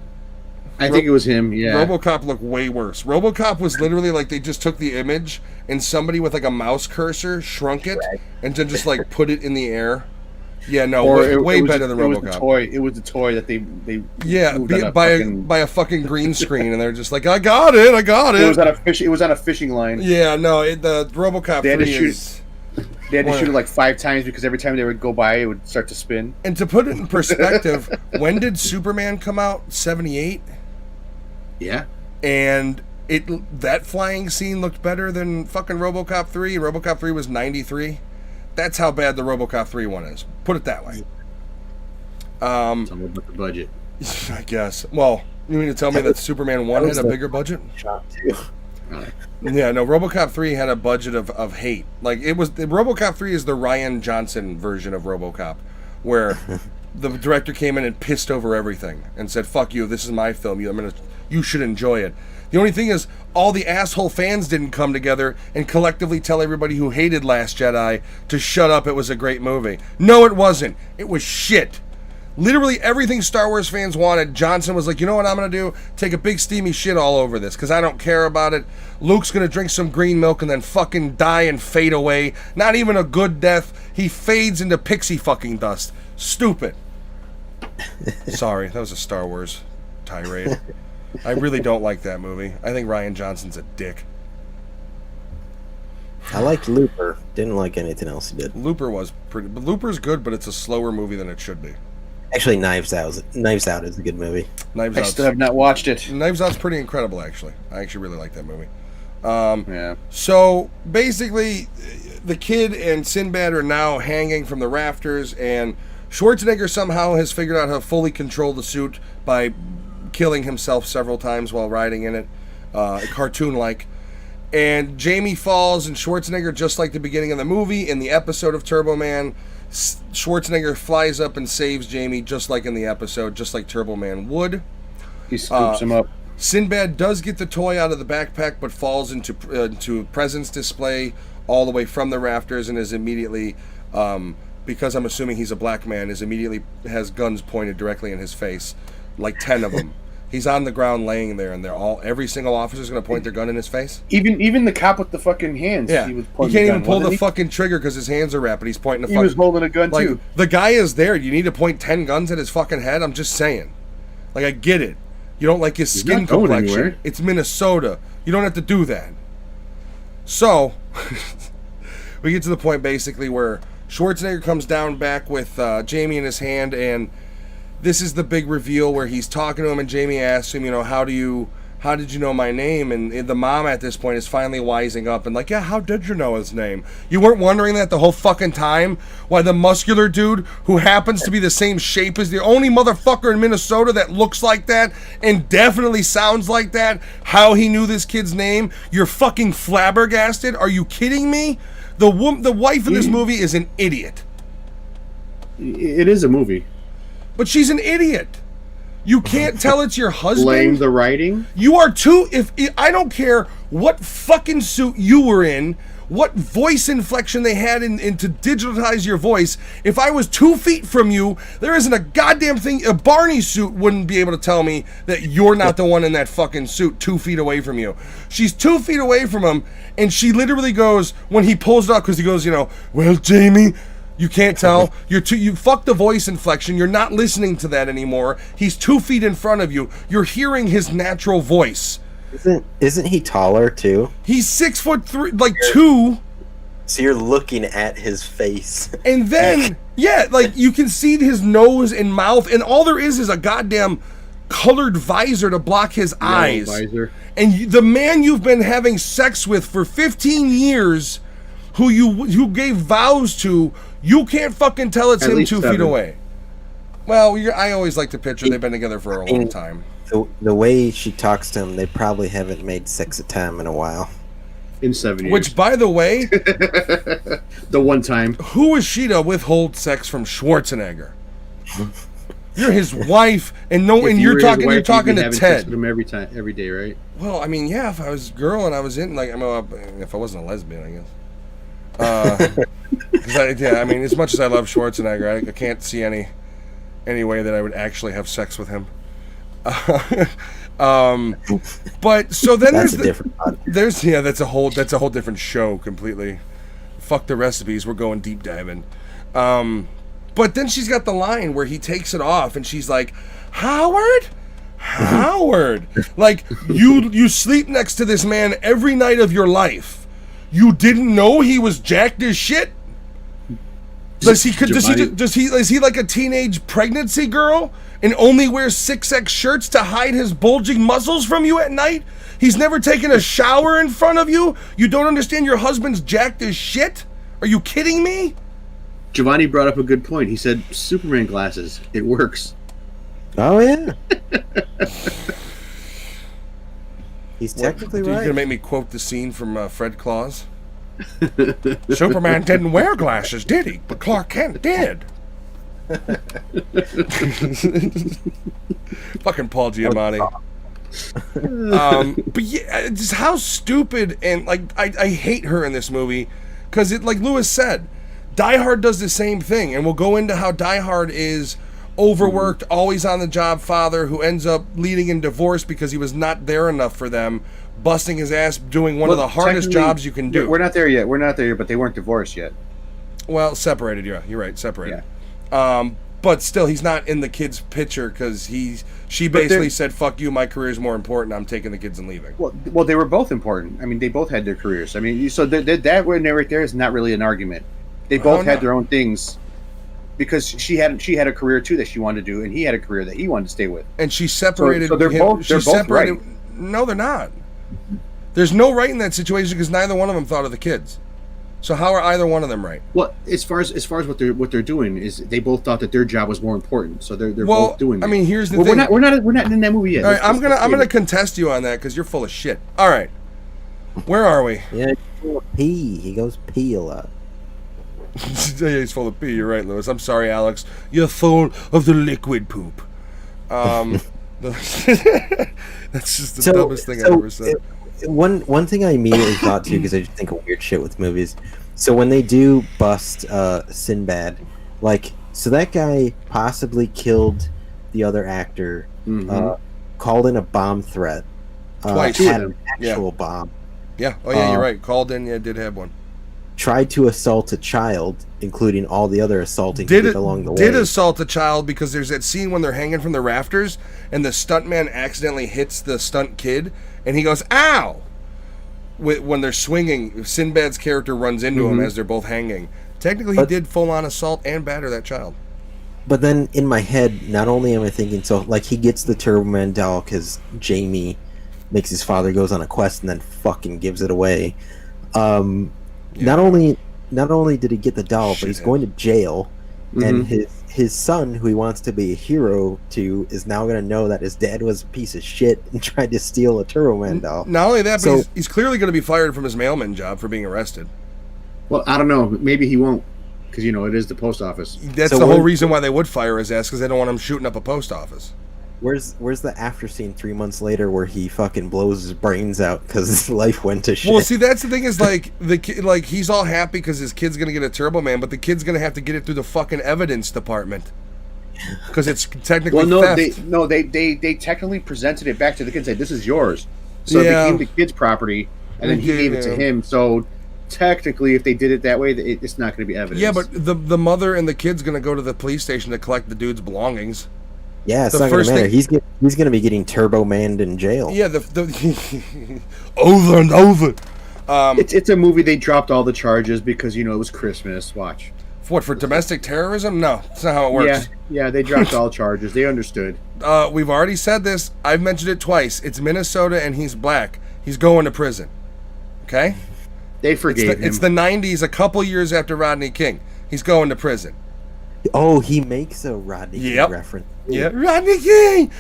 I think it was him. Yeah. RoboCop looked way worse. RoboCop was literally like they just took the image and somebody with like a mouse cursor shrunk it and then just like put it in the air. Yeah, no, way better than RoboCop. It was the toy that they yeah moved on by a fucking green screen, and they're just like, I got it. It was on a fishing line. Yeah, no, the RoboCop 3 is. They had to shoot it like 5 times because every time they would go by, it would start to spin. And to put it in perspective, when did Superman come out? 78. Yeah. And that flying scene looked better than fucking RoboCop 3, and RoboCop 3 was 93. That's how bad the RoboCop 3 one is. Put it that way. Tell me about the budget. I guess. Well, you mean to tell me that Superman 1 had a bigger budget? Shot too. Yeah, no, RoboCop 3 had a budget of hate. Like, RoboCop 3 is the Rian Johnson version of RoboCop, where the director came in and pissed over everything and said, fuck you, this is my film, you should enjoy it. The only thing is, all the asshole fans didn't come together and collectively tell everybody who hated Last Jedi to shut up, it was a great movie. No, it wasn't. It was shit. Literally everything Star Wars fans wanted, Johnson was like, you know what I'm going to do? Take a big steamy shit all over this, because I don't care about it. Luke's going to drink some green milk and then fucking die and fade away. Not even a good death. He fades into pixie fucking dust. Stupid. Sorry, that was a Star Wars tirade. I really don't like that movie. I think Rian Johnson's a dick. I liked Looper. Didn't like anything else he did. Looper was pretty... But Looper's good, but it's a slower movie than it should be. Actually, Knives Out is a good movie. Knives I Out's, still have not watched it. Knives Out's pretty incredible, actually. I actually really like that movie. Yeah. So, basically, the kid and Sinbad are now hanging from the rafters, and Schwarzenegger somehow has figured out how to fully control the suit by killing himself several times while riding in it, cartoon-like. And Jamie falls, and Schwarzenegger, just like the beginning of the movie, in the episode of Turbo Man, Schwarzenegger flies up and saves Jamie, just like in the episode, just like Turbo Man would. He scoops him up. Sinbad does get the toy out of the backpack, but falls into presence display all the way from the rafters, and is immediately, because I'm assuming he's a black man, has guns pointed directly in his face, like 10 of them. He's on the ground laying there, and every single officer's going to point their gun in his face. Even the cop with the fucking hands. Yeah, he can't even pull the fucking trigger because his hands are wrapped, but he's pointing the fucking... He was holding a gun, like, too. The guy is there. You need to point 10 guns at his fucking head? I'm just saying. Like, I get it. You don't like his skin not going complexion. anywhere. It's Minnesota. You don't have to do that. So, we get to the point, basically, where Schwarzenegger comes down back with Jamie in his hand, and this is the big reveal where he's talking to him, and Jamie asks him, how did you know my name? And the mom at this point is finally wising up and like, yeah, how did you know his name? You weren't wondering that the whole fucking time? Why the muscular dude who happens to be the same shape as the only motherfucker in Minnesota that looks like that and definitely sounds like that, how he knew this kid's name? You're fucking flabbergasted? Are you kidding me? The wife in this movie is an idiot. It is a movie. But she's an idiot. You can't tell it's your husband. Blame the writing. You are too. I don't care what fucking suit you were in, what voice inflection they had in to digitize your voice. If I was 2 feet from you, there isn't a goddamn thing. A Barney suit wouldn't be able to tell me that you're not the one in that fucking suit 2 feet away from you. She's 2 feet away from him, and she literally goes, when he pulls it up, because he goes, well, Jamie, you can't tell. You fuck the voice inflection. You're not listening to that anymore. He's 2 feet in front of you. You're hearing his natural voice. Isn't he taller too? He's 6'3", like 2. So you're looking at his face. And then, yeah, like you can see his nose and mouth, and all there is a goddamn colored visor to block his eyes. Visor. And the man you've been having sex with for 15 years, who gave vows to, you can't fucking tell it's At him least 2 feet 7. away. Well, I always like to picture they've been together for a long time. The way she talks to him, they probably haven't made sex a time in a while. in 7 years. Which, by the way, the one time. who is she to withhold sex from Schwarzenegger? You're his wife, and If you you're were his talking wife, to you'd be having sex Ted. with him every day, right? Well, I mean, yeah, if I was a girl and I was in, like, if I wasn't a lesbian, I guess. 'Cause I mean, as much as I love Schwarzenegger, I can't see any way that I would actually have sex with him. But so then That's a different podcast. that's a whole different show completely. Fuck the recipes, we're going deep diving. But then she's got the line where he takes it off and she's like, Howard, like you sleep next to this man every night of your life. You didn't know he was jacked as shit? Is he like a teenage pregnancy girl and only wears 6X shirts to hide his bulging muscles from you at night? He's never taken a shower in front of you? You don't understand your husband's jacked as shit? Are you kidding me? Giovanni brought up a good point. He said, Superman glasses. It works. Oh yeah. He's technically You're right. gonna make me quote the scene from Fred Claus? Superman didn't wear glasses, did he? But Clark Kent did. Fucking Paul Giamatti. But yeah, just how stupid, and like I hate her in this movie because it, like Lewis said, Die Hard does the same thing, and we'll go into how Die Hard is overworked, always on the job father who ends up leading in divorce because he was not there enough for them, busting his ass doing one of the hardest jobs you can do. We're not there yet. But they weren't divorced yet. Well, separated, yeah, you're right, separated. Yeah. But still, he's not in the kid's picture because she basically said, "Fuck you, my career is more important. I'm taking the kids and leaving." Well, they were both important. I mean, they both had their careers. I mean, so that right there is not really an argument. They both had their own things because she had a career too that she wanted to do, and he had a career that he wanted to stay with. And she separated. So they're both right. No, they're not. There's no right in that situation because neither one of them thought of the kids. So how are either one of them right? Well, as far as what they're doing is they both thought that their job was more important, so they're both doing. I mean, here's the thing. We're not in that movie yet. All right, I'm gonna contest you on that because you're full of shit. All right, where are we? Yeah, pee. He goes pee a lot. Yeah, he's full of pee. You're right, Lewis. I'm sorry, Alex. You're full of the liquid poop. That's just the dumbest thing I've ever said. One thing I immediately thought too, because I just think of weird shit with movies. So when they do bust Sinbad, like, so that guy possibly killed the other actor, called in a bomb threat, Twice. had an actual bomb. Yeah. Oh yeah, you're right. Called in. Yeah, did have one. Tried to assault a child, including all the other assaulting he did along the way. Did assault a child because there's that scene when they're hanging from the rafters and the stuntman accidentally hits the stunt kid and he goes, ow! When they're swinging, Sinbad's character runs into him as they're both hanging. Technically, he did full-on assault and batter that child. But then in my head, not only am I thinking, so like he gets the Turbo Man doll because Jamie makes his father goes on a quest and then fucking gives it away. Not only did he get the doll, but he's going to jail, and his son, who he wants to be a hero to, is now going to know that his dad was a piece of shit and tried to steal a Turbo Man doll. Not only that, but he's clearly going to be fired from his mailman job for being arrested. Well, I don't know. Maybe he won't, because it is the post office. That's the whole reason why they would fire his ass, because they don't want him shooting up a post office. Where's the after scene 3 months later where he fucking blows his brains out because his life went to shit? Well, see, that's the thing is like he's all happy because his kid's gonna get a Turbo Man, but the kid's gonna have to get it through the fucking evidence department because it's technically theft. They technically presented it back to the kid and said, "This is yours." So it became the kid's property, and then he gave it to him. So technically, if they did it that way, it's not going to be evidence. Yeah, but the mother and the kid's gonna go to the police station to collect the dude's belongings. Yeah, it's not going to matter. He's going to be getting Turbo-manned in jail. Yeah, over and over. It's a movie. They dropped all the charges because it was Christmas. Watch. What, for domestic terrorism? No, that's not how it works. Yeah, they dropped all charges. They understood. We've already said this. I've mentioned it twice. It's Minnesota, and he's black. He's going to prison. Okay? They forgave him. It's the 90s, a couple years after Rodney King. He's going to prison. Oh, he makes a Rodney King reference. Yeah, Rodney King!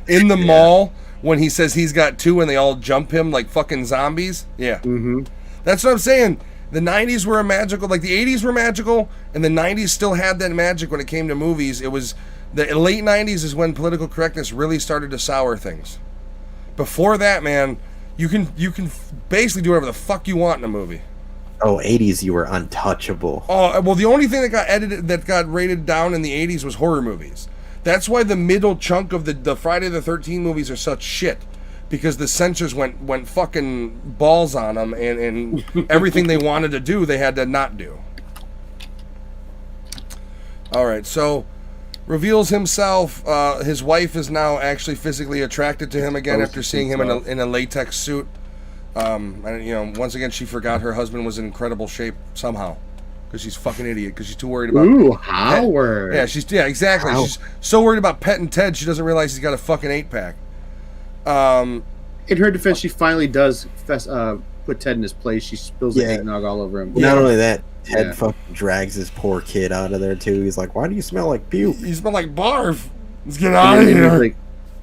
In the mall when he says he's got two and they all jump him like fucking zombies. Yeah. Mm-hmm. That's what I'm saying. The 90s were a magical, like the 80s were magical, and the 90s still had that magic when it came to movies. It was the late 90s is when political correctness really started to sour things. Before that, man, you can basically do whatever the fuck you want in a movie. Oh, 80s, you were untouchable. Oh, well, the only thing that got rated down in the 80s was horror movies. That's why the middle chunk of the Friday the 13th movies are such shit. Because the censors went fucking balls on them, and everything they wanted to do, they had to not do. All right, so reveals himself. His wife is now actually physically attracted to him again after seeing him in a latex suit. And once again, she forgot her husband was in incredible shape somehow, because she's a fucking idiot. Because she's too worried about. Ooh, Howard. Yeah, exactly. Wow. She's so worried about petting Ted, she doesn't realize he's got a fucking 8-pack. In her defense, she finally does put Ted in his place. She spills the eggnog all over him. Not only that, Ted Yeah. fucking drags his poor kid out of there too. He's like, "Why do you smell like puke?" You smell like barf. Let's get out And of then he's here. like,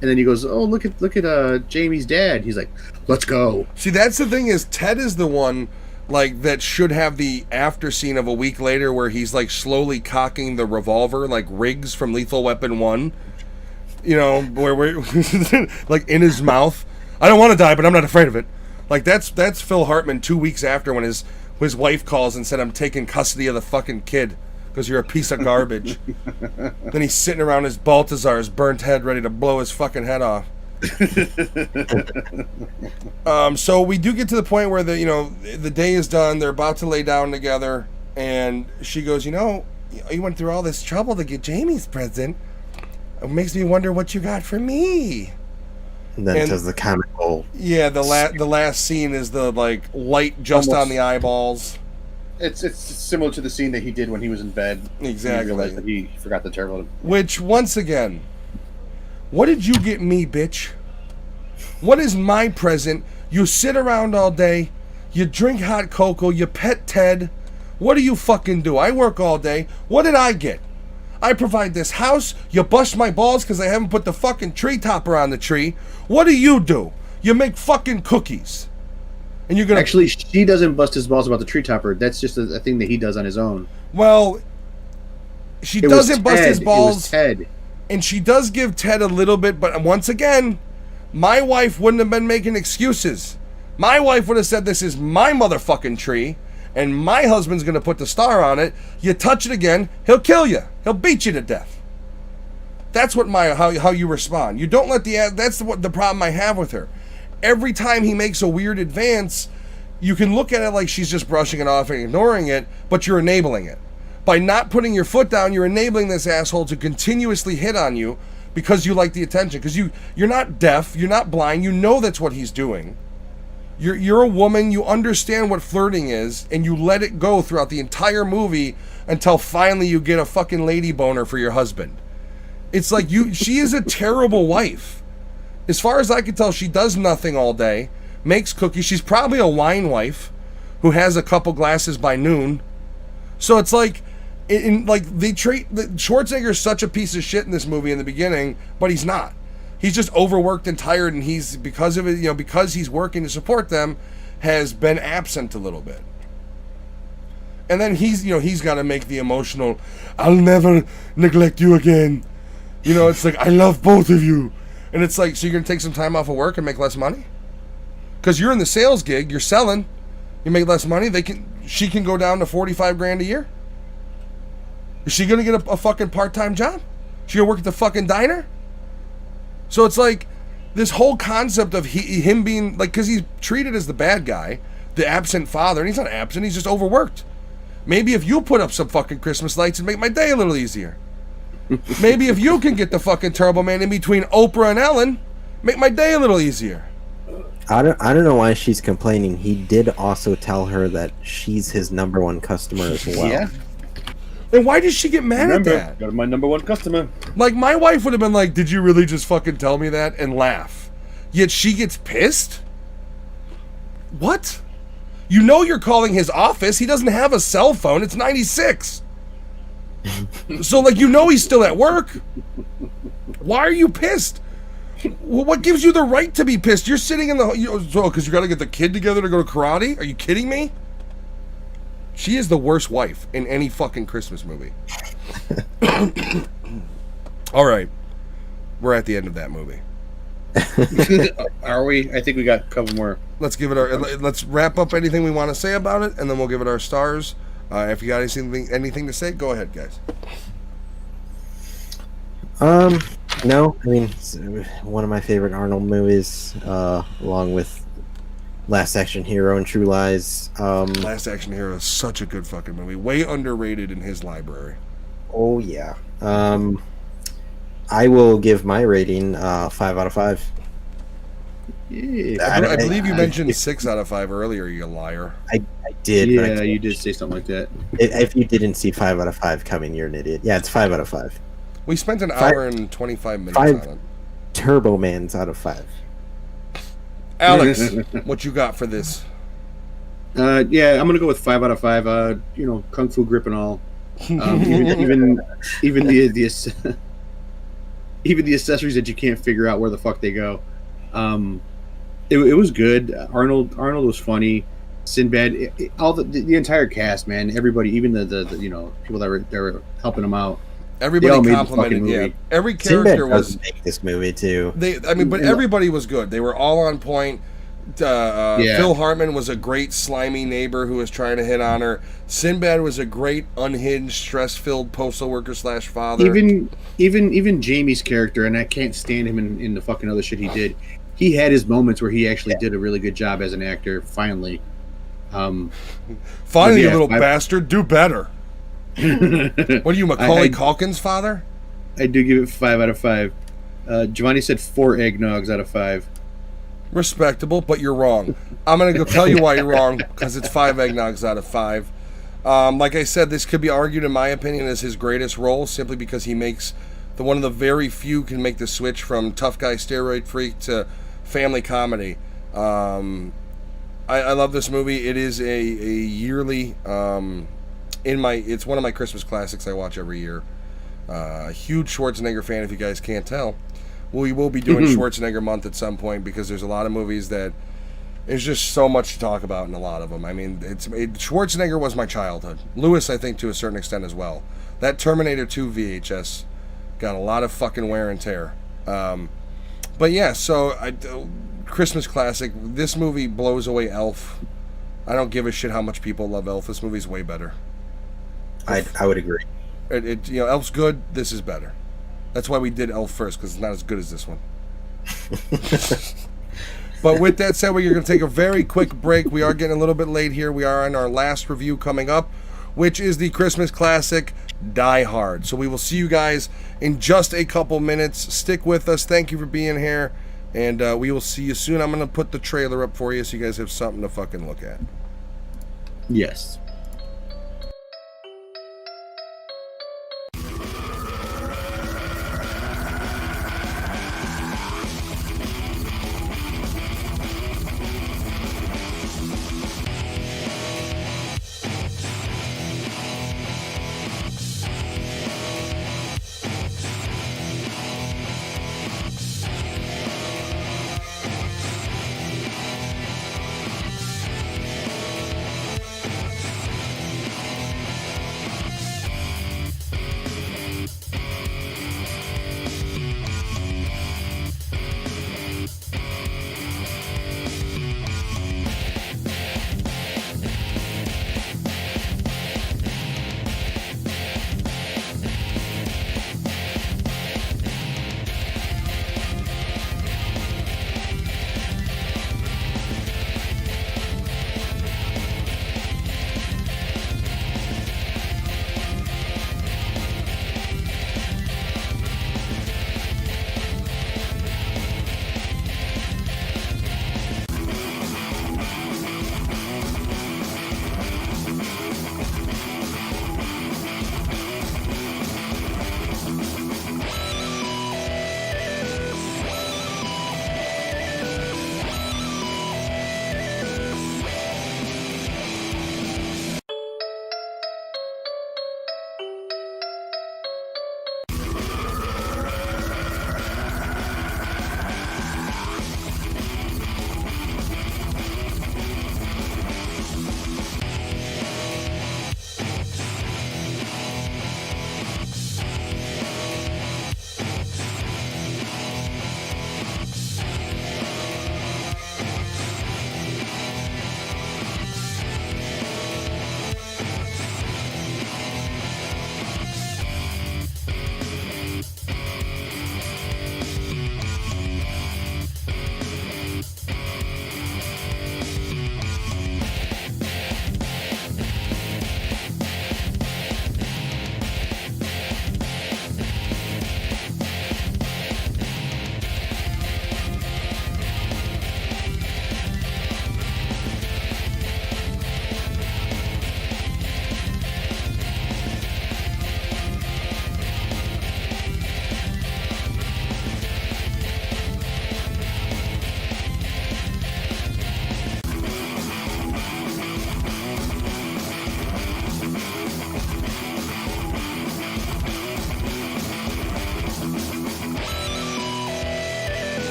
and then he goes, "Oh, look at Jamie's dad." He's like, "Let's go." See, that's the thing is Ted is the one like that should have the after scene of a week later where he's like slowly cocking the revolver like Riggs from Lethal Weapon 1. You know, where we're like in his mouth. I don't want to die, but I'm not afraid of it. Like that's Phil Hartman 2 weeks after when his wife calls and said, "I'm taking custody of the fucking kid because you're a piece of garbage." Then he's sitting around his Baltazar's burnt head, ready to blow his fucking head off. So we do get to the point where the day is done. They're about to lay down together, and she goes, "You went through all this trouble to get Jamie's present. It makes me wonder what you got for me." And then does the comical. Yeah, the last scene is the like light just Almost. on the eyeballs. It's similar to the scene that he did when he was in bed. Exactly. He realized that he forgot to turn on him. Which, once again, what did you get me, bitch? What is my present? You sit around all day, you drink hot cocoa, you pet Ted. What do you fucking do? I work all day. What did I get? I provide this house, you bust my balls because I haven't put the fucking tree topper on the tree. What do? You make fucking cookies. And you're gonna... Actually, she doesn't bust his balls about the tree topper. That's just a thing that he does on his own. Well, she It was doesn't bust Ted. his It balls. was Ted. And she does give Ted a little bit, but once again, my wife wouldn't have been making excuses. My wife would have said, "This is my motherfucking tree, and my husband's gonna put the star on it. You touch it again, he'll kill you. He'll beat you to death." That's what how you respond. You don't let that's the problem I have with her. Every time he makes a weird advance, you can look at it like she's just brushing it off and ignoring it, but you're enabling it. By not putting your foot down, you're enabling this asshole to continuously hit on you because you like the attention. Because you're not deaf, you're not blind, you know that's what he's doing. You're a woman, you understand what flirting is, and you let it go throughout the entire movie until finally you get a fucking lady boner for your husband. It's like she is a terrible wife. As far as I can tell, she does nothing all day, makes cookies. She's probably a wine wife who has a couple glasses by noon. So it's like, they treat Schwarzenegger's such a piece of shit in this movie in the beginning, but he's not. He's just overworked and tired, and he's because of it, because he's working to support them, has been absent a little bit. And then he's got to make the emotional, "I'll never neglect you again." It's like, "I love both of you." And it's like, so you're going to take some time off of work and make less money? Because you're in the sales gig, you're selling, you make less money, she can go down to $45,000 a year? Is she going to get a fucking part-time job? She going to work at the fucking diner? So it's like, this whole concept of him being, like, because he's treated as the bad guy, the absent father, and he's not absent, he's just overworked. Maybe if you put up some fucking Christmas lights and make my day a little easier. Maybe if you can get the fucking Turbo Man in between Oprah and Ellen, make my day a little easier. I don't know why she's complaining. He did also tell her that she's his number one customer as well. Yeah. And why did she get mad at that? Got my number one customer. Like, my wife would have been like, "Did you really just fucking tell me that?" and laugh. Yet she gets pissed? What? You're calling his office. He doesn't have a cell phone. It's 96. So, like, he's still at work. Why are you pissed? Well, what gives you the right to be pissed? You're sitting in the because you got to get the kid together to go to karate. Are you kidding me? She is the worst wife in any fucking Christmas movie. All right, we're at the end of that movie. Are we? I think we got a couple more. Let's give it our. Let's wrap up anything we want to say about it, and then we'll give it our stars. If you got anything to say, go ahead, guys. No, I mean, it's one of my favorite Arnold movies, along with Last Action Hero and True Lies. Last Action Hero is such a good fucking movie. Way underrated in his library. Oh yeah. I will give my rating 5 out of 5. Yeah, I believe you mentioned 6 out of 5 earlier. You liar. I did. yeah, you did say something like that. If you didn't see 5 out of 5 coming, you're an idiot. Yeah, it's 5 out of 5. We spent an hour and 25 minutes on it. Turbo Mans out of 5. Alex, what you got for this? Yeah, I'm gonna go with 5 out of 5. Kung Fu grip and all. Even the even the accessories that you can't figure out where the fuck they go. It was good. Arnold was funny. Sinbad, all the entire cast, man. Everybody, even the people that were helping him out. Everybody complimented. Yeah, every character was make this movie too. But everybody was good. They were all on point. Phil Hartman was a great slimy neighbor who was trying to hit on her. Sinbad was a great unhinged, stress-filled postal worker / father. Even Jamie's character, and I can't stand him in the fucking other shit he did. He had his moments where he actually did a really good job as an actor. Finally, you little bastard, do better. What are you, Macaulay Culkin's father? I do give it 5 out of 5. Giovanni said 4 eggnogs out of 5. Respectable, but you're wrong. I'm going to go tell you why you're wrong, because it's 5 eggnogs out of 5. Like I said, this could be argued, in my opinion, as his greatest role, simply because he makes one of the very few can make the switch from tough guy steroid freak to family comedy. I love this movie. It is a yearly it's one of my Christmas classics I watch every year. A huge Schwarzenegger fan, if you guys can't tell. We will be doing Schwarzenegger month at some point, because there's a lot of movies that there's just so much to talk about in a lot of them. I mean, Schwarzenegger was my childhood. Lewis, I think, to a certain extent as well. That Terminator 2 VHS got a lot of fucking wear and tear. But yeah, so Christmas classic. This movie blows away Elf. I don't give a shit how much people love Elf. This movie's way better. I would agree. Elf's good. This is better. That's why we did Elf first, because it's not as good as this one. But with that said, we're going to take a very quick break. We are getting a little bit late here. We are on our last review coming up, which is the Christmas classic Die Hard. So we will see you guys in just a couple minutes. Stick with us. Thank you for being here, and we will see you soon. I'm going to put the trailer up for you so you guys have something to fucking look at. Yes.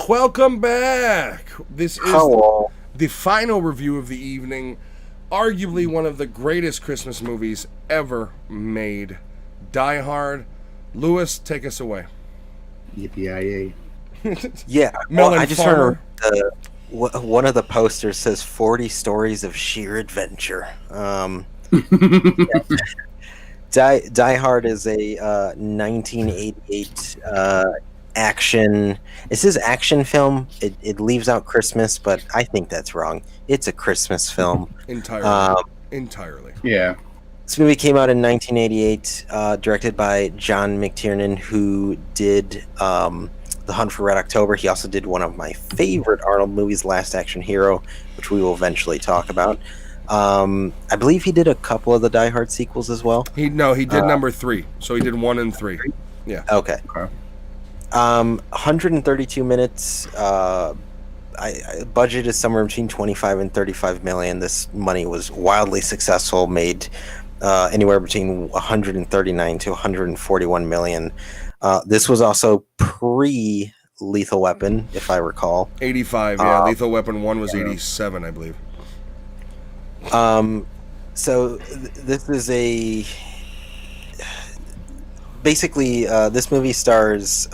Welcome back. This is Hello. the final review of the evening. Arguably one of the greatest Christmas movies ever made. Die Hard. Lewis, take us away. Yippee-yi-yay. Yeah, Melon I just Farmer. heard one of the posters says 40 stories of sheer adventure. Die Hard is a 1988 action. It says action film. It leaves out Christmas, but I think that's wrong. It's a Christmas film. Entirely. Entirely. Yeah. This movie came out in 1988, directed by John McTiernan, who did The Hunt for Red October. He also did one of my favorite Arnold movies, Last Action Hero, which we will eventually talk about. I believe he did a couple of the Die Hard sequels as well. He did number 3. So he did 1 and 3. Yeah. Okay. 132 minutes. Budget is somewhere between 25 and 35 million. This money was wildly successful, made anywhere between 139 to 141 million. This was also pre Lethal Weapon, if I recall. 85, yeah. Lethal Weapon 1 was 87, I believe. So this is basically this movie stars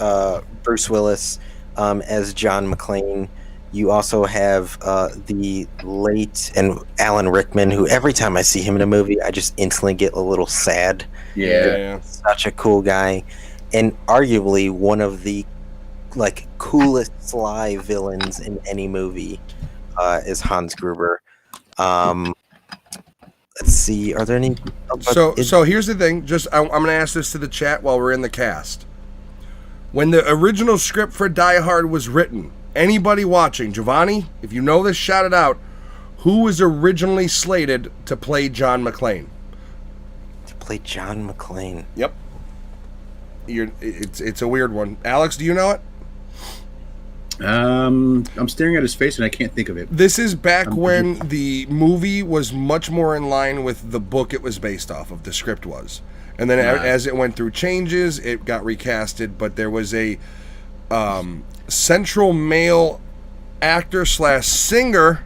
Bruce Willis as John McClane. You also have the late and Alan Rickman, who every time I see him in a movie, I just instantly get a little sad. Yeah. Such a cool guy, and arguably one of the coolest sly villains in any movie is Hans Gruber. Let's see. Are there any? So here's the thing. I'm going to ask this to the chat while we're in the cast. When the original script for Die Hard was written, anybody watching, Giovanni, if you know this, shout it out. Who was originally slated to play John McClane? To play John McClane. Yep. It's a weird one. Alex, do you know it? I'm staring at his face and I can't think of it. This is back when the movie was much more in line with the book it was based off of, the script was. And then as it went through changes, it got recasted, but there was a central male actor / singer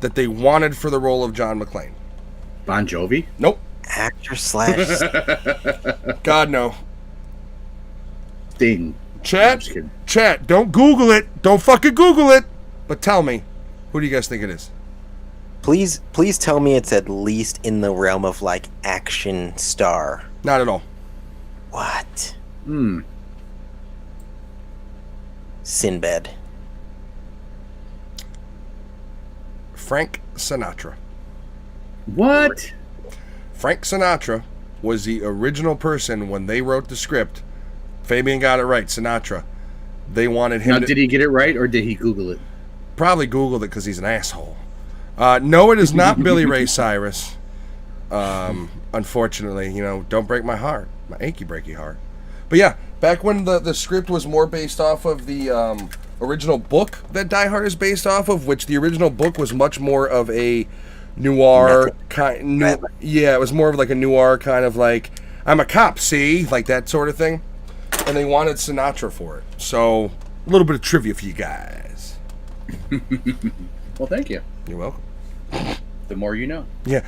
that they wanted for the role of John McClane. Bon Jovi? Nope. Actor / God, no. Sting. Chat, don't Google it. Don't fucking Google it. But tell me, who do you guys think it is? Please tell me it's at least in the realm of action star. Not at all. What? Sinbad. Frank Sinatra. What? Frank Sinatra was the original person when they wrote the script. Fabian got it right, Sinatra. They wanted him Now, did he get it right or did he Google it? Probably Googled it because he's an asshole. No, it is not Billy Ray Cyrus. Unfortunately, don't break my heart. My achy breaky heart. But yeah, back when the script was more based off of the original book that Die Hard is based off of, which the original book was much more of a noir kind. Yeah, it was more of a noir kind of I'm a cop, see, that sort of thing. And they wanted Sinatra for it. So a little bit of trivia for you guys. Well, thank you. You're welcome. The more you know. Yeah.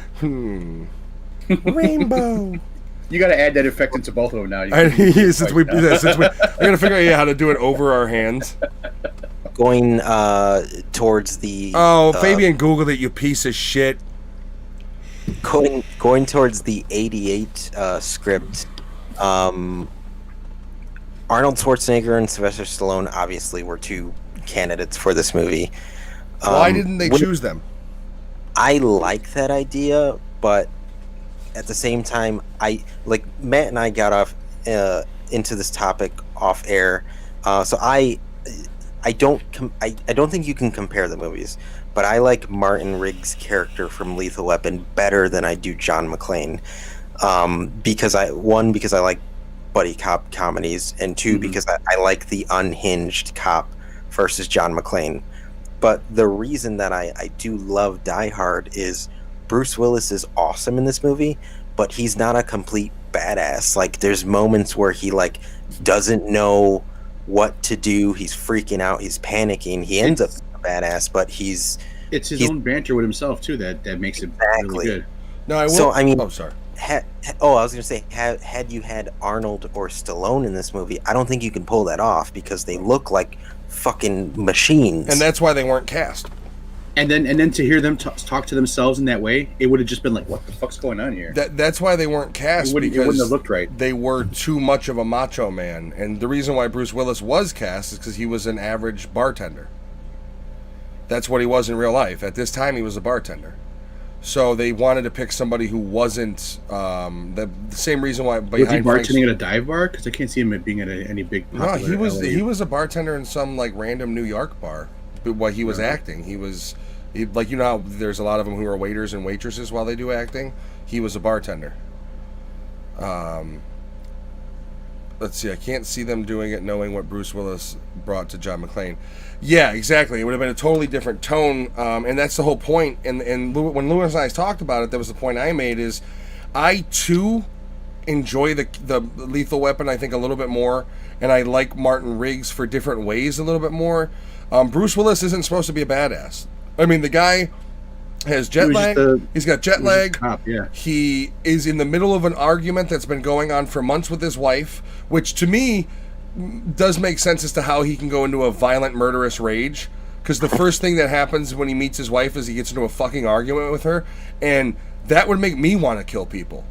Rainbow. You got to add that effect into both of them now. Since we gotta figure out how to do it over our hands. Going towards the Fabian Googled it, you piece of shit. Going towards the 88 script. Arnold Schwarzenegger and Sylvester Stallone obviously were two candidates for this movie. Why didn't they choose them? I like that idea, but at the same time, Matt and I got off into this topic off air, so I don't think you can compare the movies, but I like Martin Riggs' character from Lethal Weapon better than I do John McClane, because I like buddy cop comedies, and two, because I like the unhinged cop versus John McClane. But the reason that I do love Die Hard is Bruce Willis is awesome in this movie, but he's not a complete badass. There's moments where he doesn't know what to do. He's freaking out. He's panicking. He ends up being a badass, but it's his own banter with himself too that makes it really good. No, I will. So I mean, oh, sorry. I was gonna say, had you had Arnold or Stallone in this movie, I don't think you can pull that off because they look like fucking machines. And that's why they weren't cast. And then to hear them talk to themselves in that way, it would have just been like, what the fuck's going on here? That's why they weren't cast. It wouldn't have looked right. They were too much of a macho man. And the reason why Bruce Willis was cast is because he was an average bartender. That's what he was in real life. At this time, he was a bartender. So they wanted to pick somebody who wasn't the same reason why. Was he bartending at a dive bar? Because I can't see him being at any big. No, he was a bartender in some like random New York bar. But while he was acting, like, you know how there's a lot of them who are waiters and waitresses while they do acting. He was a bartender. Let's see. I can't see them doing it knowing what Bruce Willis brought to John McClane. Yeah, exactly. It would have been a totally different tone, and that's the whole point. And when Lewis and I talked about it, that was the point I made. Is I too enjoy the Lethal Weapon, I think, a little bit more, and I like Martin Riggs for different ways a little bit more. Bruce Willis isn't supposed to be a badass. I mean, the guy has jet lag. He's got jet lag. Yeah. He is in the middle of an argument that's been going on for months with his wife, which to me does make sense as to how he can go into a violent, murderous rage. Because the first thing that happens when he meets his wife is he gets into a fucking argument with her, and that would make me want to kill people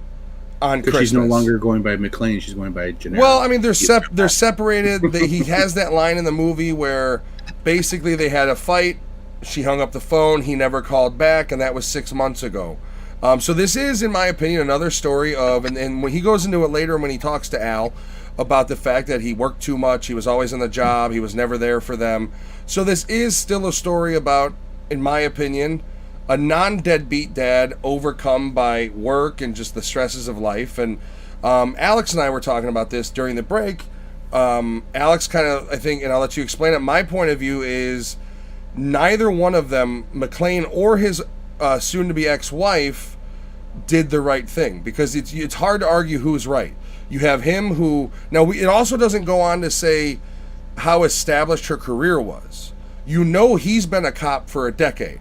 on Christmas. She's no longer going by McClane; she's going by Gennaro. Well, I mean, they're separated. He has that line in the movie where basically they had a fight. She hung up the phone. He never called back, and that was 6 months ago. So this is, in my opinion, another story of, and when he goes into it later when he talks to Al about the fact that he worked too much, he was always on the job, he was never there for them. So this is still a story about, in my opinion, a non-deadbeat dad overcome by work and just the stresses of life. And Alex and I were talking about this during the break. Alex kind of, I think, and I'll let you explain it, my point of view is neither one of them, McClane or his soon-to-be ex-wife, did the right thing, because it's hard to argue who's right. You have him who... Now, it also doesn't go on to say how established her career was. You know he's been a cop for a decade.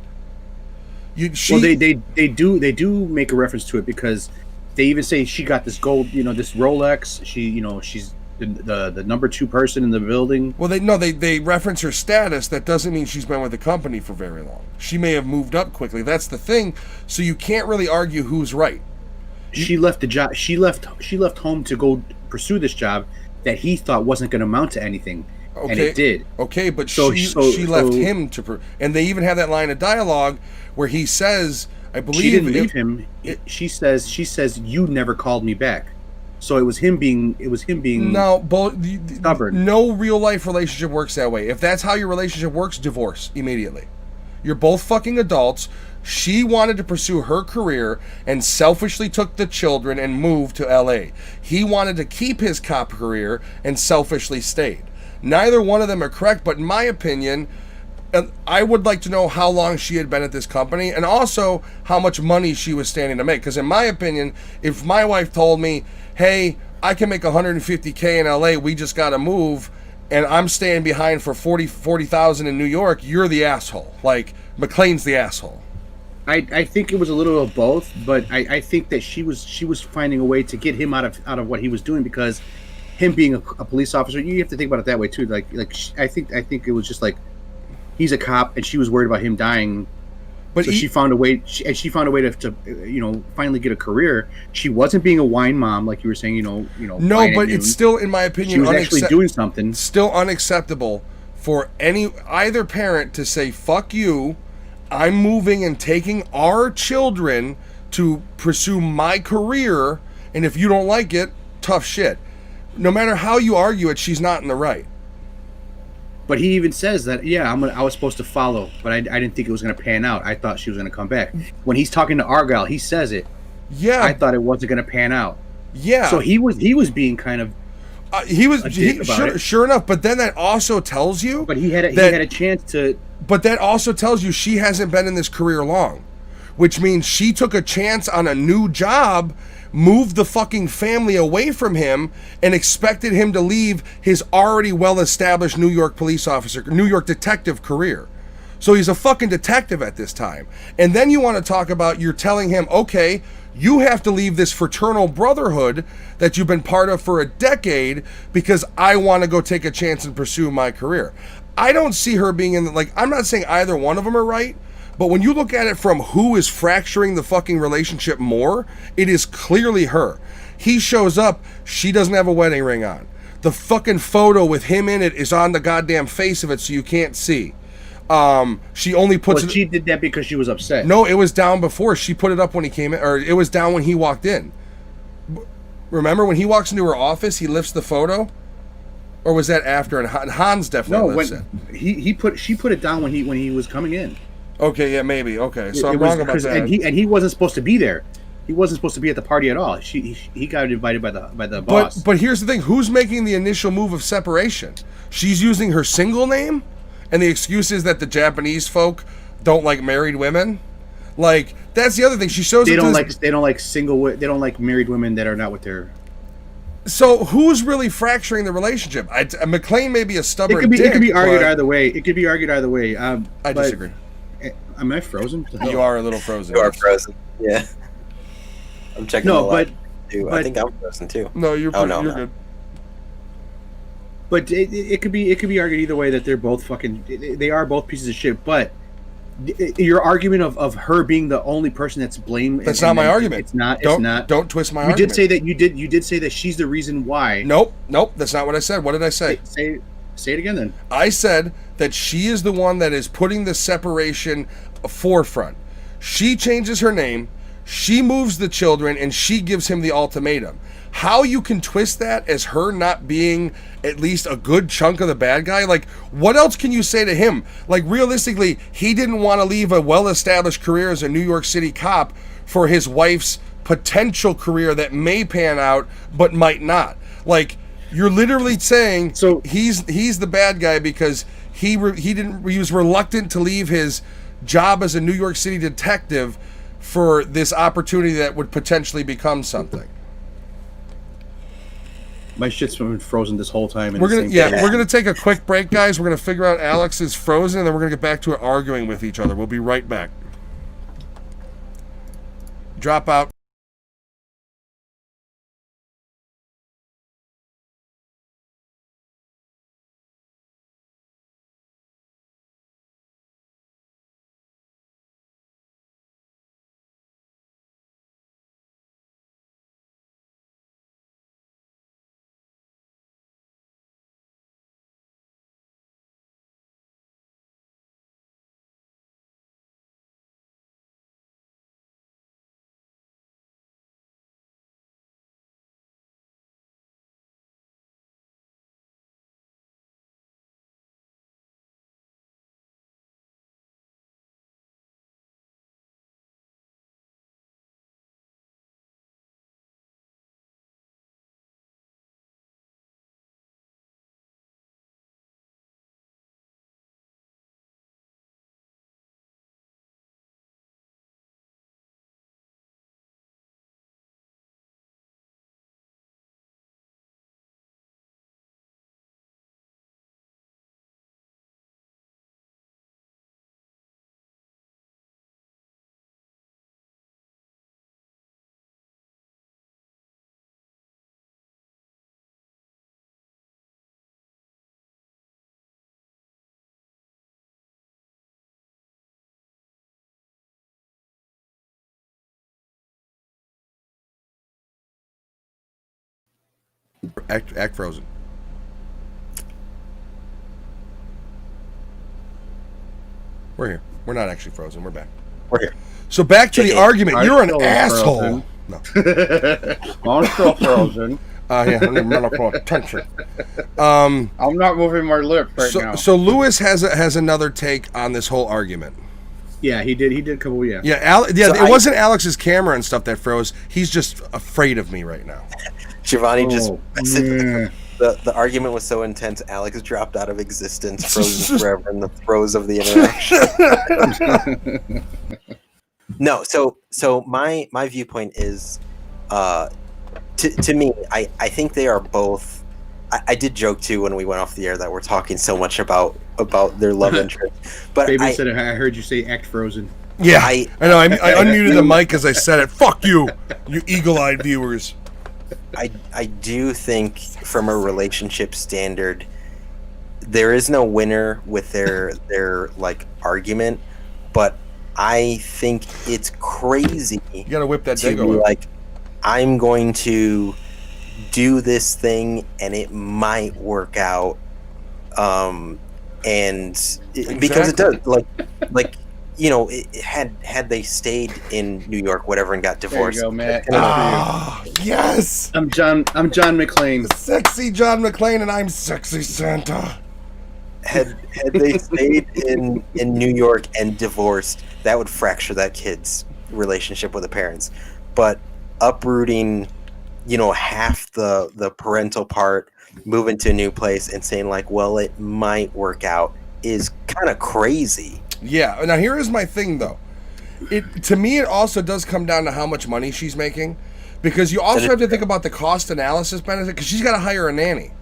Well, they do make a reference to it, because they even say she got this gold, this Rolex. She's the number 2 person in the building. Well, they reference her status. That doesn't mean she's been with the company for very long. She may have moved up quickly. That's the thing. So you can't really argue who's right. She left the job. She left home to go pursue this job that he thought wasn't going to amount to anything, and it did. Okay, but she left him to, and they even have that line of dialogue where he says, "I believe she didn't leave him." She says, "You never called me back." So it was him being stubborn. No real life relationship works that way. If that's how your relationship works, divorce immediately. You're both fucking adults. She wanted to pursue her career and selfishly took the children and moved to LA. He wanted to keep his cop career and selfishly stayed. Neither one of them are correct, but in my opinion, I would like to know how long she had been at this company and also how much money she was standing to make. Because in my opinion, if my wife told me, hey, I can make $150K in LA, we just got to move, and I'm staying behind for $40,000 in New York, you're the asshole. Like, McClane's the asshole. I think it was a little of both, but I think that she was finding a way to get him out of what he was doing, because him being a police officer, you have to think about it that way too. Like I think it was just like, he's a cop and she was worried about him dying. But so she found a way. She found a way to finally get a career. She wasn't being a wine mom, like you were saying. No, but it's still, in my opinion, she was actually doing something. Still unacceptable for either parent to say, "Fuck you, I'm moving and taking our children to pursue my career, and if you don't like it, tough shit." No matter how you argue it, she's not in the right. But he even says that, I was supposed to follow, but I didn't think it was going to pan out. I thought she was going to come back. When he's talking to Argyle, he says it. Yeah. I thought it wasn't going to pan out. Yeah. So he was being kind of sure enough, but then that also tells you... But he had a chance to... But that also tells you she hasn't been in this career long. which means she took a chance on a new job, moved the fucking family away from him, and expected him to leave his already well-established New York police officer, New York detective career. So he's a fucking detective at this time. And then you want to talk about, you're telling him, okay, you have to leave this fraternal brotherhood that you've been part of for a decade because I want to go take a chance and pursue my career. I don't see her being in, like, I'm not saying either one of them are right, but when you look at it from who is fracturing the fucking relationship more, it is clearly her. He shows up, she doesn't have a wedding ring on. The fucking photo with him in it is on the goddamn face of it so you can't see. She only puts Well, she did that because she was upset. No, it was down before. She put it up when he came in, or it was down when he walked in. Remember when he walks into her office, he lifts the photo? Or was that after? And Hans definitely lifts it. She put it down when he was coming in. Okay, yeah, maybe. Okay, so I'm wrong about that. And he wasn't supposed to be there. He wasn't supposed to be at the party at all. He got invited by the boss. But here's the thing: who's making the initial move of separation? She's using her single name, and the excuse is that the Japanese folk don't like married women. Like that's the other thing. She shows they don't like married women that are not with their. So who's really fracturing the relationship? McClane may be a stubborn. It could be argued either way. It could be argued either way. I disagree. Am I frozen? You are a little frozen. You are frozen. Yeah. I'm checking. No, but I think I'm frozen too. No, you're good. But it could be argued either way that they're both they are both pieces of shit. But your argument of her being the only person that's blamed. That's not my argument. It's not. Don't twist my argument. You did say that she's the reason why. Nope. That's not what I said. What did I say? Say it again then. I said that she is the one that is putting the separation forefront. She changes her name, she moves the children, and she gives him the ultimatum. How you can twist that as her not being at least a good chunk of the bad guy? Like, what else can you say to him? Like, realistically, he didn't want to leave a well-established career as a New York City cop for his wife's potential career that may pan out but might not. Like, you're literally saying so he's the bad guy because he was reluctant to leave his job as a New York City detective for this opportunity that would potentially become something. My shit's been frozen this whole time. We're gonna take a quick break, guys. We're gonna figure out Alex is frozen, and then we're gonna get back to it arguing with each other. We'll be right back. Drop out. Act frozen. We're here. We're not actually frozen. We're back. We're here. So back to the argument. You're an asshole. No. I'm still frozen. Yeah, I need medical attention. I'm not moving my lips now. So Lewis has another take on this whole argument. Yeah, he did. He did a couple. Yeah. It wasn't Alex's camera and stuff that froze. He's just afraid of me right now. Giovanni the argument was so intense, Alex dropped out of existence, frozen forever in the throes of the interaction. No, so my viewpoint is, to me, I think they are both. I did joke too when we went off the air that we're talking so much about their love interest, but Fabian said, I heard you say act frozen. Yeah, I know. I unmuted the mic as I said it. Fuck you, you eagle-eyed viewers. I do think from a relationship standard, there is no winner with their like argument, but I think it's crazy. You gotta whip that to be Dago. like, I'm going to do this thing and it might work out, and because it does, like you know, had they stayed in New York, whatever, and got divorced. There you go, Matt. Yes. I'm John McClane. Sexy John McClane, and I'm sexy Santa. Had they stayed in New York and divorced, that would fracture that kid's relationship with the parents. But uprooting, you know, half the parental part, moving to a new place and saying like, well, it might work out, is kind of crazy. Yeah. Now here is my thing though. To me, it also does come down to how much money she's making, because you also have to think about the cost analysis benefit, because she's got to hire a nanny.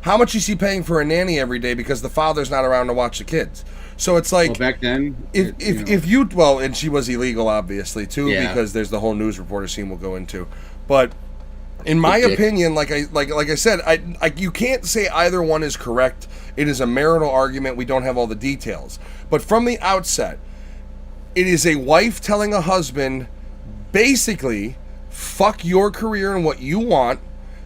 How much is she paying for a nanny every day because the father's not around to watch the kids? So it's like, well, back then, if you and she was illegal obviously too, Yeah. because there's the whole news reporter scene we'll go into. But in my opinion, like I said, I you can't say either one is correct. It is a marital argument. We don't have all the details. But from the outset, it is a wife telling a husband, basically, fuck your career and what you want.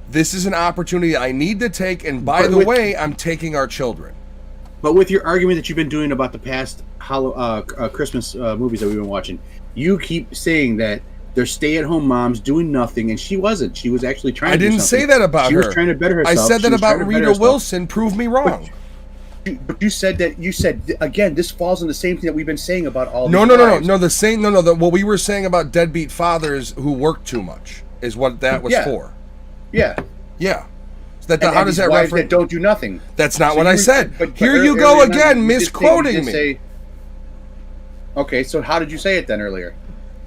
This is an opportunity I need to take, and by the way, I'm taking our children. But with your argument that you've been doing about the past Christmas movies that we've been watching, you keep saying that they're stay-at-home moms doing nothing, and she wasn't. She was actually trying. I didn't say that about her. She was trying to better herself. I said that about Rita Wilson. Prove me wrong. But you said that. You said again. This falls in the same thing that we've been saying about all. No. Wives. What we were saying about deadbeat fathers who work too much is what that was for. Yeah. Yeah. So how does that reference? That don't do nothing. That's not what I said. Here you go again, misquoting me. Okay, so how did you say it then earlier?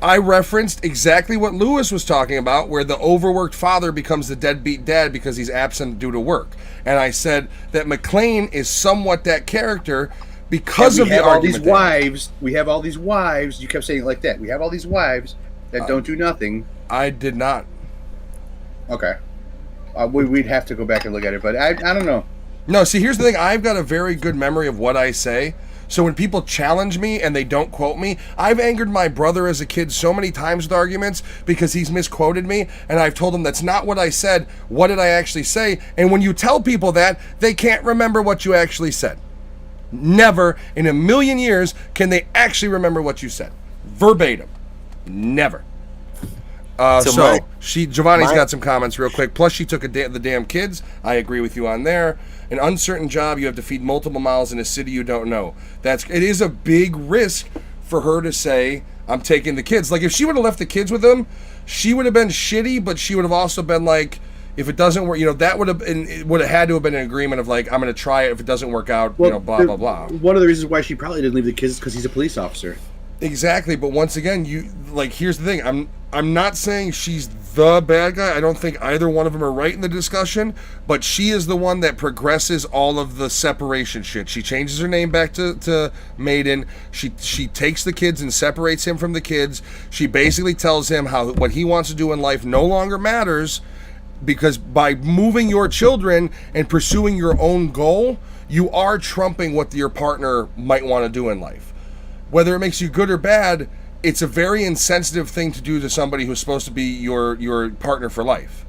I referenced exactly what Lewis was talking about, where the overworked father becomes the deadbeat dad because he's absent due to work. And I said that McClane is somewhat that character because of the argument. We have all these wives. You kept saying it like that. We have all these wives that don't do nothing. I did not. Okay. We'd have to go back and look at it, but I don't know. No, see, here's the thing. I've got a very good memory of what I say. So when people challenge me and they don't quote me, I've angered my brother as a kid so many times with arguments because he's misquoted me, and I've told him that's not what I said. What did I actually say? And when you tell people that, they can't remember what you actually said. Never in a million years can they actually remember what you said. Verbatim. Never. Giovanni's got some comments real quick. Plus, she took the damn kids. I agree with you on there. An uncertain job, you have to feed multiple miles in a city you don't know. It is a big risk for her to say, I'm taking the kids. Like, if she would have left the kids with them, she would have been shitty, but she would have also been like, if it doesn't work, that would have been, it would have had to have been an agreement of like, I'm going to try it. If it doesn't work out, blah, blah, blah. One of the reasons why she probably didn't leave the kids is because he's a police officer. Exactly, but once again, here's the thing. I'm not saying she's the bad guy. I don't think either one of them are right in the discussion, but she is the one that progresses all of the separation shit. She changes her name back to Maiden. She takes the kids and separates him from the kids. She basically tells him how what he wants to do in life no longer matters, because by moving your children and pursuing your own goal, you are trumping what your partner might want to do in life. Whether it makes you good or bad, it's a very insensitive thing to do to somebody who's supposed to be your partner for life.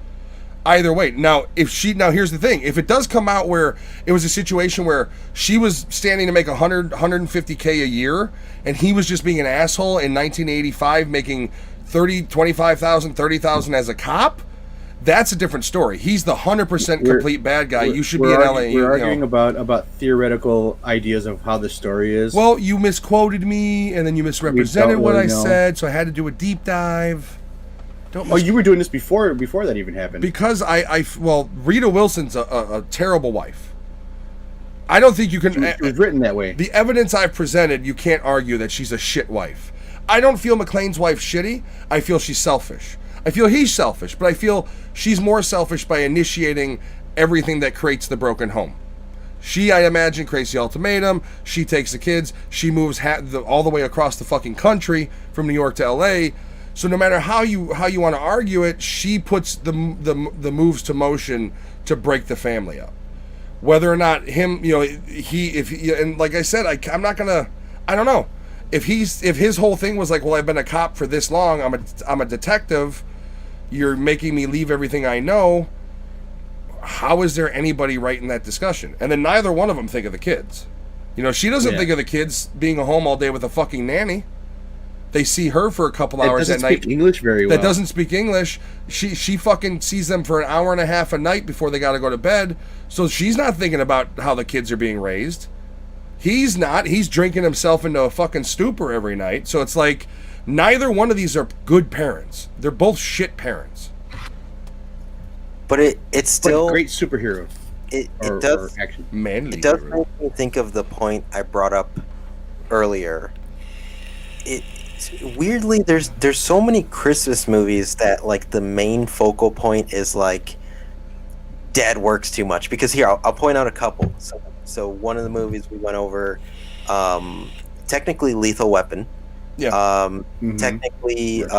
Either way. Now here's the thing. If it does come out where it was a situation where she was standing to make 150K a year and he was just being an asshole in 1985 making 25,000, 30,000 as a cop, that's a different story. He's the 100% complete bad guy. You should be in LA. We're arguing about theoretical ideas of how the story is. Well, you misquoted me, and then you misrepresented what I said, so I had to do a deep dive. You were doing this before that even happened. Because Rita Wilson's a terrible wife. I don't think you can... It was written that way. The evidence I've presented, you can't argue that she's a shit wife. I don't feel McClane's wife shitty. I feel she's selfish. I feel he's selfish, but I feel she's more selfish by initiating everything that creates the broken home. She, I imagine, creates the ultimatum. She takes the kids. She moves all the way across the fucking country from New York to L.A. So no matter how you want to argue it, she puts the moves to motion to break the family up. Whether or not him, and like I said, I'm not gonna. I don't know if his whole thing was like, well, I've been a cop for this long. I'm a detective. You're making me leave everything I know. How is there anybody right in that discussion? And then neither one of them think of the kids. She doesn't think of the kids being home all day with a fucking nanny. They see her for a couple hours at night. That doesn't speak English very well. That doesn't speak English. She fucking sees them for an hour and a half a night before they got to go to bed. So she's not thinking about how the kids are being raised. He's not. He's drinking himself into a fucking stupor every night. So it's like neither one of these are good parents. They're both shit parents. But it's still great superhero. It does manly. It does make me think of the point I brought up earlier. Weirdly, there's so many Christmas movies that like the main focal point is like dad works too much. Because here I'll point out a couple. So one of the movies we went over, technically Lethal Weapon. Yeah. Technically, It's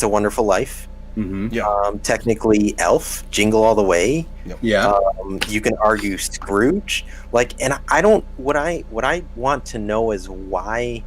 a Wonderful Life. Mm-hmm. Yeah. Technically Elf, Jingle All the Way. Yep. Yeah. You can argue Scrooge. And I don't. What I want to know is why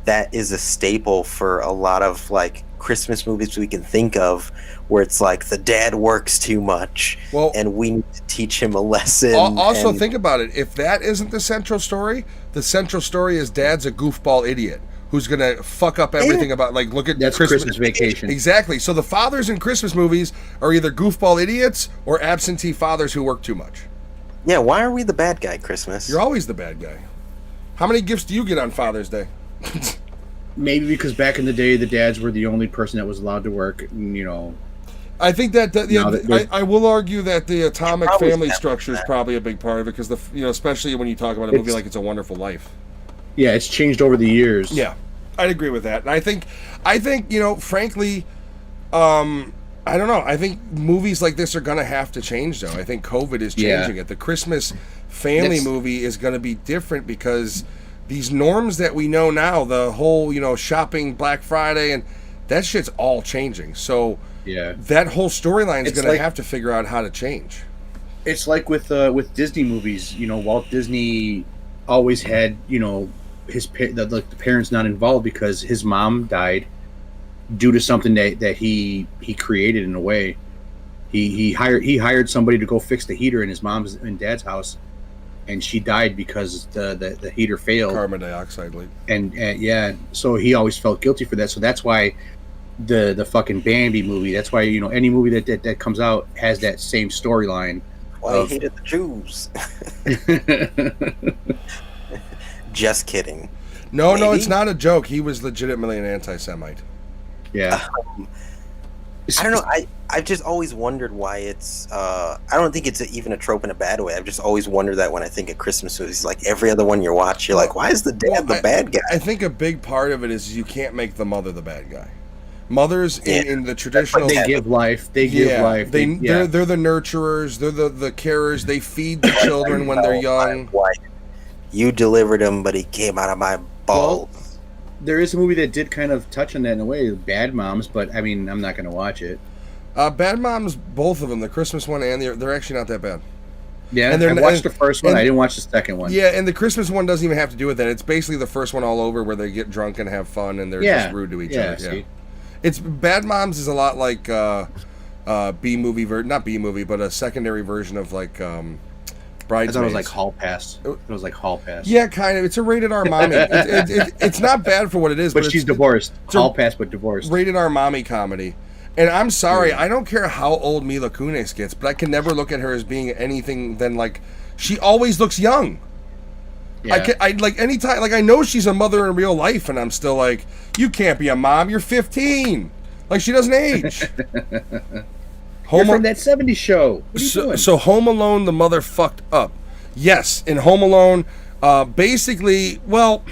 that is a staple for a lot of like Christmas movies we can think of, where it's like the dad works too much, and we need to teach him a lesson. Also, think about it. If that isn't the central story is dad's a goofball idiot who's gonna fuck up everything about look at that's Christmas Vacation. Exactly. So the fathers in Christmas movies are either goofball idiots or absentee fathers who work too much. Yeah, why are we the bad guy, Christmas? You're always the bad guy. How many gifts do you get on Father's Day? Maybe because back in the day, the dads were the only person that was allowed to work. I think I will argue that the atomic family structure is probably a big part of it because especially when you talk about a movie like It's a Wonderful Life. Yeah, it's changed over the years. Yeah, I'd agree with that. And I think, frankly, I don't know. I think movies like this are going to have to change, though. I think COVID is changing it. The Christmas family movie is going to be different because these norms that we know now, the whole, shopping Black Friday, and that shit's all changing. So that whole storyline is going to have to figure out how to change. It's like with Disney movies. Walt Disney always had, the parents not involved because his mom died due to something that he created in a way. He hired somebody to go fix the heater in his mom's and dad's house, and she died because the heater failed. Carbon dioxide leak. And so he always felt guilty for that. So that's why the fucking Bambi movie. That's why any movie that comes out has that same storyline. Why he hated the Jews. Just kidding. No, it's not a joke. He was legitimately an anti-Semite. Yeah. I don't know. I've just always wondered why it's. I don't think it's even a trope in a bad way. I've just always wondered that when I think of Christmas movies, like every other one you watch, you're like, why is the dad the bad guy? I think a big part of it is you can't make the mother the bad guy. Mothers in the traditional, they give life. They give life. They're the nurturers. They're the carers. They feed the children when they're young. You delivered him, but he came out of my balls. Well, there is a movie that did kind of touch on that in a way, Bad Moms, but I mean, I'm not going to watch it. Bad Moms, both of them, the Christmas one and they're actually not that bad. Yeah, and I watched the first one. I didn't watch the second one. Yeah, and the Christmas one doesn't even have to do with that. It's basically the first one all over where they get drunk and have fun and they're just rude to each other. Yeah. It's Bad Moms is a lot like B-movie, not B-movie, but a secondary version of like Bridesmaids. I thought it was like Hall Pass. It was like Hall Pass. Yeah, kind of. It's a rated R mommy. It's not bad for what it is. But she's divorced. Hall Pass, but divorced. Rated R mommy comedy. And I'm sorry, I don't care how old Mila Kunis gets, but I can never look at her as being anything than like, she always looks young. Yeah. I like anytime, like I know she's a mother in real life, and I'm still like, you can't be a mom. You're 15. Like she doesn't age. You're from that 70s show. What are you doing? So Home Alone, the mother fucked up. Yes, in Home Alone, basically, well,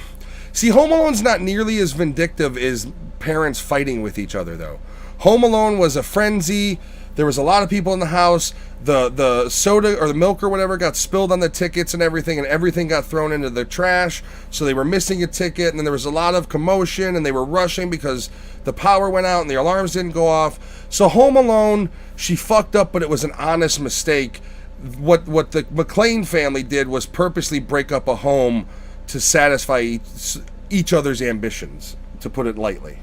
See, Home Alone's not nearly as vindictive as parents fighting with each other, though. Home Alone was a frenzy. There was a lot of people in the house. The soda or the milk or whatever got spilled on the tickets and everything got thrown into the trash. So they were missing a ticket, and then there was a lot of commotion, and they were rushing because the power went out and the alarms didn't go off. So Home Alone, she fucked up, but it was an honest mistake. What the McClane family did was purposely break up a home to satisfy each other's ambitions, to put it lightly.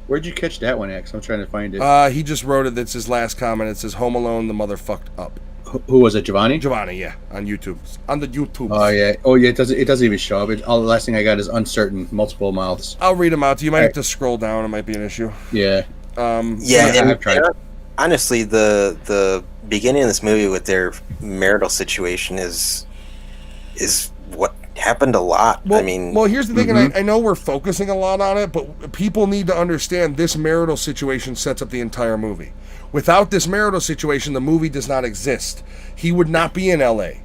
Where'd you catch that one, X? I'm trying to find it. He just wrote it. That's his last comment. It says, Home Alone, the mother fucked up. Who was it, Giovanni? Giovanni, yeah, on YouTube. On the YouTube. Oh yeah. It doesn't even show up. The last thing I got is uncertain, multiple mouths. I'll read them out to you. You might have to scroll down. It might be an issue. Yeah. I've tried. Honestly, the beginning of this movie with their marital situation is what happened a lot. Well, I mean, here's the thing, and I know we're focusing a lot on it, but people need to understand this marital situation sets up the entire movie. Without this marital situation, the movie does not exist. He would not be in L.A.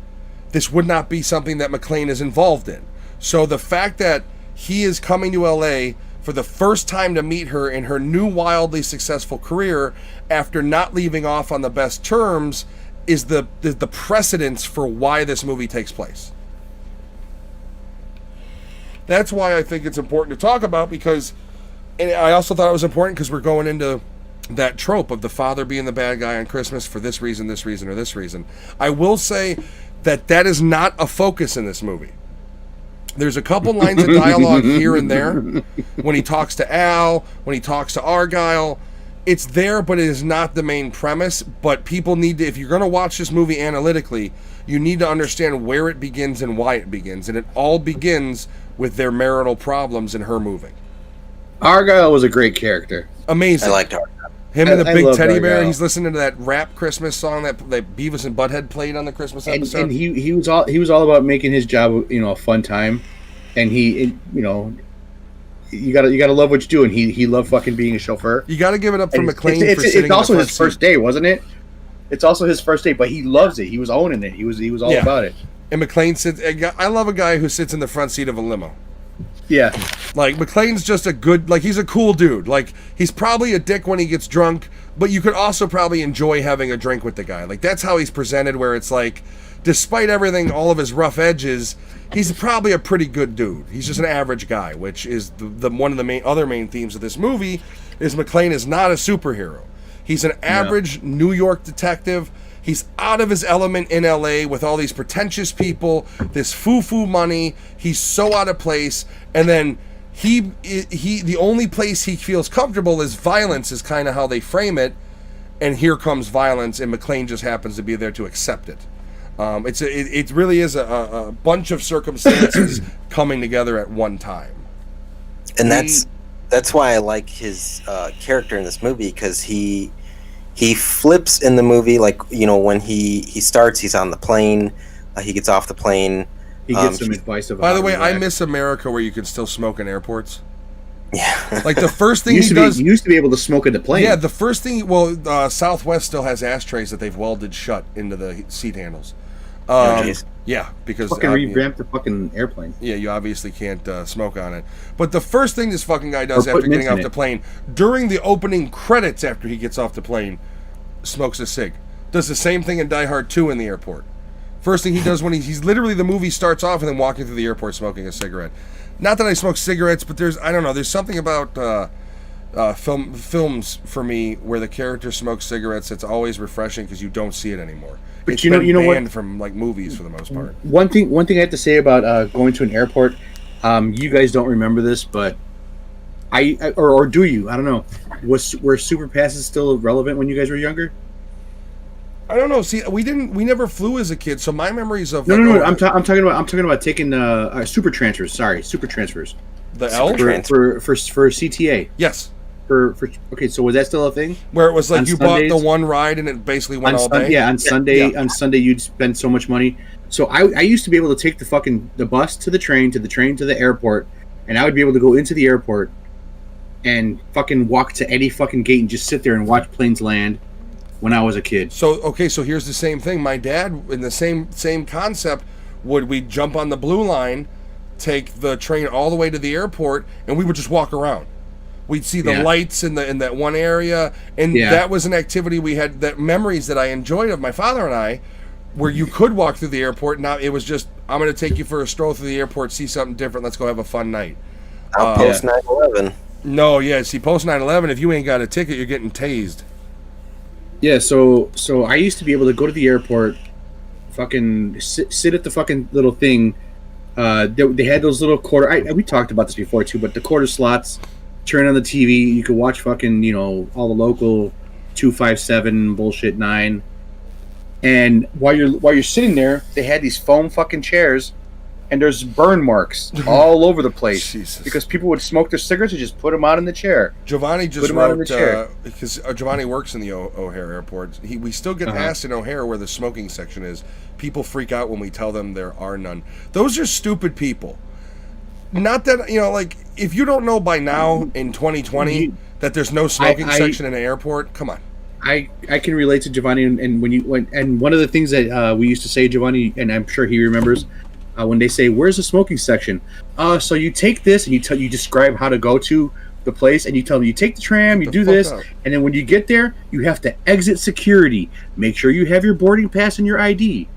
This would not be something that McClane is involved in. So the fact that he is coming to L.A. for the first time to meet her in her new wildly successful career after not leaving off on the best terms is the precedence for why this movie takes place. That's why I think it's important to talk about, because, and I also thought it was important because we're going into that trope of the father being the bad guy on Christmas for this reason, or this reason. I will say that is not a focus in this movie. There's a couple lines of dialogue here and there when he talks to Al, when he talks to Argyle. It's there, but it is not the main premise. But people need to, if you're going to watch this movie analytically, you need to understand where it begins and why it begins. And it all begins with their marital problems and her moving. Argyle was a great character. Amazing. I liked Argyle. Him and the big teddy bear. Argyle. He's listening to that rap Christmas song that Beavis and Butthead played on the Christmas episode. And he was all about making his job, a fun time. And you gotta love what you do. And he loved fucking being a chauffeur. You got to give it up for McClane for it's sitting also in the his first day, wasn't it? It's also his first day, but he loves it. He was owning it. He was all about it. And McClane sits. I love a guy who sits in the front seat of a limo. Yeah. Like, McClane's just he's a cool dude. Like, he's probably a dick when he gets drunk, but you could also probably enjoy having a drink with the guy. Like, that's how he's presented, where it's like, despite everything, all of his rough edges, he's probably a pretty good dude. He's just an average guy, which is the one of the other main themes of this movie, is McClane is not a superhero. He's an average New York detective. He's out of his element in LA with all these pretentious people, this foo-foo money. He's so out of place. And then he the only place he feels comfortable is violence, is kind of how they frame it. And here comes violence, and McClane just happens to be there to accept it. It really is a bunch of circumstances coming together at one time. And that's why I like his character in this movie, because he flips in the movie, like, when he starts, he's on the plane, he gets off the plane, he gets some advice about. By the way, I miss America where you can still smoke in airports. Yeah. Like, the first thing you used to be able to smoke in the plane. Yeah, the first thing. Well, Southwest still has ashtrays that they've welded shut into the seat handles. Yeah, because fucking revamped the fucking airplane. Yeah, you obviously can't smoke on it. But the first thing this fucking guy does after getting off the plane, during the opening credits after he gets off the plane, smokes a cig. Does the same thing in Die Hard 2 in the airport. First thing he does when he's literally, the movie starts off and then walking through the airport smoking a cigarette. Not that I smoke cigarettes, but there's something about films for me where the character smokes cigarettes that's always refreshing, because you don't see it anymore. But it's you know banned what? from like movies for the most part. One thing I have to say about going to an airport, you guys don't remember this, but or do you? I don't know. Were super passes still relevant when you guys were younger? I don't know. See, we never flew as a kid, so my memories of no. I'm talking about taking super transfers. Sorry, super transfers. The L for CTA. Yes. Okay, so was that still a thing? Where it was like you Sundays, bought the one ride and it basically went all day. Yeah, on Sunday you'd spend so much money. So I used to be able to take the bus to the train to the airport, and I would be able to go into the airport and fucking walk to any fucking gate and just sit there and watch planes land when I was a kid. So here's the same thing. My dad, in the same concept, we jump on the blue line, take the train all the way to the airport, and we would just walk around. We'd see the lights in that one area, and that was an activity we had, that memories that I enjoyed of my father and I, where you could walk through the airport. Now it was just, I'm going to take you for a stroll through the airport, see something different. Let's go have a fun night. Post 9/11. No, see, post 9/11, if you ain't got a ticket, you're getting tased. Yeah, so I used to be able to go to the airport, fucking sit at the fucking little thing. They had those little quarter. We talked about this before too, but the quarter slots. Turn on the TV. You could watch fucking all the local 257 bullshit 9. And while you're sitting there, they had these foam fucking chairs, and there's burn marks all over the place. Jesus. Because people would smoke their cigarettes and just put them out in the chair. Giovanni just wrote, because Giovanni works in the O'Hare airport. We still get asked in O'Hare where the smoking section is. People freak out when we tell them there are none. Those are stupid people. Not that, like, if you don't know by now in 2020 that there's no smoking section in an airport, come on. I can relate to Giovanni, and and one of the things that we used to say, Giovanni, and I'm sure he remembers, when they say, "Where's the smoking section?" So you take this and you describe how to go to the place, and you tell them you take the tram, you do this, and then when you get there, you have to exit security. Make sure you have your boarding pass and your ID.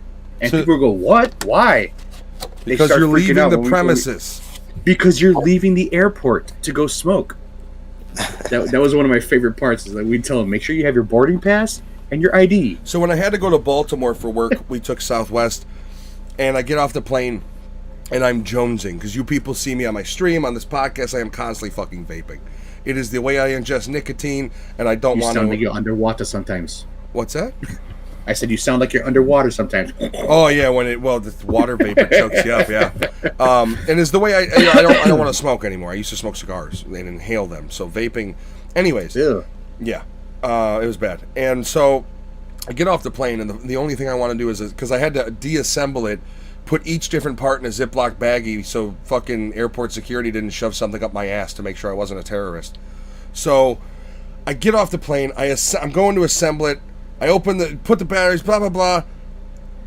And people go, "What? Why?" Because you're leaving the premises. Because you're leaving the airport to go smoke. That was one of my favorite parts. Is like we'd tell them, make sure you have your boarding pass and your ID. So when I had to go to Baltimore for work, we took Southwest, and I get off the plane, and I'm jonesing because you people see me on my stream, on this podcast. I am constantly fucking vaping. It is the way I ingest nicotine, and I don't want to. You sound like you're underwater sometimes. What's that? I said you sound like you're underwater sometimes. Oh yeah, the water vapor chokes you up, yeah. And it's the way I don't want to smoke anymore. I used to smoke cigars and inhale them. So vaping, anyways. Yeah, it was bad. And so I get off the plane, and the only thing I want to do is because I had to deassemble it, put each different part in a Ziploc baggie so fucking airport security didn't shove something up my ass to make sure I wasn't a terrorist. So I get off the plane. I'm going to assemble it. I put the batteries, blah, blah, blah.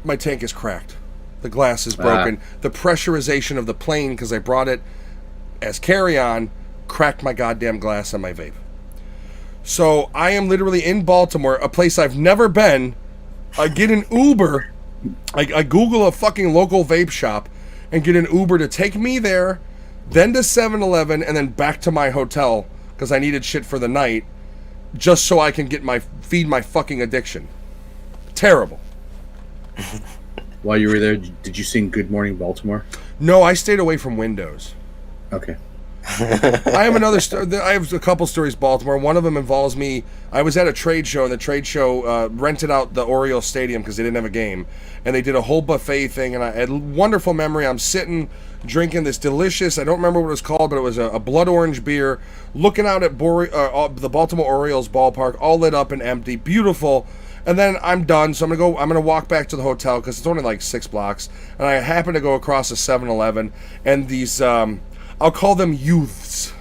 My tank is cracked. The glass is broken. The pressurization of the plane, because I brought it as carry-on, cracked my goddamn glass on my vape. So I am literally in Baltimore, a place I've never been. I get an Uber. I Google a fucking local vape shop and get an Uber to take me there, then to 7-Eleven, and then back to my hotel because I needed shit for the night. Just so I can feed my fucking addiction. Terrible. While you were there, did you sing Good Morning Baltimore? No, I stayed away from windows. Okay. I have another story. I have a couple stories, Baltimore. One of them involves me. I was at a trade show, and the trade show rented out the Orioles Stadium because they didn't have a game. And they did a whole buffet thing, and I had a wonderful memory. I'm sitting, drinking this delicious, I don't remember what it was called, but it was a blood orange beer, looking out at the Baltimore Orioles ballpark, all lit up and empty, beautiful. And then I'm done, so I'm gonna walk back to the hotel because it's only like 6 blocks. And I happen to go across a 7-Eleven, and these I'll call them youths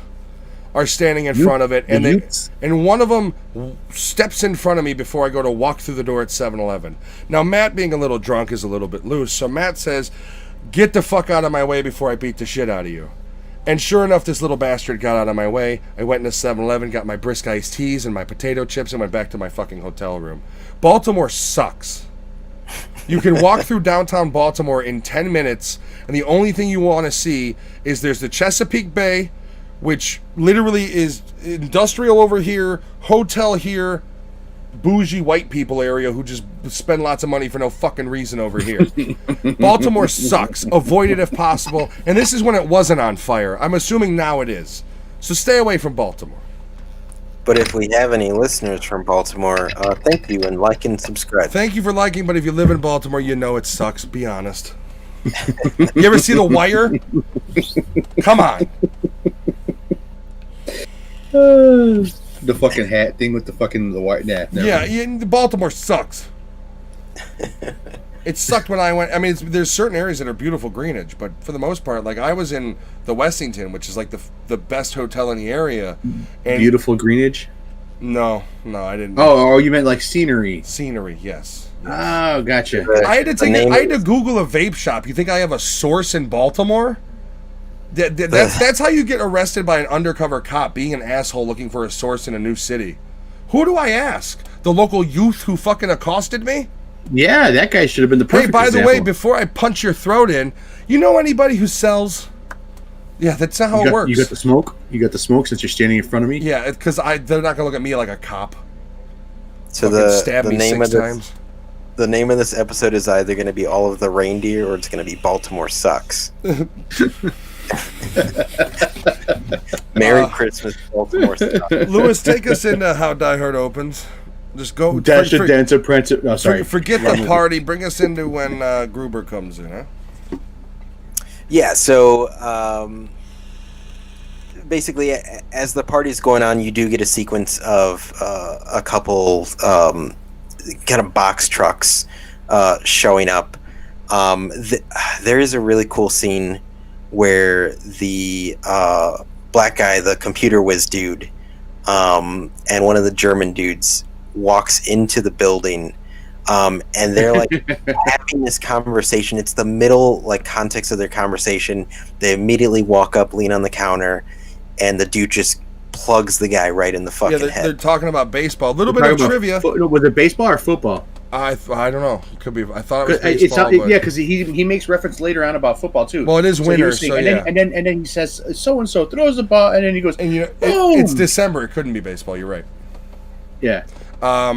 are standing in front of it, and one of them steps in front of me before I go to walk through the door at 7-Eleven. Now Matt, being a little drunk, is a little bit loose, so Matt says, "Get the fuck out of my way before I beat the shit out of you." And sure enough, this little bastard got out of my way. I went into 7-Eleven, got my brisk iced teas and my potato chips, and went back to my fucking hotel room. Baltimore sucks. You can walk through downtown Baltimore in 10 minutes, and the only thing you want to see is there's the Chesapeake Bay, which literally is industrial over here, hotel here, bougie white people area who just spend lots of money for no fucking reason over here. Baltimore sucks. Avoid it if possible. And this is when it wasn't on fire. I'm assuming now it is. So stay away from Baltimore. But if we have any listeners from Baltimore, thank you, and like and subscribe. Thank you for liking, but if you live in Baltimore, you know it sucks. Be honest. You ever see The Wire? Come on. The fucking hat thing with the white. Nah, Baltimore sucks. It sucked when I went. I mean, there's certain areas that are beautiful greenage, but for the most part, like I was in the Westington, which is like the best hotel in the area. And beautiful greenage? No, I didn't. Oh, you meant like scenery? Scenery, yes. Oh, gotcha. I had to Google a vape shop. You think I have a source in Baltimore? That's how you get arrested by an undercover cop, being an asshole looking for a source in a new city. Who do I ask? The local youth who fucking accosted me? Yeah, that guy should have been the perfect Hey, by example. the way, before I punch your throat in, you know anybody who sells... Yeah, that's not how it works. You got the smoke? You got the smoke since you're standing in front of me? Yeah, because they're not going to look at me like a cop. So Fucking the stab me name 6 of this, times. the name of this episode is either going to be All of the Reindeer or it's going to be Baltimore Sucks. Merry Christmas, Baltimore Sucks. Lewis, take us into how Die Hard opens. Just go... Dasher, Dancer, Prancer... Oh, sorry. Forget the party. Bring us into when Gruber comes in, huh? Yeah, so basically, as the party's going on, you do get a sequence of a couple kind of box trucks showing up. There is a really cool scene where the black guy, the computer whiz dude, and one of the German dudes walks into the building. And they're like having this conversation. It's the middle context of their conversation. They immediately walk up, lean on the counter, and the dude just plugs the guy right in the fucking They're head. talking about baseball. A little bit of trivia. Was it baseball or football? I don't know. It could be. I thought it was It's baseball. not, but- yeah, because he makes reference later on about football too. Well, it is he winter, was saying- so and yeah. then, and then he says so and so throws the ball, and then he goes, And boom! it's December. It couldn't be baseball. You're right. Yeah. A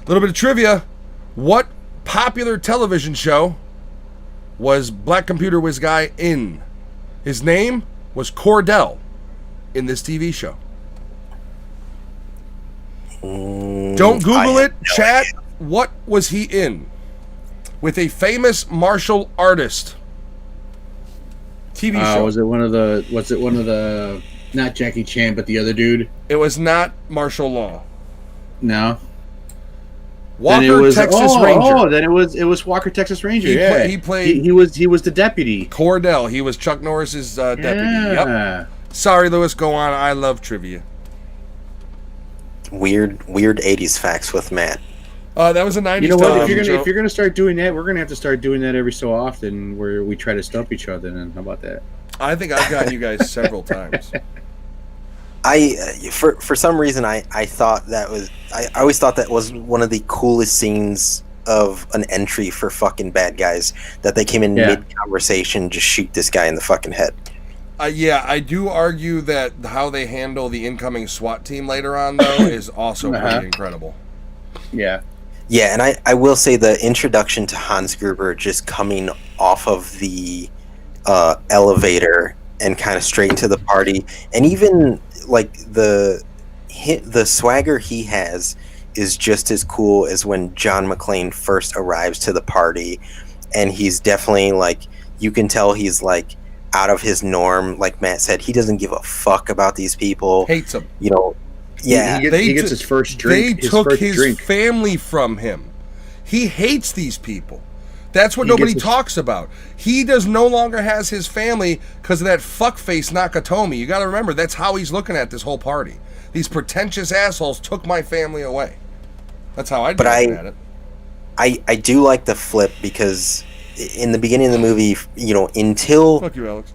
little bit of trivia. What popular television show was Black Computer Whiz guy in? His name was Cordell in this TV show. Don't Google it. Chat. What was he in? With a famous martial artist. TV show. Was it one of the not Jackie Chan but the other dude? It was not martial law. No. Walker, Then it was, Texas Ranger. Oh, then it was Walker, Texas Ranger. He played- He was the deputy. Cordell. He was Chuck Norris's deputy. Yep. Yeah. Sorry, Lewis. Go on. I love trivia. Weird 80s facts with Matt. That was a 90s You know what? television If you're gonna start doing that, we're gonna have to start doing that every so often, where we try to stump each other. And how about that? I think I've gotten you guys several times. For some reason I thought that was I always thought that was one of the coolest scenes of an entry for fucking bad guys, that they came in mid conversation, just shoot this guy in the fucking head. Yeah, I do argue that how they handle the incoming SWAT team later on, though, is also pretty incredible. Yeah. Yeah, and I will say the introduction to Hans Gruber just coming off of the elevator and kind of straight into the party, and even like the swagger he has is just as cool as when John McClane first arrives to the party, and he's definitely like, you can tell he's like out of his norm. Like Matt said, he doesn't give a fuck about these people. Hates them. You know, yeah. He gets his first drink. They took his family from him. He hates these people. That's what nobody talks about. He no longer has his family because of that fuckface Nakatomi. You got to remember, that's how he's looking at this whole party. These pretentious assholes took my family away. That's how I'd be looking at it. I do like the flip, because in the beginning of the movie, you know, until Fuck you, Alex.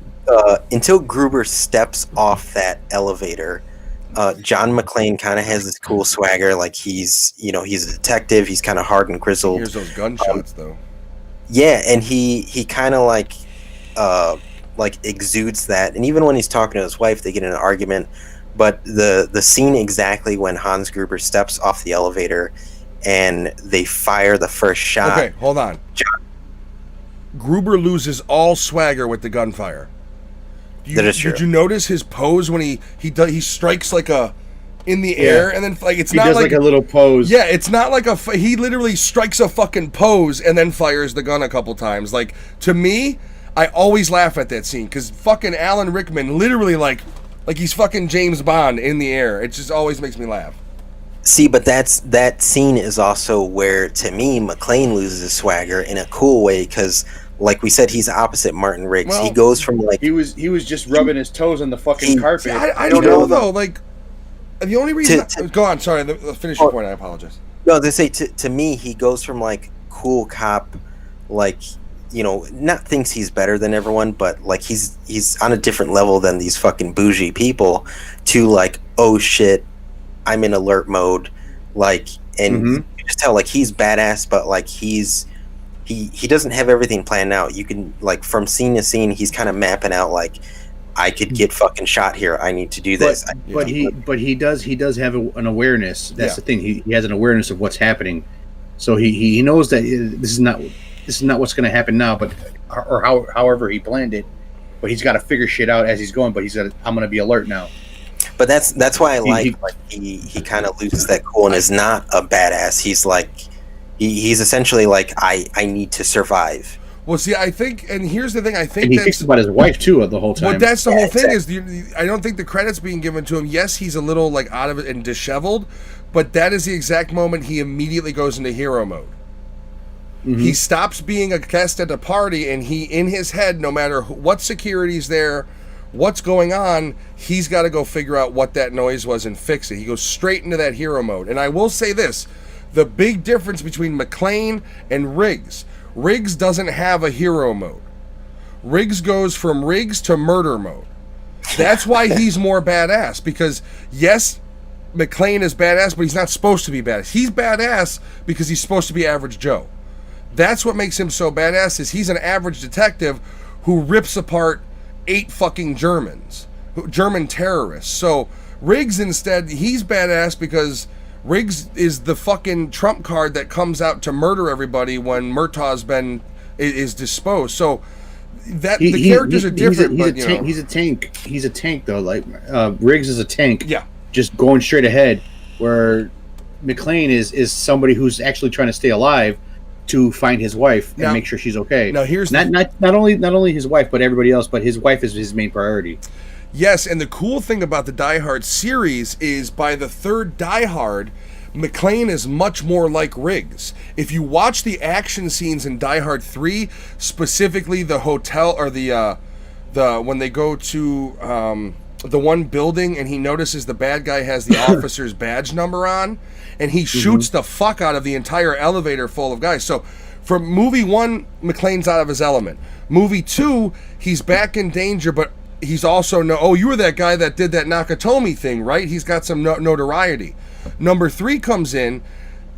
Until Gruber steps off that elevator, John McClane kind of has this cool swagger. Like he's a detective. He's kind of hard and grizzled. Here's those gunshots, though. Yeah, and he kind of like exudes that. And even when he's talking to his wife, they get in an argument. But the scene exactly when Hans Gruber steps off the elevator and they fire the first shot. Okay, hold on. Gruber loses all swagger with the gunfire. That is true. Did you notice his pose when he strikes like a in the air, and then like he does like a little pose. Yeah, it's not like he literally strikes a fucking pose and then fires the gun a couple times. Like, to me, I always laugh at that scene because fucking Alan Rickman literally like he's fucking James Bond in the air. It just always makes me laugh. See, but that scene is also where, to me, McClane loses his swagger in a cool way, because, like we said, he's opposite Martin Riggs. Well, he goes from like he was just rubbing his toes on the fucking carpet. I don't know though. Like, the only reason. Go on. Sorry, finish your point. I apologize. No, they say to me, he goes from like cool cop, like, not thinks he's better than everyone, but like he's on a different level than these fucking bougie people. To like, oh shit, I'm in alert mode, like, and you just tell like he's badass, but like he doesn't have everything planned out. You can like from scene to scene, he's kind of mapping out like, I could get fucking shot here. I need to do this. But he does have an awareness. That's the thing. He has an awareness of what's happening, so he knows that this is not what's going to happen now, but however he planned it. But he's got to figure shit out as he's going. But I'm going to be alert now. But that's why I like he kind of loses that cool and is not a badass. He's like he's essentially like I need to survive. Well, see, I think, and here's the thing, I think and he thinks about his wife too the whole time. Well, that's the whole thing is I don't think the credit's being given to him. Yes, he's a little like out of it and disheveled, but that is the exact moment he immediately goes into hero mode. He stops being a guest at a party, and he, in his head, no matter what security's there, what's going on, he's got to go figure out what that noise was and fix it. He goes straight into that hero mode. And I will say this, the big difference between McClane and Riggs doesn't have a hero mode. Riggs goes from Riggs to murder mode. That's why he's more badass, because yes, McClane is badass, but he's not supposed to be badass. He's badass because he's supposed to be average Joe. That's what makes him so badass, is he's an average detective who rips apart 8 fucking German terrorists. So Riggs instead, he's badass because Riggs is the fucking trump card that comes out to murder everybody when Murtaugh's is disposed. So that the characters are different. He's a tank. He's a tank though. Like Riggs is a tank. Yeah, just going straight ahead. Where McClane is somebody who's actually trying to stay alive to find his wife and make sure she's okay. Now here's not only his wife but everybody else, but his wife is his main priority. Yes, and the cool thing about the Die Hard series is by the third Die Hard, McClane is much more like Riggs. If you watch the action scenes in Die Hard 3, specifically the hotel or the when they go to the one building and he notices the bad guy has the officer's badge number on, and he shoots the fuck out of the entire elevator full of guys. So from movie 1, McClane's out of his element. Movie 2, he's back in danger, but he's also you were that guy that did that Nakatomi thing, right? He's got some notoriety. Number 3 comes in.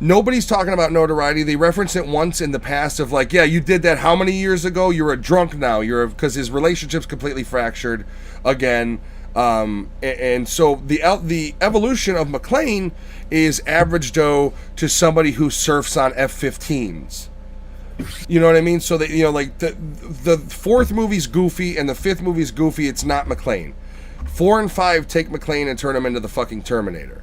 Nobody's talking about notoriety. They reference it once in the past of like, yeah, you did that how many years ago? You're a drunk now. Because his relationship's completely fractured again. And so the evolution of McClane is average Joe to somebody who surfs on F-15s. You know what I mean? So that like the fourth movie's goofy and the fifth movie's goofy. It's not McClane. 4 and 5 take McClane and turn him into the fucking Terminator.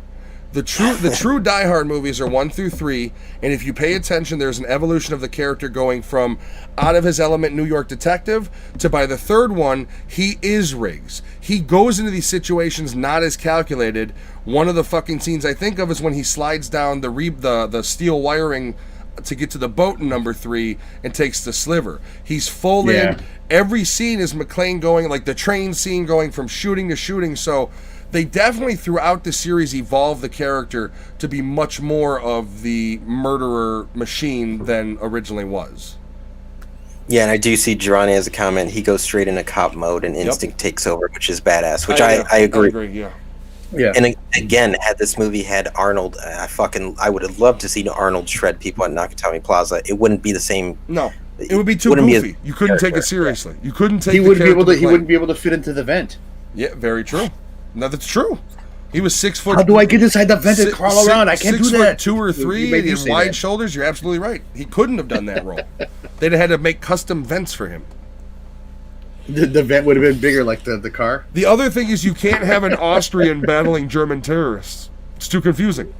The true Die Hard movies are 1 through 3, and if you pay attention, there's an evolution of the character going from out of his element New York detective to by the third one, he is Riggs. He goes into these situations not as calculated. One of the fucking scenes I think of is when he slides down the steel wiring to get to the boat in number 3 and takes the sliver. He's full in. Every scene is McClane going, like the train scene going from shooting to shooting, so they definitely throughout the series evolve the character to be much more of the murderer machine than originally was. Yeah, and I do see Girani as a comment. He goes straight into cop mode and instinct takes over, which is badass, which I agree. I agree, yeah. And again, had this movie had Arnold, I would have loved to see Arnold shred people at Nakatomi Plaza. It wouldn't be the same. No, it would be too goofy. You couldn't take it seriously. You couldn't take. He wouldn't be able to fit into the vent. Yeah, very true. No, that's true. He was 6 foot. How do I get inside the vent and crawl around? I can't do that. 6'2" or 3", and wide shoulders. You're absolutely right. He couldn't have done that role. They'd have had to make custom vents for him. The vent would have been bigger, like the car. The other thing is you can't have an Austrian battling German terrorists. It's too confusing.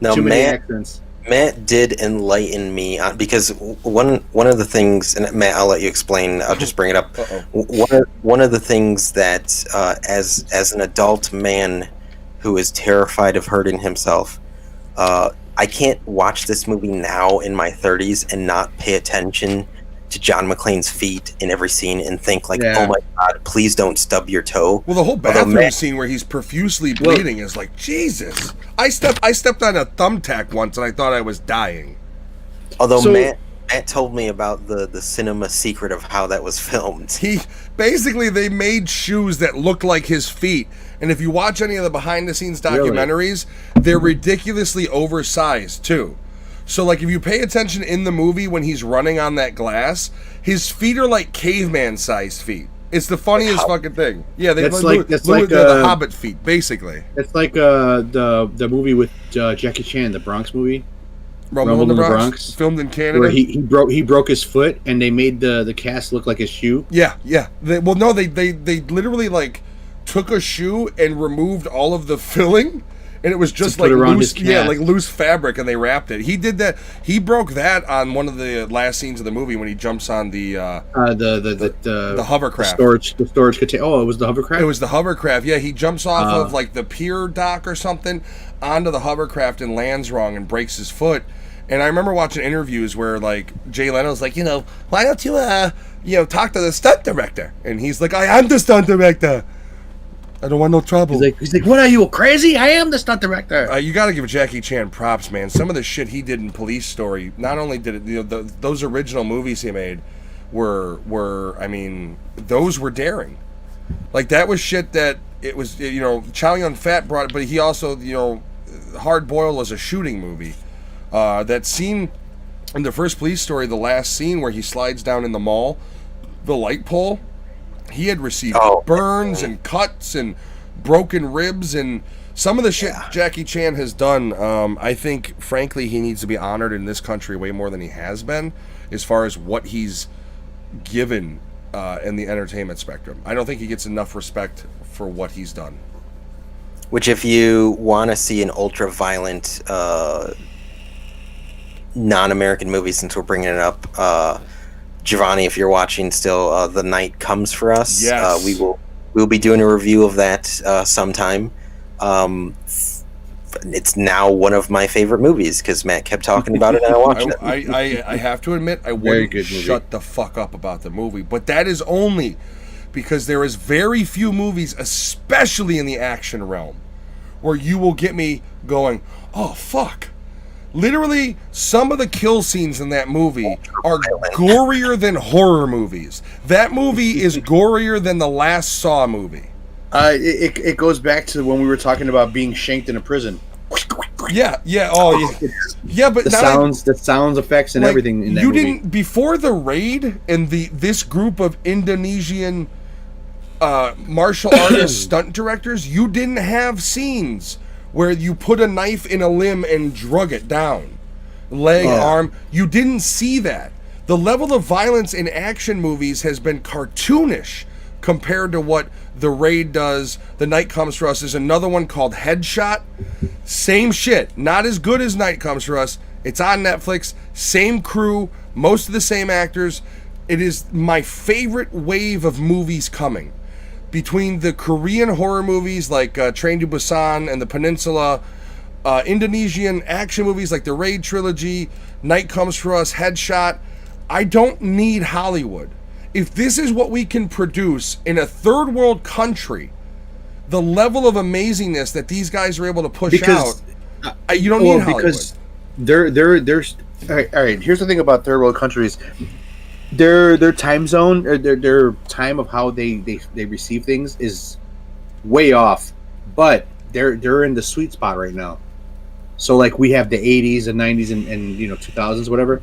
No, too many accents. Matt did enlighten me on, because one of the things, and Matt, I'll let you explain. I'll just bring it up. One of the things that, as an adult man who is terrified of hurting himself, I can't watch this movie now in my 30s and not pay attention to John McClane's feet in every scene and think like, oh my God, please don't stub your toe. Well, the whole bathroom scene where he's profusely bleeding is like, Jesus. I stepped on a thumbtack once and I thought I was dying. Although Matt told me about the cinema secret of how that was filmed. They made shoes that looked like his feet. And if you watch any of the behind the scenes documentaries, they're ridiculously oversized too. So like if you pay attention in the movie when he's running on that glass, his feet are like caveman sized feet. It's the funniest fucking thing. Yeah, they're the Hobbit feet, basically. It's like the movie with Jackie Chan, the Bronx movie. Rumble in the Bronx, filmed in Canada, where he broke his foot, and they made the cast look like his shoe. Yeah. They literally like took a shoe and removed all of the filling, and it was just like loose, like loose fabric, and they wrapped it. He did that. He broke that on one of the last scenes of the movie when he jumps on the hovercraft, the storage container. Oh, it was the hovercraft. It was the hovercraft. Yeah, he jumps off of like the pier dock or something onto the hovercraft and lands wrong and breaks his foot. And I remember watching interviews where, like, Jay Leno's like, why don't you, talk to the stunt director? And he's like, I am the stunt director. I don't want no trouble. He's like, what are you, crazy? I am the stunt director. You got to give Jackie Chan props, man. Some of the shit he did in Police Story, not only did it, those original movies he made were, I mean, those were daring. Like, that was shit that it was, Chow Yun-Fat brought it, but he also, Hard Boiled was a shooting movie. That scene in the first Police Story, the last scene where he slides down in the mall, the light pole, he had received burns and cuts and broken ribs and some of the shit Jackie Chan has done. I think, frankly, he needs to be honored in this country way more than he has been as far as what he's given in the entertainment spectrum. I don't think he gets enough respect for what he's done. Which, if you want to see an ultra-violent non-American movie, since we're bringing it up, Giovanni, if you're watching still, The Night Comes for Us. Yes. We'll be doing a review of that sometime. It's now one of my favorite movies because Matt kept talking about it and I watched it. I have to admit, I wouldn't shut the fuck up about the movie, but that is only because there is very few movies, especially in the action realm, where you will get me going, oh fuck. Literally, some of the kill scenes in that movie are gorier than horror movies. That movie is gorier than the last Saw movie. It goes back to when we were talking about being shanked in a prison. Yeah, but the sounds effects and everything in that movie. Didn't before the raid and this group of Indonesian martial artist stunt directors, you didn't have scenes where you put a knife in a limb and drug it down. Arm. You didn't see that. The level of violence in action movies has been cartoonish compared to what The Raid does. The Night Comes for Us is another one called Headshot. Same shit. Not as good as Night Comes for Us. It's on Netflix. Same crew. Most of the same actors. It is my favorite wave of movies coming. Between the Korean horror movies like Train to Busan and The Peninsula, Indonesian action movies like the Raid trilogy, Night Comes for Us, Headshot, I don't need Hollywood. If this is what we can produce in a third world country, the level of amazingness that these guys are able to push out, you don't need Hollywood. Because there's all right. Here's the thing about third world countries. Their time zone, or their time of how they receive things is way off, but they're in the sweet spot right now. So like we have the 80s and 90s and 2000s, whatever.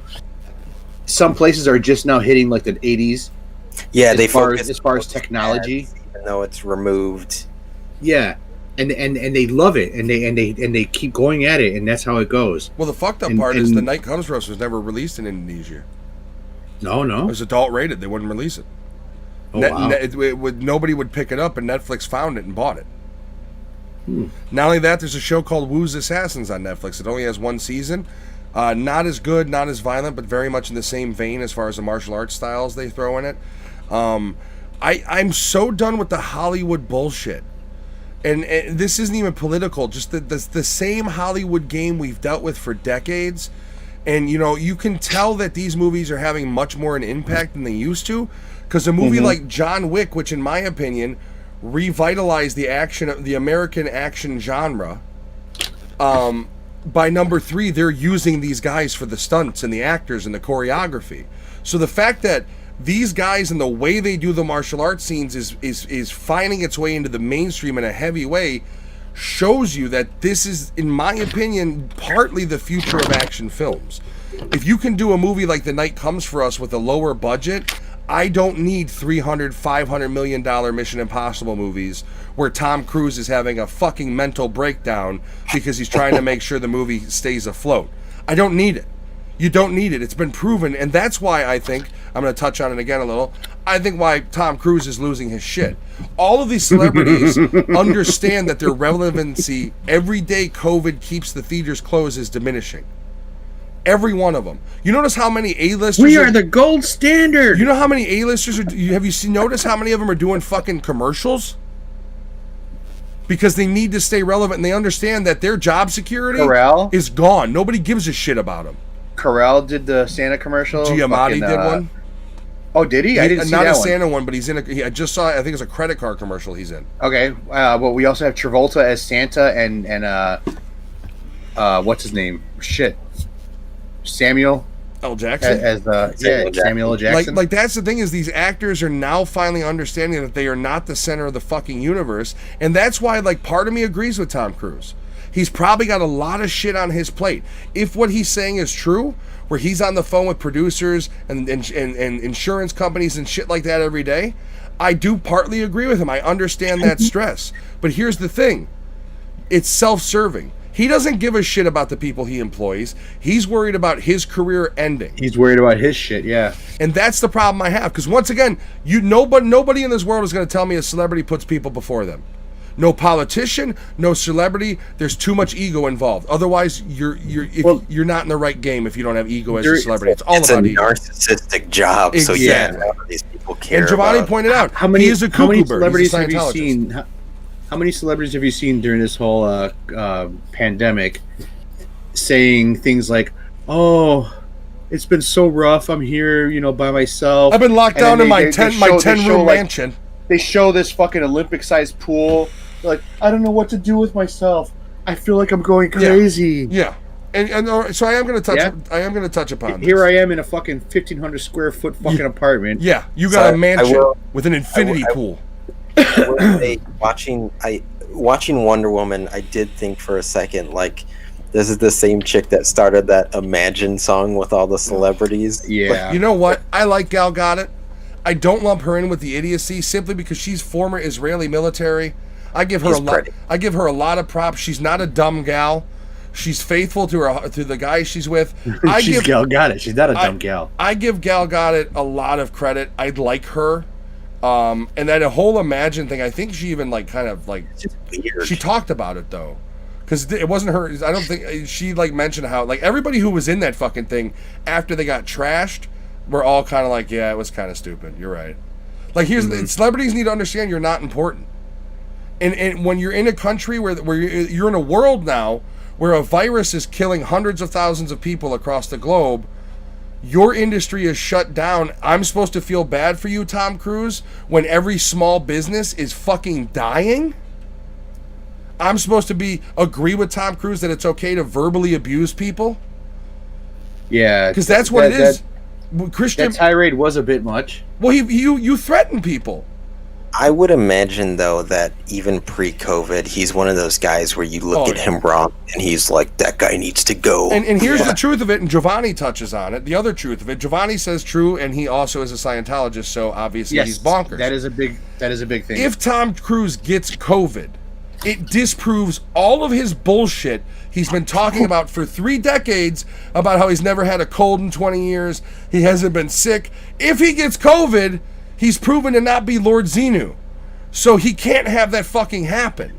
Some places are just now hitting like the 80s. Yeah, as far as technology, even though it's removed. Yeah, and they love it, and they keep going at it, and that's how it goes. Well, the fucked up part is The Night Comes for Us was never released in Indonesia. No. It was adult rated. They wouldn't release it. Wow. Nobody would pick it up, and Netflix found it and bought it. Not only that, there's a show called Wu's Assassins on Netflix. It only has one season. Not as good, not as violent, but very much in the same vein as far as the martial arts styles they throw in it. I'm so done with the Hollywood bullshit. And this isn't even political. Just the same Hollywood game we've dealt with for decades. And, you can tell that these movies are having much more an impact than they used to. Because a movie like John Wick, which in my opinion revitalized the American action genre, by number 3, they're using these guys for the stunts and the actors and the choreography. So the fact that these guys and the way they do the martial arts scenes is finding its way into the mainstream in a heavy way shows you that this is, in my opinion, partly the future of action films. If you can do a movie like The Night Comes for Us with a lower budget, I don't need $300-500 million Mission Impossible movies where Tom Cruise is having a fucking mental breakdown because he's trying to make sure the movie stays afloat. I don't need it. You don't need it. It's been proven, and that's why I think, I'm going to touch on it again a little, I think why Tom Cruise is losing his shit. All of these celebrities understand that their relevancy, every day COVID keeps the theaters closed, is diminishing. Every one of them. You notice how many A-listers... We are the gold standard! You know how many A-listers are... Have you seen, notice how many of them are doing fucking commercials? Because they need to stay relevant, and they understand that their job security Carell? is gone. Nobody gives a shit about them. Carell did the Santa commercial. Giamatti did one. Oh, did he? I didn't see not that a one. Santa one, but he's in a... I just saw, I think it's a credit card commercial he's in. Okay, well, we also have Travolta as Santa and what's his name? Shit. Samuel L. Jackson? as Samuel L. Jackson. Like that's the thing, is these actors are now finally understanding that they are not the center of the fucking universe, and that's why, like, part of me agrees with Tom Cruise. He's probably got a lot of shit on his plate. If what he's saying is true, where he's on the phone with producers and insurance companies and shit like that every day, I do partly agree with him. I understand that stress. But here's the thing. It's self-serving. He doesn't give a shit about the people he employs. He's worried about his career ending. He's worried about his shit, yeah. And that's the problem I have. Because once again, nobody in this world is going to tell me a celebrity puts people before them. No politician, no celebrity. There's too much ego involved. Otherwise, you're not in the right game if you don't have ego as a celebrity. It's all about ego. It's a narcissistic job. So Exactly. yeah, none of these people care. And Giovanni about pointed out, How many he is a cuckoo bird. celebrities He's a have you Scientologist. seen? How many celebrities have you seen during this whole pandemic saying things like, "Oh, it's been so rough. I'm here, by myself. I've been locked And down then in they my show- 10-room like, mansion. They show this fucking Olympic-sized pool. They're like, I don't know what to do with myself. I feel like I'm going crazy. Yeah, and so I am going to touch. Yeah. I am going to touch upon Here this. I am in a fucking 1,500 square foot fucking apartment. Yeah, you So got a I mansion will- with an infinity I- pool. I will say, watching Wonder Woman, I did think for a second, like, this is the same chick that started that Imagine song with all the celebrities. Yeah. You know what? I like Gal Gadot. I don't lump her in with the idiocy simply because she's former Israeli military. I give her She's a lot. pretty. I give her a lot of props. She's not a dumb gal. She's faithful to the guy she's with. She's Gal Gadot. She's not a dumb gal. I give Gal Gadot a lot of credit. I like her. And that whole Imagine thing, I think she even It's just weird. she talked about it though, because it wasn't her. I don't think she mentioned how everybody who was in that fucking thing after they got trashed were all kind of like, yeah, it was kind of stupid. You're right. Like here's celebrities need to understand you're not important, and when you're in a country where you're in a world now where a virus is killing hundreds of thousands of people across the globe. Your industry is shut down. I'm supposed to feel bad for you, Tom Cruise, when every small business is fucking dying? I'm supposed to agree with Tom Cruise that it's okay to verbally abuse people? Yeah. Because that's what it is. Christian, That tirade was a bit much. well, you threaten people. I would imagine, though, that even pre-COVID, he's one of those guys where you look Oh, at him wrong and he's like, that guy needs to go. And here's the truth of it, and Giovanni touches on it. The other truth of it, Giovanni says true, and he also is a Scientologist, so obviously he's bonkers. That is a big thing. If Tom Cruise gets COVID, it disproves all of his bullshit he's been talking about for 3 decades about how he's never had a cold in 20 years, he hasn't been sick. If he gets COVID, he's proven to not be Lord Xenu. So he can't have that fucking happen.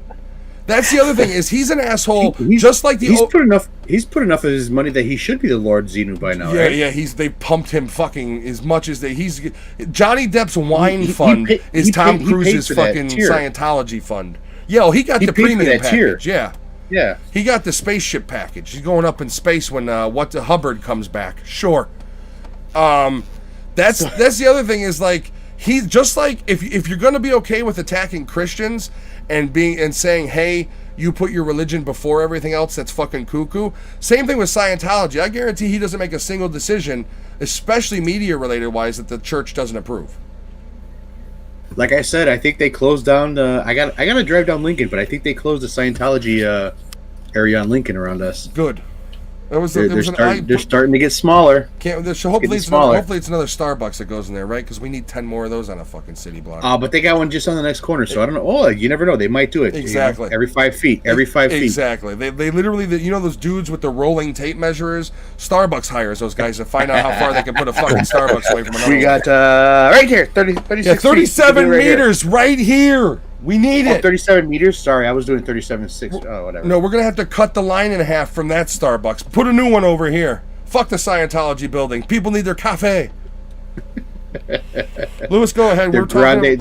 That's the other thing, is he's an asshole, just like the... He's put enough of his money that he should be the Lord Xenu by now, right? Yeah, they pumped him fucking as much as he's Johnny Depp's wine He fund paid- is he Tom paid- he paid Cruise's for that fucking tier. Scientology fund. Yeah, well, he got He the paid for premium that tier. package. Yeah, Yeah. he got the spaceship package. He's going up in space when Hubbard comes back. Sure. That's the other thing, is like, he's just like, if you're gonna be okay with attacking Christians and saying, hey, you put your religion before everything else, that's fucking cuckoo. Same thing with Scientology. I guarantee he doesn't make a single decision, especially media-related wise, that the church doesn't approve. Like I said, I think they closed down. I got to drive down Lincoln, but I think they closed the Scientology area on Lincoln around us. Good. There was They're starting to get smaller. Hopefully it's another Starbucks that goes in there, right? Because we need 10 more of those on a fucking city block. But they got one just on the next corner, so I don't know. Oh, you never know. They might do it. Exactly. You know, every 5 feet. Every 5 feet. Exactly. They literally, those dudes with the rolling tape measurers? Starbucks hires those guys to find out how far they can put a fucking Starbucks away from another We got right here, 36 yeah, 37 right meters right here. We need it. 37 meters? Sorry, I was doing 37.6. Oh, whatever. No, we're going to have to cut the line in half from that Starbucks. Put a new one over here. Fuck the Scientology building. People need their cafe. Lewis, go ahead. Their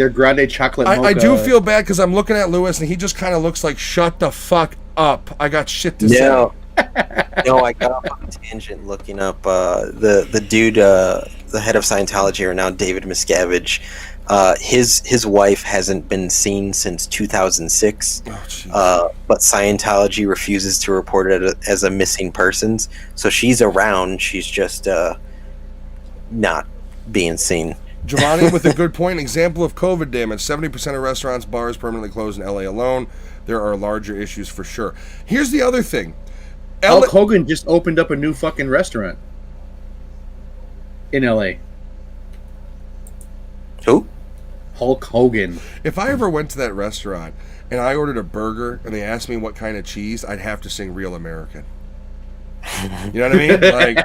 grande chocolate mocha. I do feel bad because I'm looking at Lewis and he just kind of looks like, shut the fuck up. I got shit to say. No, I got off on a tangent looking up the dude, the head of Scientology right now, David Miscavige. His wife hasn't been seen since 2006, but Scientology refuses to report it as a missing persons. So she's around, she's just not being seen. Giovanni with a good point. Example of COVID damage. 70% of restaurants, bars permanently closed in LA alone. There are larger issues for sure. Here's the other thing. Hulk Hogan just opened up a new fucking restaurant in LA. Who? Hulk Hogan. If I ever went to that restaurant and I ordered a burger and they asked me what kind of cheese, I'd have to sing Real American. You know what I mean? Like,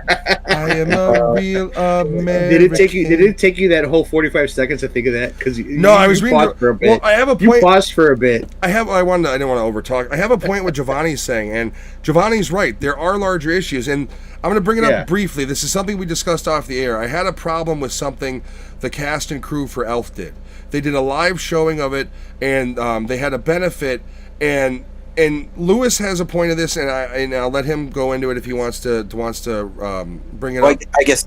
I am a real American. Did it take you that whole 45 seconds to think of that? Because I was reading paused for a bit. Well, I have a point. You paused for a bit. I didn't want to overtalk. I have a point what Giovanni's saying, and Giovanni's right. There are larger issues, and I'm going to bring it up briefly. This is something we discussed off the air. I had a problem with something the cast and crew for Elf did. They did a live showing of it, and they had a benefit, and Lewis has a point of this, and I'll let him go into it if he wants to bring it up. I guess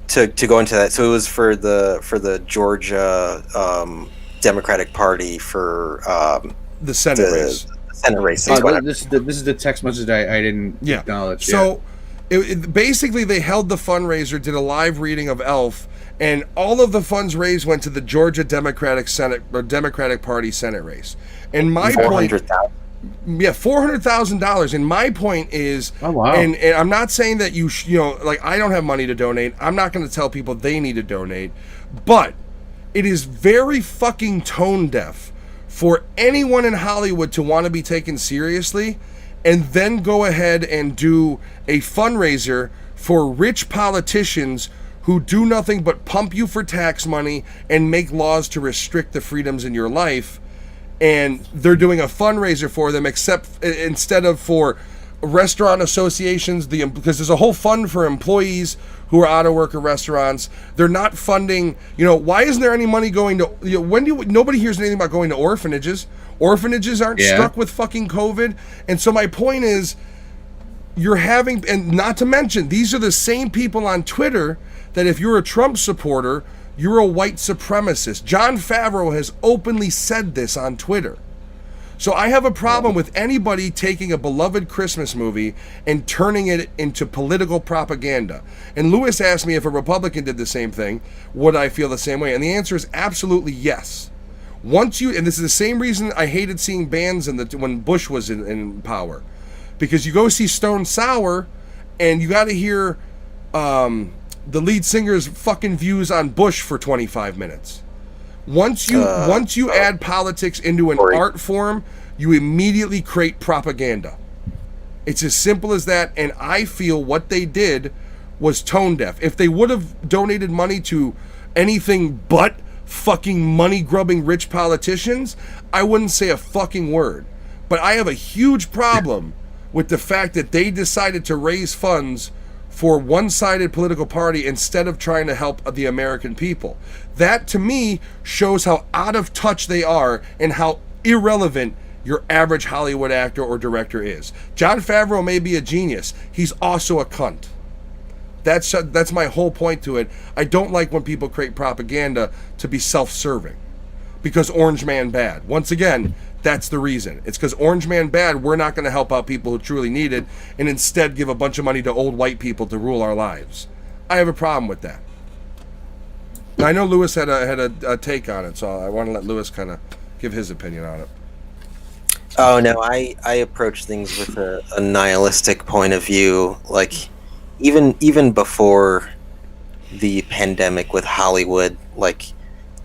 to go into that. So it was for the Georgia Democratic Party for the Senate race. Senate race. This is the text message I didn't acknowledge. So basically, they held the fundraiser, did a live reading of Elf, and all of the funds raised went to the Georgia Democratic Party Senate race. And my point. $400,000. And my point is, oh, wow. And I'm not saying that like I don't have money to donate. I'm not going to tell people they need to donate, but it is very fucking tone deaf for anyone in Hollywood to want to be taken seriously and then go ahead and do a fundraiser for rich politicians who do nothing but pump you for tax money and make laws to restrict the freedoms in your life. And they're doing a fundraiser for them, instead of for restaurant associations, because there's a whole fund for employees who are out of work at restaurants. They're not funding. Why isn't there any money going to? Nobody hears anything about going to orphanages. Orphanages aren't struck with fucking COVID. And so my point is, and not to mention, these are the same people on Twitter that if you're a Trump supporter, you're a white supremacist. Jon Favreau has openly said this on Twitter. So I have a problem with anybody taking a beloved Christmas movie and turning it into political propaganda. And Lewis asked me if a Republican did the same thing, would I feel the same way? And the answer is absolutely yes. And this is the same reason I hated seeing bands when Bush was in power. Because you go see Stone Sour and you got to hear the lead singer's fucking views on Bush for 25 minutes. Once you add politics into an art form, you immediately create propaganda. It's as simple as that, and I feel what they did was tone deaf. If they would have donated money to anything but fucking money-grubbing rich politicians, I wouldn't say a fucking word. But I have a huge problem with the fact that they decided to raise funds for one-sided political party instead of trying to help the American people. That, to me, shows how out of touch they are and how irrelevant your average Hollywood actor or director is. Jon Favreau may be a genius. He's also a cunt. That's my whole point to it. I don't like when people create propaganda to be self-serving. Because Orange Man bad. Once again, That's the reason. It's because Orange Man bad, we're not going to help out people who truly need it and instead give a bunch of money to old white people to rule our lives. I have a problem with that. Now, I know Lewis had a take on it, so I want to let Lewis kind of give his opinion on it. Oh no, I approach things with a nihilistic point of view. Like even before the pandemic with Hollywood, like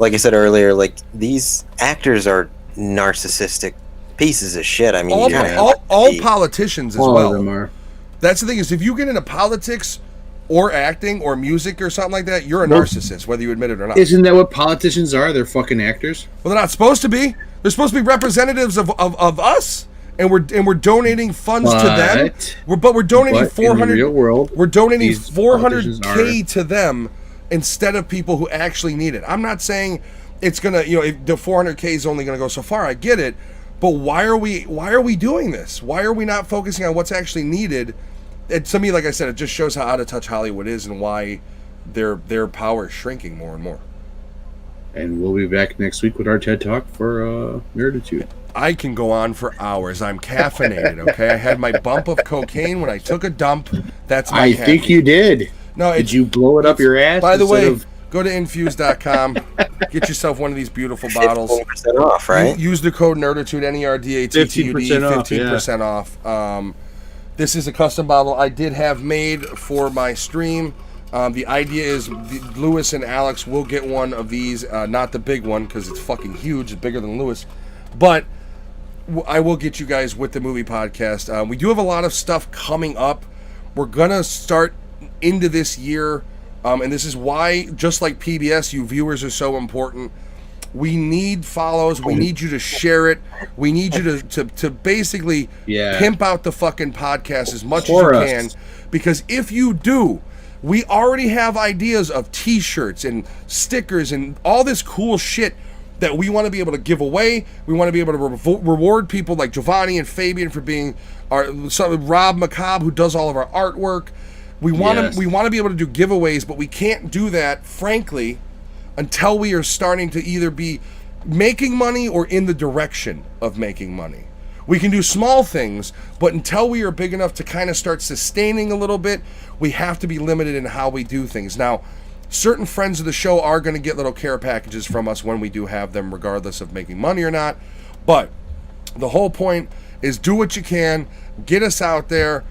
I said earlier, like these actors are narcissistic pieces of shit. I mean, all politicians as All well. of them are. That's the thing is, if you get into politics or acting or music or something like that, you're a Nope. narcissist, whether you admit it or not. Isn't that what politicians are? They're fucking actors. Well, they're not supposed to be. They're supposed to be representatives of us, and we're donating funds to them. We're donating But in the real world, We're donating these politicians $400K to them instead of people who actually need it. I'm not saying it's gonna, if the $400K is only gonna go so far. I get it, but why are we doing this? Why are we not focusing on what's actually needed? And to me, like I said, it just shows how out of touch Hollywood is and why their power is shrinking more and more. And we'll be back next week with our TED Talk for Nerditude. I can go on for hours. I'm caffeinated, okay? I had my bump of cocaine when I took a dump. That's my I think you did. No, Did you blow it up your ass? By the way, instead of- go to infuse.com. Get yourself one of these beautiful bottles. 15% off, right? Use the code NERDitude, NERDATTUD, 15% off, 15% off. This is a custom bottle I did have made for my stream. The idea is Lewis and Alex will get one of these, not the big one because it's fucking huge, it's bigger than Lewis, but I will get you guys with the movie podcast. We do have a lot of stuff coming up. We're gonna start into this year, and this is why, just like PBS, you viewers are so important. We need follows. We need you to share it. We need you to basically pimp out the fucking podcast as much as you can, because if you do, we already have ideas of t-shirts and stickers and all this cool shit that we want to be able to give away. We want to be able to reward people like Giovanni and Fabian for being Rob Macabre, who does all of our artwork. We want to be able to do giveaways, but we can't do that, frankly, until we are starting to either be making money or in the direction of making money. We can do small things, but until we are big enough to kind of start sustaining a little bit, we have to be limited in how we do things. Now, certain friends of the show are going to get little care packages from us when we do have them, regardless of making money or not. But the whole point is do what you can, get us out there.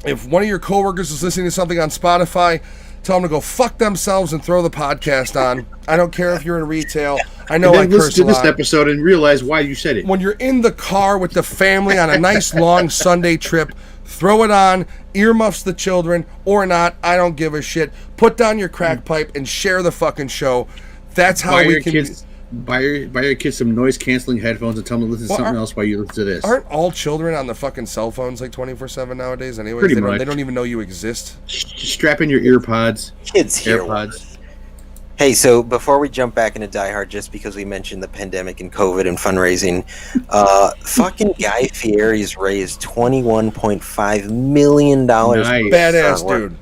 If one of your coworkers is listening to something on Spotify, tell them to go fuck themselves and throw the podcast on. I don't care if you're in retail. I know I curse a lot. Listen to this episode and realize why you said it. When you're in the car with the family on a nice long Sunday trip, throw it on, earmuffs the children, or not, I don't give a shit. Put down your crack pipe and share the fucking show. That's how we can... Buy your kids some noise-canceling headphones and tell them to listen to something else while you listen to this. Aren't all children on the fucking cell phones like 24/7 nowadays anyways? Pretty much. They don't even know you exist. Strap in your earpods. Kids here. AirPods. Hey, so before we jump back into Die Hard, just because we mentioned the pandemic and COVID and fundraising, fucking Guy Fieri's raised $21.5 million. Nice. Badass dude.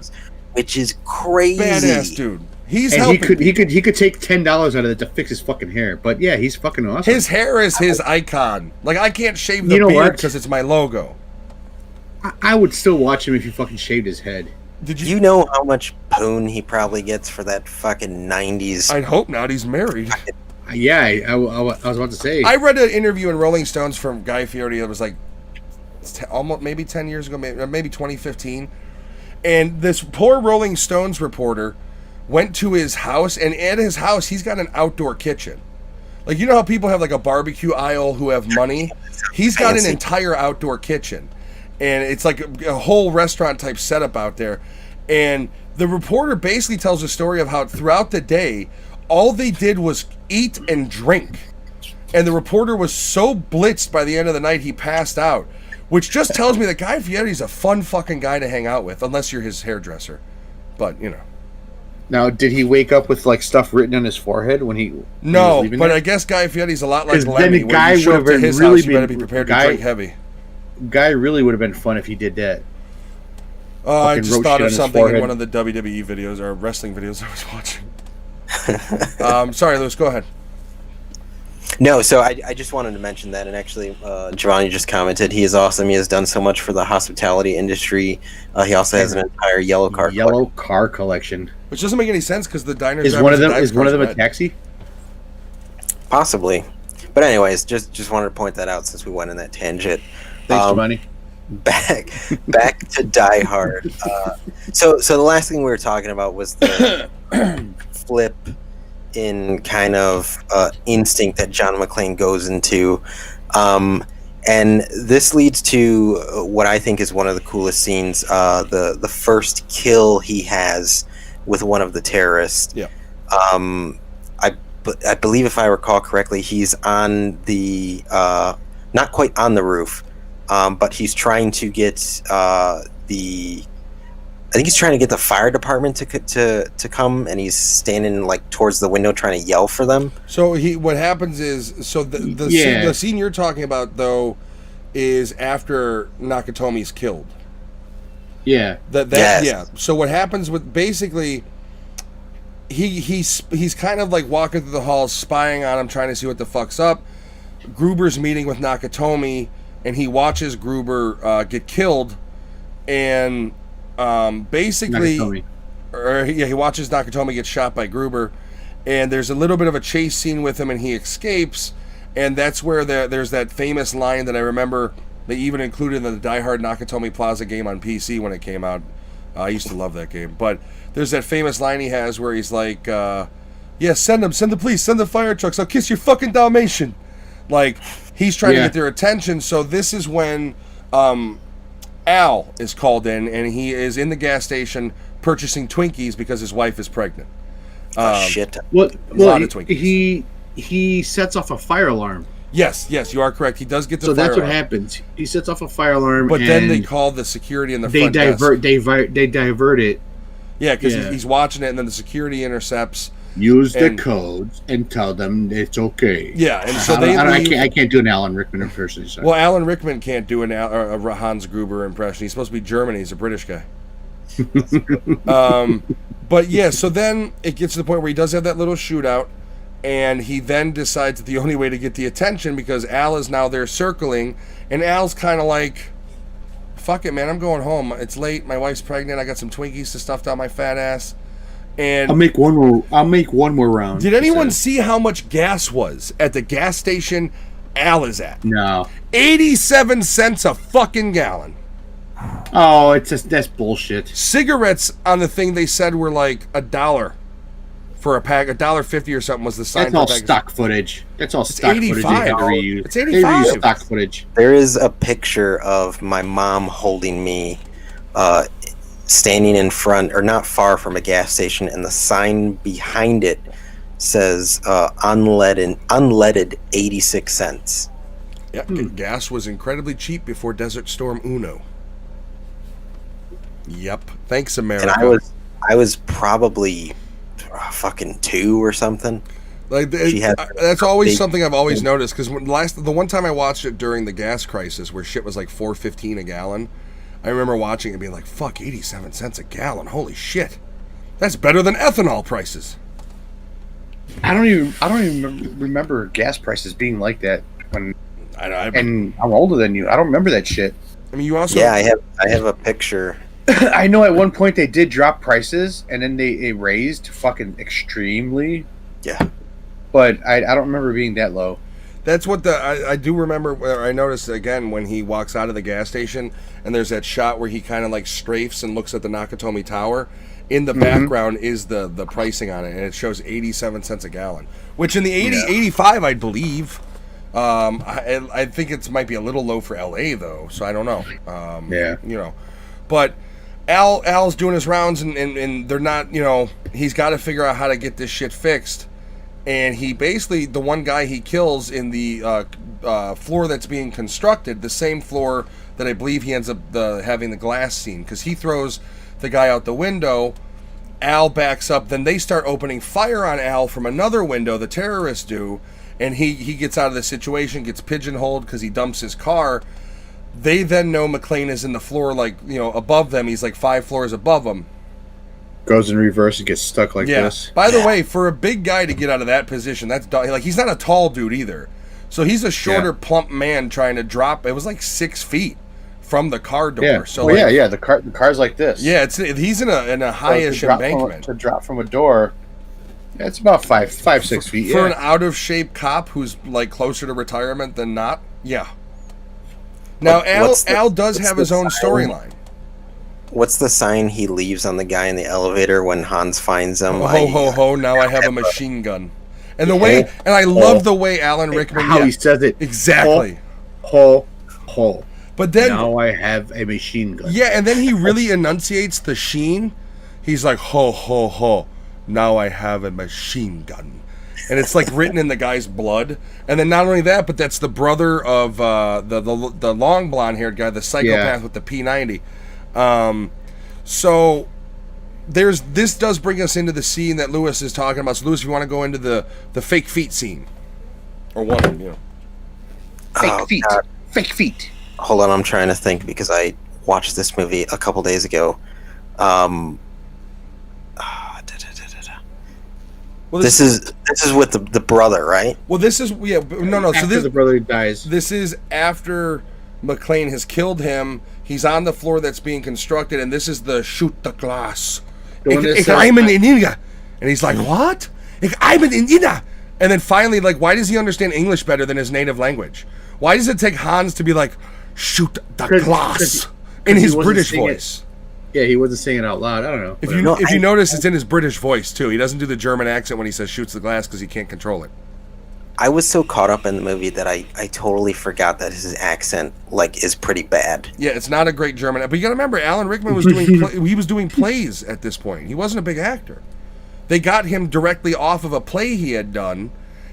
Which is crazy. Badass dude. He's And helping. he could take $10 out of it to fix his fucking hair. But yeah, he's fucking awesome. His hair is his icon. Like, I can't shave the You know beard what? because it's my logo. I would still watch him if he fucking shaved his head. Did You know how much poon he probably gets for that fucking 90s? I'd hope not. He's married. Yeah, I was about to say. I read an interview in Rolling Stones from Guy Fieri that was like almost maybe 10 years ago, maybe 2015. And this poor Rolling Stones reporter went to his house, and at his house, he's got an outdoor kitchen. Like, you know how people have like a barbecue aisle who have money? He's got an entire outdoor kitchen. And it's like a whole restaurant type setup out there. And the reporter basically tells a story of how throughout the day, all they did was eat and drink. And the reporter was so blitzed by the end of the night, he passed out. Which just tells me that Guy Fieri's a fun fucking guy to hang out with, unless you're his hairdresser. But, you know. Now, did he wake up with like stuff written on his forehead when he? No, was leaving but there? I guess Guy Fieri's a lot like 'Cause then Lemmy. the When guy you show up would've to his really house, you better be been- prepared Guy- to drink heavy. Guy really would have been fun if he did that. I fucking just roast thought you of on his something in forehead. one of the WWE videos or wrestling videos I was watching. Sorry, Lewis, go ahead. No, so I just wanted to mention that, and actually, Giovanni just commented he is awesome. He has done so much for the hospitality industry. He also has an entire yellow car. car collection. Which doesn't make any sense because the diner Is one of them a taxi? Possibly, but anyways, just wanted to point that out since we went in that tangent. Thanks, Giovanni. Back to Die Hard. So the last thing we were talking about was the flip in kind of instinct that John McClane goes into, and this leads to what I think is one of the coolest scenes. The first kill he has with one of the terrorists. Yeah. I believe, if I recall correctly, he's on the not quite on the roof. But he's trying to get I think he's trying to get the fire department to come, and he's standing like towards the window trying to yell for them. So what happens is, so the scene you're talking about though is after Nakatomi's killed. Yeah. Yes. Yeah. So what happens with basically he's kind of like walking through the halls, spying on him, trying to see what the fuck's up. Gruber's meeting with Nakatomi, and he watches Gruber get killed, and basically, he watches Nakatomi get shot by Gruber, and there's a little bit of a chase scene with him, and he escapes, and that's where there's that famous line that I remember they even included in the Die Hard Nakatomi Plaza game on PC when it came out. I used to love that game, but there's that famous line he has where he's like, "Yeah, send the police, send the fire trucks. I'll kiss your fucking Dalmatian." Like, he's trying to get their attention. So this is when Al is called in, and he is in the gas station purchasing Twinkies because his wife is pregnant. Shit. Well, lot of Twinkies. he sets off a fire alarm. Yes, you are correct. He does get the so fire that's what alarm. happens. He sets off a fire alarm, But and then they call the security in the they front desk. they divert it. Yeah, because he's watching it, and then the security intercepts. Use the codes and tell them it's okay. Yeah, and so I can't do an Alan Rickman impersonation. Sorry. Well, Alan Rickman can't do a Hans Gruber impression. He's supposed to be German. He's a British guy. But yeah, so then it gets to the point where he does have that little shootout, and he then decides that the only way to get the attention, because Al is now there circling, and Al's kind of like, fuck it, man, I'm going home. It's late. My wife's pregnant. I got some Twinkies to stuff down my fat ass. And I'll make one more round. Did anyone see how much gas was at the gas station Al is at? No. 87 cents a fucking gallon. Oh, that's bullshit. Cigarettes on the thing they said were like $1 for a pack, $1.50 or something was the sign. That's all stock footage. That's all stock footage. They had to reuse. It's 85. They reuse stock footage. There is a picture of my mom holding me, standing in front, or not far from a gas station, and the sign behind it says unleaded 86 cents. Yeah, gas was incredibly cheap before Desert Storm Uno. Yep. Thanks, America. And I was probably fucking 2 or something. Like that's always something I've always noticed, because the one time I watched it during the gas crisis, where shit was like $4.15 a gallon, I remember watching it and being like, fuck, 87 cents a gallon. Holy shit. That's better than ethanol prices. I don't even remember gas prices being like that when and I'm older than you. I don't remember that shit. I mean, you also I have a picture. I know at one point they did drop prices, and then they raised fucking extremely. Yeah. But I don't remember being that low. That's what I do remember. Where I noticed again when he walks out of the gas station, and there's that shot where he kind of like strafes and looks at the Nakatomi Tower. In the background is the pricing on it, and it shows 87 cents a gallon, which in the 85 I believe. I think it might be a little low for LA though, so I don't know. You know, but Al's doing his rounds, and they're not. You know, he's got to figure out how to get this shit fixed. And he basically, the one guy he kills in the floor that's being constructed, the same floor that I believe he ends up having the glass scene, because he throws the guy out the window. Al backs up, then they start opening fire on Al from another window, the terrorists do, and he gets out of the situation, gets pigeonholed because he dumps his car. They then know McClane is in the floor, like, you know, above them. He's like 5 floors above them. Goes in reverse and gets stuck like this. By the way, for a big guy to get out of that position, like he's not a tall dude either. So he's a shorter, plump man trying to drop. It was like 6 feet from the car door. Yeah. So The car's like this. Yeah, he's in a high-ish embankment. To drop from a door, it's about 5-6 feet. For an out-of-shape cop who's like closer to retirement than not. Yeah. Now Al does have his own storyline. What's the sign he leaves on the guy in the elevator when Hans finds him? Ho ho ho! Now I have a machine gun, and I love the way Alan Rickman how he says it exactly. Ho. But then now I have a machine gun. Yeah, and then he really enunciates the sheen. He's like ho ho ho! Now I have a machine gun, and it's like written in the guy's blood. And then not only that, but that's the brother of the long blonde haired guy, the psychopath with the P90. So this does bring us into the scene that Lewis is talking about. So Lewis, if you want to go into the fake feet scene, or one, Fake feet. God. Fake feet. Hold on, I'm trying to think because I watched this movie a couple days ago. Well, This is with the brother, right? Well, this is no. After So this the brother dies. This is after McClane has killed him. He's on the floor that's being constructed, and this is the shoot the glass. I'm an Inina. And he's like, what? I'm an Inina. And then finally, like, why does he understand English better than his native language? Why does it take Hans to be like, shoot the glass in his British voice? Yeah, he wasn't saying it out loud. I don't know. If you notice, it's in his British voice, too. He doesn't do the German accent when he says shoots the glass because he can't control it. I was so caught up in the movie that I totally forgot that his accent is pretty bad. Yeah, it's not a great German. But you got to remember, Alan Rickman was doing plays at this point. He wasn't a big actor. They got him directly off of a play he had done,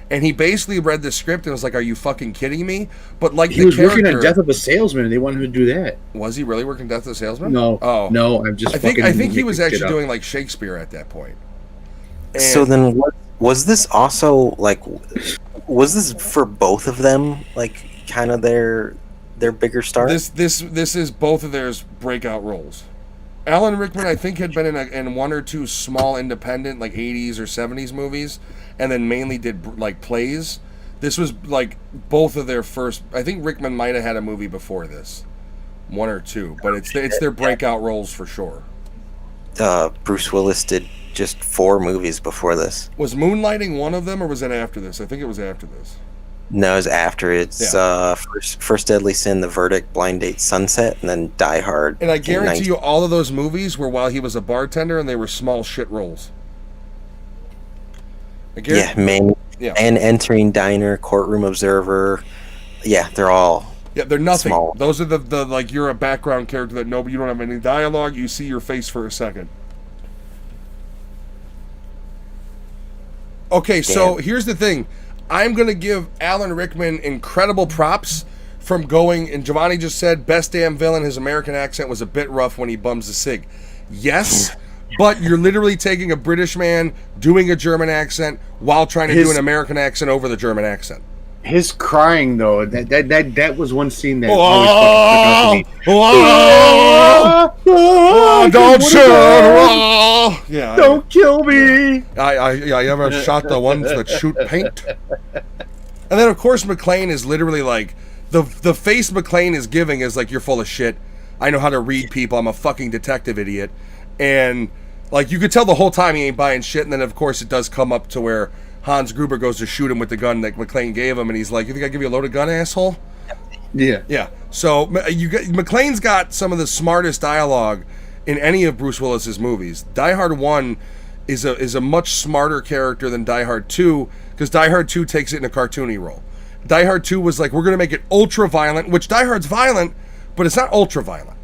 and he basically read the script and was like, "Are you fucking kidding me?" But like he was working on Death of a Salesman, and they wanted him to do that. Was he really working Death of a Salesman? No. Oh no. I'm just. I think he was actually doing like Shakespeare at that point. And so then, was this also was this for both of them? Kind of their bigger start. This is both of theirs breakout roles. Alan Rickman, I think, had been in one or two small independent 80s or 70s movies, and then mainly did plays. This was both of their first. I think Rickman might have had a movie before this, one or two, but it's their breakout roles for sure. Bruce Willis did just 4 movies before this. Was Moonlighting one of them, or was it after this? I think it was after this. No, it was after. It's First Deadly Sin, The Verdict, Blind Date, Sunset, and then Die Hard. And I guarantee you all of those movies were while he was a bartender, and they were small shit roles. Man, and Entering Diner, Courtroom Observer. Yeah, they're all they're nothing. small. Those are the you're a background character that you don't have any dialogue, you see your face for a second. Okay, so here's the thing. I'm going to give Alan Rickman incredible props from going, and Giovanni just said, best damn villain, his American accent was a bit rough when he bums the cig. Yes, but you're literally taking a British man doing a German accent while trying to do an American accent over the German accent. His crying, though, that was one scene that always fucking stuck out to me. Don't shoot! Yeah, don't kill me! I ever shot the ones that shoot paint. And then, of course, McClane is literally the face McClane is giving is you're full of shit. I know how to read people. I'm a fucking detective idiot. And, you could tell the whole time he ain't buying shit. And then, of course, it does come up to where Hans Gruber goes to shoot him with the gun that McClane gave him. And he's like, you think I give you a loaded gun, asshole? Yeah. Yeah. So, McClane's got some of the smartest dialogue in any of Bruce Willis's movies. Die Hard 1 is a much smarter character than Die Hard 2, because Die Hard 2 takes it in a cartoony role. Die Hard 2 was we're going to make it ultra violent, which Die Hard's violent, but it's not ultra violent.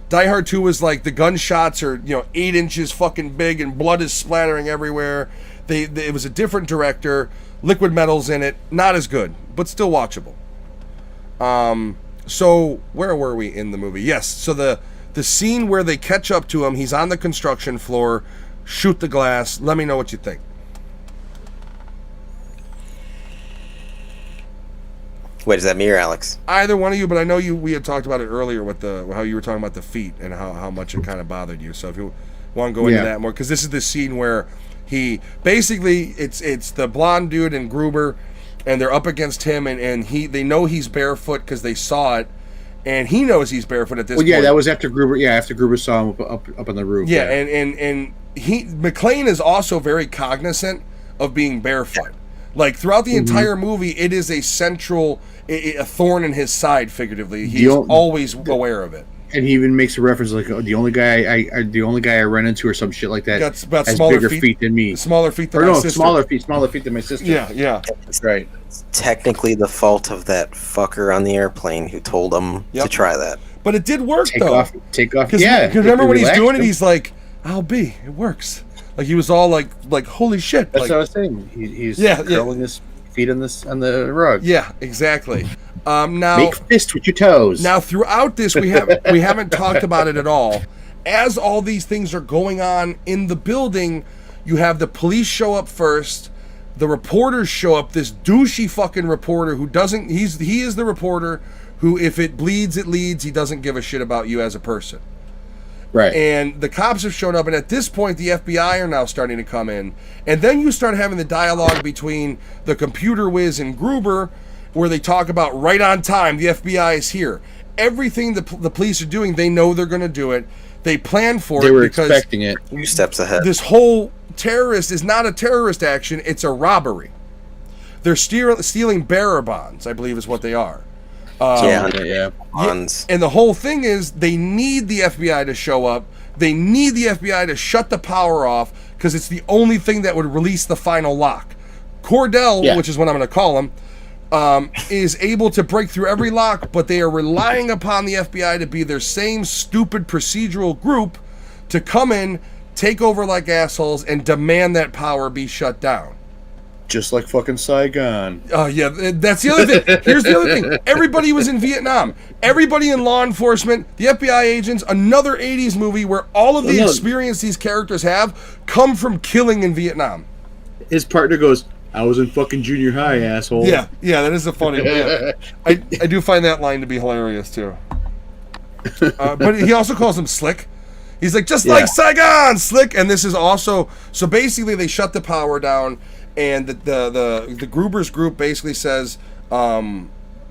Die Hard 2 was the gunshots are 8 inches fucking big and blood is splattering everywhere. It was a different director. Liquid Metal's in it. Not as good, but still watchable. So where were we in the movie? Yes. So the scene where they catch up to him, he's on the construction floor, shoot the glass. Let me know what you think. Wait, is that me or Alex? Either one of you, but I know we had talked about it earlier with how you were talking about the feet and how much it kind of bothered you. So if you want to go into Yeah. that more because this is the scene where he basically it's the blonde dude and Gruber, and they're up against him, and they know he's barefoot because they saw it, and he knows he's barefoot at this Well, point. yeah, that was after Gruber. Yeah, after Gruber saw him up on the roof. Yeah, and McClane is also very cognizant of being barefoot. Like throughout the entire movie, it is a central a thorn in his side, figuratively. He's always aware of it. And he even makes a reference like, "Oh, the only guy I run into or some shit like that Got about has smaller bigger feet- feet than me." Smaller feet than Or my no, sister. smaller feet than my sister. Yeah. Right. Technically, the fault of that fucker on the airplane who told him Yep. to try that. But it did work Take though. off. Because Yeah. remember when he's relaxed doing it, him. he's like, "I'll be." It works. Like he was all like holy shit. That's Like, what I was saying. He's Yeah, curling his feet on the rug. yeah, exactly. Now Make fist with your toes. Now, throughout this, we haven't talked about it at all. As all these things are going on in the building, you have the police show up first. The reporters show up. This douchey fucking reporter who doesn't. He is the reporter who, if it bleeds, it leads. He doesn't give a shit about you as a person. right. And the cops have shown up, and at this point, the FBI are now starting to come in. And then you start having the dialogue between the computer whiz and Gruber, where they talk about right on time, the FBI is here. Everything the police are doing, they know they're going to do it. They plan for They it were because expecting it. 2 steps ahead. this whole terrorist is not a terrorist action, it's a robbery. They're stealing bearer bonds, I believe is what they are. Yeah. Bonds. And the whole thing is they need the FBI to show up. They need the FBI to shut the power off because it's the only thing that would release the final lock. Cordell, Yeah. which is what I'm going to call him, is able to break through every lock, but they are relying upon the FBI to be their same stupid procedural group to come in, take over like assholes, and demand that power be shut down. Just like fucking Saigon. Oh, yeah, that's the other thing. Here's the other thing. Everybody was in Vietnam. Everybody in law enforcement, the FBI agents, another 80s movie where all of the experience these characters have come from killing in Vietnam. His partner goes, "I was in fucking junior high, asshole." Yeah, that is a funny one. I do find that line to be hilarious, too. But he also calls him Slick. He's like, just like Saigon, Slick. And this is also... So basically, they shut the power down, and the Gruber's group basically says, we're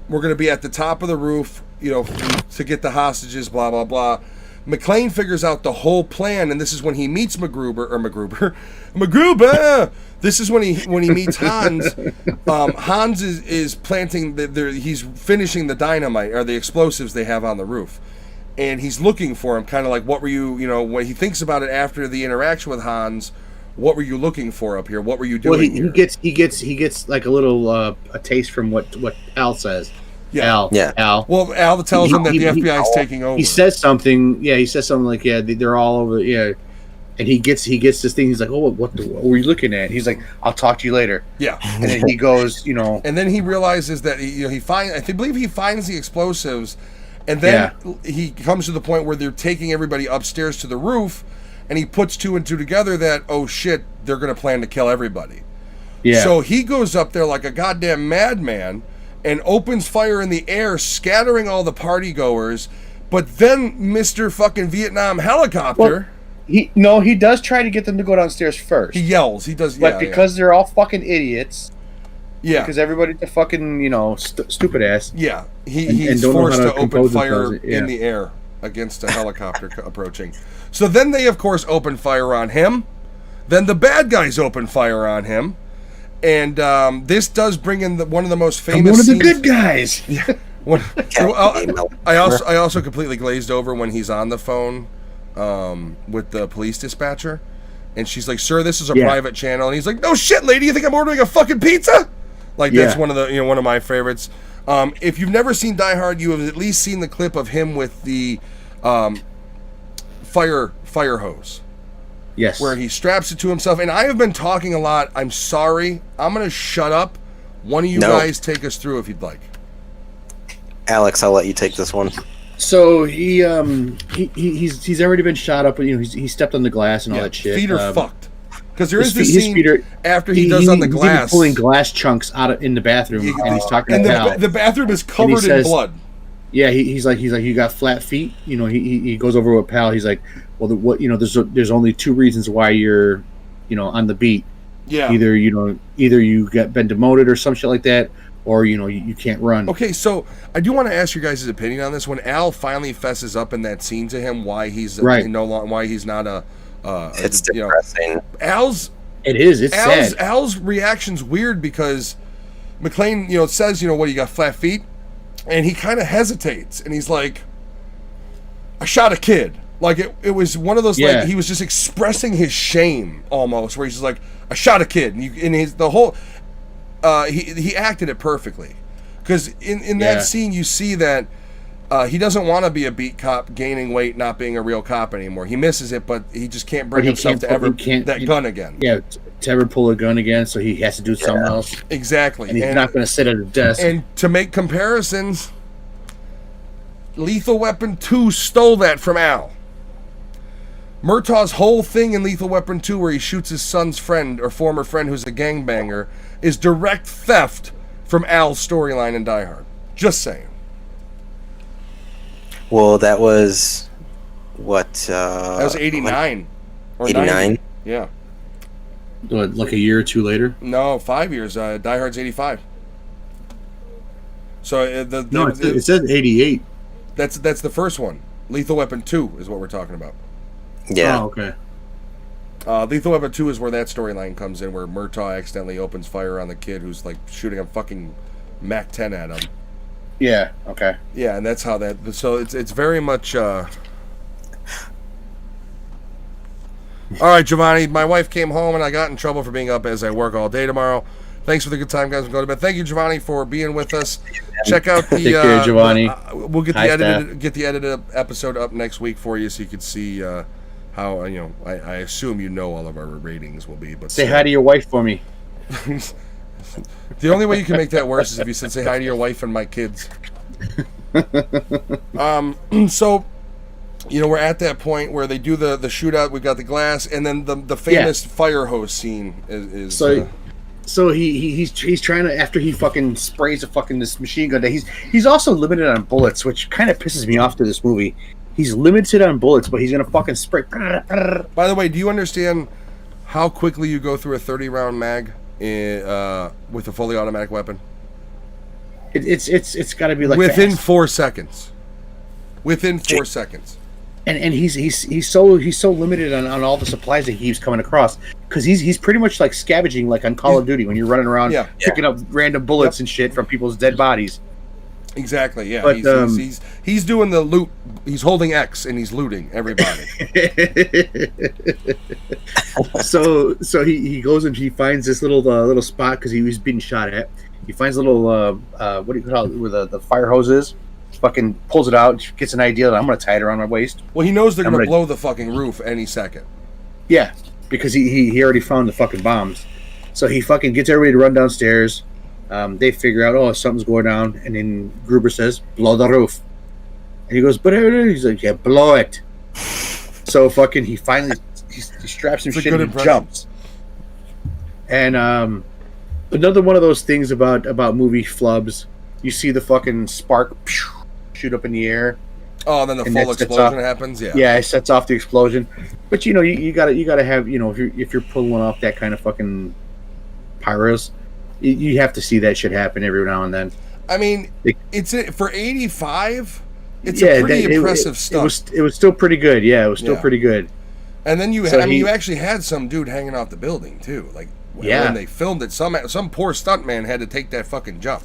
going to be at the top of the roof, to get the hostages, blah, blah, blah. McClane figures out the whole plan, and this is when he meets MacGruber. This is when he meets Hans. Hans is planting he's finishing the dynamite or the explosives they have on the roof, and he's looking for him. Kind of like, what were you? When he thinks about it after the interaction with Hans, what were you looking for up here? What were you doing? Well, he gets like a little a taste from what Al says. Yeah. Al. Well, Al tells him that the FBI is taking over. He says something. Yeah, he says something like, "Yeah, they're all over." Yeah, and he gets this thing. He's like, "Oh, what were you looking at?" He's like, "I'll talk to you later." Yeah. And then he goes, And then he realizes that I believe he finds the explosives, and then he comes to the point where they're taking everybody upstairs to the roof, and he puts 2 and 2 together that, oh shit, they're going to plan to kill everybody. Yeah. So he goes up there like a goddamn madman and opens fire in the air, scattering all the party goers. But then Mr. fucking Vietnam helicopter, he does try to get them to go downstairs first. he yells. He does, But because they're all fucking idiots, yeah, because everybody's a fucking, stupid ass. yeah, and he's don't know forced how to to open compose fire themselves, yeah. in the air against a helicopter approaching. So then they, of course, open fire on him. Then the bad guys open fire on him. And this does bring in one of the most famous one of the scenes. good guys. I also completely glazed over when he's on the phone with the police dispatcher, and she's like, "Sir, this is a private channel," and he's like, "No shit, lady, you think I'm ordering a fucking pizza?" Like that's one of my favorites. If you've never seen Die Hard, you have at least seen the clip of him with the fire hose. Yes. Where he straps it to himself. And I have been talking a lot. I'm sorry. I'm going to shut up. One of you guys take us through if you'd like. Alex, I'll let you take this one. So he's already been shot up. He stepped on the glass and all that shit. Feet are fucked. Because there is this his scene feet are, after he does on the he's glass. even pulling glass chunks out in the bathroom, and he's talking and to Al. the bathroom is covered in blood. Yeah, he's like you got flat feet. You know, he goes over with Pal. He's like, well, there's only two reasons why you're, on the beat. Yeah. Either you been demoted or some shit like that, or you can't run. Okay, so I do want to ask your guys' opinion on this. When Al finally fesses up in that scene to him, why he's Right. why he's not a It's depressing. Al's It is. It's sad. Al's reaction's weird because McClane, says, what, you got flat feet? And he kind of hesitates, and he's like, I shot a kid. Like, it was one of those, Yeah. like, he was just expressing his shame, almost, where he's just like, I shot a kid. And he acted it perfectly. Because in that Yeah. scene, you see that he doesn't want to be a beat cop, gaining weight, not being a real cop anymore. He misses it, but he just can't bring But he himself can't to ever pull- he can't- gun again. Yeah, to ever pull a gun again, so he has to do something else, Exactly. and he's not going to sit at a desk. And to make comparisons, Lethal Weapon 2 stole that from Al. Murtaugh's whole thing in Lethal Weapon 2, where he shoots his son's friend or former friend who's a gangbanger, is direct theft from Al's storyline in Die Hard. Just saying. Well, that was what? That was 89. Or 89? 90. Yeah. What, like a year or two later? No, 5 years. Die Hard's 85. So It says 88. that's the first one. Lethal Weapon 2 is what we're talking about. Yeah. Oh, okay. Lethal Weapon 2 is where that storyline comes in, where Murtaugh accidentally opens fire on the kid who's like shooting a fucking Mac 10 at him. Yeah. Okay. Yeah, and that's how that. So it's very much. All right, Giovanni. My wife came home and I got in trouble for being up as I work all day tomorrow. Thanks for the good time, guys. I'm going to bed. Thank you, Giovanni, for being with us. Check out the. Take care, Giovanni. We'll get the Hi, edited episode up next week for you, so you can see how I assume all of our ratings will be. But Say hi to your wife for me. The only way you can make that worse is if you said, say hi to your wife and my kids. So, we're at that point where they do the shootout. We've got the glass, and then the famous fire hose scene is So he's trying to, after he fucking sprays this machine gun. He's also limited on bullets, which kind of pisses me off to this movie. He's limited on bullets, but he's gonna fucking spray. By the way, do you understand how quickly you go through a 30-round mag with a fully automatic weapon? It's got to be like Within fast. 4 seconds. Within 4 seconds. And he's so limited on all the supplies that he keeps coming across, because he's pretty much like scavenging, like on Call of Duty when you're running around picking up random bullets and shit from people's dead bodies. Exactly. Yeah. But, he's doing the loot. He's holding X and he's looting everybody. so he goes and he finds this little spot because he was being shot at. He finds a little what do you call it, where the fire hose is. Fucking pulls it out, gets an idea that I'm gonna tie it around my waist. Well, he knows they're I'm gonna gonna- blow the fucking roof any second. Yeah, because he already found the fucking bombs. So he fucking gets everybody to run downstairs. They figure out, something's going down, and then Gruber says, blow the roof. And he goes, but he's like, yeah, blow it. So fucking he finally he straps some It's a shit good and he impression. jumps. And another one of those things about movie flubs, you see the fucking spark shoot up in the air. Oh, and then the And full that sets explosion off- happens. Yeah. Yeah, it sets off the explosion. But you gotta have, if you're pulling off that kind of fucking pyros, you have to see that shit happen every now and then. I mean, It- it's for 85. It's a pretty impressive stuff. It was still pretty good. Yeah, it was still Yeah. pretty good. And then you, So you actually had some dude hanging off the building too. Like Yeah. when they filmed it, some poor stuntman had to take that fucking jump.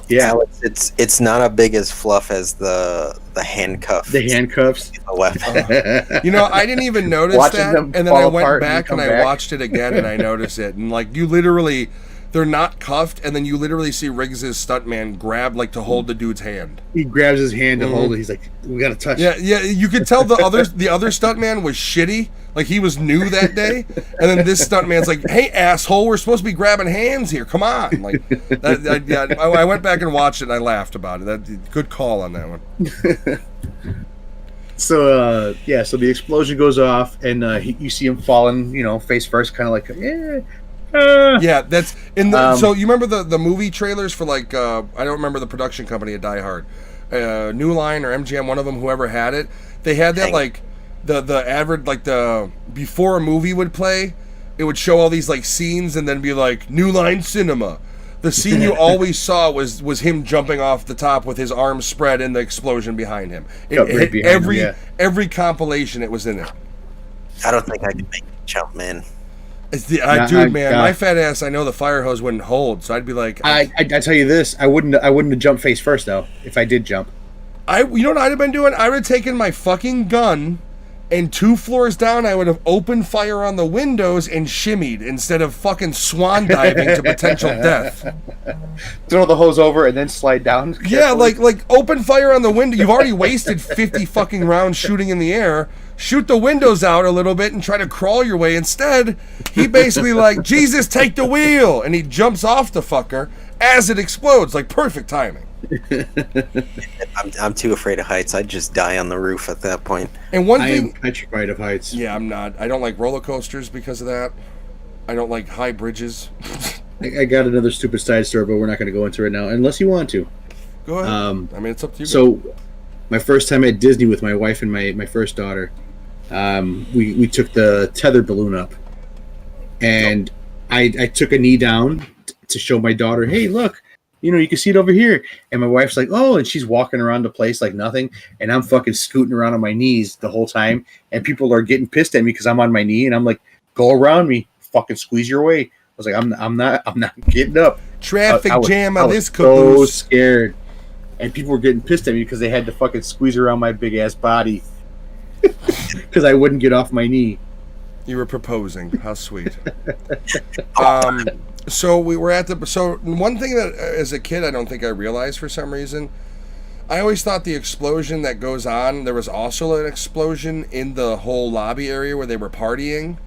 Yeah, Alex, it's not as big as fluff as the handcuff. the handcuffs. The weapon. I didn't even notice Watching that, them and then I fall went apart and back come and I back. watched it again, and I noticed it, and like you literally, they're not cuffed, and then you literally see Riggs's stuntman grab to hold the dude's hand. He grabs his hand to hold it. He's like, "We gotta touch." Yeah, you could tell the other stuntman was shitty, like he was new that day, and then this stuntman's like, "Hey asshole, we're supposed to be grabbing hands here. Come on!" Like, I went back and watched it, and I laughed about it. Good call on that one. So so the explosion goes off, and you see him falling, face first, kind of like, Yeah, that's in the. Um, So you remember the movie trailers for I don't remember the production company of Die Hard. New Line or MGM, one of them, whoever had it, they had that like the average, like the before a movie would play, it would show all these like scenes and then be like New Line Cinema. The scene you always saw was him jumping off the top with his arms spread and the explosion behind him. Right behind him, every compilation it was in it. I don't think I can make the jump, man. Dude, my fat ass, I know the fire hose wouldn't hold, so I'd be like, I tell you this, I wouldn't have jumped face first though if I did jump. you know what I'd have been doing? I would have taken my fucking gun, and 2 floors down, I would have opened fire on the windows and shimmied instead of fucking swan diving to potential death. Throw the hose over and then slide down. Yeah, like open fire on the window. You've already wasted 50 fucking rounds shooting in the air. Shoot the windows out a little bit and try to crawl your way. Instead, he basically like, Jesus, take the wheel, and he jumps off the fucker as it explodes. Like perfect timing. I'm too afraid of heights. I'd just die on the roof at that point. And one I thing, am petrified of heights. yeah, I'm not. I don't like roller coasters because of that. I don't like high bridges. I got another stupid side story, but we're not going to go into it now, unless you want to. Go ahead. I mean, it's up to you. So, my first time at Disney with my wife and my first daughter, we took the tether balloon up, and I took a knee down to show my daughter, hey, look, you can see it over here. And my wife's like, oh, and she's walking around the place like nothing, and I'm fucking scooting around on my knees the whole time, and people are getting pissed at me because I'm on my knee, and I'm like, go around me, fucking squeeze your way. I was like, I'm not getting up. Traffic jam on this so caboose. scared. And people were getting pissed at me because they had to fucking squeeze around my big ass body because I wouldn't get off my knee. You were proposing. How sweet. So we were at so one thing that as a kid I don't think I realized for some reason, I always thought the explosion that goes on, there was also an explosion in the whole lobby area where they were partying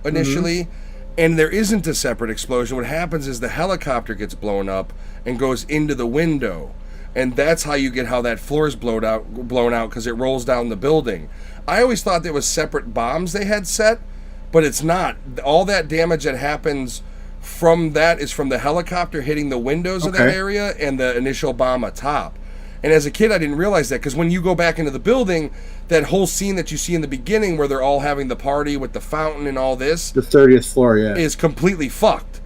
initially. Mm-hmm. And there isn't a separate explosion. What happens is the helicopter gets blown up and goes into the window. And that's how you get how that floor is blown out because it rolls down the building. I always thought there was separate bombs they had set, but it's not. All that damage that happens from that is from the helicopter hitting the windows of that area and the initial bomb atop. And as a kid, I didn't realize that because when you go back into the building, that whole scene that you see in the beginning where they're all having the party with the fountain and all this, the 30th floor, is completely fucked.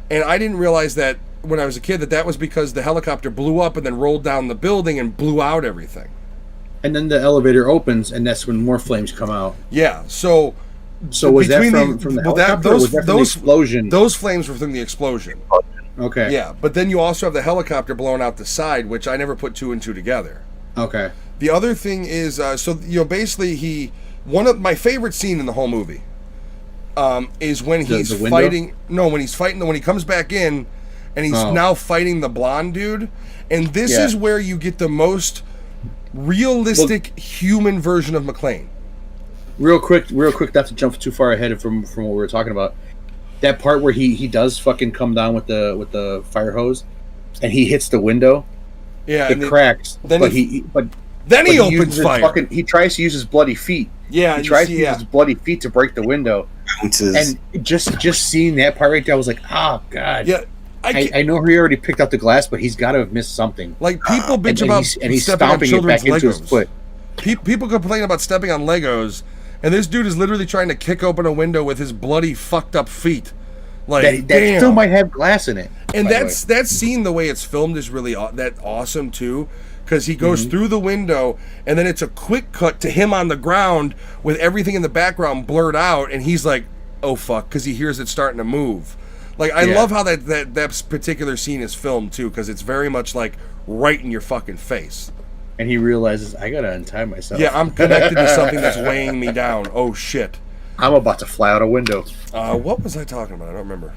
And I didn't realize that when I was a kid that was because the helicopter blew up and then rolled down the building and blew out everything. And then the elevator opens, and that's when more flames come out. Yeah, so was that from the helicopter, or was that from the explosion? Those flames were from the explosion. Okay. Yeah, but then you also have the helicopter blowing out the side, which I never put 2 and 2 together. Okay. The other thing is, basically one of my favorite scene in the whole movie is when he's fighting. No, when he's fighting, when he comes back in, and he's now fighting the blonde dude, and this is where you get the most realistic human version of McClane. Real quick, not to jump too far ahead from what we were talking about. That part where he does fucking come down with the fire hose, and he hits the window. Yeah, it cracks. Then he opens fire. He tries to use his bloody feet. Yeah, he tries to use his bloody feet to break the window. And just seeing that part right there, I was like, oh god. Yeah. I know he already picked up the glass, but he's got to have missed something. Like people bitch about he's stepping on stomping children's it back Legos. into his foot. People complain about stepping on Legos, and this dude is literally trying to kick open a window with his bloody, fucked up feet. Like that still might have glass in it. And that scene, the way it's filmed, is really that awesome too, because he goes through the window, and then it's a quick cut to him on the ground with everything in the background blurred out, and he's like, "Oh fuck," because he hears it starting to move. Like I love how that particular scene is filmed too, because it's very much like right in your fucking face. And he realizes, I gotta untie myself. Yeah, I'm connected to something that's weighing me down. Oh shit! I'm about to fly out a window. What was I talking about? I don't remember.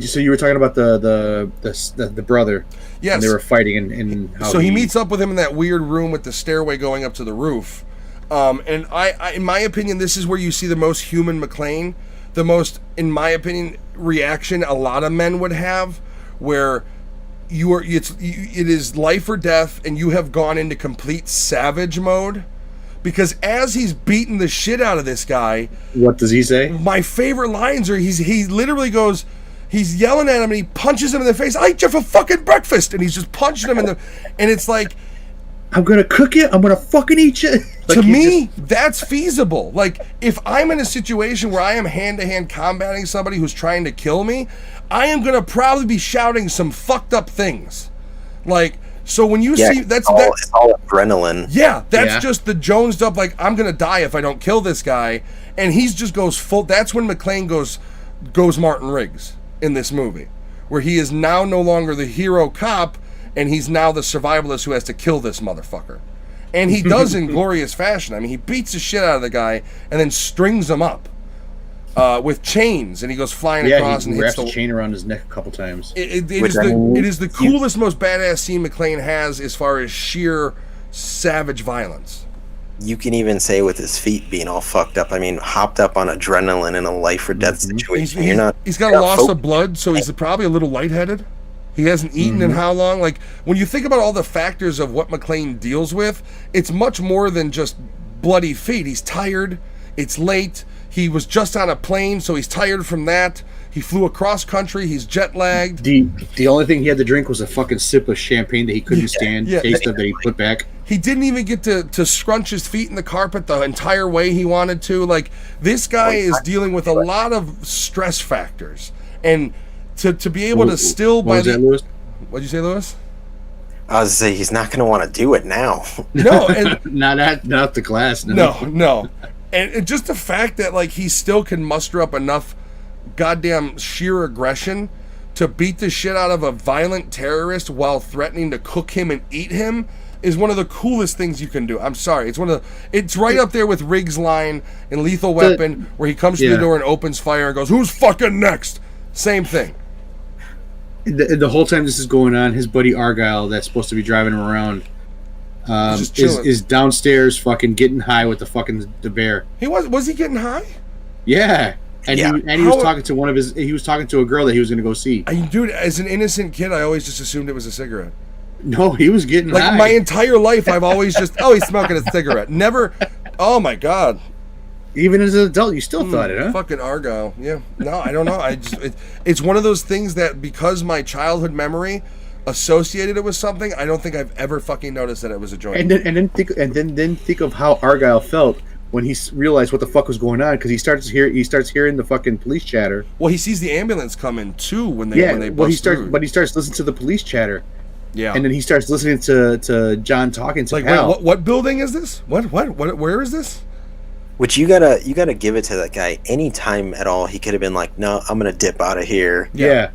So you were talking about the brother. Yes. And they were fighting, and how so he meets up with him in that weird room with the stairway going up to the roof. And I, in my opinion, this is where you see the most human McClane. The most, in my opinion, reaction a lot of men would have, where it is life or death, and you have gone into complete savage mode. Because as he's beating the shit out of this guy, what does he say? My favorite lines are he literally goes, he's yelling at him and he punches him in the face. I eat you for fucking breakfast, and he's just punching him in the, and it's like, I'm gonna cook it. I'm gonna fucking eat you. To me, that's feasible. Like, if I'm in a situation where I am hand-to-hand combating somebody who's trying to kill me, I am gonna probably be shouting some fucked up things. Like, so when you see it's all adrenaline. Yeah, that's just the jonesed up, like, I'm gonna die if I don't kill this guy, and he's just goes full. That's when McClane goes Martin Riggs in this movie, where he is now no longer the hero cop, and he's now the survivalist who has to kill this motherfucker. And he does in glorious fashion. I mean, he beats the shit out of the guy and then strings him up with chains, and he goes flying across and hits the chain around his neck a couple times. It is the coolest, most badass scene McClane has as far as sheer savage violence. You can even say with his feet being all fucked up. I mean, hopped up on adrenaline in a life or death situation. He's got a loss of blood, so he's probably a little lightheaded. He hasn't eaten in how long? Like, when you think about all the factors of what McClane deals with, it's much more than just bloody feet. He's tired. It's late. He was just on a plane, so he's tired from that. He flew across country. He's jet lagged. The only thing he had to drink was a fucking sip of champagne that he couldn't taste of that he put back. He didn't even get to scrunch his feet in the carpet the entire way he wanted to. Like, this guy is dealing with a lot of stress factors. And to be able to still by the... Lewis? What'd you say, Lewis? I was say he's not going to want to do it now. No, and not the glass. No. And just the fact that, like, he still can muster up enough goddamn sheer aggression to beat the shit out of a violent terrorist while threatening to cook him and eat him is one of the coolest things you can do. I'm sorry. It's right up there with Riggs' line in Lethal Weapon, where he comes through the door and opens fire and goes, "Who's fucking next?" Same thing. The whole time this is going on, his buddy Argyle, that's supposed to be driving him around, is downstairs fucking getting high with the bear. Was he getting high? Yeah. And he was talking to he was talking to a girl that he was going to go see. Dude, as an innocent kid, I always just assumed it was a cigarette. No, he was getting high. Like, my entire life, I've always just, he's smoking a cigarette. Never, oh my God. Even as an adult, you still thought it, huh? Fucking Argyle. Yeah. No, I don't know. It's one of those things that, because my childhood memory associated it with something, I don't think I've ever fucking noticed that it was a joint. And then think of how Argyle felt when he realized what the fuck was going on, because he starts hearing the fucking police chatter. Well, he sees the ambulance come in too when they bust through. But he starts listening to the police chatter. Yeah. And then he starts listening to John talking to Hal. Wait, what building is this? What where is this? Which you gotta give it to that guy. Any time at all, he could have been like, "No, I'm gonna dip out of here." Yeah.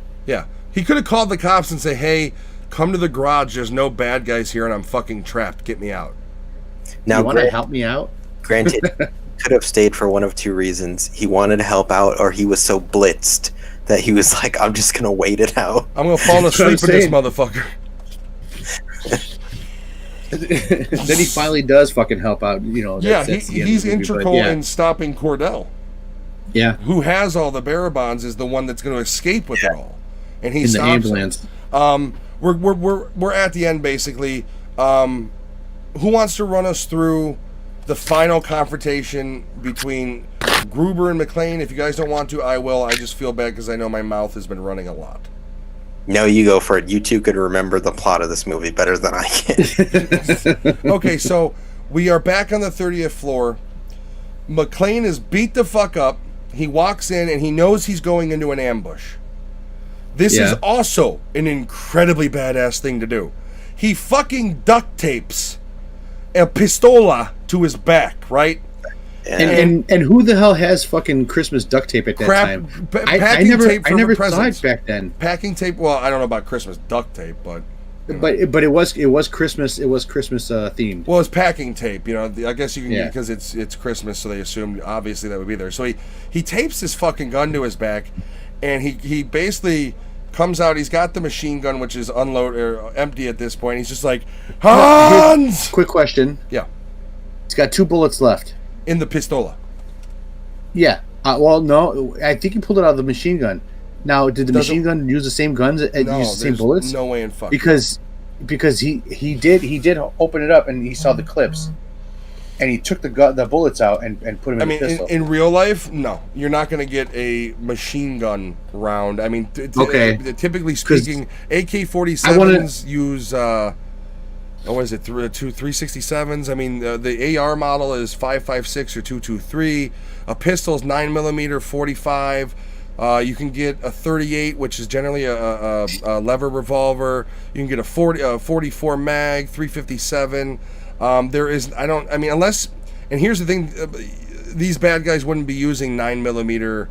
He could have called the cops and say, "Hey, come to the garage. There's no bad guys here, and I'm fucking trapped. Get me out." Now, you want to help me out? Granted, could have stayed for one of two reasons. He wanted to help out, or he was so blitzed that he was like, "I'm just gonna wait it out. I'm gonna fall asleep with this motherfucker." Then he finally does fucking help out. He's integral in stopping Cordell. Yeah, who has all the Barabons is the one that's going to escape with it all, and he in stops the ambulance. We're at the end basically. Who wants to run us through the final confrontation between Gruber and McClane? If you guys don't want to, I will. I just feel bad because I know my mouth has been running a lot. No, you go for it. You two could remember the plot of this movie better than I can. Okay, so we are back on the 30th floor. McClane is beat the fuck up. He walks in and he knows he's going into an ambush. This is also an incredibly badass thing to do. He fucking duct tapes a pistola to his back, right? And who the hell has fucking Christmas duct tape at that time? I never saw it back then. Packing tape. Well, I don't know about Christmas duct tape, but it was Christmas. It was Christmas themed. Well, it's packing tape. You know, I guess you can because it's Christmas, so they assumed obviously that would be there. So he tapes his fucking gun to his back, and he basically comes out. He's got the machine gun, which is empty at this point. He's just like, Hans. Quick question. Yeah. He's got 2 bullets left. In the pistola. Yeah. Well, no. I think he pulled it out of the machine gun. Now, did the machine gun use the same guns and use the same bullets? No way in fuck. Because he did open it up and he saw the clips, and he took the bullets out and put them in the pistol. In real life, no, you're not going to get a machine gun round. I mean, typically speaking, AK-47s use what is it? 367s. I mean, the AR model is 5.56 or 2.23. A pistol is 9mm 45. You can get a 38, which is generally a lever revolver. You can get a 44 mag, 357. There is, unless, and here's the thing, these bad guys wouldn't be using 9mm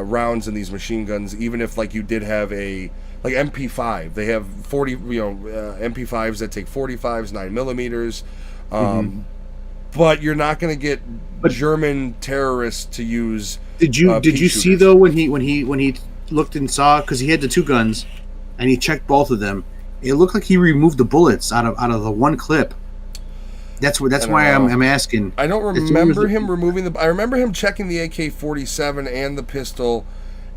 rounds in these machine guns, even if like you did have a like MP5. They have 40, MP5s that take 45s, 9mm. But you're not going to get German terrorists to use. Did you see though when he looked and saw, because he had the two guns, and he checked both of them? It looked like he removed the bullets out of the one clip. That's why I'm asking. I don't remember him removing the. I remember him checking the AK-47 and the pistol,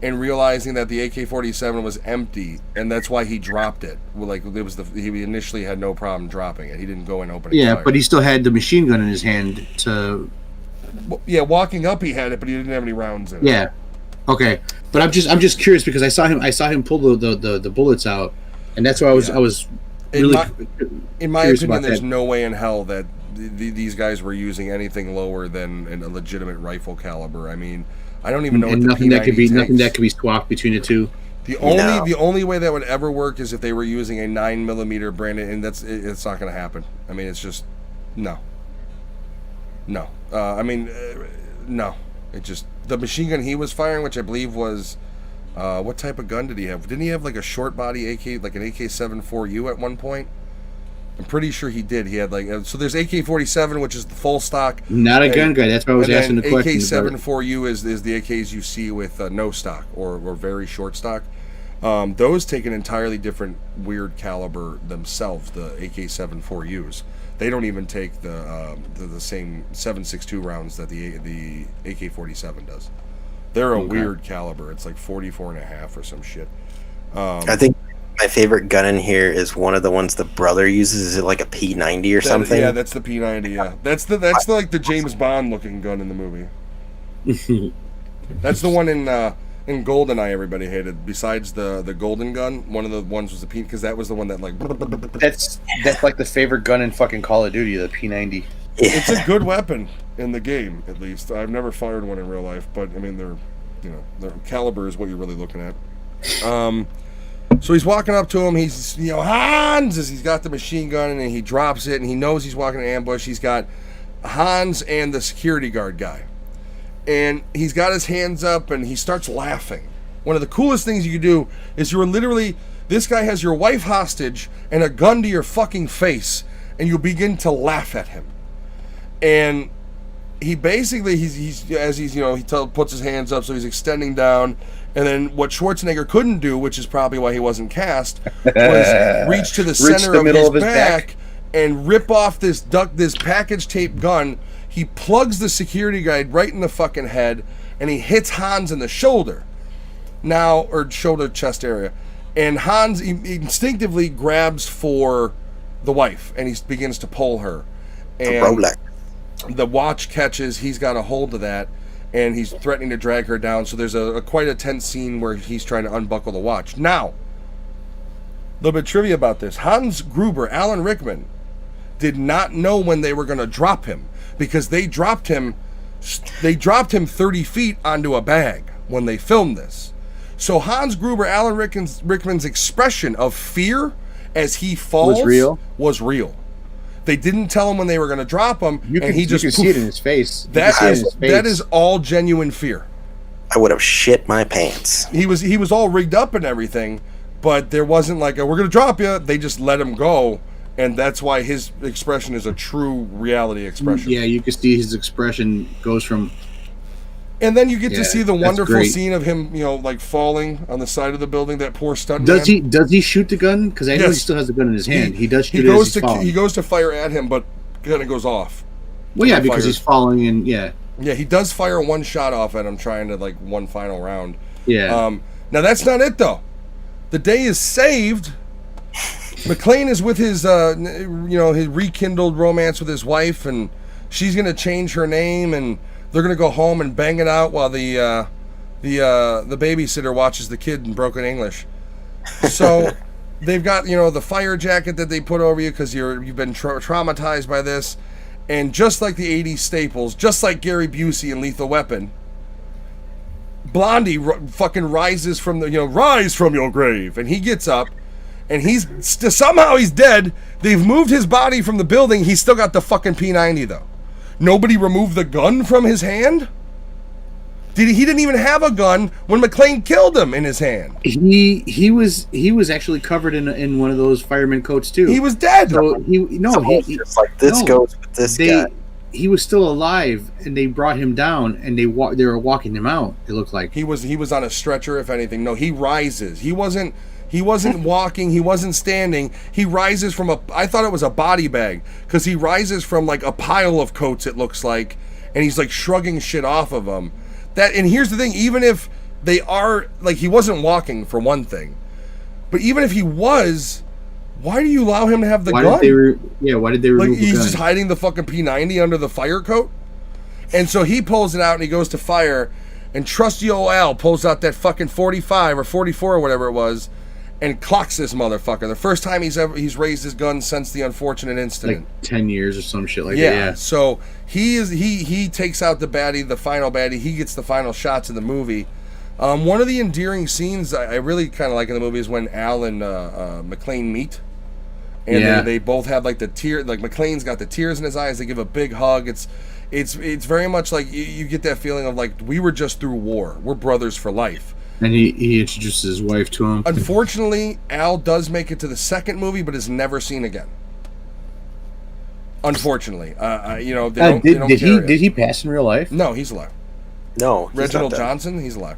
and realizing that the AK-47 was empty, and that's why he dropped it. Like it was he initially had no problem dropping it. He didn't go and open it. Yeah, fire. but he still had the machine gun in his hand to. Yeah, walking up he had it, but he didn't have any rounds in it. Yeah. Okay, but I'm just curious because I saw him pull the bullets out, and that's why I was really. In my opinion, there's no way in hell that these guys were using anything lower than a legitimate rifle caliber. I mean, I don't even know. And what nothing the that could be nothing that could be swapped between the two. The only way that would ever work is if they were using a 9mm branded, and it's not going to happen. I mean, it's just no. No. No. It just, the machine gun he was firing, which I believe was, what type of gun did he have? Didn't he have like a short body AK, like an AK-74U at one point? I'm pretty sure he did. He had like, so there's AK-47, which is the full stock. Not a gun guy. That's why I was asking the question. AK-74U is the AKs you see with no stock or very short stock. Those take an entirely different weird caliber themselves, the AK-74Us. They don't even take the same 7.62 rounds that the AK-47 does. They're a weird caliber. It's like 44.5 or some shit. I think my favorite gun in here is one of the ones the brother uses. Is it like a P90 or something? Yeah, that's the P90. Yeah, that's like the James Bond looking gun in the movie. That's the one in GoldenEye everybody hated. Besides the golden gun, one of the ones was the P, because that was the one that like. That's like the favorite gun in fucking Call of Duty, the P90. It's a good weapon in the game, at least. I've never fired one in real life, but I mean, their caliber is what you're really looking at. So he's walking up to him. He's, Hans, as he's got the machine gun, and he drops it, and he knows he's walking an ambush. He's got Hans and the security guard guy, and he's got his hands up, and he starts laughing. One of the coolest things you can do is this guy has your wife hostage and a gun to your fucking face, and you begin to laugh at him. And he basically, he puts his hands up, so he's extending down. And then what Schwarzenegger couldn't do, which is probably why he wasn't cast, was reach to the center of his back and rip off this package tape gun. He plugs the security guard right in the fucking head, and he hits Hans in the shoulder. Or shoulder chest area. And Hans instinctively grabs for the wife, and he begins to pull her. And the watch catches, he's got a hold of that, and he's threatening to drag her down. So there's quite a tense scene where he's trying to unbuckle the watch. Now, a little bit of trivia about this. Hans Gruber, Alan Rickman, did not know when they were going to drop him, because they dropped him 30 feet onto a bag when they filmed this. So Hans Gruber, Alan Rickman's expression of fear as he falls was real. They didn't tell him when they were going to drop him, you can see it in his face. That is all genuine fear. I would have shit my pants. He was all rigged up and everything, but there wasn't like we're going to drop you. They just let him go, and that's why his expression is a true reality expression. Yeah, you can see his expression goes from. And then you get to see the wonderful scene of him, like falling on the side of the building. That poor stuntman. Does he shoot the gun? Because I know he still has the gun in his hand. He does shoot. He goes to fire at him, but then it goes off. Well, yeah, because he's falling, and yeah. Yeah, he does fire one shot off at him, trying to one final round. Yeah. Now that's not it though. The day is saved. McClane is with his, his rekindled romance with his wife, and she's gonna change her name, and they're gonna go home and bang it out while the babysitter watches the kid in broken English. So they've got, you know, the fire jacket that they put over you because you've been traumatized by this, and just like the '80s staples, just like Gary Busey in Lethal Weapon, Blondie fucking rises from the, you know, rise from your grave, and he gets up, and somehow he's dead. They've moved his body from the building. He's still got the fucking P90 though. Nobody removed the gun from his hand. He didn't even have a gun when McClane killed him in his hand. He was actually covered in one of those fireman coats too. He was dead. So Just like this goes with this guy. He was still alive, and they brought him down, and they were walking him out. It looked like he was on a stretcher. If anything, no, he rises. He wasn't walking. He wasn't standing. He rises from I thought it was a body bag because he rises from like a pile of coats. It looks like, and he's like shrugging shit off of them. And here's the thing, even if they are, like, he wasn't walking for one thing, but even if he was, why do you allow him to have the gun? Why did they remove the he's gun? just hiding the fucking P90 under the fire coat? And so he pulls it out and he goes to fire, and trusty old Al pulls out that fucking 45 or 44 or whatever it was, and clocks this motherfucker. The first time he's raised his gun since the unfortunate incident. Like 10 years or some shit like that. Yeah. Yeah. So he takes out the baddie, the final baddie. He gets the final shots of the movie. One of the endearing scenes I really kind of like in the movie is when Al and McClane meet, and they both have like the tear. Like McClane's got the tears in his eyes. They give a big hug. It's very much like you get that feeling of like we were just through war. We're brothers for life. And he introduces his wife to him. Unfortunately, Al does make it to the second movie, but is never seen again. Unfortunately, you know, they don't did he pass in real life? No, he's alive. No, he's Reginald not dead. Johnson, he's alive.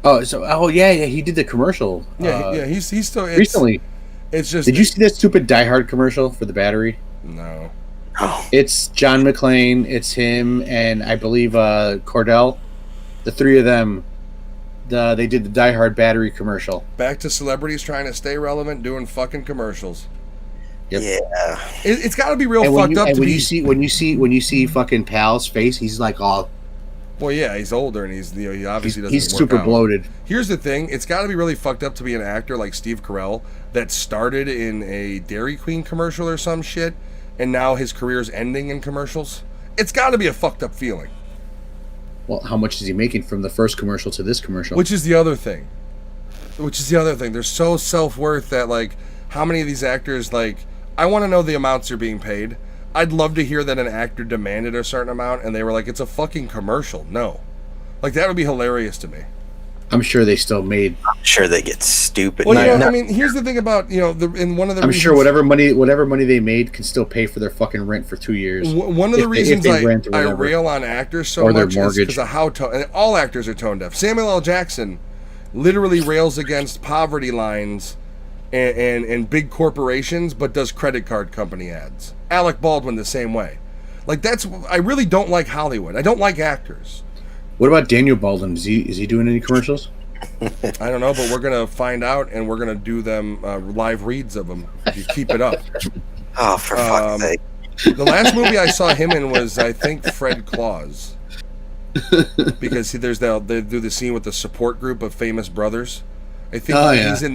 Yeah, he did the commercial. Yeah, he's still Recently. It's just. Did you see that stupid Die Hard commercial for the battery? No. Oh, It's John McClane, it's him, and I believe Cordell. The three of them. They did the Die Hard battery commercial. Back to celebrities trying to stay relevant, doing fucking commercials. Yep. yeah. It's got to be real And fucked up to when be. you see fucking Pal's face, he's like all Well, yeah, he's older and he's, you know, he obviously doesn't. he's work super out. bloated. Here's the thing: it's got to be really fucked up to be an actor like Steve Carell that started in a Dairy Queen commercial or some shit, and now his career's ending in commercials. It's got to be a fucked up feeling. Well, how much is he making from the first commercial to this commercial? Which is the other thing. They're so self-worth that, like, how many of these actors, like, I want to know the amounts they're being paid. I'd love to hear that an actor demanded a certain amount and they were like, it's a fucking commercial. No. Like, that would be hilarious to me. I'm sure they still made. I'm sure they get stupid. Well, you know, I mean, here's the thing about, you know, in one of the I'm reasons, sure whatever money they made can still pay for their fucking rent for 2 years. One of the reasons they rent or I whatever. rail on actors so Or their much is mortgage. because of how and all actors are tone deaf. Samuel L. Jackson literally rails against poverty lines and big corporations, but does credit card company ads. Alec Baldwin the same way. Like, I really don't like Hollywood. I don't like actors. What about Daniel Baldwin? Is he doing any commercials? I don't know, but we're gonna find out, and we're gonna do them live reads of them if you keep it up. Oh, for fuck's sake. The last movie I saw him in was, I think, Fred Claus, because they do the scene with the support group of famous brothers. I think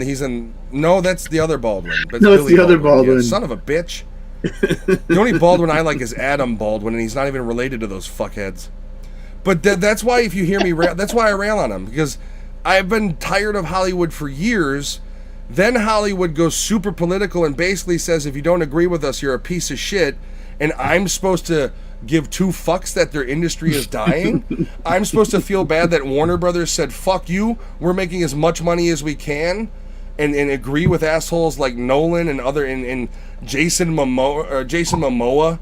he's in. No, that's the other Baldwin. That's No, it's Billy the other Baldwin. Yeah, son of a bitch. The only Baldwin I like is Adam Baldwin, and he's not even related to those fuckheads. But that's why, if you hear me rail, that's why I rail on him, because I've been tired of Hollywood for years. Then Hollywood goes super political and basically says, if you don't agree with us, you're a piece of shit. And I'm supposed to give two fucks that their industry is dying. I'm supposed to feel bad that Warner Brothers said, fuck you, we're making as much money as we can. And agree with assholes like Nolan and and Jason Momoa.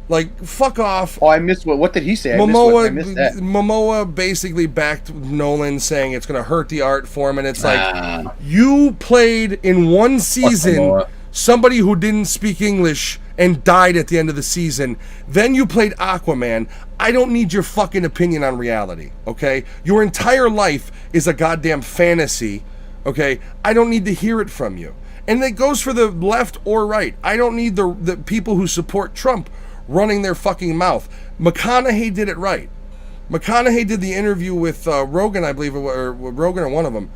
Like, fuck off. Oh, I missed what did he say? I missed that. Momoa basically backed Nolan, saying it's going to hurt the art form, and it's like, you played in one season somebody who didn't speak English and died at the end of the season. Then you played Aquaman. I don't need your fucking opinion on reality, okay? Your entire life is a goddamn fantasy, okay? I don't need to hear it from you. And it goes for the left or right. I don't need the people who support Trump running their fucking mouth. McConaughey did it right. McConaughey did the interview with Rogan, I believe, or Rogan or one of them,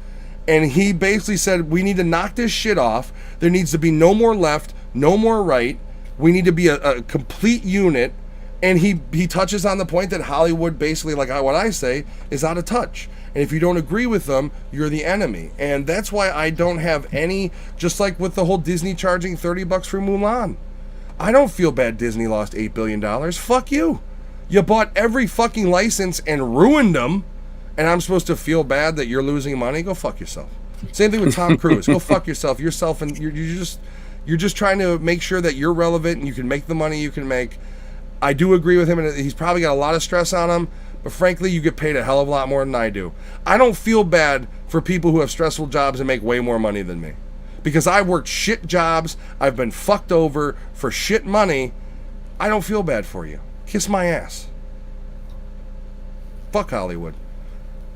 And he basically said, we need to knock this shit off. There needs to be no more left, no more right. We need to be a complete unit. And he touches on the point that Hollywood, basically, like what I say, is out of touch. And if you don't agree with them, you're the enemy. And that's why I don't have any, just like with the whole Disney charging $30 for Mulan. I don't feel bad Disney lost $8 billion. Fuck you. You bought every fucking license and ruined them. And I'm supposed to feel bad that you're losing money? Go fuck yourself. Same thing with Tom Cruise. Go fuck yourself. And you're just trying to make sure that you're relevant and you can make the money you can make. I do agree with him, and he's probably got a lot of stress on him. But frankly, you get paid a hell of a lot more than I do. I don't feel bad for people who have stressful jobs and make way more money than me, because I worked shit jobs. I've been fucked over for shit money. I don't feel bad for you. Kiss my ass. Fuck Hollywood.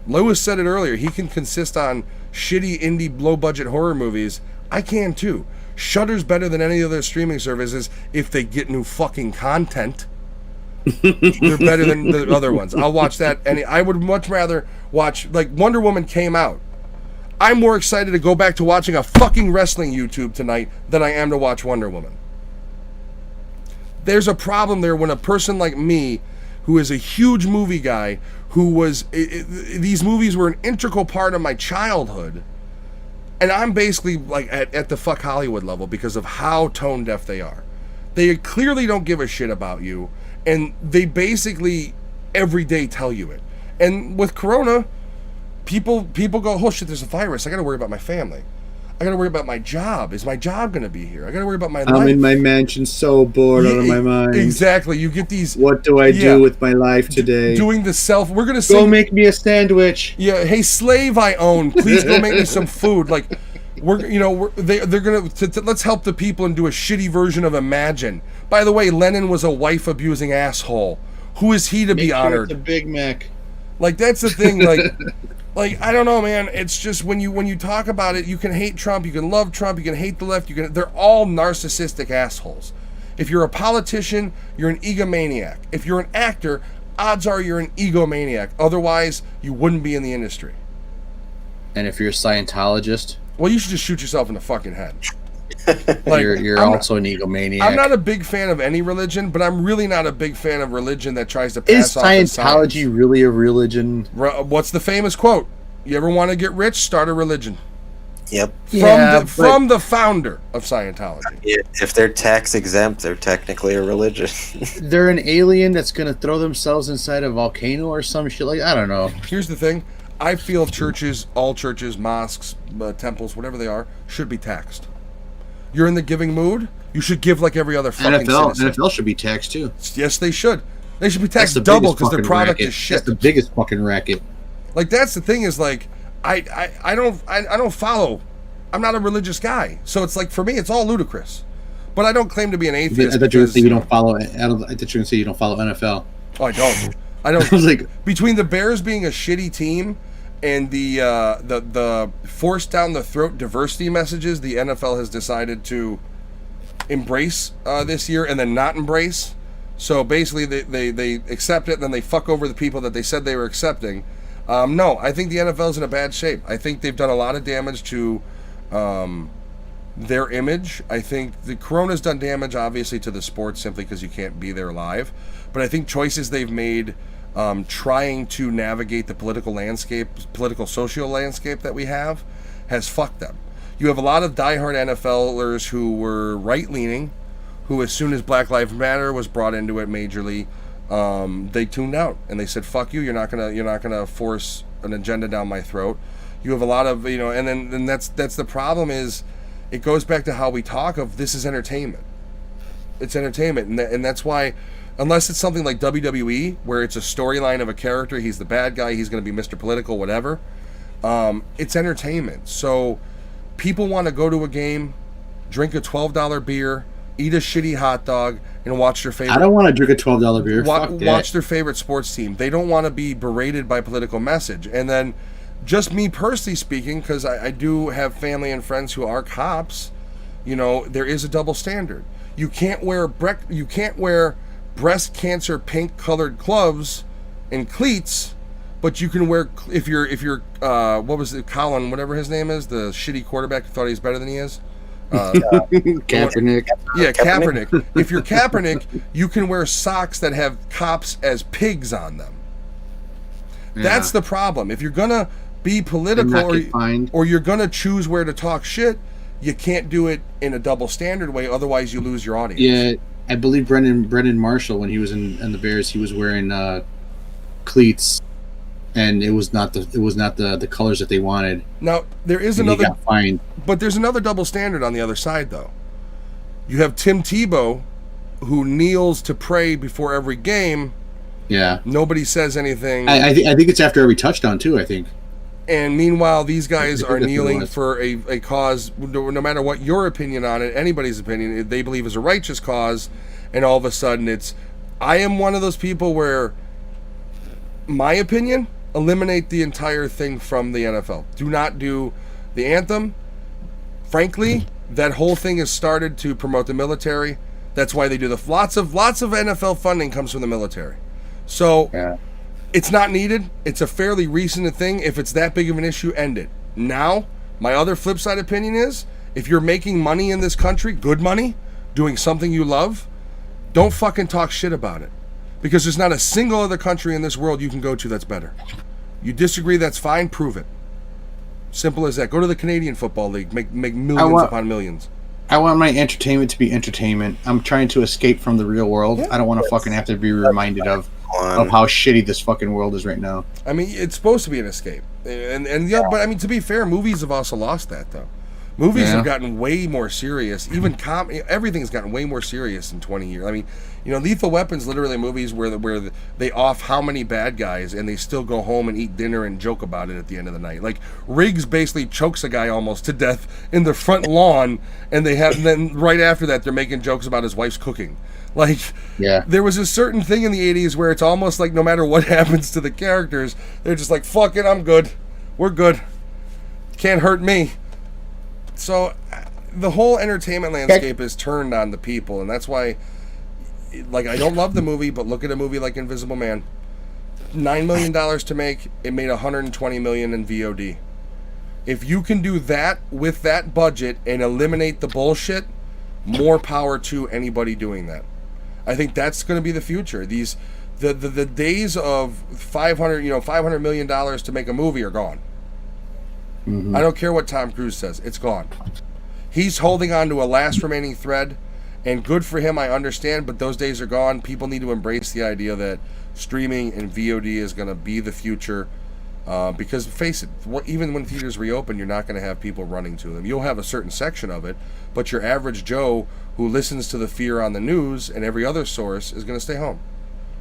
Lewis said it earlier. He can consist on shitty indie low-budget horror movies. I can too. Shudder's better than any other streaming services if they get new fucking content. They're better than the other ones. I'll watch that. And I would much rather watch, like, Wonder Woman came out. I'm more excited to go back to watching a fucking wrestling YouTube tonight than I am to watch Wonder Woman. There's a problem there when a person like me, who is a huge movie guy, who was these movies were an integral part of my childhood, and I'm basically like at the fuck Hollywood level because of how tone deaf they are. They clearly don't give a shit about you, and they basically every day tell you it. And with Corona, people go, oh shit, there's a virus. I got to worry about my family. I got to worry about my job. Is my job going to be here? I got to worry about my life. I'm in my mansion, so bored out of my mind. Exactly. You get these. What do I do with my life today? Doing the self. We're gonna go make me a sandwich. Yeah. Hey, slave I own. Please go make me some food. Like, they're gonna let's help the people and do a shitty version of Imagine. By the way, Lenin was a wife abusing asshole. Who is he to be honored? It's a Big Mac. Like, that's the thing. Like, I don't know, man. It's just when you talk about it, you can hate Trump, you can love Trump, you can hate the left, they're all narcissistic assholes. If you're a politician, you're an egomaniac. If you're an actor, odds are you're an egomaniac. Otherwise, you wouldn't be in the industry. And if you're a Scientologist, well, you should just shoot yourself in the fucking head. Like, you're also an egomaniac. I'm not a big fan of any religion, but I'm really not a big fan of religion that tries to pass off as science. Is Scientology really a religion? What's the famous quote? You ever want to get rich? Start a religion. Yep. From the founder of Scientology. If they're tax exempt, they're technically a religion. They're an alien that's going to throw themselves inside a volcano or some shit like, I don't know. Here's the thing. I feel all churches, mosques, temples, whatever they are, should be taxed. You're in the giving mood, you should give like every other fucking citizen. NFL should be taxed too. Yes, they should. They should be taxed double because their product is shit. That's the biggest fucking racket. Like, that's the thing is, like, I don't follow. I'm not a religious guy, so it's like, for me, it's all ludicrous. But I don't claim to be an atheist. I thought you were going to say you don't follow. I thought you were going to say you don't follow NFL. Oh, I don't. I was like, between the Bears being a shitty team and the forced down the throat diversity messages the NFL has decided to embrace this year and then not embrace. So basically, they accept it, and then they fuck over the people that they said they were accepting. No, I think the NFL's in a bad shape. I think they've done a lot of damage to their image. I think the Corona's done damage, obviously, to the sport simply because you can't be there live. But I think choices they've made trying to navigate the political social landscape that we have has fucked them. You have a lot of diehard NFLers who were right-leaning, who as soon as Black Lives Matter was brought into it majorly, they tuned out and they said, "Fuck you! You're not gonna force an agenda down my throat." You have a lot of and then that's the problem is, it goes back to how we talk of this is entertainment. It's entertainment, and that's why, unless it's something like WWE where it's a storyline of a character, he's the bad guy, he's going to be Mr. Political, whatever. It's entertainment. So people want to go to a game, drink a $12 beer, eat a shitty hot dog, and watch their favorite. I don't want to drink a $12 beer. Watch their favorite sports team. They don't want to be berated by political message. And then, just me personally speaking, because I do have family and friends who are cops, there is a double standard. You can't wear breast cancer pink colored gloves and cleats but you can wear if you're what was it, Colin, whatever his name is, the shitty quarterback who thought he's better than he is. Kaepernick. Yeah, Kaepernick. If you're Kaepernick, you can wear socks that have cops as pigs on them. That's the problem. If you're gonna be political or you're gonna choose where to talk shit, you can't do it in a double standard way. Otherwise, you lose your audience. Yeah, I believe Brendan Marshall, when he was in the Bears, he was wearing cleats, and it was not the colors that they wanted. Now there is and another. He got fined. But there's another double standard on the other side, though. You have Tim Tebow, who kneels to pray before every game. Yeah. Nobody says anything. I think it's after every touchdown too. I think. And meanwhile, these guys are kneeling for a cause, no matter what your opinion on it, anybody's opinion, they believe is a righteous cause, and all of a sudden I am one of those people where, my opinion, eliminate the entire thing from the NFL. Do not do the anthem. Frankly, that whole thing has started to promote the military. That's why they do lots of NFL funding comes from the military. So it's not needed. It's a fairly recent thing. If it's that big of an issue, end it. Now, my other flip side opinion is, if you're making money in this country, good money, doing something you love, don't fucking talk shit about it. Because there's not a single other country in this world you can go to that's better. You disagree, that's fine, prove it. Simple as that. Go to the Canadian Football League. Make millions upon millions. I want my entertainment to be entertainment. I'm trying to escape from the real world. I don't want to fucking have to be reminded of how shitty this fucking world is right now. I mean, it's supposed to be an escape. And but I mean, to be fair, movies have also lost that, though. Movies have gotten way more serious. Even everything's gotten way more serious in 20 years. I mean, Lethal Weapon's literally movies where they off how many bad guys and they still go home and eat dinner and joke about it at the end of the night. Like, Riggs basically chokes a guy almost to death in the front lawn, and then right after that they're making jokes about his wife's cooking. Like, there was a certain thing in the 80s where it's almost like no matter what happens to the characters, they're just like, fuck it, I'm good. We're good. Can't hurt me. So the whole entertainment landscape is turned on the people, and that's why, like, I don't love the movie, but look at a movie like Invisible Man. $9 million to make, it made $120 million in VOD. If you can do that with that budget and eliminate the bullshit, more power to anybody doing that. I think that's going to be the future. The days of $500 million to make a movie are gone. I don't care what Tom Cruise says. It's gone. He's holding on to a last remaining thread, and good for him, I understand, but those days are gone. People need to embrace the idea that streaming and VOD is going to be the future, because, face it, even when theaters reopen, you're not going to have people running to them. You'll have a certain section of it, but your average Joe who listens to the fear on the news and every other source is going to stay home.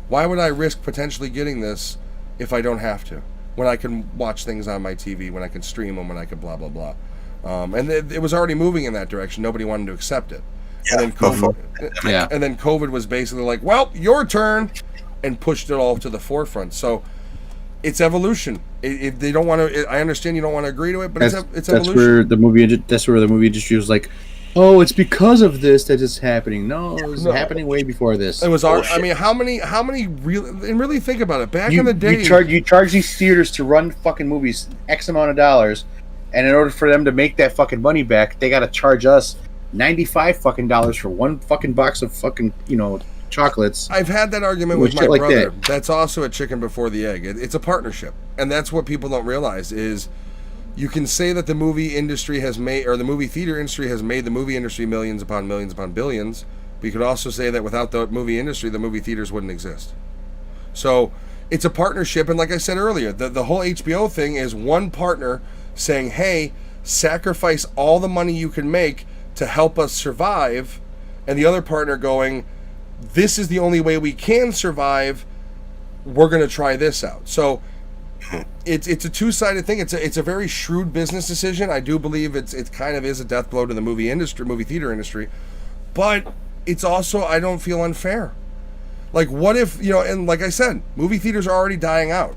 Why would I risk potentially getting this if I don't have to? When I can watch things on my TV, when I can stream them, when I can blah, blah, blah. And it was already moving in that direction. Nobody wanted to accept it. And then COVID was basically like, well, your turn, and pushed it all to the forefront. So it's evolution. If they don't want to, I understand you don't want to agree to it, but it's evolution. That's where the movie industry was like, oh, it's because of this that it's happening. No, it was happening way before this. It was. I mean, how many really think about it. Back in the day, you charge these theaters to run fucking movies X amount of dollars, and in order for them to make that fucking money back, they got to charge us $95 fucking dollars for one fucking box of fucking chocolates. I've had that argument with my brother. That's also a chicken before the egg. It's a partnership, and that's what people don't realize is. You can say that the movie industry has made, or the movie theater industry has made the movie industry millions upon billions, but you could also say that without the movie industry, the movie theaters wouldn't exist. So it's a partnership, and like I said earlier, the whole HBO thing is one partner saying, hey, sacrifice all the money you can make to help us survive, and the other partner going, this is the only way we can survive, we're going to try this out. So it's a two-sided thing. It's a very shrewd business decision. I do believe it kind of is a death blow to the movie theater industry, but it's also, I don't feel, unfair. Like, what if, and like I said, movie theaters are already dying out.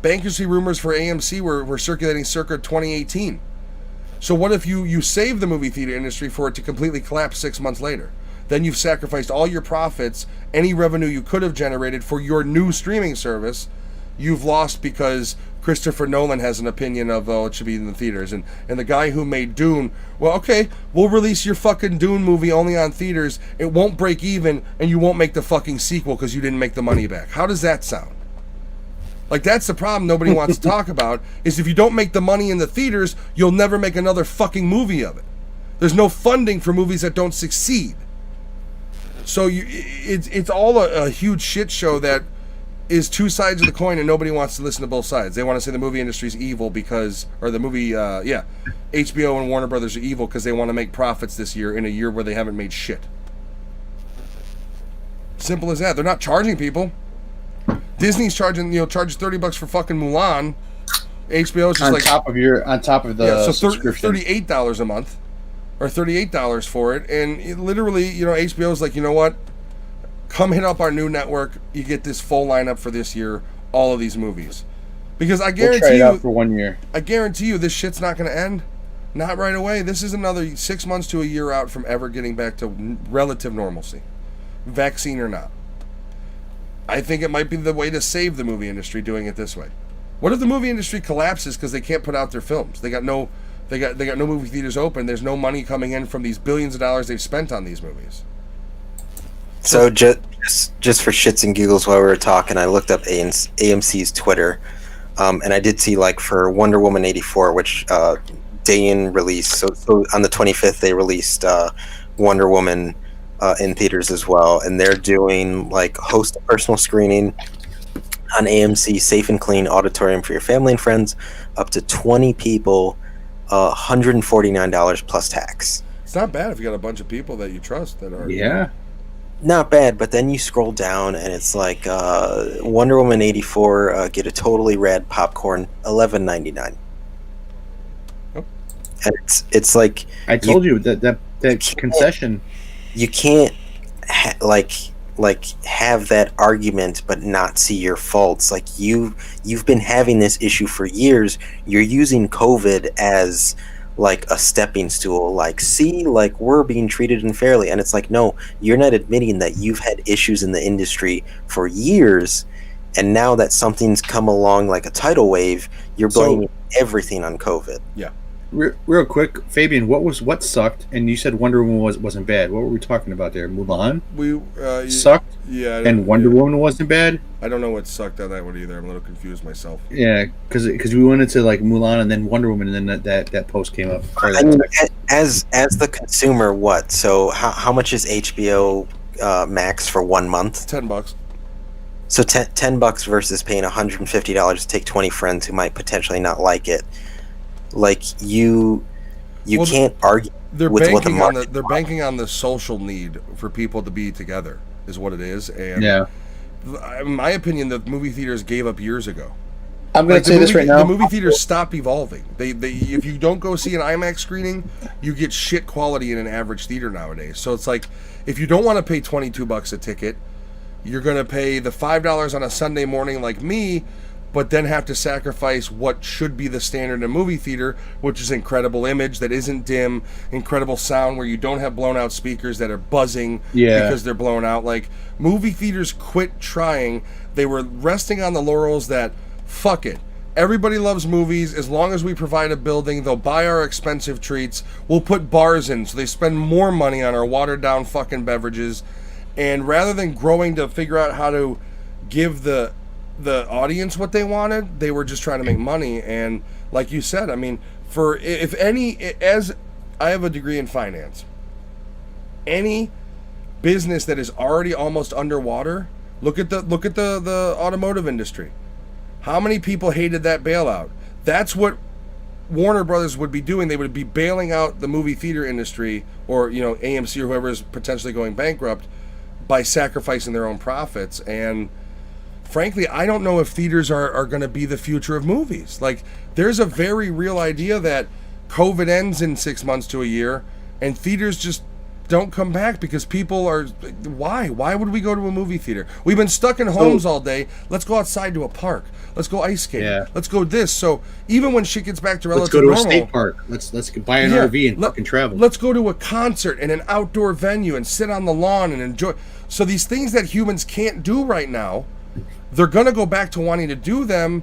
Bankruptcy rumors for AMC were circulating circa 2018. So what if you save the movie theater industry for it to completely collapse 6 months later? Then you've sacrificed all your profits, any revenue you could have generated for your new streaming service, you've lost because Christopher Nolan has an opinion of, oh, it should be in the theaters. And the guy who made Dune, well, okay, we'll release your fucking Dune movie only on theaters. It won't break even, and you won't make the fucking sequel because you didn't make the money back. How does that sound? Like, that's the problem nobody wants to talk about, is if you don't make the money in the theaters, you'll never make another fucking movie of it. There's no funding for movies that don't succeed. So it's all a huge shit show that is two sides of the coin, and nobody wants to listen to both sides. They want to say the movie industry is evil because, or the movie, HBO and Warner Brothers are evil because they want to make profits this year in a year where they haven't made shit. Simple as that. They're not charging people. Disney's charging, charges $30 for fucking Mulan. HBO's just on like top of the subscription. $38 a month, or $38 for it, and literally, HBO's like, you know what? Come hit up our new network. You get this full lineup for this year. All of these movies, because I We'll guarantee try it out you, for 1 year. I guarantee you, this shit's not going to end. Not right away. This is another 6 months to a year out from ever getting back to relative normalcy, vaccine or not. I think it might be the way to save the movie industry, doing it this way. What if the movie industry collapses because they can't put out their films? They got no movie theaters open. There's no money coming in from these billions of dollars they've spent on these movies. So just for shits and giggles while we were talking, I looked up AMC's Twitter, and I did see, like, for Wonder Woman 84, which day in release. So on the 25th they released Wonder Woman in theaters as well, and they're doing, like, host a personal screening on AMC Safe and Clean Auditorium for your family and friends, up to 20 people, $149 plus tax. It's not bad if you got a bunch of people that you trust that are. Yeah. Not bad, but then you scroll down and it's like Wonder Woman 84, get a totally rad popcorn, $11.99. Oh. And it's like, I told you that concession. you can't have that argument but not see your faults. Like, you've been having this issue for years. You're using COVID as, like, a stepping stool. Like, see, like, we're being treated unfairly. And it's like, no, you're not admitting that you've had issues in the industry for years, and now that something's come along like a tidal wave, you're blaming everything on COVID. Yeah. Real quick, Fabian, what sucked? And you said Wonder Woman wasn't bad. What were we talking about there? Mulan sucked, Yeah. and Wonder Woman wasn't bad. I don't know what sucked on that one either. I'm a little confused myself. Yeah, because we went into, like, Mulan and then Wonder Woman, and then that post came up. I mean, as the consumer, what? So how much is HBO Max for 1 month? $10. So $10 versus paying $150 to take 20 friends who might potentially not like it. Like, you can't argue They're with what the banking on market. they're banking on the social need for people to be together, is what it is. And Yeah, in my opinion, the movie theaters gave up years ago. I'm going Like, to say this right now. The movie theaters stop evolving. They if you don't go see an IMAX screening, you get shit quality in an average theater nowadays. So it's like, if you don't want to pay $22 a ticket, you're going to pay the $5 on a Sunday morning like me, but then have to sacrifice what should be the standard in a movie theater, which is incredible image that isn't dim, incredible sound where you don't have blown out speakers that are buzzing because they're blown out. Like, movie theaters quit trying. They were resting on the laurels that, fuck it, everybody loves movies. As long as we provide a building, they'll buy our expensive treats. We'll put bars in, so they spend more money on our watered down fucking beverages. And rather than growing to figure out how to give the audience what they wanted, they were just trying to make money. And like you said, I mean, as I have a degree in finance, any business that is already almost underwater, look at the automotive industry. How many people hated that bailout? That's what Warner Brothers would be doing. They would be bailing out the movie theater industry, or AMC or whoever is potentially going bankrupt, by sacrificing their own profits. And frankly, I don't know if theaters are going to be the future of movies. Like, there's a very real idea that COVID ends in 6 months to a year, and theaters just don't come back because people are, why would we go to a movie theater? We've been stuck in homes all day. Let's go outside to a park. Let's go ice skating. Yeah. Let's go this. So even when shit gets back to relative Let's go to normal, a state park. Let's buy an RV and fucking travel. Let's go to a concert in an outdoor venue and sit on the lawn and enjoy. So these things that humans can't do right now, they're going to go back to wanting to do them,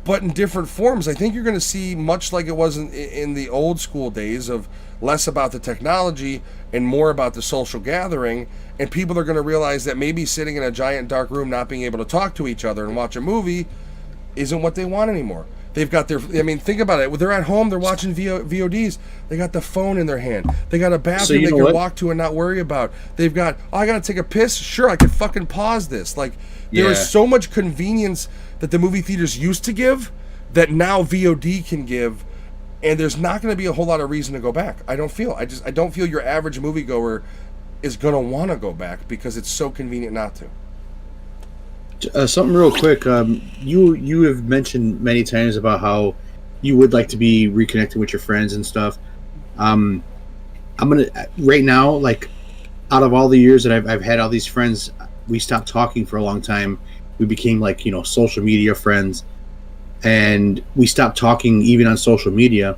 but in different forms. I think you're going to see, much like it was in the old school days, of less about the technology and more about the social gathering, and people are going to realize that maybe sitting in a giant dark room not being able to talk to each other and watch a movie isn't what they want anymore. They've got think about it. When they're at home, they're watching VODs. They got the phone in their hand. They got a bathroom they can walk to and not worry about. They've got, I got to take a piss. Sure, I could fucking pause this. Like, there is so much convenience that the movie theaters used to give that now VOD can give, and there's not going to be a whole lot of reason to go back. I don't feel your average moviegoer is going to want to go back because it's so convenient not to. Something real quick. You have mentioned many times about how you would like to be reconnected with your friends and stuff. I'm gonna right now, like, out of all the years that I've had all these friends, we stopped talking for a long time. We became, like, social media friends, and we stopped talking even on social media.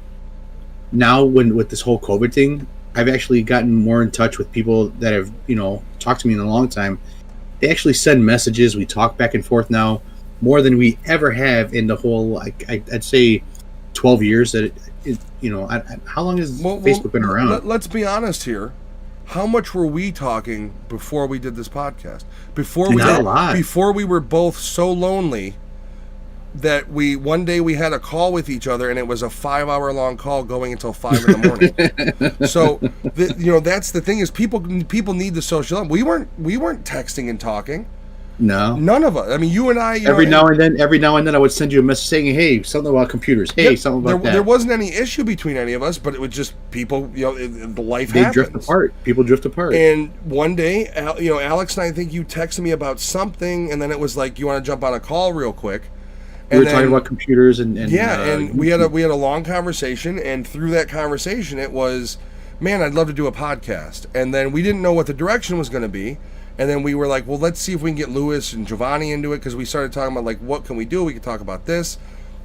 Now, with this whole COVID thing, I've actually gotten more in touch with people that have talked to me in a long time. They actually send messages. We talk back and forth now more than we ever have in the whole, I'd say, 12 years that how long has Facebook been around? Let's be honest here. How much were we talking before we did this podcast? Before we were both so lonely that one day we had a call with each other, and it was a 5-hour-long call going until 5 in the morning. So, that's the thing, is people need the social. We weren't texting and talking. No, none of us. I mean, you and I. Every now and then, I would send you a message saying, "Hey, something about computers. Hey, something about that." There wasn't any issue between any of us, but it was just people. The life happens. They drift apart. People drift apart. And one day, Alex and I think you texted me about something, and then it was like, "You want to jump on a call real quick?" We were talking about computers and we had a long conversation, and through that conversation, it was, man, I'd love to do a podcast. And then we didn't know what the direction was going to be, and then we were like, well, let's see if we can get Lewis and Giovanni into it, because we started talking about, like, what can we do? We could talk about this,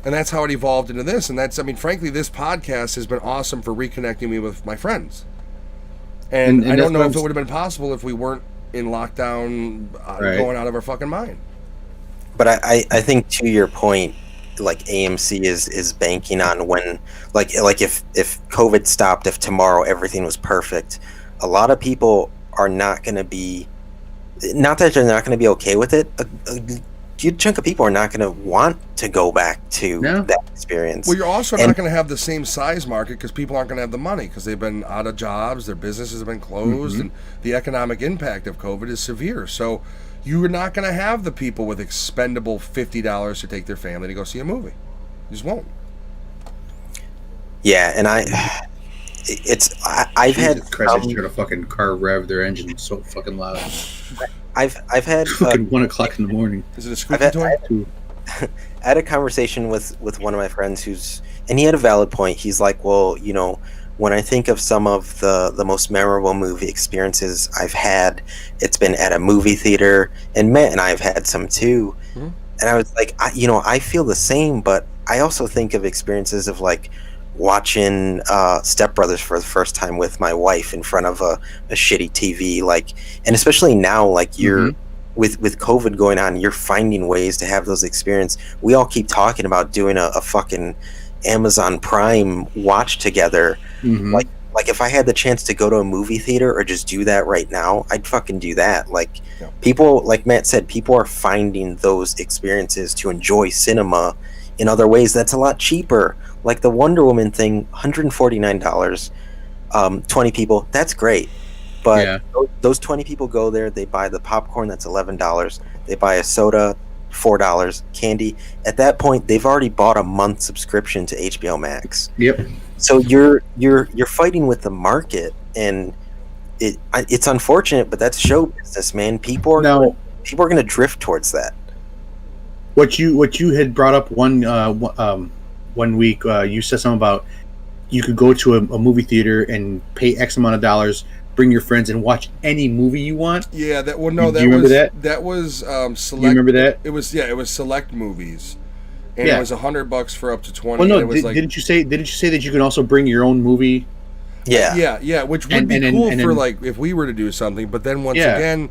and that's how it evolved into this. And frankly, this podcast has been awesome for reconnecting me with my friends. And I don't know if it would have been possible if we weren't in lockdown, going out of our fucking mind. But I think, to your point, like, AMC is banking on when, like if COVID stopped, if tomorrow everything was perfect, a lot of people are not going to be, not that they're not going to be okay with it. A good chunk of people are not going to want to go back to that experience. Well, you're also not going to have the same size market, because people aren't going to have the money, because they've been out of jobs, their businesses have been closed, and the economic impact of COVID is severe. So you're not going to have the people with expendable $50 to take their family to go see a movie. You just won't. Yeah, and I've had. Christ, I just heard a fucking car rev their engine so fucking loud. I've had fucking 1 o'clock in the morning. Is it a squeaky toy? I had a conversation with one of my friends and he had a valid point. He's like, well, when I think of some of the most memorable movie experiences I've had, it's been at a movie theater, and Matt and I have had some too. Mm-hmm. And I was like, I feel the same, but I also think of experiences of, like, watching Step Brothers for the first time with my wife in front of a shitty TV, like, and especially now, like, you're with COVID going on, you're finding ways to have those experiences. We all keep talking about doing a fucking Amazon Prime watch together. Like if I had the chance to go to a movie theater or just do that right now, I'd fucking do that. Like, people, like Matt said, people are finding those experiences to enjoy cinema in other ways that's a lot cheaper. Like the Wonder Woman thing, $149, 20 people, that's great. But those 20 people go there, they buy the popcorn, that's $11. They buy a soda, $4, candy. At that point, they've already bought a month subscription to HBO Max. Yep. So you're fighting with the market, and it's unfortunate, but that's show business, man. People are going to drift towards that. What you had brought up one week, you said something about you could go to a movie theater and pay X amount of dollars, bring your friends, and watch any movie you want. Yeah, do you remember that? That was select. You remember that? It was select movies. And it was $100 for up to 20. Well, no, and it was didn't you say that you can also bring your own movie? Yeah, which would be cool for like if we were to do something. But then once again,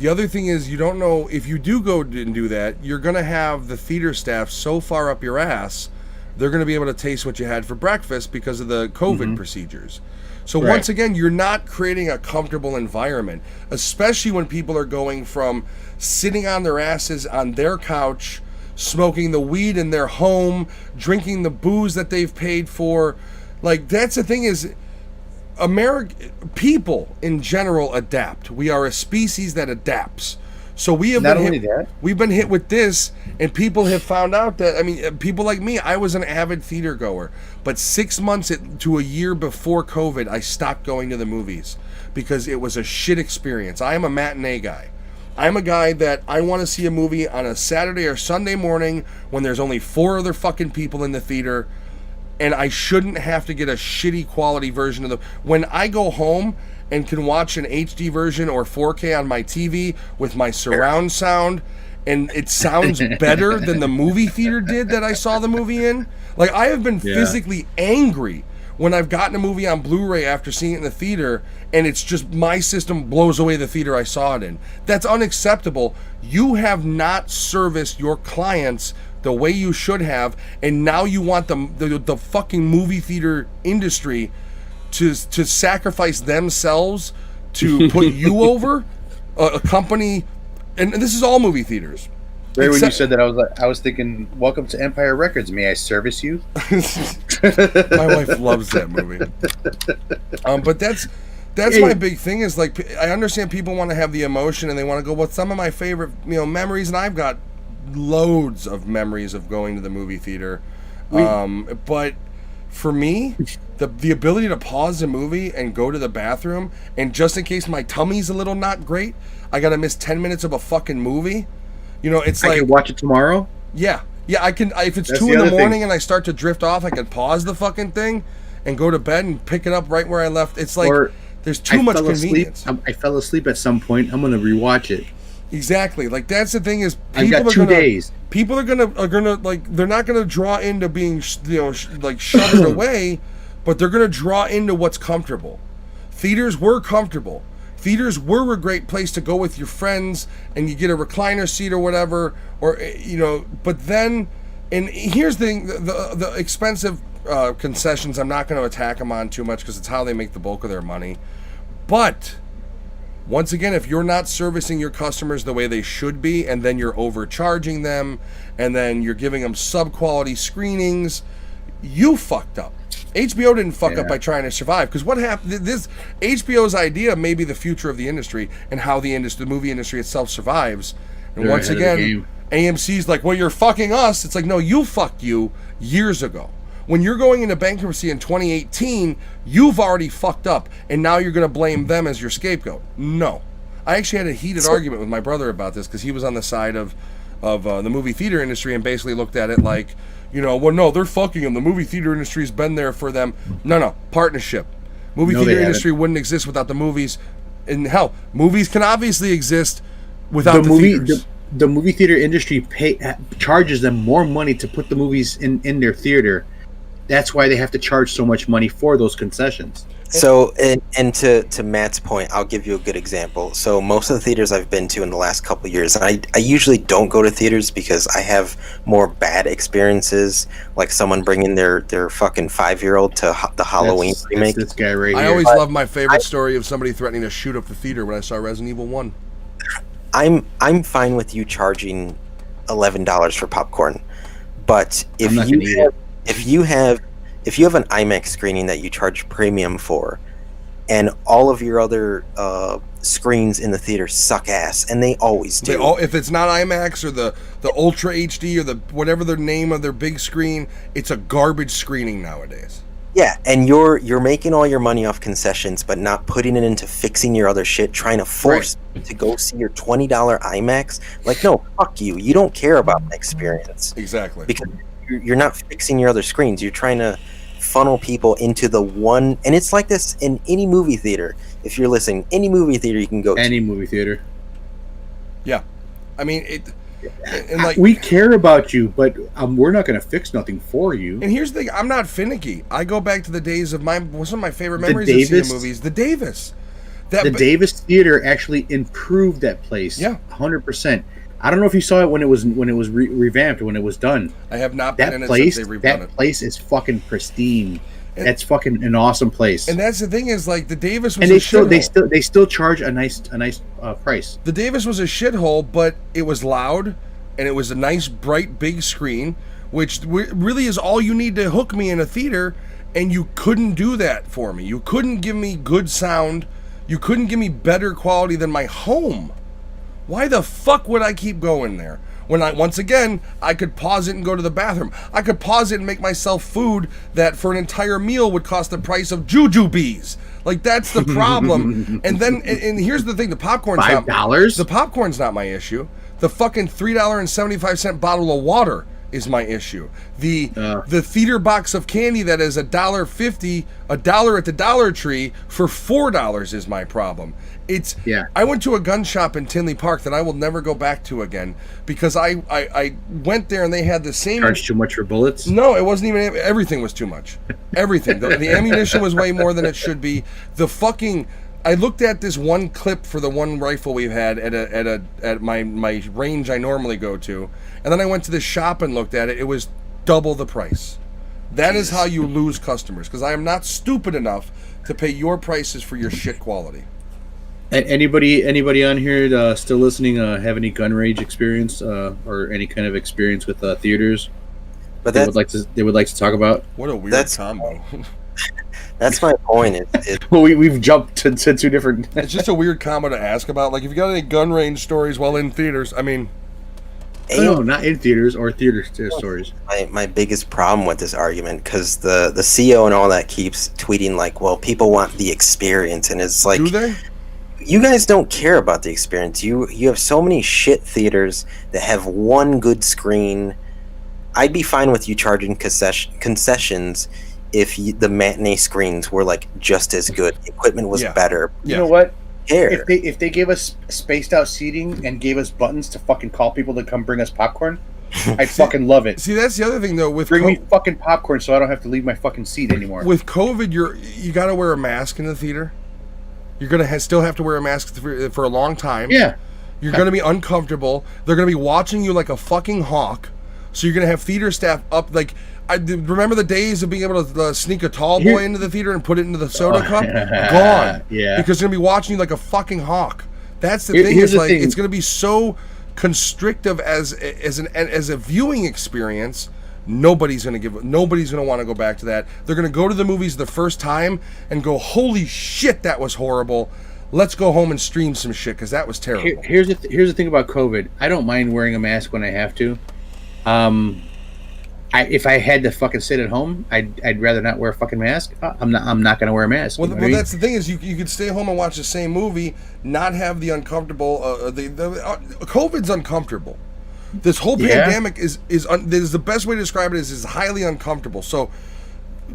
The other thing is, you don't know if you do go and do that, you're going to have the theater staff so far up your ass, they're going to be able to taste what you had for breakfast because of the COVID procedures. So once again, you're not creating a comfortable environment, especially when people are going from sitting on their asses on their couch, smoking the weed in their home, drinking the booze that they've paid for. Like, that's the thing is, people in general adapt. We are a species that adapts. So we have we've been hit with this, and people have found out that, I mean, people like me, I was an avid theater goer, but 6 months to a year before COVID, I stopped going to the movies because it was a shit experience. I am a matinee guy. I'm a guy that I want to see a movie on a Saturday or Sunday morning when there's only 4 other fucking people in the theater, and I shouldn't have to get a shitty quality version of when I go home and can watch an HD version or 4K on my TV with my surround sound, and it sounds better than the movie theater did that I saw the movie in. Like, I have been physically angry when I've gotten a movie on Blu-ray after seeing it in the theater, and it's just my system blows away the theater I saw it in. That's unacceptable. You have not serviced your clients the way you should have, and now you want the fucking movie theater industry to sacrifice themselves to put you over a company, and this is all movie theaters. When you said that, I was thinking, welcome to Empire Records. May I service you? My wife loves that movie. But that's my big thing is, like, I understand people want to have the emotion and they want to go, well, some of my favorite, memories, and I've got loads of memories of going to the movie theater. But for me, the ability to pause a movie and go to the bathroom, and just in case my tummy's a little not great, I gotta miss 10 minutes of a fucking movie. It's like, I can watch it tomorrow. Yeah, I can. If it's 2 in the morning and I start to drift off, I can pause the fucking thing and go to bed and pick it up right where I left. It's like, there's too much convenience. I fell asleep at some point. I'm gonna rewatch it. Exactly. Like, that's the thing is, I've got 2 days. People are gonna like, they're not gonna draw into being like shuttered away, but they're gonna draw into what's comfortable. Theaters were comfortable. Theaters were a great place to go with your friends, and you get a recliner seat or whatever, or But then, and here's the thing: the expensive concessions, I'm not going to attack them on too much because it's how they make the bulk of their money. But once again, if you're not servicing your customers the way they should be, and then you're overcharging them, and then you're giving them sub-quality screenings, you fucked up. HBO didn't fuck up by trying to survive, because what happened? This HBO's idea may be the future of the industry and how the movie industry itself survives. And once again, AMC's like, well, you're fucking us. It's like, no, you fucked you years ago. When you're going into bankruptcy in 2018, you've already fucked up, and now you're going to blame them as your scapegoat. No. I actually had a heated argument with my brother about this, because he was on the side of the movie theater industry and basically looked at it like, well, no, they're fucking them. The movie theater industry's been there for them. No, partnership. Movie theater industry wouldn't exist without the movies. And hell, movies can obviously exist without the theaters. The movie theater industry charges them more money to put the movies in their theater. That's why they have to charge so much money for those concessions. So, and to Matt's point, I'll give you a good example. So most of the theaters I've been to in the last couple of years, and I usually don't go to theaters because I have more bad experiences, like someone bringing their fucking 5-year-old to the Halloween remake. That's this guy right here. I always love my favorite story of somebody threatening to shoot up the theater when I saw Resident Evil 1. I'm fine with you charging $11 for popcorn, but if you have an IMAX screening that you charge premium for, and all of your other screens in the theater suck ass, and they always do. If it's not IMAX or the Ultra HD or the whatever their name of their big screen, it's a garbage screening nowadays. Yeah, and you're making all your money off concessions, but not putting it into fixing your other shit, trying to force you to go see your $20 IMAX. Like, no, fuck you. You don't care about the experience. Exactly. Because you're not fixing your other screens. You're trying to funnel people into the one, and it's like this in any movie theater. If you're listening, any movie theater you can go to. Any movie theater. Yeah. I mean, and like, we care about you, but we're not going to fix nothing for you. And here's the thing: I'm not finicky. I go back to the days of some of my favorite memories of seeing movies. The Davis. The Davis Theater actually improved that place. Yeah. 100%. I don't know if you saw it when it was revamped, when it was done. I have not been That in place, it since they redone that it. place is fucking pristine. And- That's fucking an awesome place. And that's the thing is, like, the Davis was And a they still charge a nice price. The Davis was a shithole, but it was loud, and it was a nice, bright, big screen, which really is all you need to hook me in a theater, and you couldn't do that for me. You couldn't give me good sound. You couldn't give me better quality than my home. Why the fuck would I keep going there? When once again, I could pause it and go to the bathroom. I could pause it and make myself food that for an entire meal would cost the price of jujubes. Like, that's the problem. and here's the thing, the popcorn's $5? The popcorn's not my issue. The fucking $3.75 bottle of water is my issue. The theater box of candy that is $1.50, $1 at the Dollar Tree for $4 is my problem. I went to a gun shop in Tinley Park that I will never go back to again because I went there and they had the same. Charged too much for bullets? No, it wasn't even. Everything was too much. Everything. The ammunition was way more than it should be. I looked at this one clip for the one rifle we've had at my range I normally go to, and then I went to the shop and looked at it. It was double the price. That is how you lose customers, because I am not stupid enough to pay your prices for your shit quality. And anybody on here still listening have any gun rage experience or any kind of experience with theaters? But they would like to talk about. What a weird combo. That's my point. Well, we've jumped to two different. It's just a weird combo to ask about. Like, if you got any gun range stories while in theaters, I mean. No, not in theaters or theater stories. My biggest problem with this argument, because the CEO and all that keeps tweeting like, well, people want the experience, and it's like, do they? You guys don't care about the experience. You have so many shit theaters that have one good screen. I'd be fine with you charging concessions if the matinee screens were like just as good. Equipment was better. You know what? Care. If they gave us spaced out seating and gave us buttons to fucking call people to come bring us popcorn, I'd fucking love it. See, that's the other thing though. Bring me fucking popcorn so I don't have to leave my fucking seat anymore. With COVID, you got to wear a mask in the theater. You're gonna still have to wear a mask for a long time. Yeah. You're gonna be uncomfortable. They're gonna be watching you like a fucking hawk. So you're gonna have theater staff up like. I remember the days of being able to sneak a tall boy into the theater and put it into the soda cup. Gone. Yeah. Because they're gonna be watching you like a fucking hawk. That's the thing. Is like it's gonna be so constrictive as a viewing experience. Nobody's gonna want to go back to that. They're gonna go to the movies the first time and go, "Holy shit, that was horrible. Let's go home and stream some shit because that was terrible." Here's the thing about COVID. I don't mind wearing a mask when I have to. If I had to fucking sit at home, I'd rather not wear a fucking mask. I'm not gonna wear a mask. Well, that's the thing is you could stay home and watch the same movie, not have the uncomfortable. COVID's uncomfortable. This whole pandemic is the best way to describe it is highly uncomfortable. So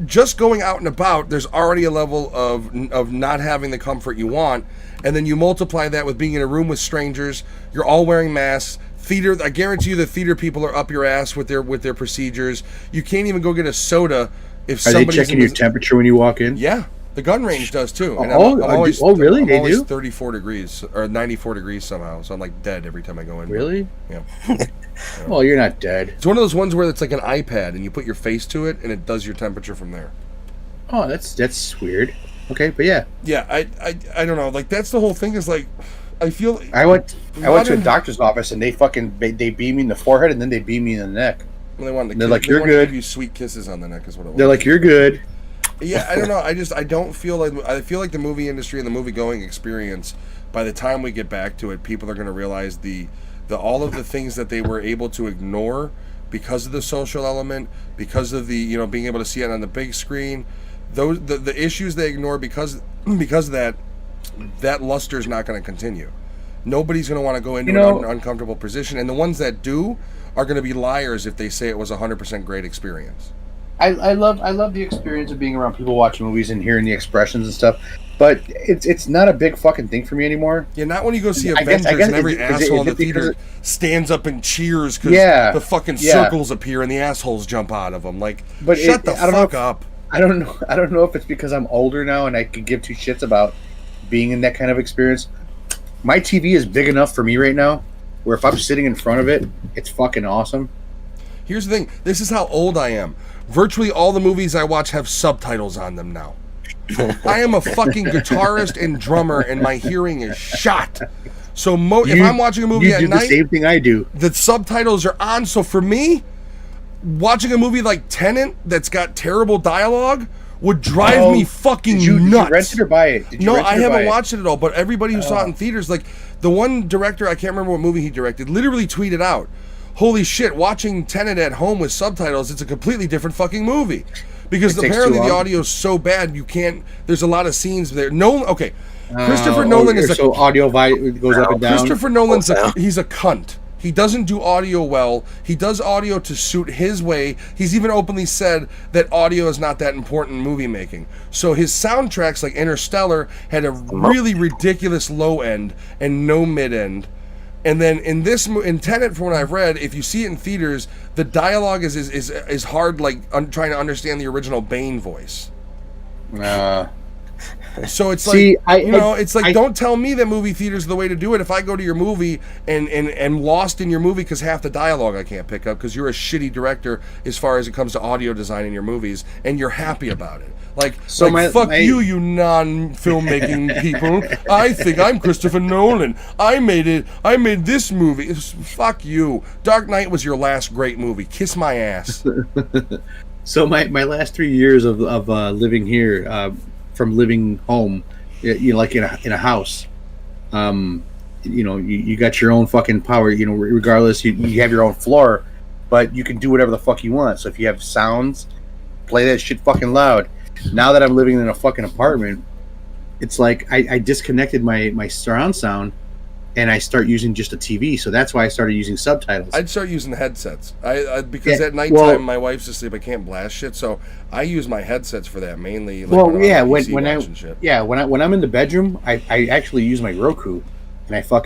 just going out and about, there's already a level of not having the comfort you want, and then you multiply that with being in a room with strangers. You're all wearing masks. Theater, I guarantee you, the theater people are up your ass with their procedures. You can't even go get a soda if somebody's. Are they checking your temperature when you walk in? Yeah, the gun range does too. And really? I'm they always do? 34 degrees or 94 degrees somehow, so I'm like dead every time I go in. Really? Yeah. Well, you're not dead. It's one of those ones where it's like an iPad and you put your face to it and it does your temperature from there. Oh, that's weird. Okay, but yeah. Yeah, I don't know. Like that's the whole thing. Is like, I feel. I went to a doctor's office and they beam me in the forehead and then they beam me in the neck. Well, they wanted to. They're like, "You're good." Give you sweet kisses on the neck is what it was. They're like, "You're good." Yeah, I don't know. I don't feel like I feel like the movie industry and the movie going experience. By the time we get back to it, people are going to realize the all of the things that they were able to ignore because of the social element, because of the being able to see it on the big screen. Those the issues they ignore because of that luster is not going to continue. Nobody's going to want to go into an uncomfortable position, and the ones that do are going to be liars if they say it was 100% great experience. I love the experience of being around people watching movies and hearing the expressions and stuff, but it's not a big fucking thing for me anymore. Yeah, not when you go see Avengers and every asshole in the theater stands up and cheers because the fucking circles appear and the assholes jump out of them. Like, shut the fuck up. I don't know if it's because I'm older now and I could give two shits about being in that kind of experience. My TV is big enough for me right now, where if I'm sitting in front of it, it's fucking awesome. Here's the thing. This is how old I am. Virtually all the movies I watch have subtitles on them now. I am a fucking guitarist and drummer, and my hearing is shot. So if I'm watching a movie you at do night, the same thing I do. the subtitles are on. So for me, watching a movie like Tenet that's got terrible dialogue would drive me fucking Did you nuts. rent it or buy it? No, I haven't watched it at all, but everybody who saw it in theaters, like the one director, I can't remember what movie he directed, literally tweeted out, holy shit, watching Tenet at home with subtitles, it's a completely different fucking movie. Because It takes apparently too the long. audio is so bad, you can't, there's a lot of scenes there. Christopher Nolan is so audio goes up and down. Christopher Nolan's he's a cunt. He doesn't do audio well. He does audio to suit his way. He's even openly said that audio is not that important in movie making. So his soundtracks, like Interstellar, had a really ridiculous low end and no mid end. And then in Tenet, from what I've read, if you see it in theaters, the dialogue is hard, like trying to understand the original Bane voice. So it's See, like, don't tell me that movie theaters are the way to do it. If I go to your movie and am lost in your movie because half the dialogue I can't pick up because you're a shitty director as far as it comes to audio design in your movies, and you're happy about it. Fuck you, you non-filmmaking people. I think I'm Christopher Nolan. I made this movie. Fuck you. Dark Knight was your last great movie. Kiss my ass. So my last 3 years of living here, from living home, like in a house, you got your own fucking power. Regardless, you have your own floor, but you can do whatever the fuck you want. So if you have sounds, play that shit fucking loud. Now that I'm living in a fucking apartment, it's like I disconnected my surround sound, and I start using just a TV. So that's why I started using subtitles. I'd start using headsets. Because at nighttime my wife's asleep. I can't blast shit, so I use my headsets for that mainly. When I'm in the bedroom, I actually use my Roku, and I tell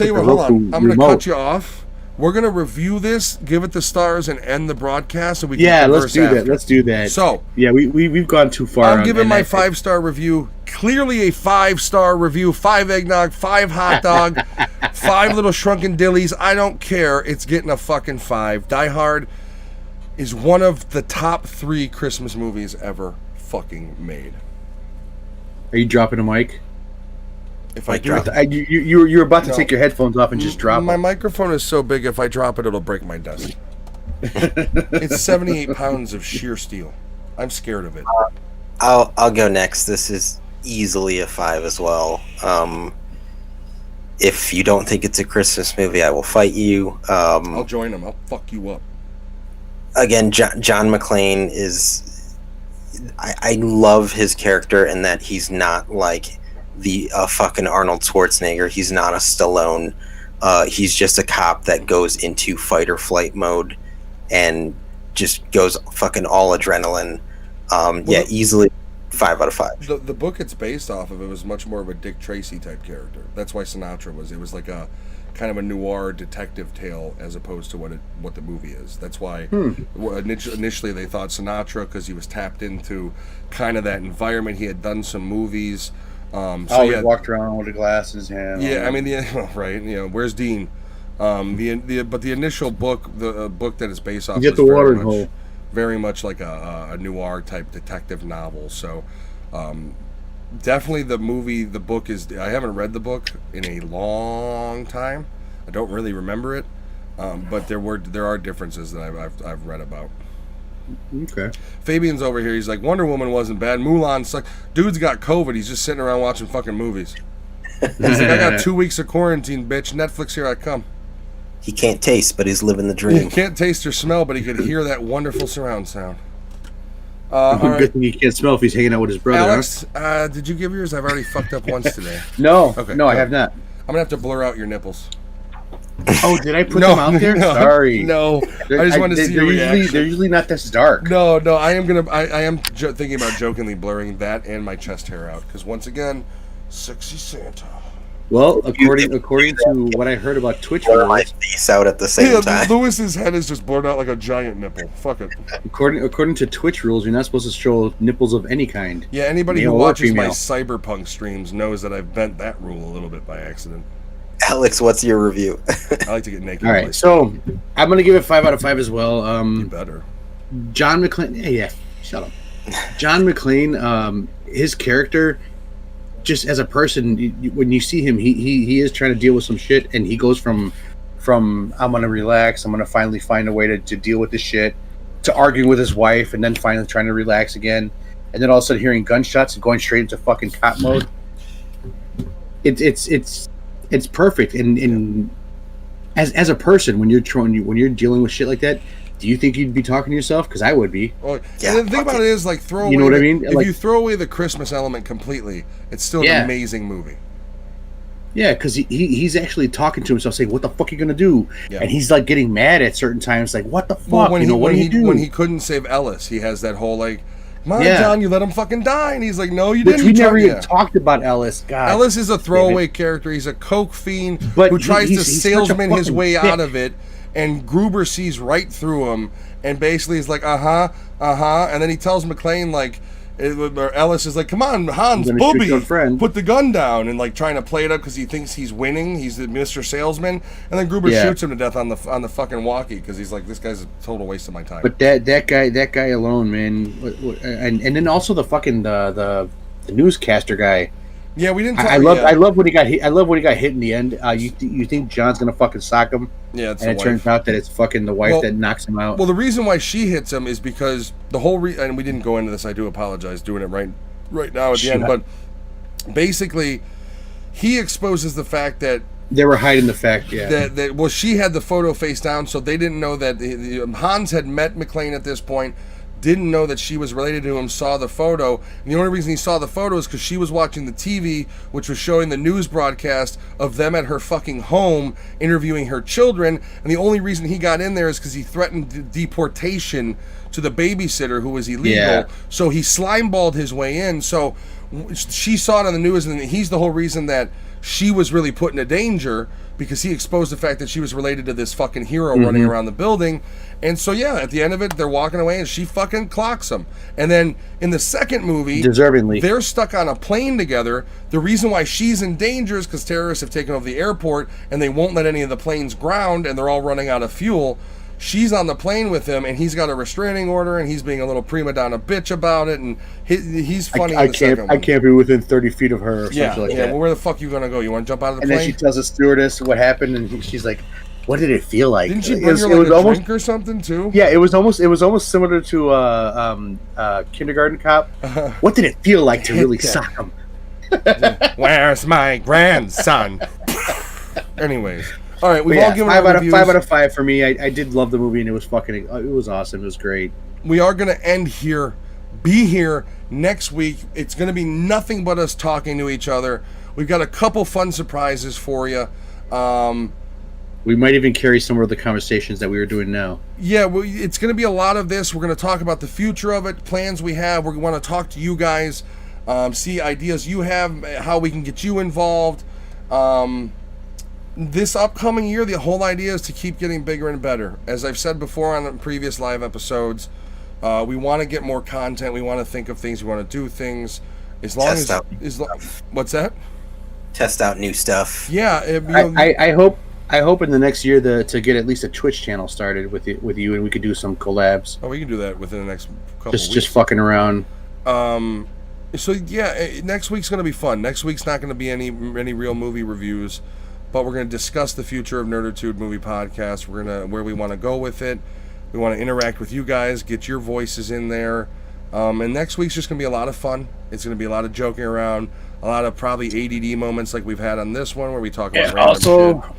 you what. Hold on, I'm gonna cut you off. We're gonna review this, give it the stars, and end the broadcast, so we can let's do that. Let's do that. So we've gone too far. I'm giving my 5-star review. Clearly a 5-star review. 5 eggnog, 5 hot dog, 5 little shrunken dillies. I don't care. It's getting a fucking 5. Die Hard is one of the top 3 Christmas movies ever fucking made. Are you dropping a mic? If I drop it, you were about to take your headphones off and just drop my them. microphone is so big. If I drop it, it'll break my desk. It's 78 pounds of sheer steel. I'm scared of it. I'll go next. This is easily a 5 as well. If you don't think it's a Christmas movie, I will fight you. I'll join them. I'll fuck you up. Again, John McClane is... I love his character in that he's not like the fucking Arnold Schwarzenegger. He's not a Stallone. He's just a cop that goes into fight or flight mode and just goes fucking all adrenaline. Easily 5 out of 5. The book it's based off of, it was much more of a Dick Tracy type character. That's why Sinatra was. It was like a kind of a noir detective tale as opposed to what the movie is. That's why initially they thought Sinatra because he was tapped into kind of that environment. He had done some movies. He walked around with a glass in his hand. Yeah, I mean, right? Where's Dean? But the initial book, the book that it's based off, get the watering hole. Very much like a noir type detective novel. So, definitely the book is. I haven't read the book in a long time. I don't really remember it, but there are differences that I've read about. Okay. Fabian's over here. He's like, Wonder Woman wasn't bad. Mulan sucked. Dude's got COVID. He's just sitting around watching fucking movies. He's like, I got 2 weeks of quarantine, bitch. Netflix, here I come. He can't taste, but he's living the He dream. can't taste or smell, but he can hear that wonderful surround sound. Good thing he can't smell if he's hanging out with his brother. Alex, did you give yours? I've already fucked up once today. No, Okay, no, I good. have not. I'm gonna have to blur out your nipples. Oh, did I put them out there? Sorry. No, I just wanted to see your reaction. They're usually not this dark. No, I am thinking about jokingly blurring that and my chest hair out because once again, sexy Santa. Well, according to what I heard about Twitch Blur my rules, face out at the same Yeah, time. Lewis's head is just blurred out like a giant nipple. Fuck it. according to Twitch rules, you're not supposed to show nipples of any kind. Yeah, anybody who Male or watches my female. cyberpunk streams knows that I've bent that rule a little bit by accident. Alex, what's your review? I like to get naked. All in my right, so I'm gonna give it 5 out of 5 as well. You better. John McClane. Yeah, shut up. John McClane. His character, just as a person, when you see him, he is trying to deal with some shit, and he goes from I'm gonna relax, I'm gonna finally find a way to deal with this shit, to arguing with his wife, and then finally trying to relax again, and then all of a sudden hearing gunshots and going straight into fucking cop mode. It's perfect. And as a person, when you're dealing with shit like that, do you think you'd be talking to yourself? Because I would be. Well, Yeah, and the thing fuck about it. it is, like, throw away. You know what I mean? If Like- you throw away the Christmas element completely, it's still an Yeah. amazing movie. Yeah, because he's actually talking to himself, saying, "What the fuck are you gonna do?" Yeah. And he's like getting mad at certain times, like, "What the fuck? Well, when what do you do?" when he couldn't save Ellis, he has that whole like, "Come on, Yeah. John, you let him fucking die," and he's like, "No, you Which didn't." we You never tried- even yeah. talked about Ellis. God, Ellis is a throwaway character. He's a coke fiend But who tries to he's such a salesman his fucking way dick. out of it, and Gruber sees right through him, and basically is like, and then he tells McClane like, or Ellis is like, "Come on, Hans, I'm gonna shoot booby, your friend." put the gun down," and like trying to play it up because he thinks he's winning. He's the Mr. Salesman, and then Gruber Yeah. shoots him to death on the fucking walkie because he's like, "This guy's a total waste of my time." But that guy alone, man, and then also the fucking the newscaster guy. yeah, we didn't. Talk, I love yeah. I love when he got hit. I love when he got hit in the end. You think John's gonna fucking sock him, Yeah, it's and the it wife. turns out that it's fucking the wife Well- that knocks him out. Well, the reason why she hits him is because the whole and we didn't go into this. I do apologize doing it right now at the end, Sure. but basically, he exposes the fact that They were hiding the fact, yeah. well, she had the photo face down, so they didn't know that Hans had met McClane at this point. Didn't know that she was related to him, saw the photo. And the only reason he saw the photo is because she was watching the TV, which was showing the news broadcast of them at her fucking home interviewing her children. And the only reason he got in there is because he threatened deportation to the babysitter who was illegal. Yeah. So he slimeballed his way in. So she saw it on the news, and he's the whole reason that she was really put into danger because he exposed the fact that she was related to this fucking hero running around the building. And so, yeah, at the end of it, they're walking away and she fucking clocks him. And then in the second movie, Deservingly. they're stuck on a plane together. The reason why she's in danger is because terrorists have taken over the airport and they won't let any of the planes ground and they're all running out of fuel. She's on the plane with him and he's got a restraining order and he's being a little prima donna bitch about it. And he's funny I in the second can't. one. I can't be within 30 feet of her or Yeah, something like yeah. that. Well, where the fuck you gonna go? You want to jump out of the And then plane? she tells the stewardess what happened, and she's like, "What did it feel like?" Didn't she It bring was- her it like was a almost, drink or something too? yeah, it was almost similar to Kindergarten Cop. What did it feel like to really that. sock him? Where's my grandson? Anyways, all right, we've But all yeah, given 5 our out of reviews. 5 out of 5 for me. I did love the movie, and it was awesome. It was great. We are gonna end here. Be here next week. It's gonna be nothing but us talking to each other. We've got a couple fun surprises for you. We might even carry some of the conversations that we were doing now. Yeah, it's going to be a lot of this. We're going to talk about the future of it, plans we have. We want to talk to you guys, see ideas you have, how we can get you involved. This upcoming year, the whole idea is to keep getting bigger and better. As I've said before on previous live episodes, we want to get more content. We want to think of things. We want to do things. As long Test out. What's that? Test out new stuff. Yeah, I hope in the next year to get at least a Twitch channel started with you, and we could do some collabs. we can do that within the next couple Just weeks. fucking around. So yeah, next week's going to be fun. Next week's not going to be any real movie reviews, but we're going to discuss the future of Nerditude Movie Podcast. We're going to where we want to go with it. We want to interact with you guys, get your voices in there. And next week's just going to be a lot of fun. It's going to be a lot of joking around, a lot of probably ADD moments like we've had on this one where we talk about random shit.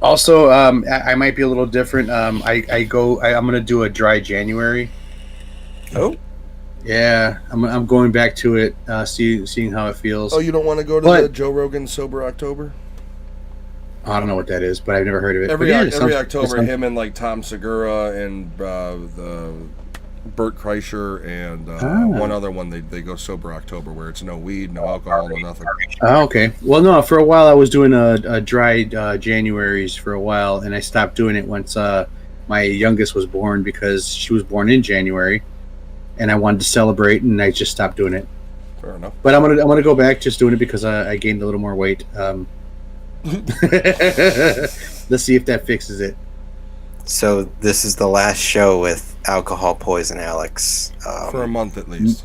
Also, I might be a little different. I'm gonna do a dry January. Oh, Yeah, I'm going back to it, seeing how it feels. Oh, you don't want to go to But- the Joe Rogan Sober October? I don't know what that is, but I've never heard of it. Every But yeah, it every sounds- October, it sounds- him and like Tom Segura and the Bert Kreischer and one other one. They go sober October, where it's no weed, no alcohol, no nothing. Oh, okay. Well, no, for a while I was doing a dry Januaries for a while, and I stopped doing it once my youngest was born, because she was born in January, and I wanted to celebrate, and I just stopped doing it. Fair enough. But I'm gonna go back just doing it because I gained a little more weight. Let's see if that fixes it. So this is the last show with Alcohol Poison Alex. For a month at least.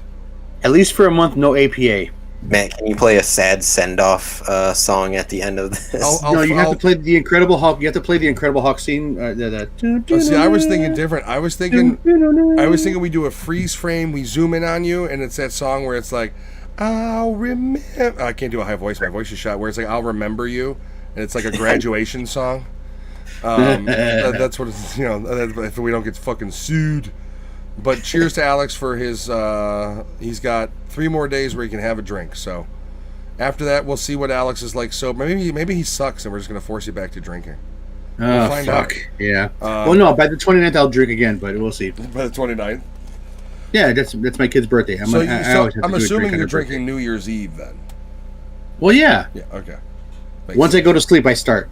At least for a month, no APA. Matt, can you play a sad send-off song at the end of this? No, you have to play the Incredible Hulk. You have to play the Incredible Hulk scene. See, I was thinking different. I was thinking we do a freeze frame. We zoom in on you, and it's that song where it's like, I'll remember. I can't do a high voice. My voice is shot. Where it's like, I'll remember you, and it's like a graduation song. That's what it's, if we don't get fucking sued. But cheers to Alex for his. He's got 3 more days where he can have a drink. So after that, we'll see what Alex is like. So maybe he sucks, and we're just gonna force you back to drinking. We'll find out. Yeah. Well, no, by the 29th I'll drink again, but we'll see. By the 29th. Yeah, that's my kid's birthday. I'm assuming you're drinking New Year's Eve then. Well, yeah. Yeah. Okay. Once I go to sleep, I start.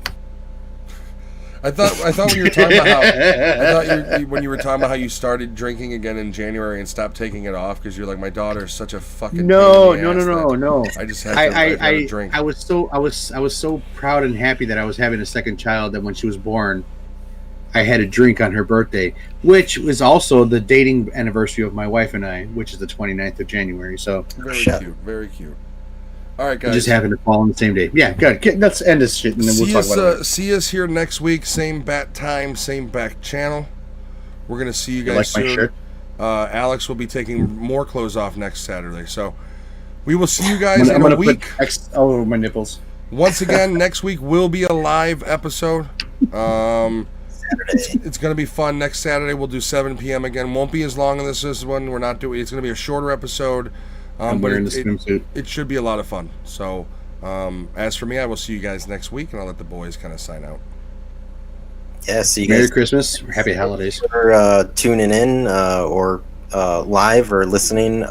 I thought when you were talking about when you were talking about how you started drinking again in January and stopped taking it off because you're like, my daughter's such a fucking no. I just had to drink. I was so proud and happy that I was having a second child that when she was born, I had a drink on her birthday, which was also the dating anniversary of my wife and I, which is the 29th of January. So very cute. All right, guys. Just having to fall on the same day. Yeah, good. Let's end this shit, and then we'll talk about it. See us here next week. Same bat time, same back channel. We're going to see you guys soon. My shirt? Alex will be taking more clothes off next Saturday. So we will see you guys in a week. Put X all over my nipples. Once again, next week will be a live episode. It's going to be fun. Next Saturday, we'll do 7 p.m. again. Won't be as long as this one. We're not doing. It's going to be a shorter episode. But it should be a lot of fun. So, as for me, I will see you guys next week, and I'll let the boys kind of sign out. Yeah, see you guys. Merry Christmas. Happy holidays. For tuning in or live or listening.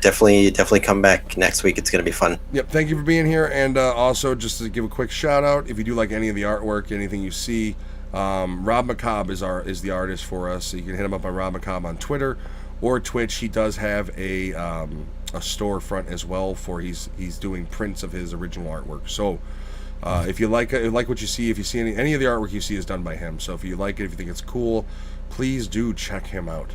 Definitely come back next week. It's going to be fun. Yep. Thank you for being here. And also, just to give a quick shout out, if you do like any of the artwork, anything you see, Rob McCobb is the artist for us. So you can hit him up on Rob McCobb on Twitter or Twitch. He does have a storefront as well for he's doing prints of his original artwork. So if you like what you see, if you see any of the artwork you see is done by him. So if you like it, if you think it's cool, please do check him out.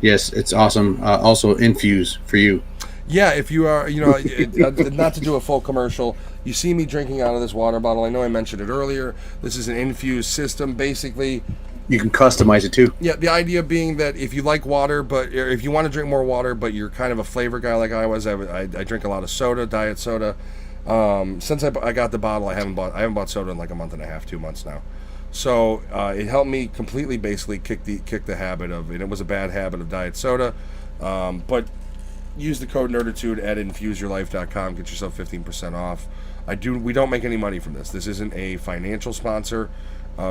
Yes, it's awesome. Also, Infuse for you. Yeah, if you are, not to do a full commercial, you see me drinking out of this water bottle. I know I mentioned it earlier. This is an Infuse system, basically. You can customize it too. Yeah, the idea being that if you like water, but if you want to drink more water, but you're kind of a flavor guy like I was, I drink a lot of soda, diet soda. Since I got the bottle, I haven't bought soda in like a month and a half, 2 months now. So it helped me completely, basically kick the habit of, and it was a bad habit of diet soda. But use the code Nerditude at infuseyourlife.com. Get yourself 15% off. We don't make any money from this. This isn't a financial sponsor.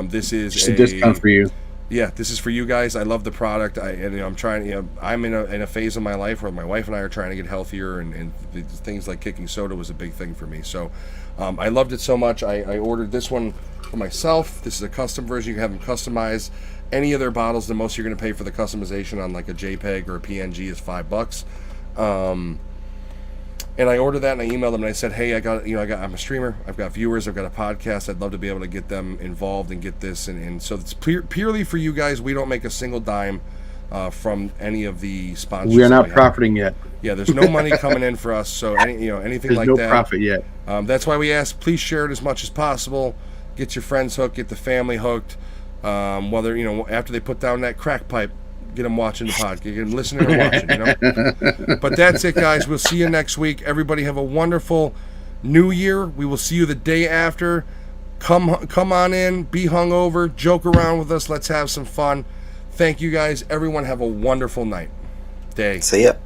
This is just a discount for you. Yeah, this is for you guys. I love the product. I'm trying. I'm in a phase of my life where my wife and I are trying to get healthier, and things like kicking soda was a big thing for me. So I loved it so much. I ordered this one for myself. This is a custom version. You can have them customize. Any of their bottles, the most you're going to pay for the customization on like a JPEG or a PNG is $5. And I ordered that, and I emailed them, and I said, "Hey, I'm a streamer. I've got viewers. I've got a podcast. I'd love to be able to get them involved and get this." And so it's purely for you guys. We don't make a single dime from any of the sponsors. We are not profiting yet. Yeah, there's no money coming in for us. So anything there's like no that. No profit yet. That's why we ask. Please share it as much as possible. Get your friends hooked. Get the family hooked. Whether after they put down that crack pipe. Get them watching the podcast. Get them listening and watching, But that's it, guys. We'll see you next week. Everybody have a wonderful New Year. We will see you the day after. Come on in. Be hungover. Joke around with us. Let's have some fun. Thank you, guys. Everyone have a wonderful night. Day. See ya.